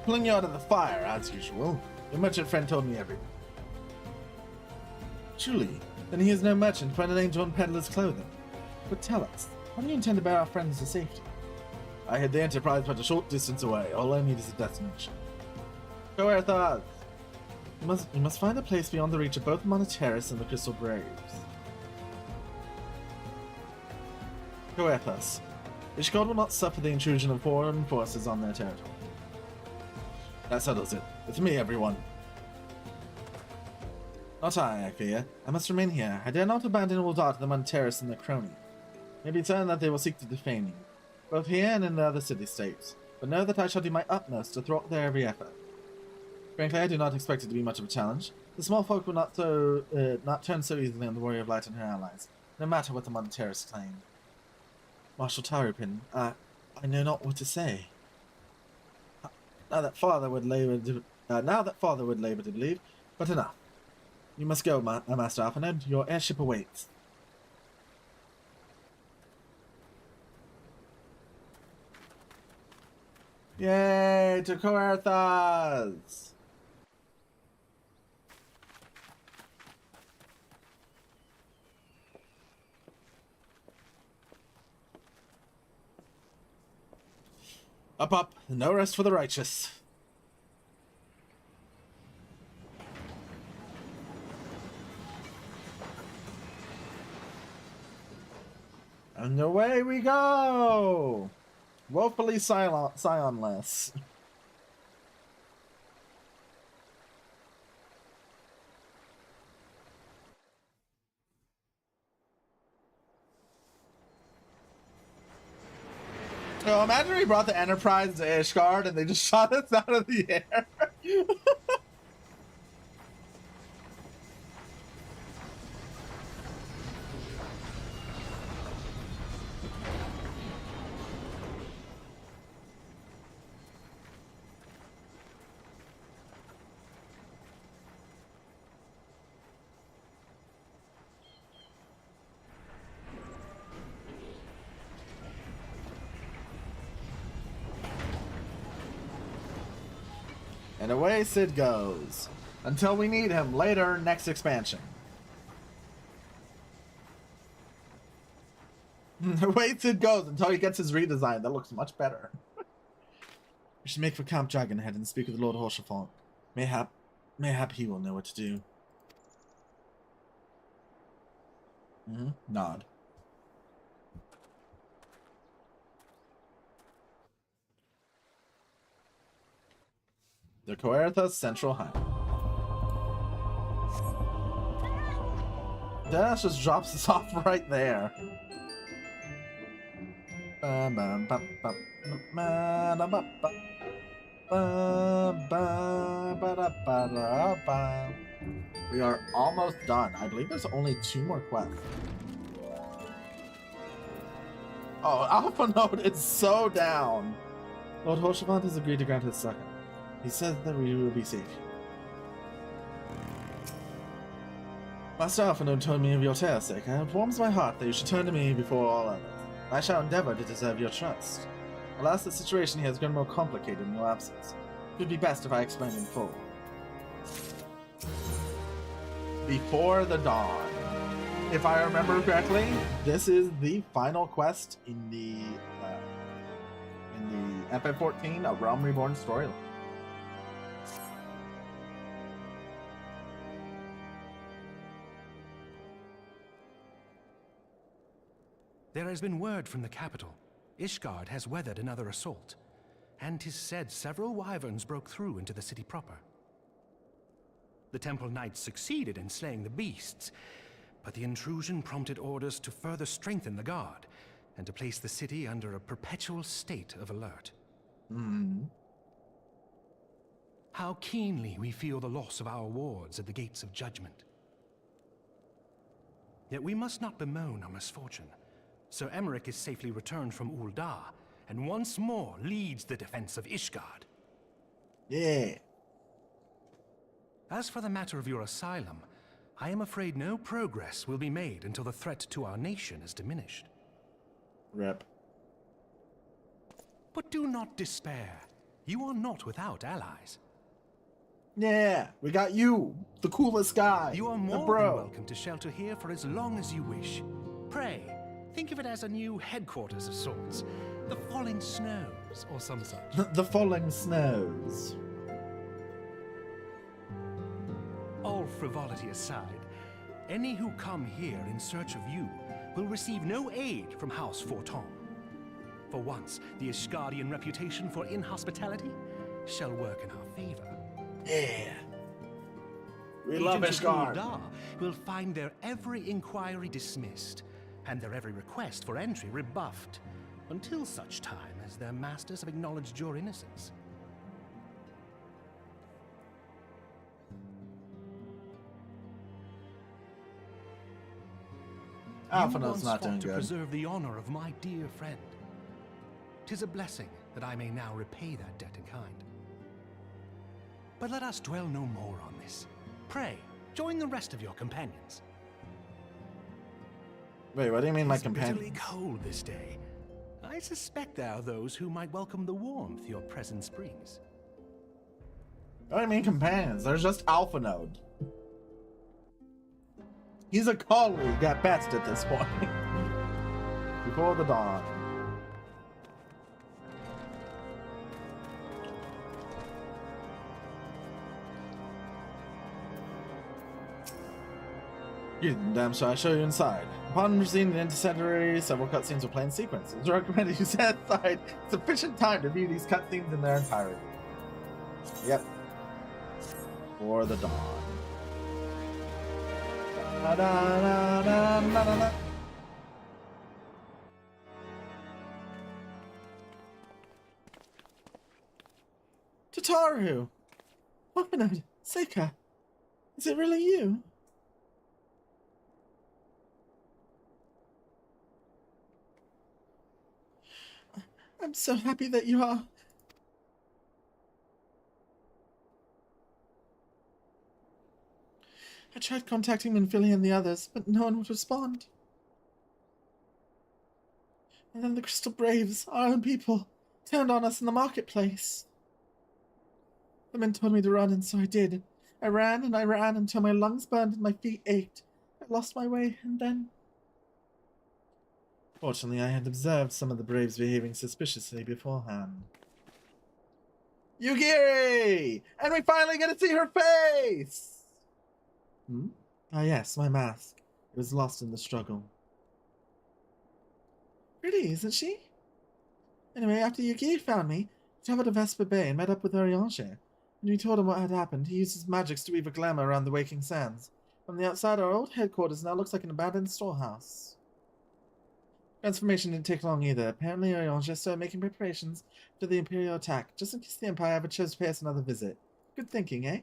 Pulling you out of the fire, as usual. Your merchant friend told me everything. Truly, then he is no merchant, but an angel in peddler's clothing. But tell us, how do you intend to bear our friends to safety? I had the Enterprise but a short distance away. All I need is a destination. Coerthas! You must find a place beyond the reach of both Monoteris and the Crystal Graves. Coerthas. Ishgard will not suffer the intrusion of foreign forces on their territory. That settles it. It's me, everyone. Not I fear. I must remain here. I dare not abandon Ul'dah to the Monoteris and the crony. It may be certain that they will seek to defame me, both here and in the other city-states, but know that I shall do my utmost to thwart their every effort. Frankly, I do not expect it to be much of a challenge. The small folk will not turn so easily on the Warrior of Light and her allies, no matter what the Monoteris claim. Marshal Tarpin, I know not what to say. Now that father would labor to believe, but enough. You must go, Master Alphinaud. Your airship awaits. Yay, to Coerthas! Up, up, no rest for the righteous. And away we go! Woefully scionless. Oh, imagine we brought the Enterprise to Ishgard and they just shot us out of the air. And away Cid goes. Until we need him later, next expansion. Away Cid goes until he gets his redesign. That looks much better. We should make for Camp Dragonhead and speak with Lord Horsefort. Mayhap he will know what to do. Nod. The Coerthas Central Highway. Dash just drops us off right there. We are almost done. I believe there's only 2 more quests. Oh, Alphinaud is so down. Lord Horsefort has agreed to grant his succor. He says that we will be safe. Master Alphinaud told me of your tale, Seika. It warms my heart that you should turn to me before all others. I shall endeavor to deserve your trust. Alas, the situation here has grown more complicated in your absence. It would be best if I explained in full. Before the Dawn. If I remember correctly, this is the final quest in the FF14, A Realm Reborn storyline. There has been word from the capital. Ishgard has weathered another assault, and 'tis said several wyverns broke through into the city proper. The Temple Knights succeeded in slaying the beasts, but the intrusion prompted orders to further strengthen the guard, and to place the city under a perpetual state of alert. How keenly we feel the loss of our wards at the Gates of Judgment. Yet we must not bemoan our misfortune. Sir Emmerich is safely returned from Ul'dah, and once more leads the defense of Ishgard. Yeah. As for the matter of your asylum, I am afraid no progress will be made until the threat to our nation is diminished. Rep. But do not despair. You are not without allies. Yeah, we got you, the coolest guy. You are the more bro. than welcome to shelter here for as long as you wish. Pray, think of it as a new headquarters of sorts. The Falling Snows, or some such. The Falling Snows. All frivolity aside, any who come here in search of you will receive no aid from House Forton. For once, the Ishgardian reputation for inhospitality shall work in our favor. Yeah. We love Agents of Ishgard. Ul'dah will find their every inquiry dismissed, and their every request for entry rebuffed, until such time as their masters have acknowledged your innocence. Alphinaud's not fought doing to good. preserve the honor of my dear friend. 'Tis a blessing that I may now repay that debt in kind. But let us dwell no more on this. Pray, join the rest of your companions. Wait, what do you mean my It's companion? bitterly cold this day. I suspect there are those who might welcome the warmth your presence brings. What do you mean companions? They're just Alphinaud. He's a colleague at best at this point. Before the Dawn. You damn sure I show you inside. Upon receiving the intercedary, several cutscenes will play in sequence. It's recommended you set aside sufficient time to view these cutscenes in their entirety. Yep. For the Dawn. Da, da, da, da, da, da, da. Tataru! Alphinaud, Seika, is it really you? I'm so happy that you are. I tried contacting Minfilia and the others, but no one would respond. And then the Crystal Braves, our own people, turned on us in the marketplace. The men told me to run, and so I did. I ran and I ran until my lungs burned and my feet ached. I lost my way, and then... Fortunately, I had observed some of the Braves behaving suspiciously beforehand. Yugiri! And we finally get to see her face! Hmm? Ah yes, my mask. It was lost in the struggle. Pretty, isn't she? Anyway, after Yugiri found me, we traveled to Vesper Bay and met up with Urianger. When we told him what had happened, he used his magics to weave a glamour around the Waking Sands. From the outside, our old headquarters now looks like an abandoned storehouse. Transformation didn't take long either. Apparently, Urianger started making preparations for the Imperial attack, just in case the Empire ever chose to pay us another visit. Good thinking, eh?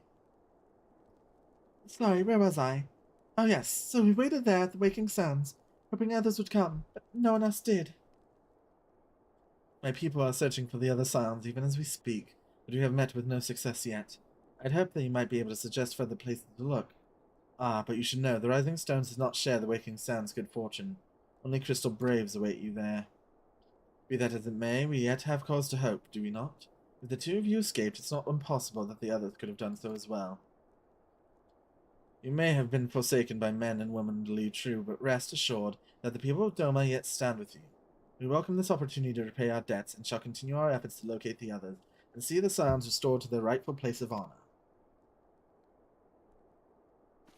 Sorry, where was I? Oh yes, so we waited there at the Waking Sands, hoping others would come, but no one else did. My people are searching for the other Scions even as we speak, but we have met with no success yet. I'd hoped that you might be able to suggest further places to look. Ah, but you should know, the Rising Stones does not share the Waking Sands' good fortune. Only crystal braves await you there. Be that as it may, we yet have cause to hope, do we not? If the two of you escaped, it's not impossible that the others could have done so as well. You may have been forsaken by men and women to lead true, but rest assured that the people of Doma yet stand with you. We welcome this opportunity to repay our debts, and shall continue our efforts to locate the others, and see the Scions restored to their rightful place of honor.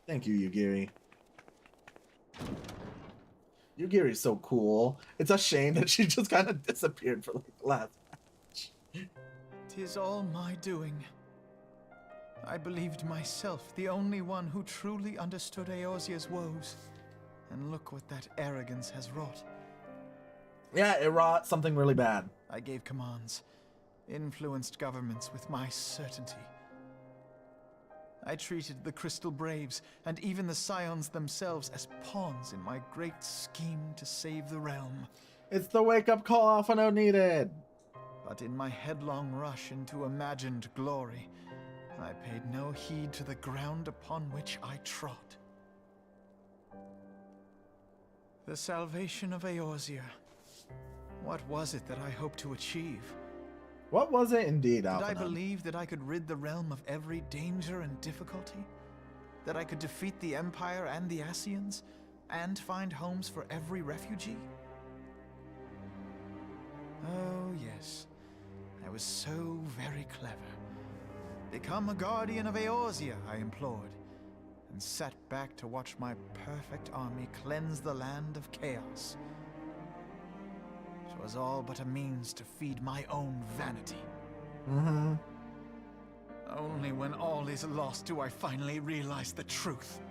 Thank you, Yugiri. Yugiri's so cool. It's a shame that she just kind of disappeared for like the last match. 'Tis all my doing. I believed myself the only one who truly understood Eorzea's woes. And look what that arrogance has wrought. Yeah, it wrought something really bad. I gave commands, influenced governments with my certainty. I treated the Crystal Braves and even the Scions themselves as pawns in my great scheme to save the realm. It's the wake-up call Alphinaud needed! But in my headlong rush into imagined glory, I paid no heed to the ground upon which I trod. The salvation of Eorzea. What was it that I hoped to achieve? What was it indeed, Alphinaud? Did I believe that I could rid the realm of every danger and difficulty? That I could defeat the Empire and the Ascians, and find homes for every refugee? Oh, yes. I was so very clever. Become a guardian of Eorzea, I implored, and sat back to watch my perfect army cleanse the land of chaos. It was all but a means to feed my own vanity. Mm-hmm. Only when all is lost do I finally realize the truth.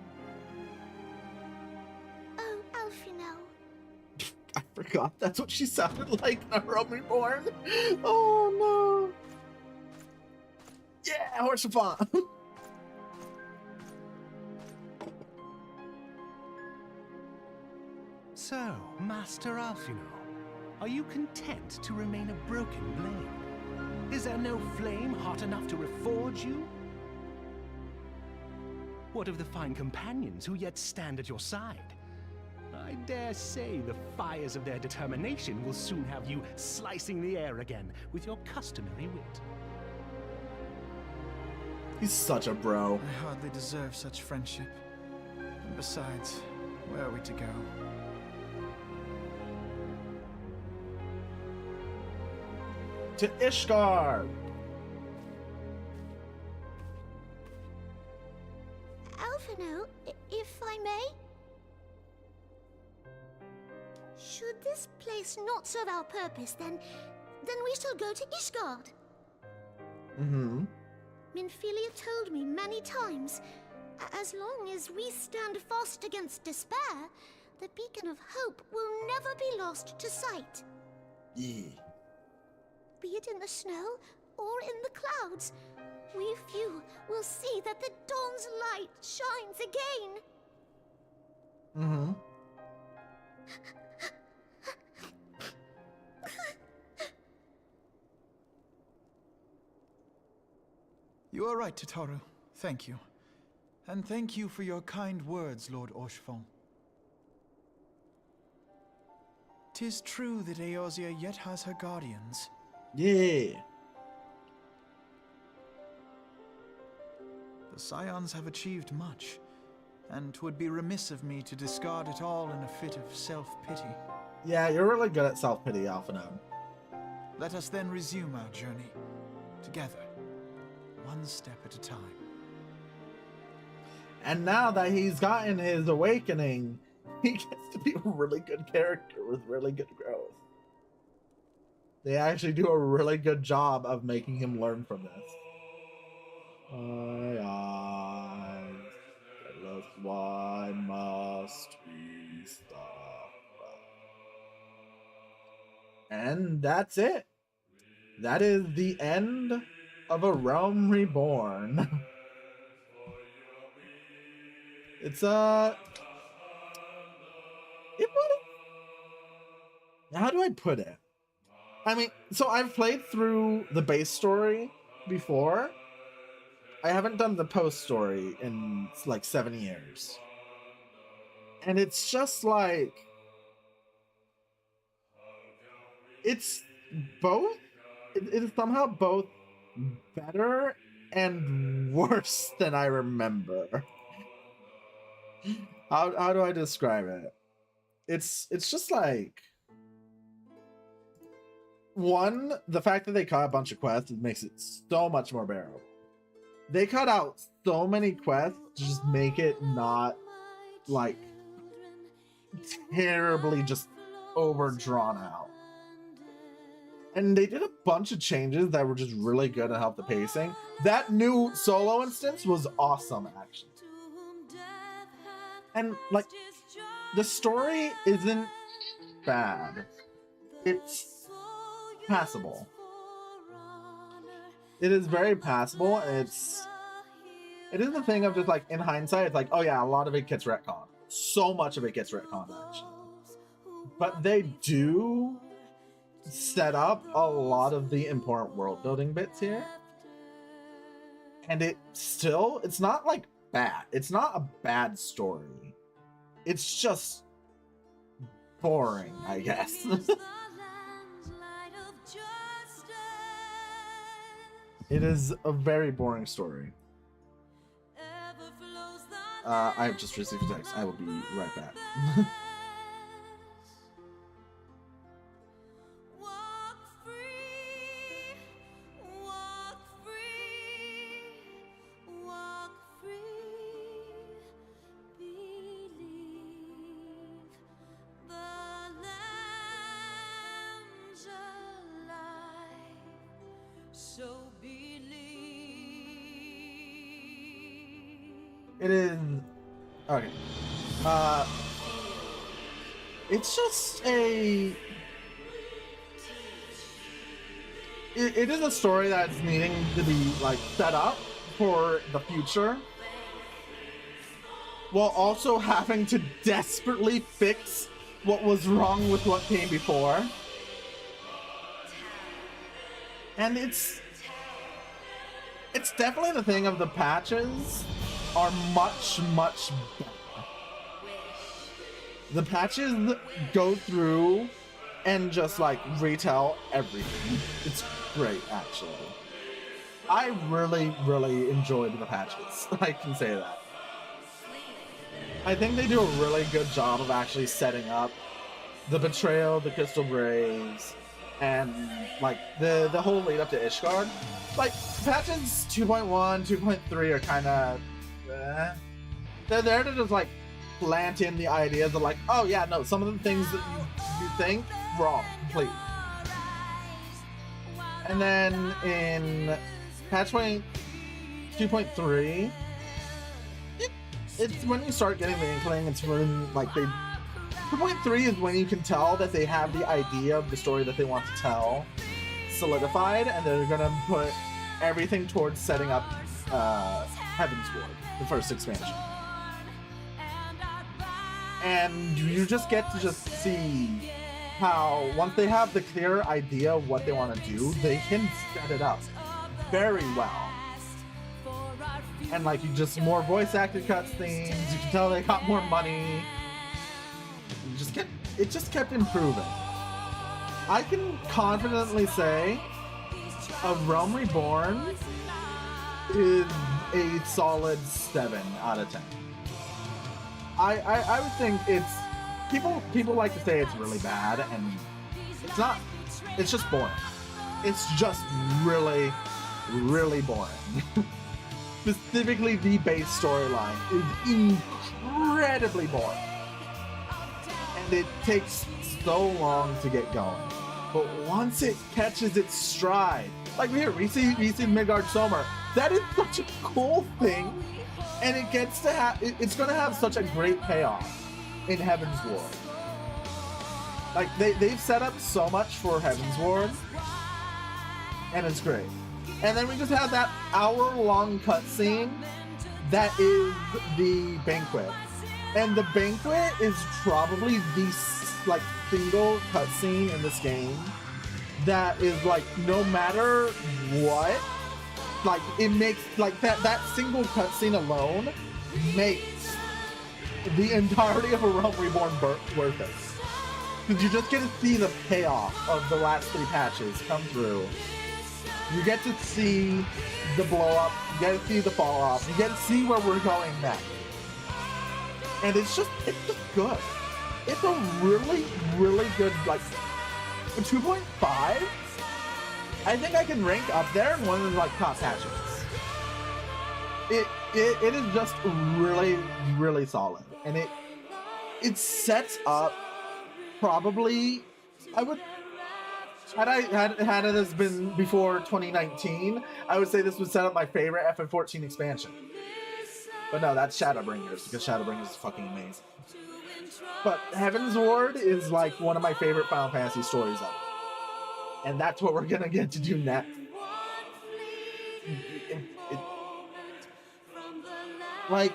Oh, Alphinaud. I forgot that's what she sounded like in A Realm Reborn. Oh no. Yeah, Horsefon. So, Master Alphinaud, are you content to remain a broken blade? Is there no flame hot enough to reforge you? What of the fine companions who yet stand at your side? I dare say the fires of their determination will soon have you slicing the air again with your customary wit. He's such a bro. I hardly deserve such friendship. And besides, where are we to go? To Ishgard! Alphinaud, if I may? Should this place not serve our purpose, then we shall go to Ishgard. Mm-hmm. Minfilia told me many times, as long as we stand fast against despair, the beacon of hope will never be lost to sight. Yeah. Be it in the snow or in the clouds, we few will see that the dawn's light shines again. Mm-hmm. You are right, Tataru. Thank you. And thank you for your kind words, Lord Orchefon. 'Tis true that Eorzea yet has her guardians. Yeah. The Scions have achieved much, and 'twould be remiss of me to discard it all in a fit of self-pity. Yeah, you're really good at self-pity, Alphinaud. Let us then resume our journey, together, one step at a time. And now that he's gotten his awakening, he gets to be a really good character with really good growth. They actually do a really good job of making him learn from this. My eyes, tell us why must we stop? And that's it. That is the end of A Realm Reborn. It's how do I put it? I mean, so I've played through the base story before, I haven't done the post story in like 7 years. And it's just like, it's both, it is somehow both better and worse than I remember. How do I describe it? It's just like, one, the fact that they cut a bunch of quests, it makes it so much more bearable. They cut out so many quests to just make it not like terribly just overdrawn out. And they did a bunch of changes that were just really good to help the pacing. That new solo instance was awesome, actually. And like, the story isn't bad. It's passable. It is very passable, and it is the thing of just like, in hindsight, it's like, oh yeah, a lot of it gets retconned. So much of it gets retconned, actually. But they do set up a lot of the important world building bits here. And it's not like bad. It's not a bad story. It's just boring, I guess. It is a very boring story. I have just received a text. I will be right back. It is okay. It's just a. It is a story that's needing to be like set up for the future, while also having to desperately fix what was wrong with what came before. And it's definitely the thing of the patches are much better. The patches go through and just like retell everything. It's great, actually. I really enjoyed the patches. I can say that. I think they do a really good job of actually setting up the betrayal, the Crystal Graves, and like the whole lead up to Ishgard. Like patches 2.1, 2.3 are kind of they're there to just like plant in the ideas of like, oh yeah, no, some of the things that you think wrong completely. And then in patch 2.3, it's when you start getting the inkling. It's when like 2.3 is when you can tell that they have the idea of the story that they want to tell solidified, and they're gonna put everything towards setting up Heavensward, the first expansion. And you just get to just see how once they have the clear idea of what they want to do, they can set it up very well. And like, you just more voice acted cutscenes, you can tell they got more money. It just kept improving. I can confidently say A Realm Reborn is a solid 7 out of 10. I would think it's people like to say it's really bad, and it's not. It's just boring. It's just really boring. Specifically, the base storyline is incredibly boring, and it takes so long to get going. But once it catches its stride, like here, we see Midgardsormr. That is such a cool thing, and it gets to have. It's going to have such a great payoff in Heavensward. Like they've set up so much for Heavensward, and it's great. And then we just have that hour-long cutscene that is the banquet, and the banquet is probably the single cutscene in this game that is like, no matter what, like, it makes, like, that single cutscene alone makes the entirety of A Realm Reborn worth it. Because you just get to see the payoff of the last 3 patches come through. You get to see the blow up, you get to see the fall off, you get to see where we're going next. And it's just good. It's a really, really good, like, 2.5? I think I can rank up there in one of the, like, top patches. It is just really, really solid. And it sets up probably, I would, had it has been before 2019, I would say this would set up my favorite FF14 expansion. But no, that's Shadowbringers, because Shadowbringers is fucking amazing. But Heaven's Ward is like one of my favorite Final Fantasy stories ever. And that's what we're gonna get to do next. Like,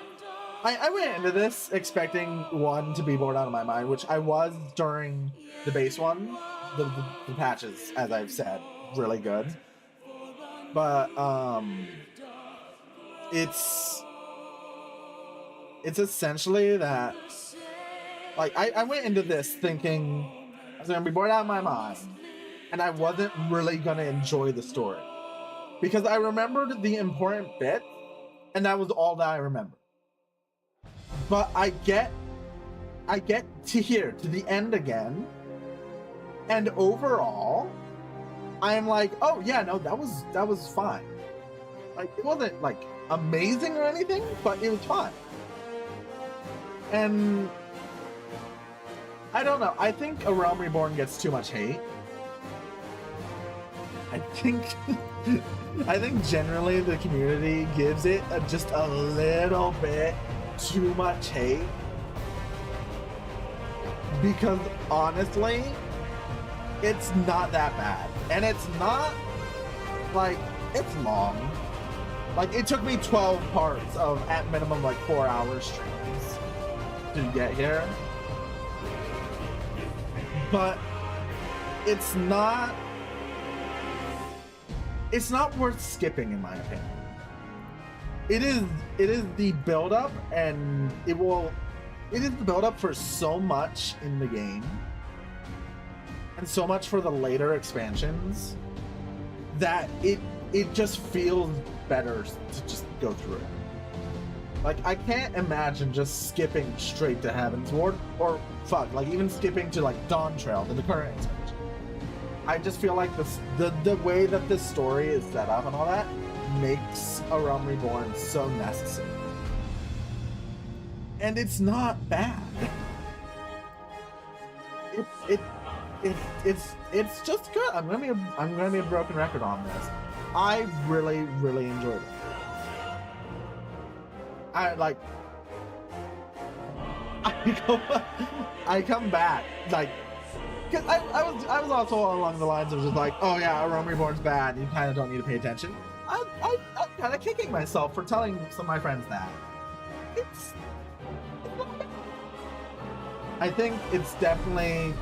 I went into this expecting 1 to be bored out of my mind, which I was during the base one. The patches, as I've said, really good. But it's essentially that, like, I went into this thinking I was gonna be bored out of my mind, and I wasn't really gonna enjoy the story because I remembered the important bit, and that was all that I remember. But I get to here, to the end again, and overall, I'm like, oh yeah, no, that was fine. Like, it wasn't like amazing or anything, but it was fine. And I don't know, I think A Realm Reborn gets too much hate. I think generally the community gives it just a little bit too much hate. Because honestly, it's not that bad. And it's not, like, it's long. Like, it took me 12 parts of, at minimum, like, 4-hour streams to get here. But it's not worth skipping, in my opinion. It is the build-up, and it is the build-up for so much in the game, and so much for the later expansions, that it just feels better to just go through it. Like, I can't imagine just skipping straight to Heaven's Ward, or fuck, like even skipping to like Dawntrail, the current expansion. I just feel like the way that this story is set up and all that makes A Realm Reborn so necessary. And it's not bad. It's just good. I'm gonna be a broken record on this. I really, really enjoyed it. I come back, like, cause I was also along the lines of just like, oh yeah, A Realm Reborn's bad, you kind of don't need to pay attention. I'm kind of kicking myself for telling some of my friends that. It's not bad. I think it's definitely,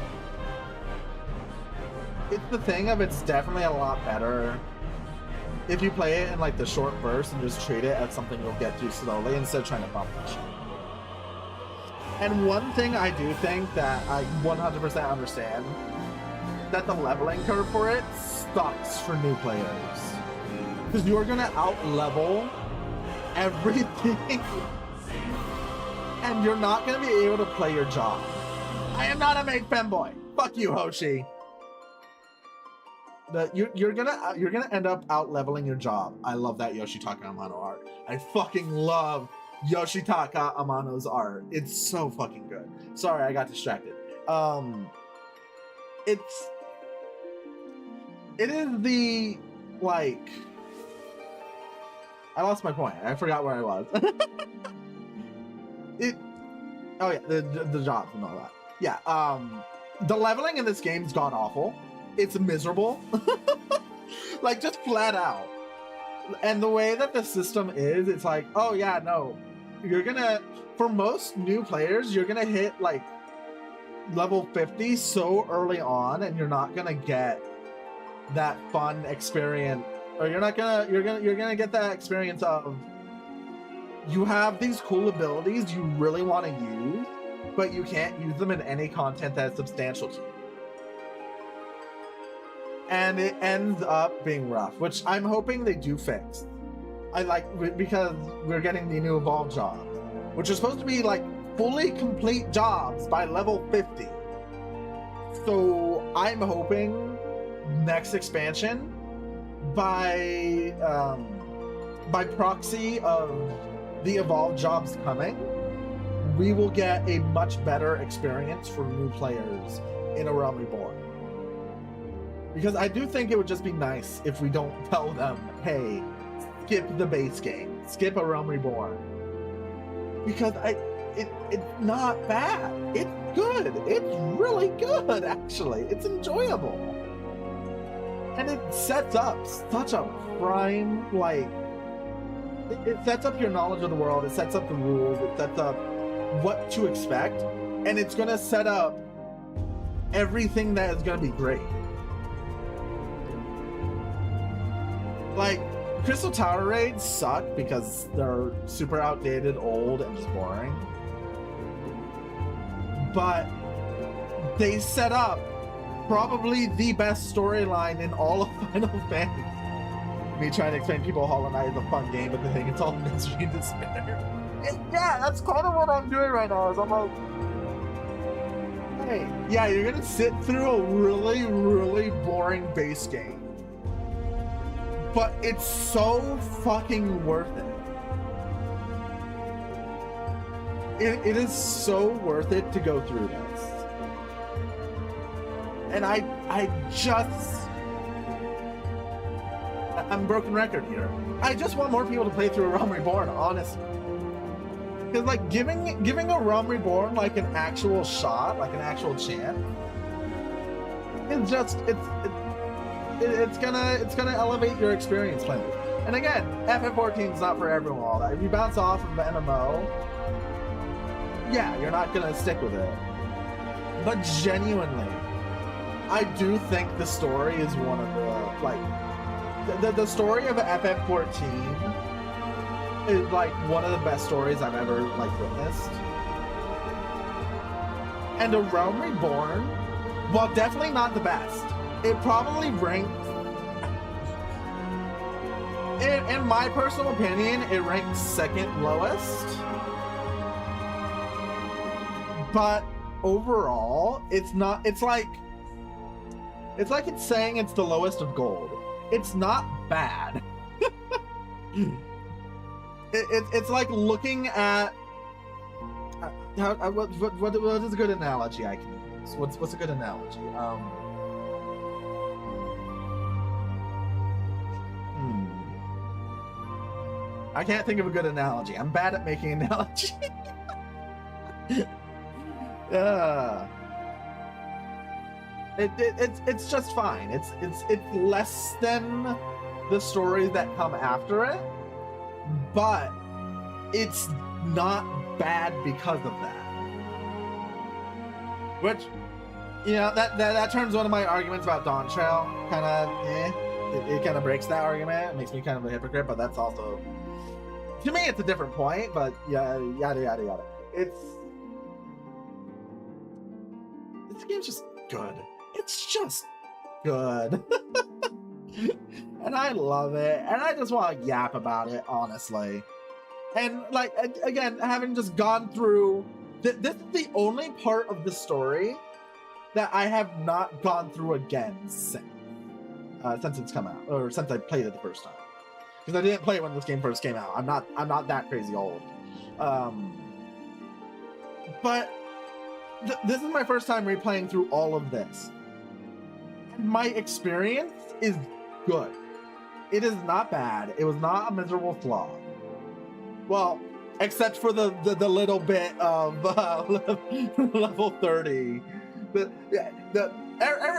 it's the thing of it's definitely a lot better if you play it in like the short bursts and just treat it as something you'll get through slowly instead of trying to bump it. And one thing I do think that I 100% understand, that the leveling curve for it sucks for new players. Because you're gonna out-level everything, and you're not gonna be able to play your job. I am not a maid femboy. Fuck you, Hoshi. You're gonna end up out-leveling your job. I love that Yoshitaka Amano art. I fucking love Yoshitaka Amano's art. It's so fucking good. Sorry, I got distracted. It is the, like, I lost my point. I forgot where I was. Oh yeah, the jobs and all that. Yeah, the leveling in this game's god awful. It's miserable. Like, just flat out. And the way that the system is, it's like, oh yeah, no, you're gonna, for most new players, you're gonna hit like level 50 so early on, and you're not gonna get that fun experience or you're gonna get that experience of you have these cool abilities you really want to use, but you can't use them in any content that's substantial to you. And it ends up being rough, which I'm hoping they do fix. Because we're getting the new Evolve job, which is supposed to be like fully complete jobs by level 50. So I'm hoping next expansion, by proxy of the Evolve jobs coming, we will get a much better experience for new players in A Realm Reborn. Because I do think it would just be nice if we don't tell them, hey, skip the base game, skip A Realm Reborn. Because it's not bad. It's good. It's really good, actually. It's enjoyable. And it sets up such a prime, like, it sets up your knowledge of the world, it sets up the rules, it sets up what to expect, and it's gonna set up everything that is gonna be great. Like, Crystal Tower raids suck because they're super outdated, old, and just boring. But they set up probably the best storyline in all of Final Fantasy. Me trying to explain to people Hollow Knight is a fun game, but the thing, it's all misery and despair. And yeah, that's kind of what I'm doing right now, is I'm like, hey, yeah, you're gonna sit through a really, really boring base game. But it's so fucking worth it. It is so worth it to go through this. And I'm broken record here. I just want more people to play through A Realm Reborn, honestly. Because like giving A Realm Reborn like an actual shot, like an actual chance, it's just it's gonna elevate your experience playing. And again, FF14 is not for everyone. All that. If you bounce off of the MMO, yeah, you're not gonna stick with it. But genuinely, I do think the story is one of the like the story of FF14 is like one of the best stories I've ever like witnessed. And A Realm Reborn, while definitely not the best, it probably ranks, in my personal opinion, it ranks second lowest. But overall, it's not, it's like it's saying it's the lowest of gold. It's not bad. It's like looking at what is a good analogy I can use? What's a good analogy? I can't think of a good analogy. I'm bad at making analogy. It's just fine. It's less than the stories that come after it, but it's not bad because of that. Which, you know, that turns one of my arguments about Dawntrail kind of, it kind of breaks that argument. It makes me kind of a hypocrite, but that's also, to me, it's a different point. But yeah, yada yada yada. This game's just good. It's just good. And I love it. And I just want to yap about it, honestly. And, like, again, having just gone through... This is the only part of the story that I have not gone through again since it's come out. Or since I played it the first time. Because I didn't play it when this game first came out. I'm not that crazy old. But this is my first time replaying through all of this. My experience is good. It is not bad. It was not a miserable flaw. Well, except for the little bit of level 30.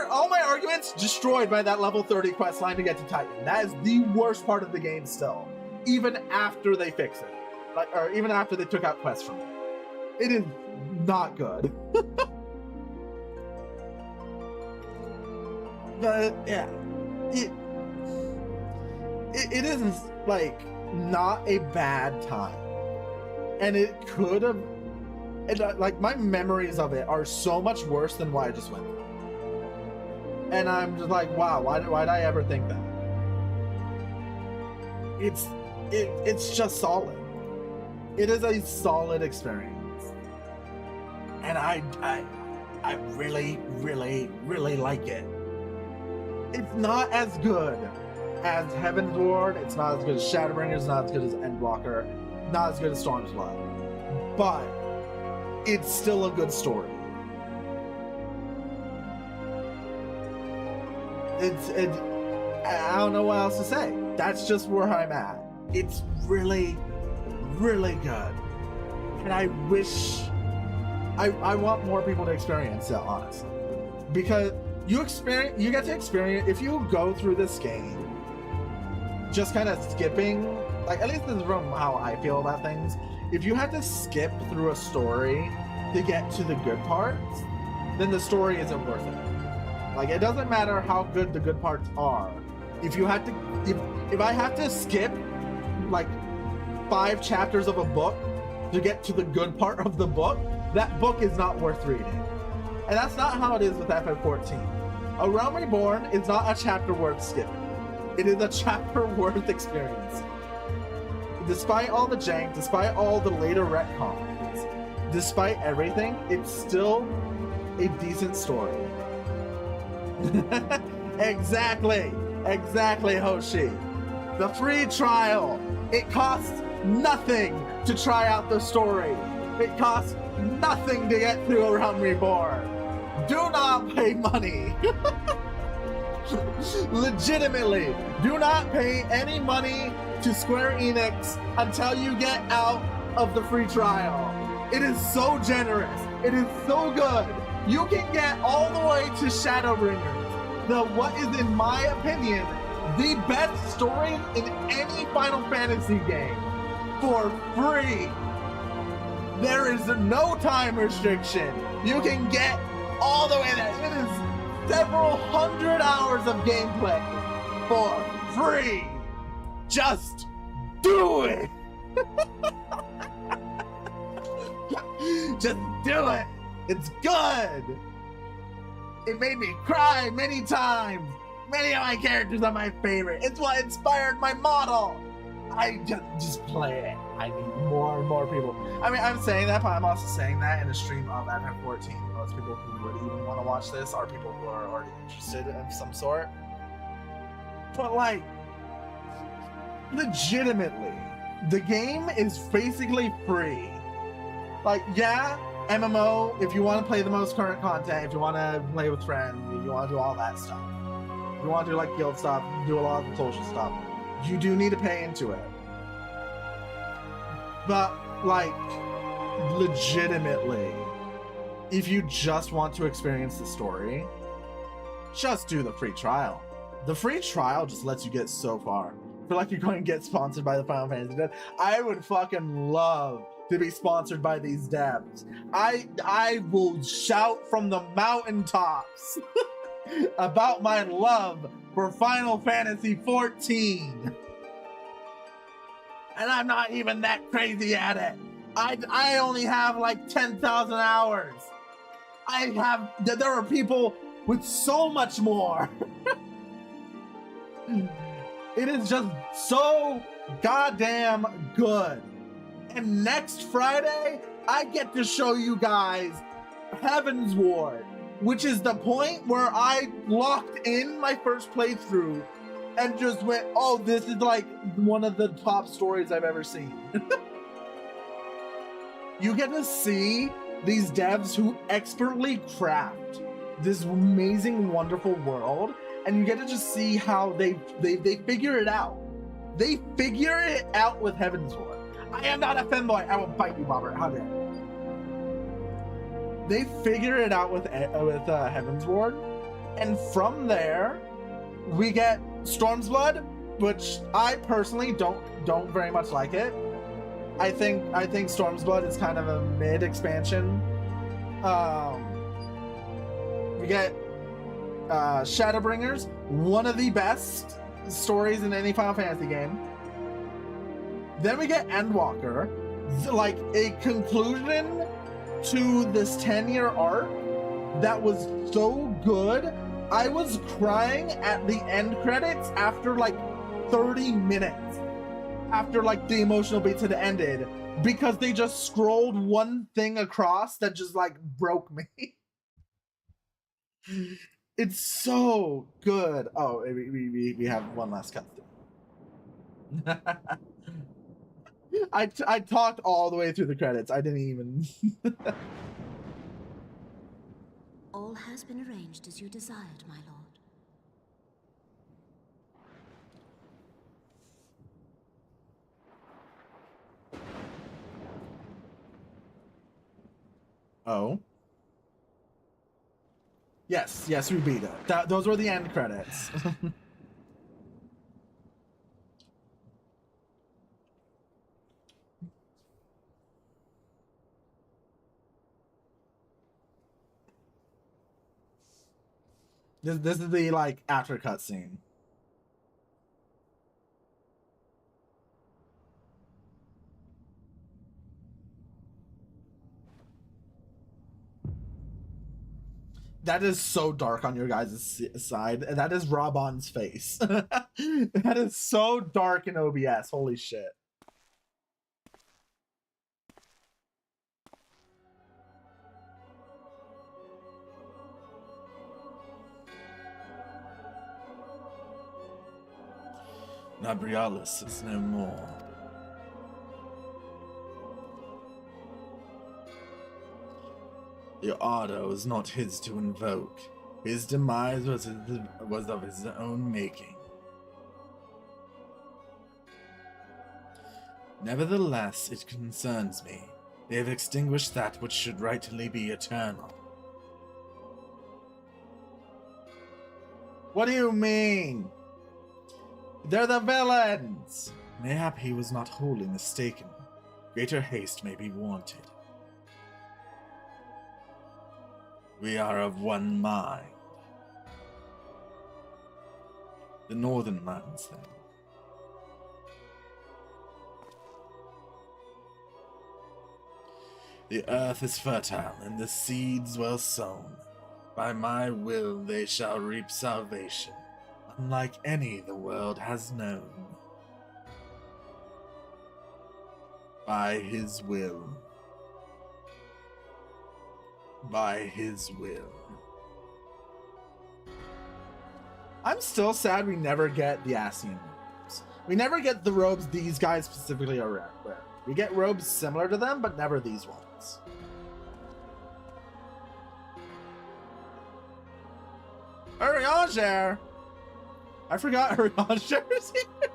All my arguments destroyed by that level 30 quest line to get to Titan. That is the worst part of the game still. Even after they fix it. Or even after they took out quests from it. It is not good. But yeah, it is like not a bad time, and it could have. Like my memories of it are so much worse than what I just went through, and I'm just like, wow, why did I ever think that? It's just solid. It is a solid experience, and I really, really, really like it. It's not as good as Heaven's Ward. It's not as good as Shadowbringers. It's not as good as Endwalker. Not as good as Storm's Blood, but it's still a good story. I don't know what else to say. That's just where I'm at. It's really, really good. And I wish I want more people to experience it, honestly. Because you get to experience, if you go through this game just kind of skipping, like, at least this is from how I feel about things. If you have to skip through a story to get to the good parts, then the story isn't worth it. Like, it doesn't matter how good the good parts are. If I have to skip like 5 chapters of a book to get to the good part of the book, that book is not worth reading. And that's not how it is with FF14. A Realm Reborn is not a chapter worth skipping. It is a chapter worth experiencing. Despite all the jank, despite all the later retcons, despite everything, it's still a decent story. Exactly, Hoshi. The free trial. It costs nothing to try out the story. It costs nothing to get through A Realm Reborn. Do not pay money. Legitimately, do not pay any money to Square Enix until you get out of the free trial. It is so generous. It is so good. You can get all the way to Shadowbringers, what is, in my opinion, the best story in any Final Fantasy game, for free. There is no time restriction. You can get all the way there. It is several hundred hours of gameplay for free. Just do it. Just do it. It's good. It made me cry many times. Many of my characters are my favorite. It's what inspired my model. I just play it. I need more and more people. I mean, I'm saying that, but I'm also saying that in a stream of FF14. Most people who would even want to watch this are people who are already interested in some sort. But like, legitimately, the game is basically free. Like, yeah, MMO, if you want to play the most current content, if you want to play with friends, if you want to do all that stuff, if you want to do like guild stuff, do a lot of the social stuff, you do need to pay into it. But, like, legitimately, if you just want to experience the story, just do the free trial. The free trial just lets you get so far. I feel like you're going to get sponsored by the Final Fantasy devs. I would fucking love to be sponsored by these devs. I will shout from the mountaintops about my love for Final Fantasy 14. And I'm not even that crazy at it. I only have like 10,000 hours. There are people with so much more. It is just so goddamn good. And next Friday, I get to show you guys Heaven's Ward, which is the point where I locked in my first playthrough and just went, oh, this is like one of the top stories I've ever seen. You get to see these devs who expertly craft this amazing, wonderful world, and you get to just see how they figure it out. They figure it out with Heaven's Ward. I am not a femboy. I will bite you, Robert. How dare you? They figure it out with Heaven's Ward, and from there, we get Storm's Blood, which I personally don't very much like it. I think Storm's Blood is kind of a mid expansion. We get Shadowbringers, one of the best stories in any Final Fantasy game. Then we get Endwalker, like a conclusion to this 10-year arc that was so good. I was crying at the end credits after like 30 minutes after like the emotional beats had ended, because they just scrolled one thing across that just like broke me. It's so good. Oh, we have one last cutscene. I talked all the way through the credits. I didn't even. All has been arranged as you desired, my lord. Oh. Yes, we beat it. Those were the end credits. This is the like after cutscene. That is so dark on your guys' side. That is Rabon's face. That is so dark in OBS. Holy shit. Nabrialis is no more. The ardor was not his to invoke. His demise was of his own making. Nevertheless, it concerns me. They have extinguished that which should rightly be eternal. What do you mean? They're the villains! Mayhap he was not wholly mistaken. Greater haste may be wanted. We are of one mind. The northern lands, then. The earth is fertile, and the seeds well sown. By my will they shall reap salvation, unlike any the world has known. By his will. By his will. I'm still sad we never get the Ascian robes. We never get the robes these guys specifically are wearing. We get robes similar to them, but never these ones. Urianger! I forgot Urianger is here.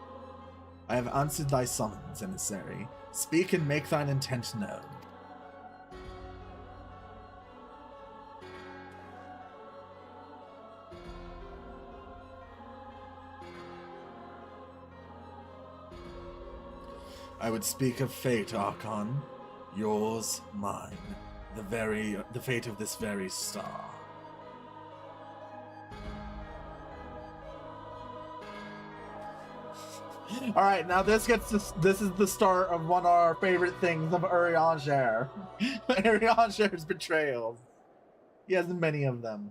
I have answered thy summons, emissary. Speak and make thine intent known. I would speak of fate, Archon. Yours, mine. The fate of this very star. Alright, now this is the start of one of our favorite things of Urianger. Urianger's betrayals. He has many of them.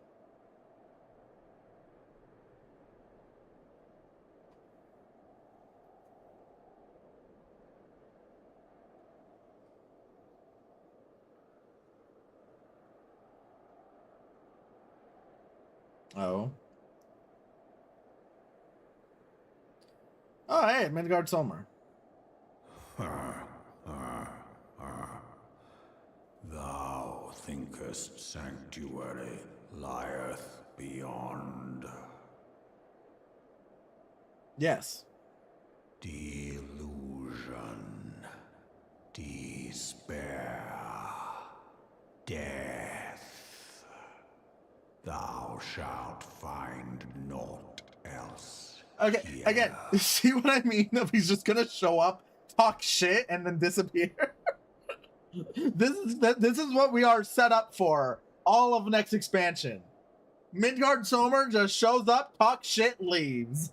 Oh. Oh, hey, Midgard Solmer. Thou thinkest sanctuary lieth beyond. Yes. Delusion, despair, death. Thou shalt find naught else. Okay, here. again, see what I mean? If he's just gonna show up, talk shit, and then disappear. This is what we are set up for. All of next expansion. Midgard Solmer just shows up, talks shit, leaves.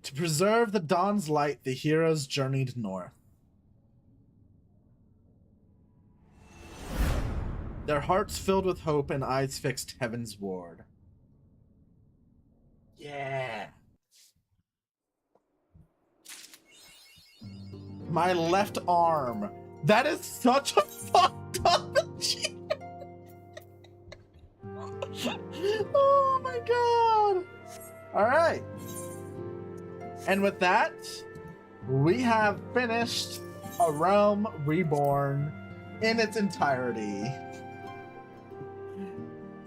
To preserve the dawn's light, the heroes journeyed north. Their hearts filled with hope and eyes fixed heavenward. Yeah. My left arm. That is such a fucked up achievement. Oh my god. All right. And with that, we have finished A Realm Reborn in its entirety.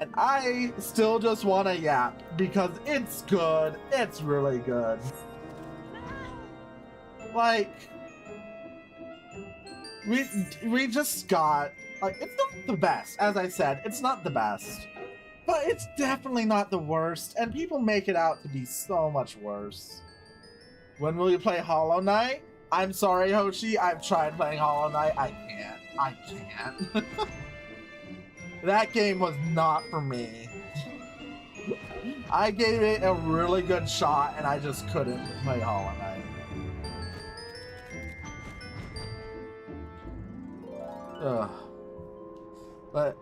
And I still just want to yap because it's good. It's really good. Like, we just got, like, it's not the best. As I said, it's not the best. But it's definitely not the worst. And people make it out to be so much worse. When will you play Hollow Knight? I'm sorry, Hoshi. I've tried playing Hollow Knight. I can't. That game was not for me. I gave it a really good shot and I just couldn't play Hollow Knight. Ugh. But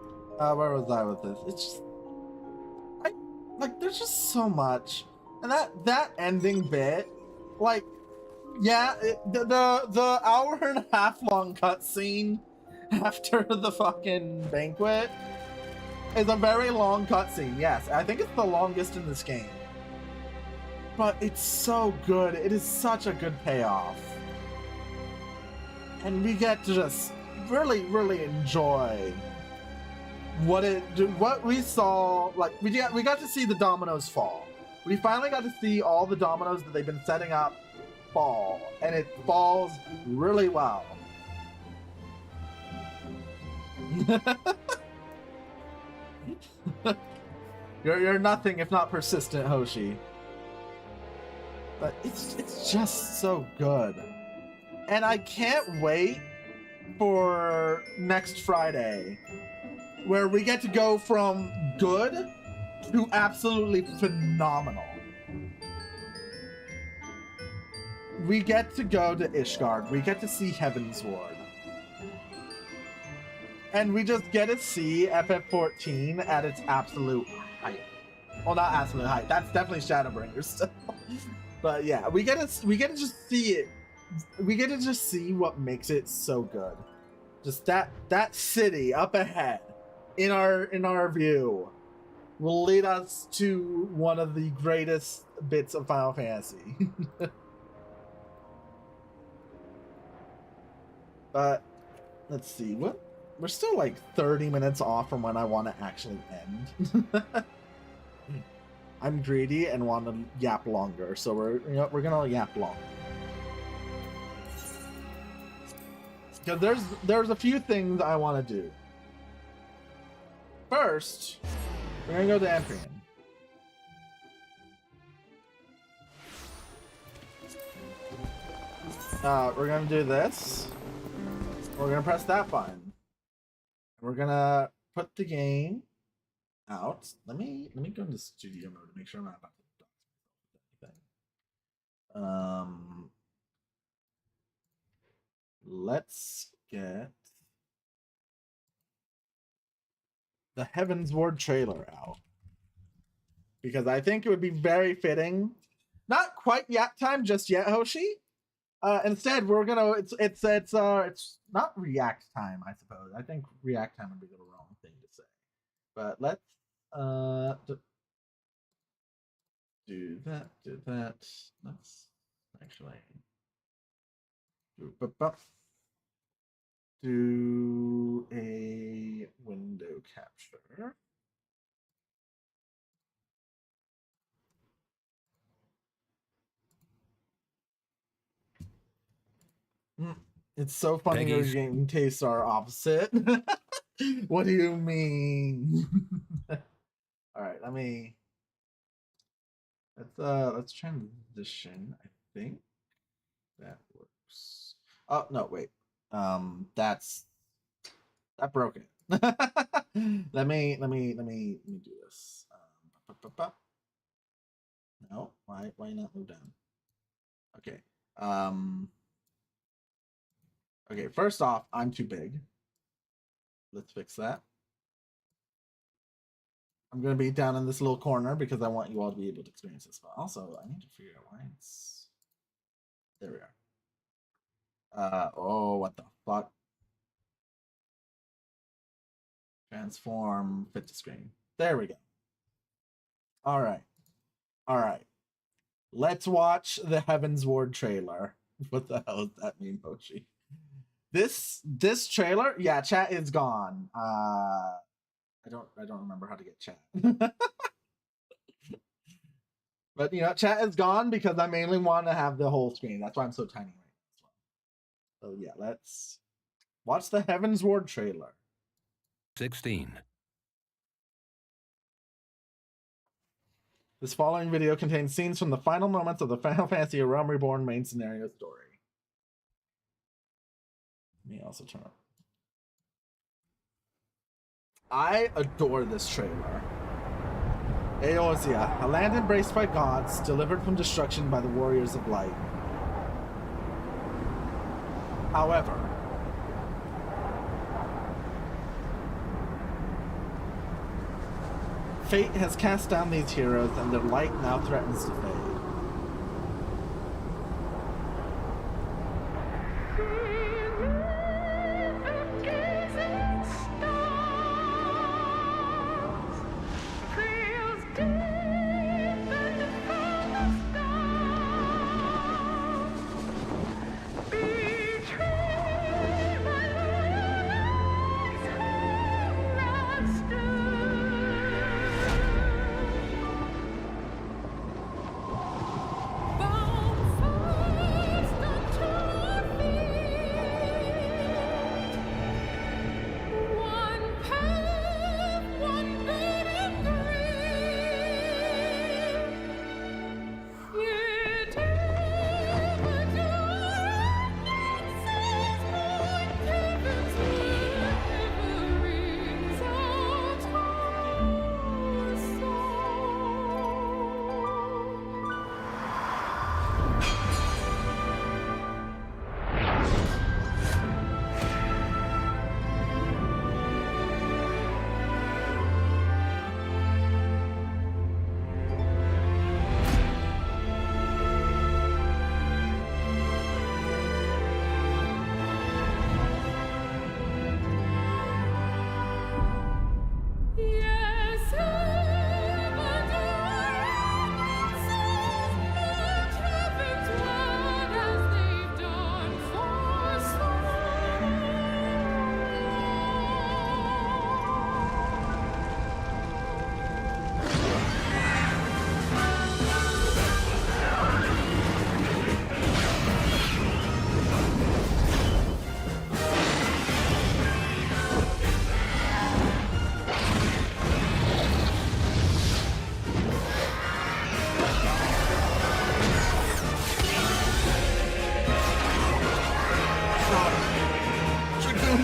where was I with this? It's just, there's just so much, and that ending bit, like, yeah, the hour and a half long cutscene after the fucking banquet is a very long cutscene. Yes, I think it's the longest in this game. But it's so good. It is such a good payoff. And we get to just really, really enjoy what we saw. Like, we got to see the dominoes fall. We finally got to see all the dominoes that they've been setting up fall. And it falls really well. You're nothing if not persistent, Hoshi. But it's just so good. And I can't wait for next Friday, where we get to go from good to absolutely phenomenal. We get to go to Ishgard. We get to see Heavensward. And we just get to see FF14 at its absolute height. Well, not absolute height. That's definitely Shadowbringers still. But yeah, we get to just see it. We get to just see what makes it so good. Just that city up ahead in our view will lead us to one of the greatest bits of Final Fantasy. But let's see, we're still like 30 minutes off from when I want to actually end. I'm greedy and want to yap longer, so we're gonna yap longer. Because there's a few things I want to do. First, we're gonna go to Amphion. We're gonna do this. We're gonna press that button. We're gonna put the game out. Let me go into studio mode to make sure I'm not about to dox anything. Let's get the Heavensward trailer out, because I think it would be very fitting. Not quite yap time just yet, Hoshi. Instead, we're gonna it's not react time, I suppose. I think react time would be the wrong thing to say. But let's do that. Let's actually do a window capture. It's so funny your game tastes are opposite. What do you mean? All right, let's transition. I think that works. Oh no, wait. That broke it. let me do this. No, why not move down? Okay. Okay, first off, I'm too big. Let's fix that. I'm going to be down in this little corner because I want you all to be able to experience this. But also, I need to figure out why it's... There we are. Oh, what the fuck? Transform, fit to screen. There we go. All right. All right. Let's watch the Heaven's Ward trailer. What the hell does that mean, Pochi? This trailer, yeah, chat is gone. I don't remember how to get chat. But you know, chat is gone because I mainly want to have the whole screen. That's why I'm so tiny right now. So yeah, let's watch the Heaven's Ward trailer. 16. This following video contains scenes from the final moments of the Final Fantasy A Realm Reborn main scenario story. Let me also turn up. I adore this trailer. Eorzea, a land embraced by gods, delivered from destruction by the warriors of light. However, fate has cast down these heroes and their light now threatens to fade.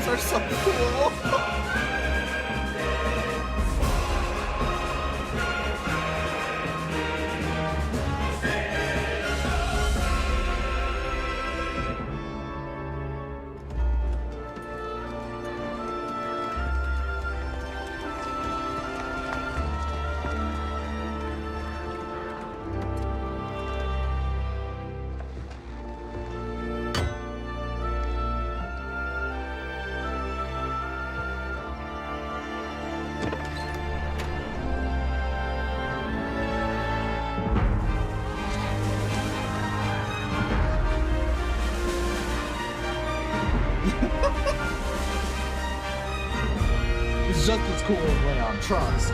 Are so cool. It's just as cool as Leon Trust.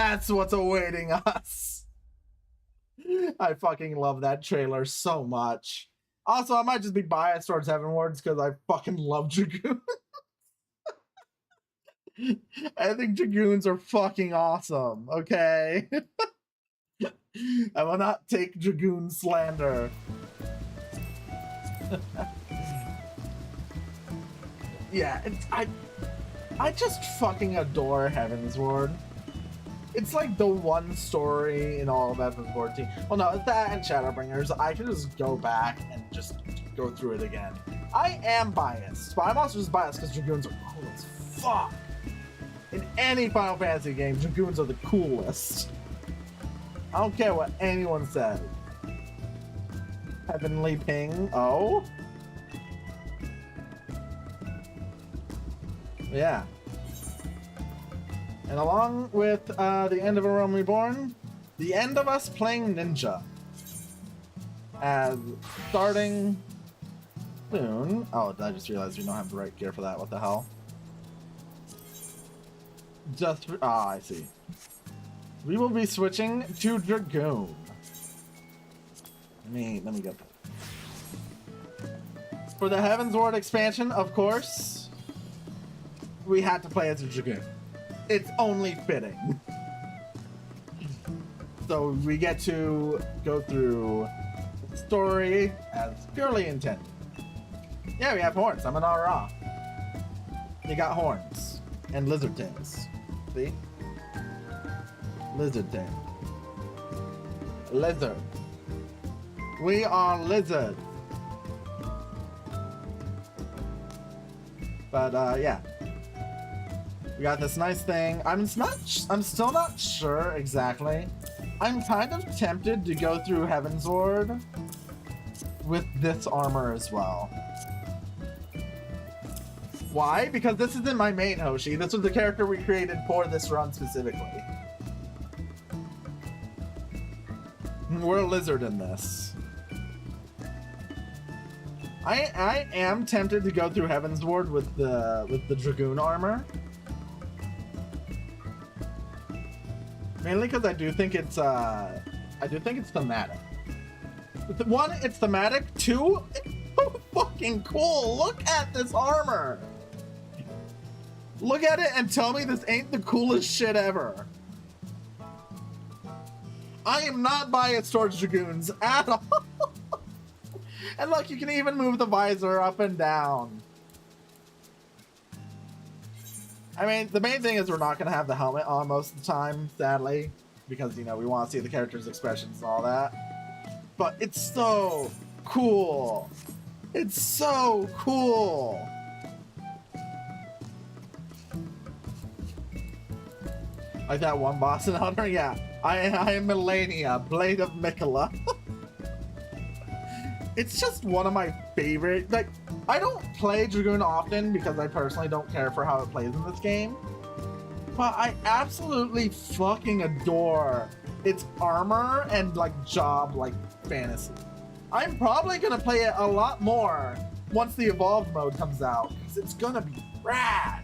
That's what's awaiting us. I fucking love that trailer so much. Also, I might just be biased towards Heavenwards because I fucking love Dragoons. I think Dragoons are fucking awesome, okay? I will not take Dragoon slander. Yeah, I just fucking adore Heavensward. It's like the one story in all of FF14. Well, no, it's that and Shadowbringers. I can just go back and just go through it again. I am biased, but I'm also just biased because Dragoons are cool as fuck. In any Final Fantasy game, Dragoons are the coolest. I don't care what anyone says. Heavenly Ping. Oh? Yeah. And along with the end of A Realm Reborn, the end of us playing Ninja. As starting soon. Oh, I just realized we don't have the right gear for that. What the hell? I see. We will be switching to Dragoon. Let me get that. For the Heavensward expansion, of course, we had to play as a Dragoon. It's only fitting. So we get to go through the story as purely intended. Yeah, we have horns. I'm an Ara. You got horns and lizard tails. See? Lizard tail. Lizard. We are lizard. But yeah. We got this nice thing. I'm still not sure exactly. I'm kind of tempted to go through Heavensward with this armor as well. Why? Because this isn't my main Hoshi. This was the character we created for this run specifically. We're a lizard in this. I am tempted to go through Heavensward with the Dragoon armor. Mainly because I do think it's thematic. One, it's thematic. Two, it's so fucking cool. Look at this armor. Look at it and tell me this ain't the coolest shit ever. I am not biased towards Dragoons at all. And look, you can even move the visor up and down. I mean, the main thing is we're not going to have the helmet on most of the time, sadly, because, you know, we want to see the character's expressions and all that. But it's so cool. It's so cool. Like that one boss in Hunter? Yeah. I am Melania, Blade of Mikola. It's just one of my favorite, like, I don't play Dragoon often because I personally don't care for how it plays in this game. But I absolutely fucking adore its armor and, like, job, like, fantasy. I'm probably gonna play it a lot more once the Evolved mode comes out, because it's gonna be rad.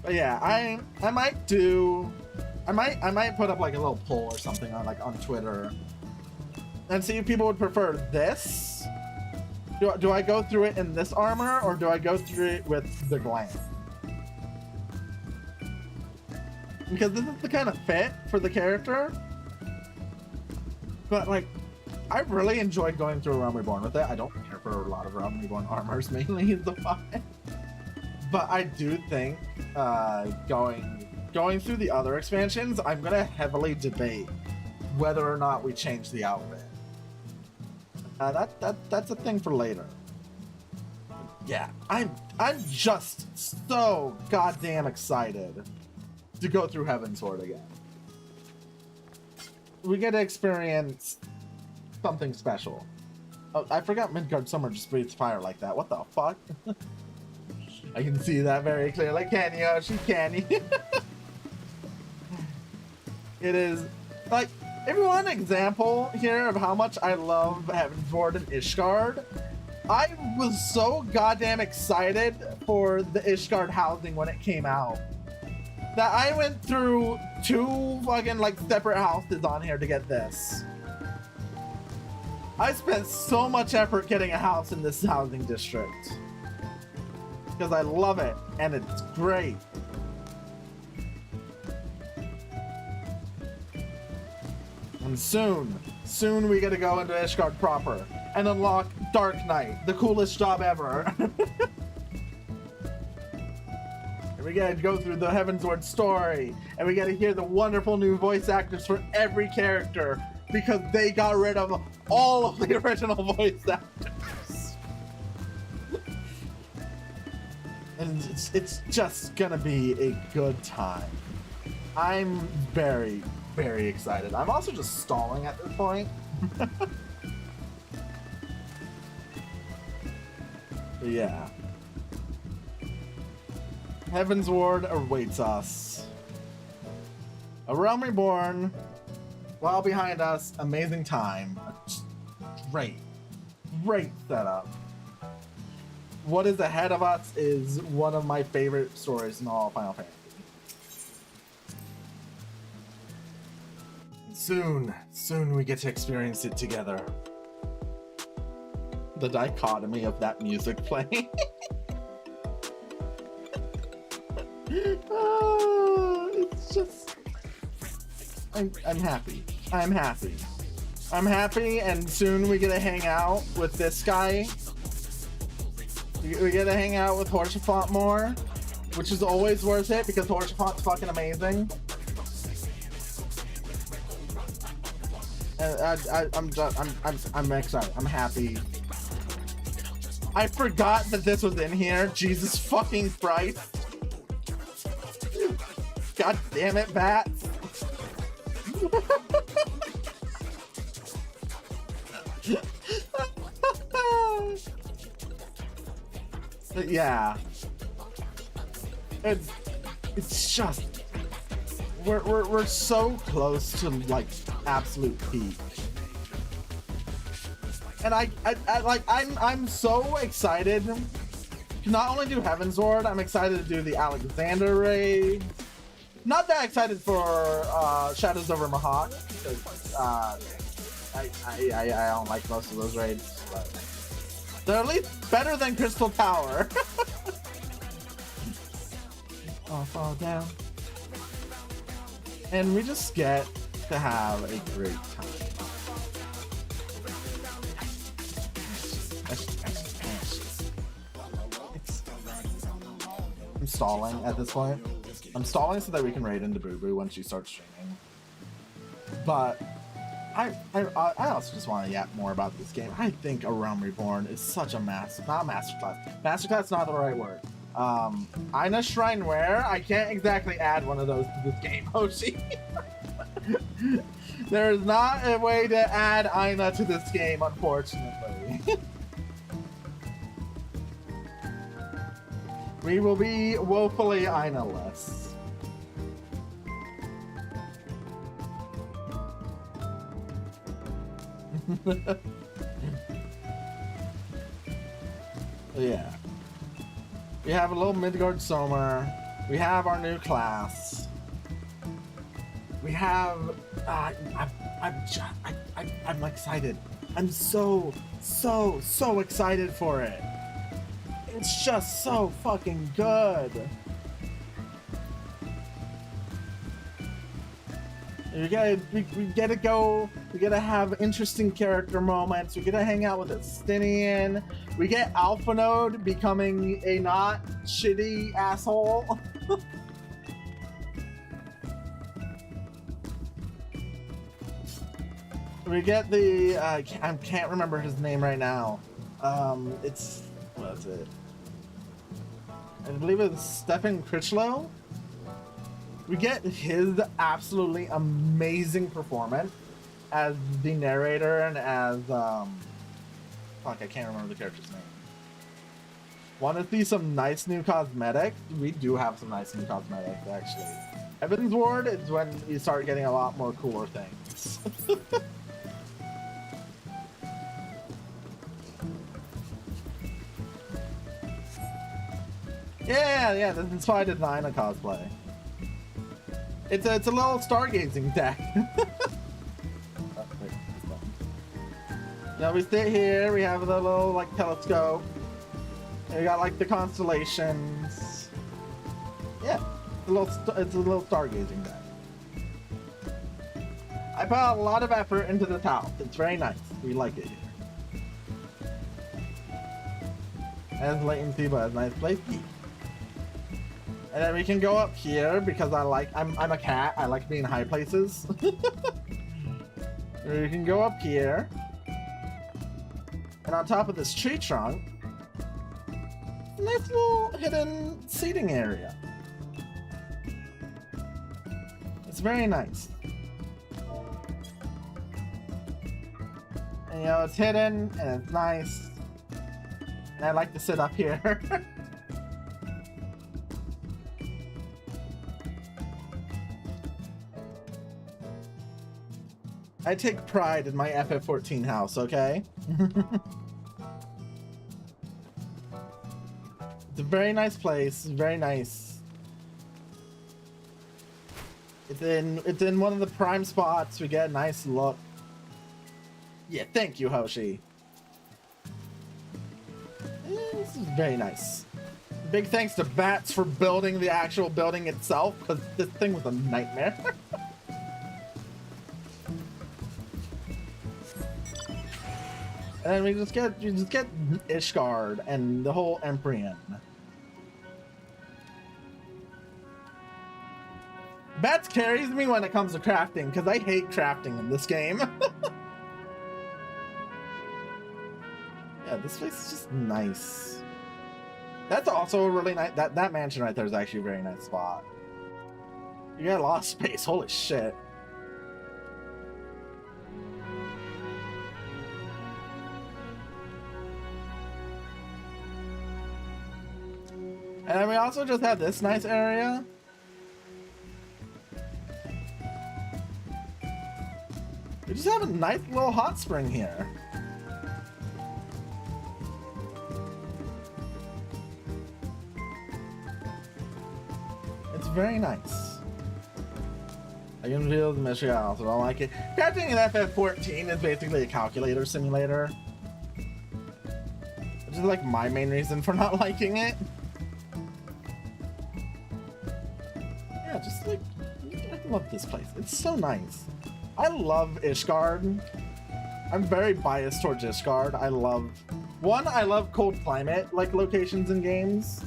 But yeah, I might put up like a little poll or something on on Twitter and see if people would prefer this. Do I go through it in this armor or do I go through it with the glam? Because this is the kind of fit for the character. But like, I really enjoyed going through Realm Reborn with it. I don't care for a lot of Realm Reborn armors, mainly is the fine. But I do think going through the other expansions, I'm gonna heavily debate whether or not we change the outfit. That's a thing for later. Yeah, I'm just so goddamn excited to go through Heavensward again. We get to experience something special. Oh, I forgot Midgard Summer just breathes fire like that. What the fuck? I can see that very clearly. Can you, Yoshi? Can you? It is, like, if you want an example here of how much I love Heavensward and Ishgard, I was so goddamn excited for the Ishgard housing when it came out. that I went through 2 fucking like separate houses on here to get this. I spent so much effort getting a house in this housing district because I love it and it's great. And soon we get to go into Ishgard proper and unlock Dark Knight, the coolest job ever. And we gotta go through the Heavensward story, and we gotta hear the wonderful new voice actors for every character because they got rid of all of the original voice actors. And it's just gonna be a good time. I'm very, very excited. I'm also just stalling at this point. Yeah. Heavensward awaits us. A Realm Reborn, while behind us, amazing time. Great setup. What is ahead of us is one of my favorite stories in all Final Fantasy. Soon we get to experience it together. The dichotomy of that music playing. It's just... I'm happy. I'm happy, and soon we get to hang out with this guy. We get to hang out with Haurchefant more, which is always worth it because Haurchefant's fucking amazing. I'm excited. I'm happy. I forgot that this was in here. Jesus fucking Christ. God damn it, bats. Yeah. It's just we're so close to like absolute peak. And I'm so excited to not only do Heavensward, I'm excited to do the Alexander raid. Not that excited for Shadows over Mahak, because I don't like most of those raids, but they're at least better than Crystal Tower. I'll fall down. And we just get to have a great time. I'm stalling at this point. I'm stalling so that we can raid into Boo Boo when she starts streaming. But I also just want to yap more about this game. I think A Realm Reborn is such a not masterclass. Masterclass is not the right word. Aina Shrineware, I can't exactly add one of those to this game, Hoshi. There is not a way to add Aina to this game, unfortunately. We will be woefully Aina-less. Yeah. We have a little Midgard Sommer. We have our new class. We have... I'm excited. I'm so excited for it. It's just so fucking good. We gotta go. We gotta have interesting character moments. We gotta hang out with Estinian. We get Alphanode becoming a not shitty asshole. We get the I can't remember his name right now. It's what is it? I believe it's Stefan Critchlow. We get his absolutely amazing performance as the narrator and as fuck, I can't remember the character's name. Want to see some nice new cosmetics? We do have some nice new cosmetics, actually. Heavensward is when you start getting a lot more cooler things. Yeah, that's why I did Aina cosplay. It's a little stargazing deck. Now we sit here, we have the little like telescope. And we got like the constellations. Yeah, it's a little stargazing deck. I put a lot of effort into this house. It's very nice. We like it here. Has latency, but it's a nice place to be. And then we can go up here because I'm a cat. I like being in high places. We can go up here. And on top of this tree trunk, a nice little hidden seating area. It's very nice. And, you know, it's hidden and it's nice. And I like to sit up here. I take pride in my FF14 house, okay? It's a very nice place, very nice. It's in one of the prime spots. We get a nice look. Yeah, thank you, Hoshi. This is very nice. Big thanks to Bats for building the actual building itself, because this thing was a nightmare. And then you just get Ishgard and the whole Empyrean. Bats carries me when it comes to crafting, because I hate crafting in this game. Yeah, this place is just nice. That's also a really nice, that mansion right there is actually a very nice spot. You got a lot of space, holy shit. And then we also just have this nice area. We just have a nice little hot spring here. It's very nice. I can feel the mystery. I also don't like it. Crafting in FF14 is basically a calculator simulator. Which is like my main reason for not liking it. Yeah, just like, I love this place. It's so nice. I love Ishgard. I'm very biased towards Ishgard. I love cold climate, like locations in games.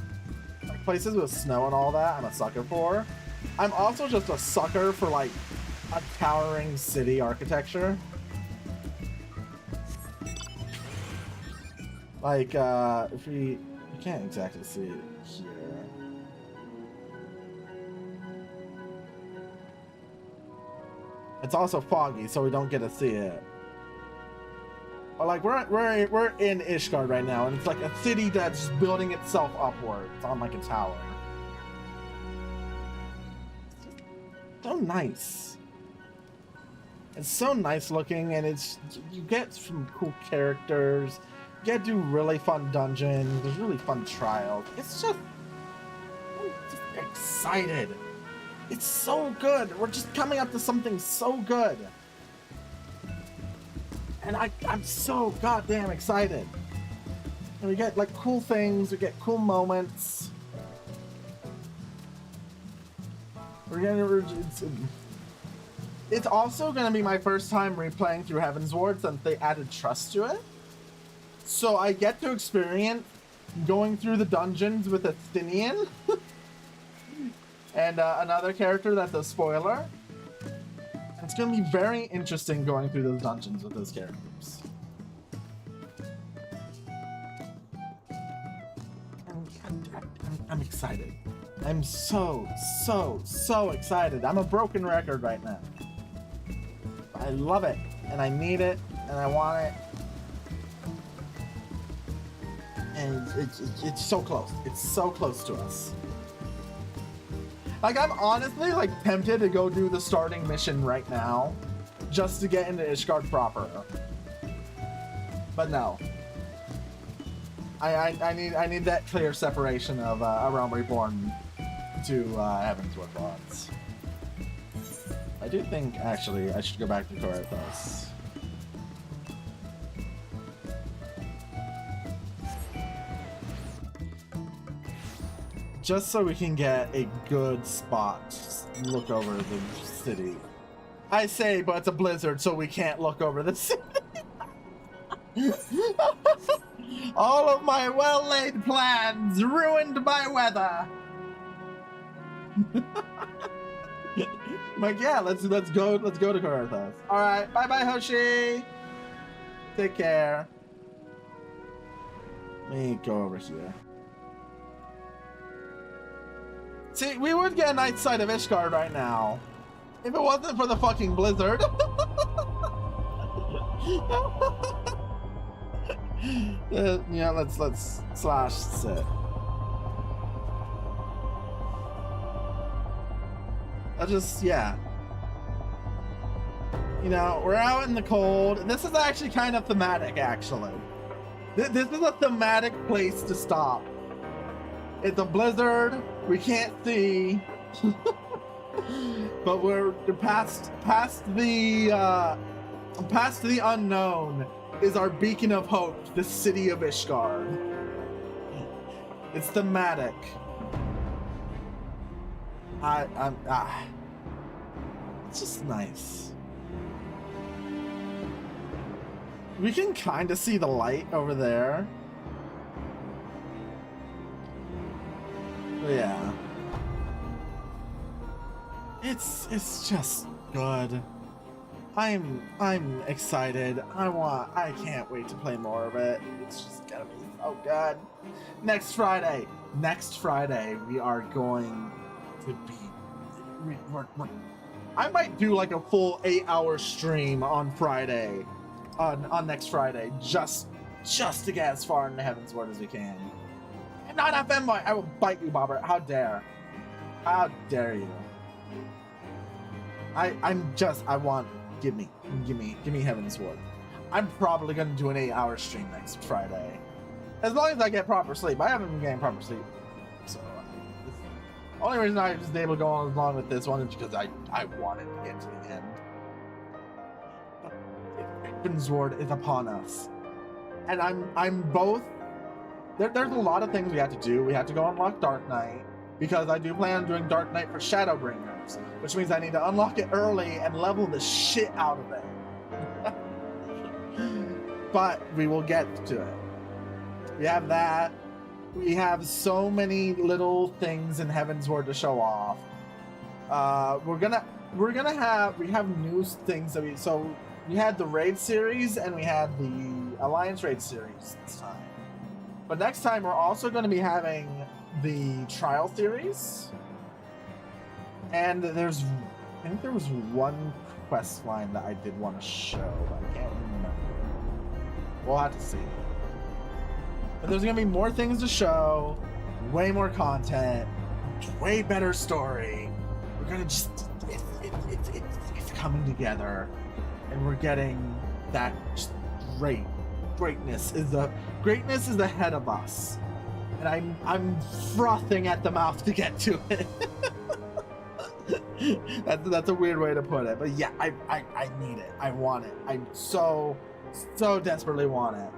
Like places with snow and all that, I'm a sucker for. I'm also just a sucker for like a towering city architecture. Like, if you can't exactly see it here. It's also foggy, so we don't get to see it. But like we're in Ishgard right now, and it's like a city that's building itself upwards on like a tower. So nice. It's so nice looking, and you get some cool characters. You get to do really fun dungeons. There's really fun trials. I'm just excited. It's so good. We're just coming up to something so good. And I'm so goddamn excited. And we get like cool things, we get cool moments. It's also gonna be my first time replaying through Heavensward since they added trust to it. So I get to experience going through the dungeons with Athenian. And another character that's a spoiler. It's going to be very interesting going through those dungeons with those characters. I'm excited. I'm so excited. I'm a broken record right now. I love it, and I need it, and I want it. And it's so close. It's so close to us. Like, I'm honestly, like, tempted to go do the starting mission right now, just to get into Ishgard proper. But no. I need that clear separation of A Realm Reborn to Heavensward Bonds. I do think, actually, I should go back to Coerthas. Just so we can get a good spot to look over the city. I say, but it's a blizzard, so we can't look over the city. All of my well-laid plans ruined by weather. Like, yeah, let's go to Coerthas. All right, bye Hoshi. Take care. Let me go over here. See, we would get a night sight of Ishgard right now if it wasn't for the fucking blizzard. Yeah, let's slash sit. Yeah. You know, we're out in the cold. This is actually kind of thematic, actually. This is a thematic place to stop. It's a blizzard. We can't see. But we're past the unknown is our beacon of hope, the city of Ishgard. It's thematic. It's just nice. We can kind of see the light over there. But yeah. It's just good. I'm excited. I can't wait to play more of it. It's just gonna be so good. Next Friday we are going to be I might do like a full 8-hour stream on Friday, on next Friday, just to get as far into Heavensward as we can. And not a femboy, I will bite you, Bobber. How dare you? Give me Heavensward. I'm probably gonna do an 8-hour stream next Friday, as long as I get proper sleep. I haven't been getting proper sleep, so the only reason I was able to go on as long with this one is because I wanted to get to the end. But Heavensward is upon us, and I'm both. There's a lot of things we have to do. We have to go unlock Dark Knight, because I do plan on doing Dark Knight for Shadowbringers, which means I need to unlock it early and level the shit out of it. But we will get to it. We have that. We have so many little things in Heavensward to show off. We have new things that we had the raid series and we had the Alliance raid series this time. But next time we're also going to be having the trial series. And I think there was one quest line that I did want to show, but I can't remember. We'll have to see. But there's going to be more things to show, way more content, way better story. We're going to just, it's coming together, and we're getting that just greatness is ahead of us. And I'm frothing at the mouth to get to it. That's a weird way to put it, but yeah, I need it. I want it. I so desperately want it.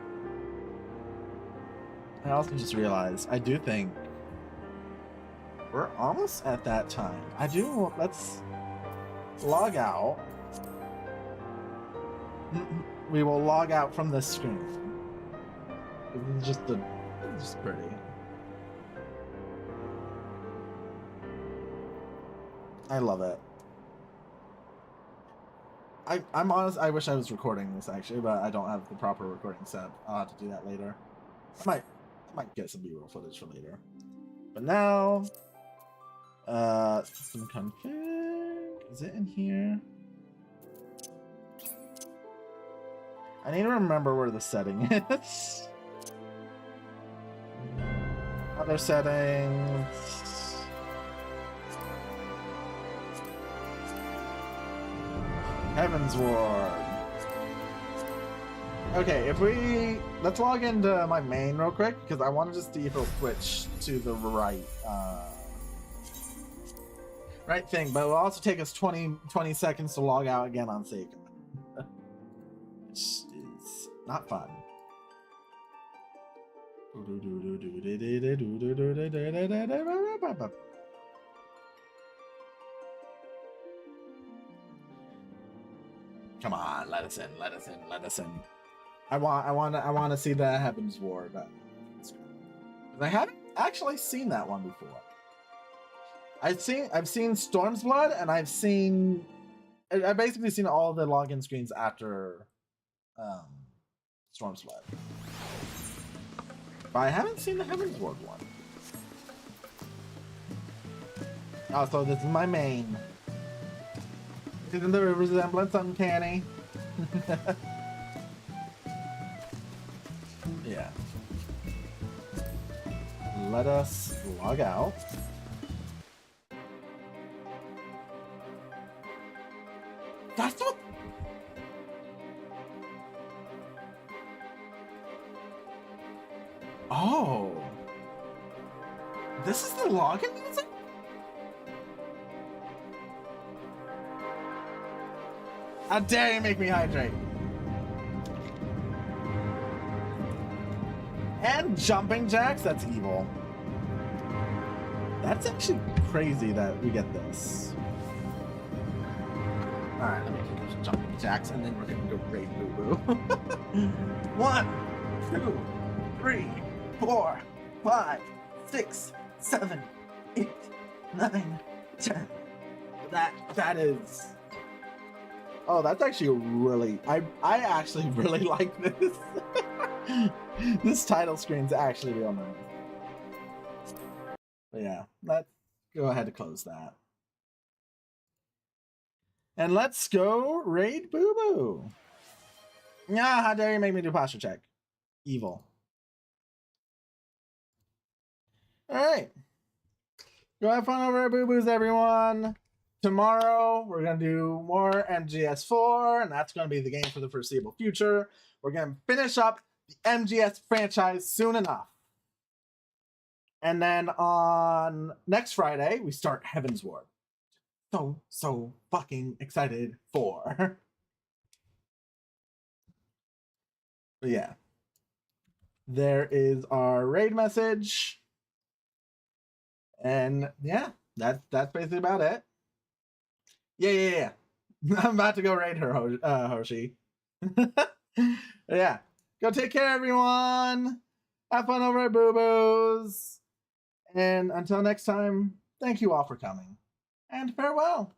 I also just realized I do think we're almost at that time. Let's log out. We will log out from this screen. It's just pretty. I love it. I'm honest, I wish I was recording this actually, but I don't have the proper recording set. I'll have to do that later. I might get some B-roll footage for later. But now, system config, is it in here? I need to remember where the setting is. Other settings. Heavensward. Okay, let's log into my main real quick, because I want to just see if it'll switch to the right. Right thing, but it will also take us 20 seconds to log out again on Seika. Which is not fun. Come on, let us in, let us in, let us in. I want to see the Heavensward. I haven't actually seen that one before. I've seen Storm's Blood, and I've basically seen all the login screens after Storm's Blood. But I haven't seen the Heavensward one. Oh, so this is my main. Isn't the resemblance uncanny? Yeah. Let us log out. That's what... Oh. This is the login music? How dare you make me hydrate? And jumping jacks? That's evil. That's actually crazy that we get this. Alright, let me do those jumping jacks and then we're gonna go raid Boo Boo. 1, 2, 3, 4, 5, 6, 7, 8, 9, 10. That is... Oh, that's actually really... I actually really like this. This title screen's actually real nice. But yeah, let's go ahead and close that. And let's go raid Boo Boo. Yeah, how dare you make me do posture check. Evil. Alright. Go have fun over at Boo Boo's, everyone. Tomorrow, we're going to do more MGS4, and that's going to be the game for the foreseeable future. We're going to finish up the MGS franchise soon enough. And then on next Friday, we start Heavensward. So fucking excited for. But yeah. There is our raid message. And yeah, that's basically about it. Yeah. I'm about to go raid her, Hoshi. Yeah. Go take care, everyone. Have fun over at Boo Boo's. And until next time, thank you all for coming. And farewell.